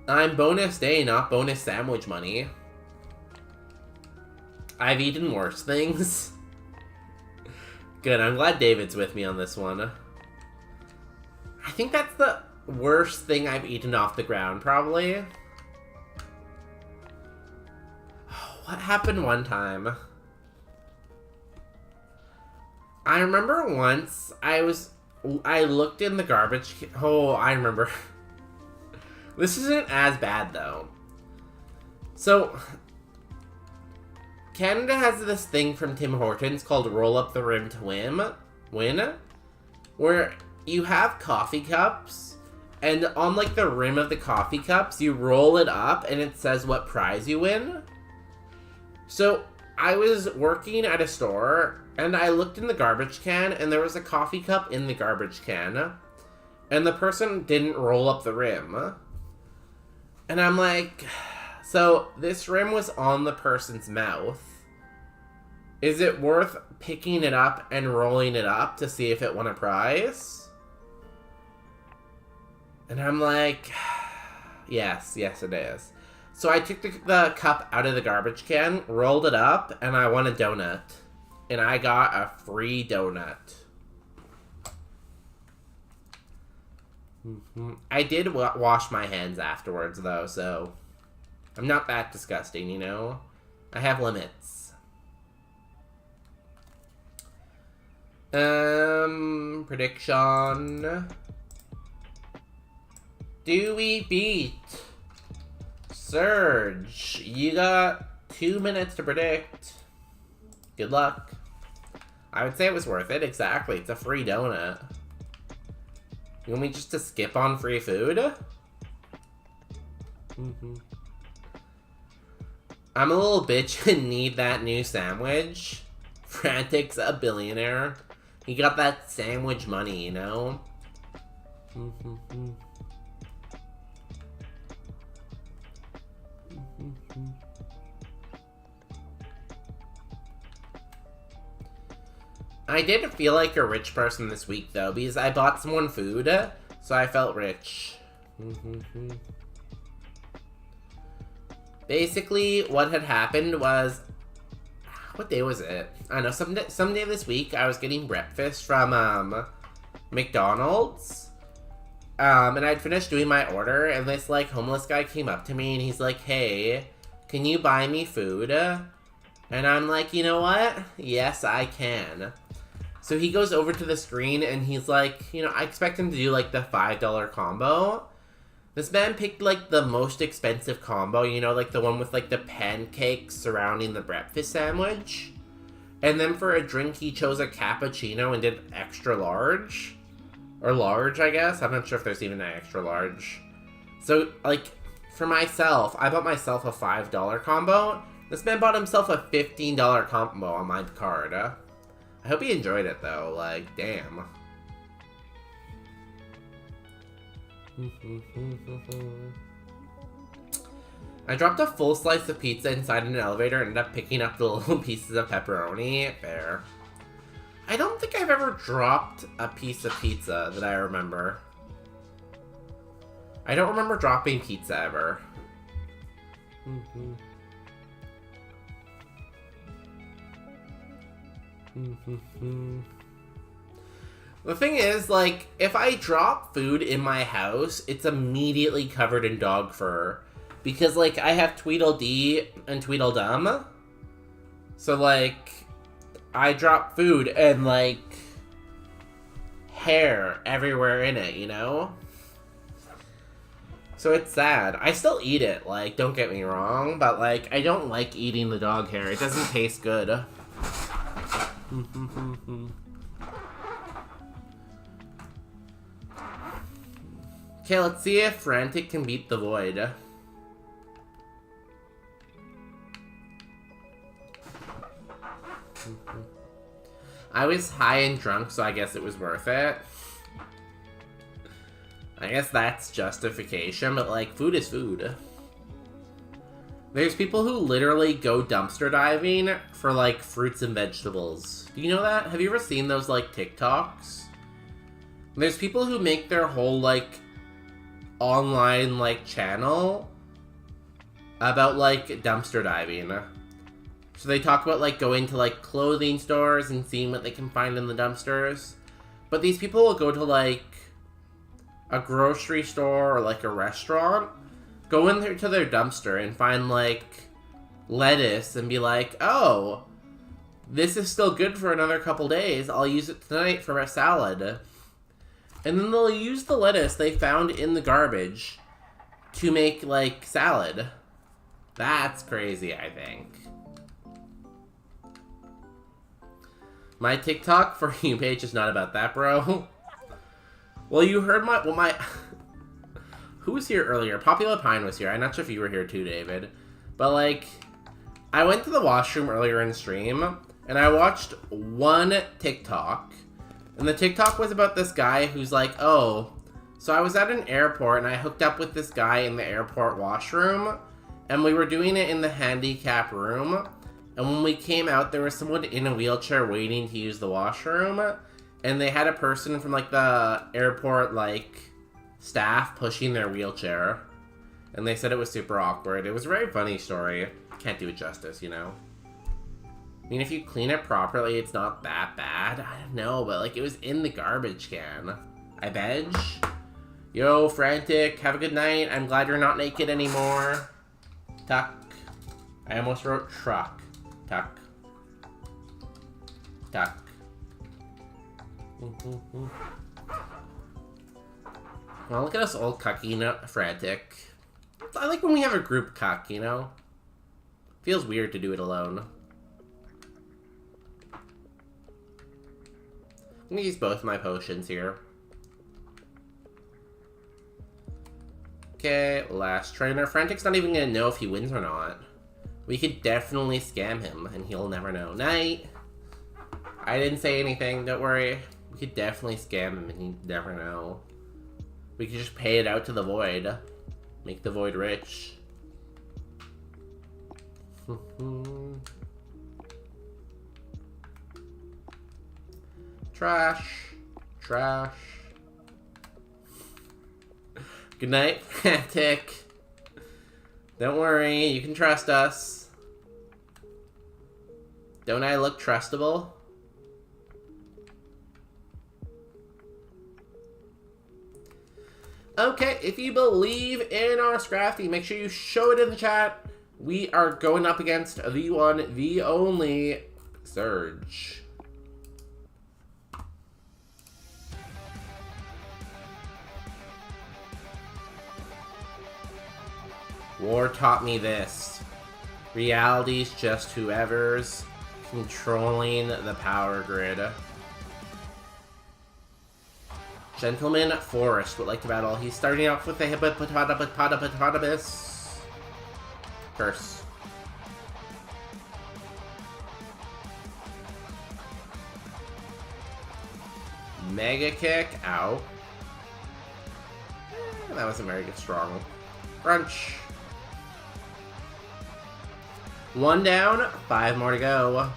S1: I'm bonus day, not bonus sandwich money. I've eaten worse things. Good, I'm glad David's with me on this one. I think that's the worst thing I've eaten off the ground, probably. What happened one time? I remember once I looked in the garbage. Oh, I remember. This isn't as bad though. So, Canada has this thing from Tim Hortons called Roll Up the Rim to Win, where you have coffee cups, and on like the rim of the coffee cups, you roll it up and it says what prize you win. So, I was working at a store, and I looked in the garbage can, and there was a coffee cup in the garbage can, and the person didn't roll up the rim. And I'm like, so this rim was on the person's mouth. Is it worth picking it up and rolling it up to see if it won a prize? And I'm like, yes it is. So I took the cup out of the garbage can, rolled it up, and I won a donut. And I got a free donut. I did wash my hands afterwards, though, so I'm not that disgusting, you know? I have limits. Prediction. Do we beat Surge? You got 2 minutes to predict. Good luck. I would say it was worth it, exactly. It's a free donut. You want me just to skip on free food? I'm a little bitch and need that new sandwich. Frantic's a billionaire. He got that sandwich money, you know? I did feel like a rich person this week, though, because I bought someone food, so I felt rich. Basically, what had happened was... What day was it? I don't know, some day this week, I was getting breakfast from, McDonald's. And I'd finished doing my order, and this, like, homeless guy came up to me, and he's like, hey, can you buy me food? And I'm like, you know what? Yes, I can. So he goes over to the screen, and he's like, you know, I expect him to do, like, the $5 combo. This man picked, like, the most expensive combo, you know, like the one with, like, the pancakes surrounding the breakfast sandwich. And then for a drink, he chose a cappuccino and did extra large. Or large, I guess. I'm not sure if there's even an extra large. So, like, for myself, I bought myself a $5 combo. This man bought himself a $15 combo on my card. I hope he enjoyed it, though. Like, damn. I dropped a full slice of pizza inside an elevator and ended up picking up the little pieces of pepperoni. Fair. I don't think I've ever dropped a piece of pizza that I remember. I don't remember dropping pizza ever. The thing is, like, if I drop food in my house, it's immediately covered in dog fur. Because, like, I have Tweedledee and Tweedledum. So, like, I drop food and, like, hair everywhere in it, you know? So it's sad. I still eat it, like, don't get me wrong, but, like, I don't like eating the dog hair. It doesn't taste good. Okay, let's see if Frantic can beat the Void. I was high and drunk, so I guess it was worth it. I guess that's justification, but, like, food is food. There's people who literally go dumpster diving for, like, fruits and vegetables. Do you know that? Have you ever seen those, like, TikToks? There's people who make their whole, like, online, like, channel about, like, dumpster diving. So they talk about, like, going to, like, clothing stores and seeing what they can find in the dumpsters. But these people will go to, like, a grocery store or, like, a restaurant, go in there to their dumpster and find, like, lettuce and be like, oh, this is still good for another couple days. I'll use it tonight for a salad. And then they'll use the lettuce they found in the garbage to make, like, salad. That's crazy, I think. My TikTok For You page is not about that, bro. Well, you heard my... Who was here earlier? Popular Pine was here. I'm not sure if you were here too, David. But, like, I went to the washroom earlier in stream, and I watched one TikTok. And the TikTok was about this guy who's like, oh, so I was at an airport, and I hooked up with this guy in the airport washroom, and we were doing it in the handicap room. And when we came out, there was someone in a wheelchair waiting to use the washroom, and they had a person from, like, the airport, like, staff pushing their wheelchair. And they said it was super awkward. It was a very funny story. Can't do it justice, you know? I mean, if you clean it properly, it's not that bad. I don't know, but, like, it was in the garbage can. I bet. Yo, Frantic, have a good night. I'm glad you're not naked anymore. Tuck. I almost wrote truck. Tuck. Tuck. Well, look at us all cucking Frantic. I like when we have a group cuck, you know? Feels weird to do it alone. I'm gonna use both my potions here. Okay, last trainer. Frantic's not even gonna know if he wins or not. We could definitely scam him, and he'll never know. Night! I didn't say anything, don't worry. We could definitely scam him, and he'd never know. We could just pay it out to the Void. Make the Void rich. Trash. Trash. Good night, Frantic. Don't worry, you can trust us. Don't I look trustable? Okay, if you believe in our Scrafty, make sure you show it in the chat. We are going up against the one, the only Surge. War taught me this. Reality's just whoever's controlling the power grid. Gentleman Forrest would like to battle. He's starting off with the hippopotamus. Curse. Mega kick. Ow. That wasn't very good. Strong. Crunch. 1 down, 5 more to go.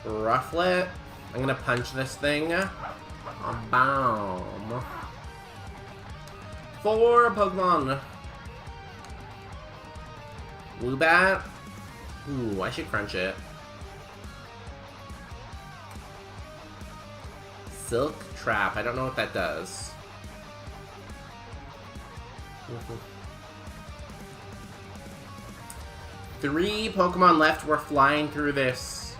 S1: Rufflet. I'm gonna punch this thing. Boom. 4 Pokemon. Woobat. Ooh, I should crunch it. Silk Trap. I don't know what that does. 3 Pokemon left. We're flying through this.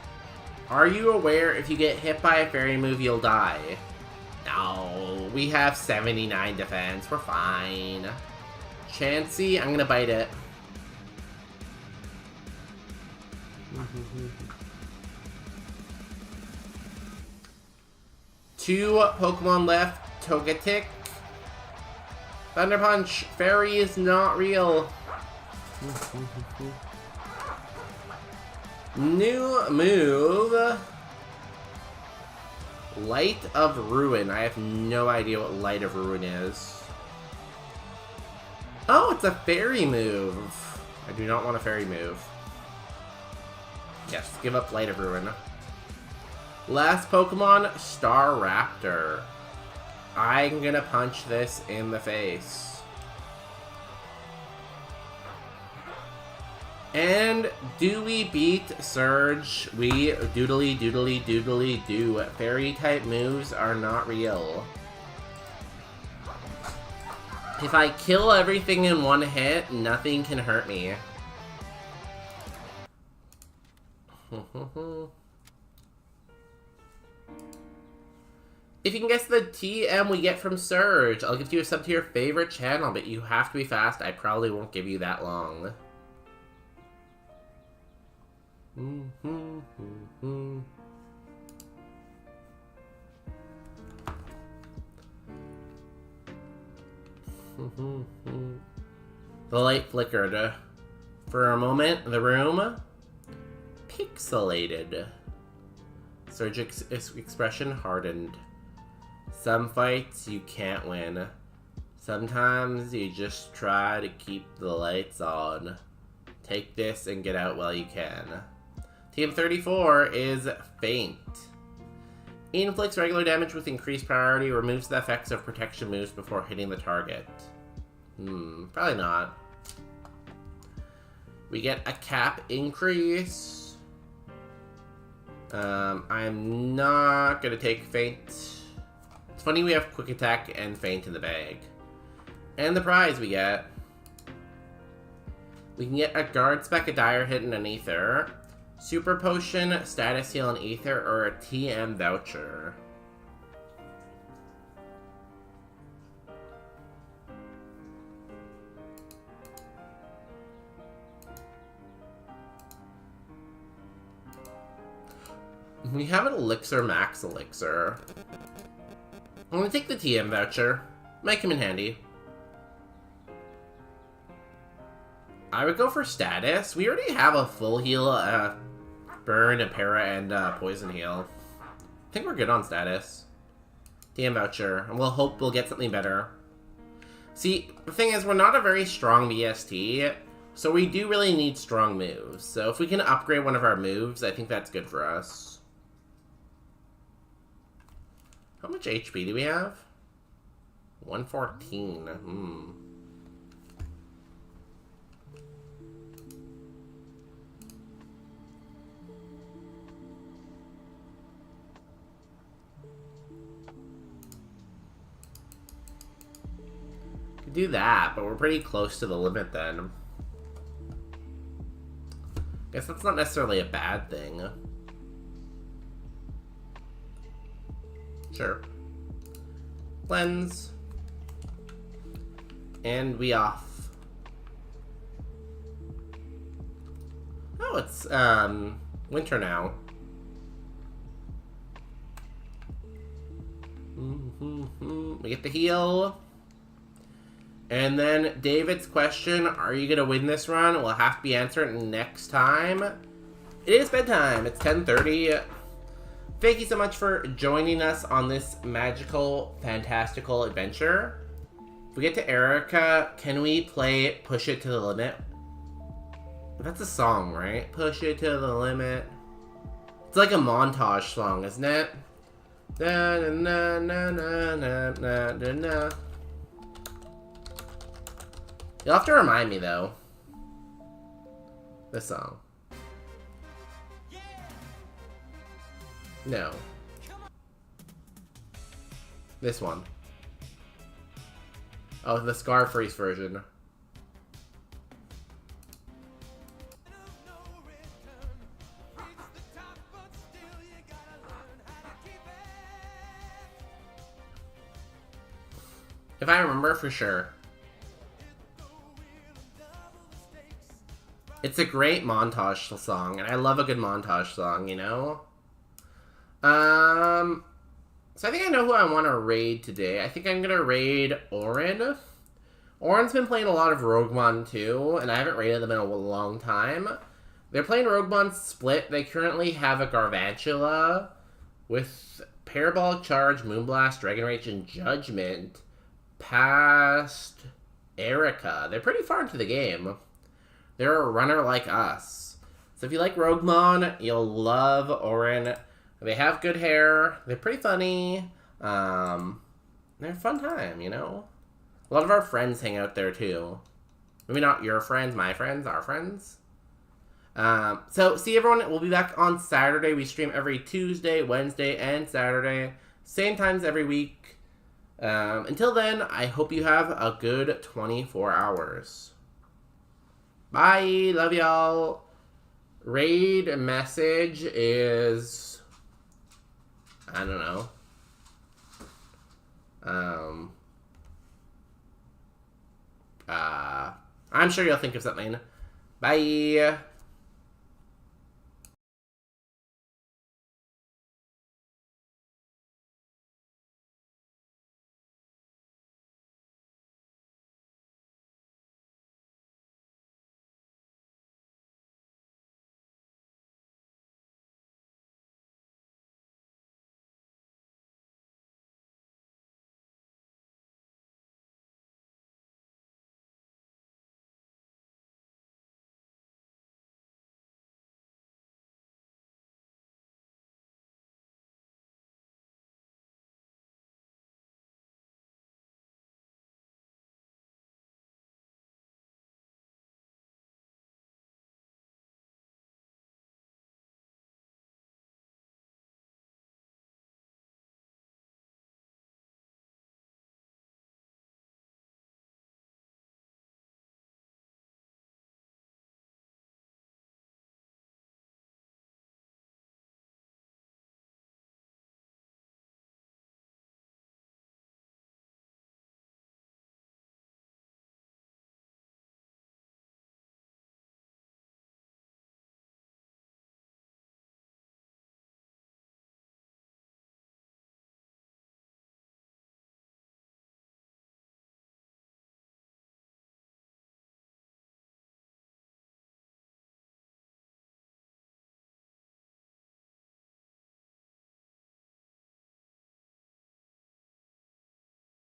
S1: Are you aware if you get hit by a fairy move, you'll die? No, we have 79 defense. We're fine. Chansey, I'm gonna bite it. Two Pokemon left. Togetic. Thunder Punch. Fairy is not real. New move. Light of Ruin. I have no idea what Light of Ruin is. Oh, it's a fairy move. I do not want a fairy move. Yes, give up Light of Ruin. Last Pokemon, Staraptor. I'm gonna punch this in the face. And do we beat Surge? We doodly doodly doodly do. Fairy type moves are not real. If I kill everything in one hit, nothing can hurt me. If you can guess the TM we get from Surge, I'll give you a sub to your favorite channel, but you have to be fast. I probably won't give you that long. The light flickered. For a moment, the room pixelated. Surge's expression hardened. Some fights you can't win. Sometimes you just try to keep the lights on. Take this and get out while you can. Team 34 is Faint. Inflicts regular damage with increased priority, removes the effects of protection moves before hitting the target. Probably not. We get a cap increase. I'm not gonna take Faint. It's funny we have Quick Attack and Faint in the bag. And the prize we get. We can get a Guard Spec, a Dire Hit, and an Ether. Super Potion, Status Heal, and Ether, or a TM Voucher. We have an Elixir, Max Elixir. I'm gonna take the TM Voucher. Might come in handy. I would go for Status. We already have a full heal, Burn, a Para, and Poison Heal. I think we're good on Status. TM Voucher. And we'll hope we'll get something better. See, the thing is, we're not a very strong BST, so we do really need strong moves. So if we can upgrade one of our moves, I think that's good for us. How much HP do we have? 114. Could do that, but we're pretty close to the limit then. Guess that's not necessarily a bad thing. Sure. Cleanse. And we off. Oh, it's winter now. We get the heal. And then David's question, are you gonna win this run? Will have to be answered next time. It is bedtime. It's 10:30. Thank you so much for joining us on this magical, fantastical adventure. If we get to Erica, can we play Push It to the Limit? That's a song, right? Push it to the limit. It's like a montage song, isn't it? Na na na na na na na na. You'll have to remind me, though. This song. No. This one. Oh, the Scarface version. If I remember for sure. It's a great montage song, and I love a good montage song, you know? So I think I know who I want to raid today. I think I'm going to raid Orin. Orin's been playing a lot of Roguemon too, and I haven't raided them in a long time. They're playing Roguemon Split. They currently have a Garvantula with Parabolic Charge, Moonblast, Dragon Rage, and Judgment past Erica. They're pretty far into the game. They're a runner like us. So if you like Roguemon, you'll love Orin. They have good hair. They're pretty funny. They're a fun time, you know? A lot of our friends hang out there, too. Maybe not your friends, my friends, our friends. So, see everyone. We'll be back on Saturday. We stream every Tuesday, Wednesday, and Saturday. Same times every week. Until then, I hope you have a good 24 hours. Bye. Love y'all. Raid message is... I don't know. I'm sure you'll think of something. Bye.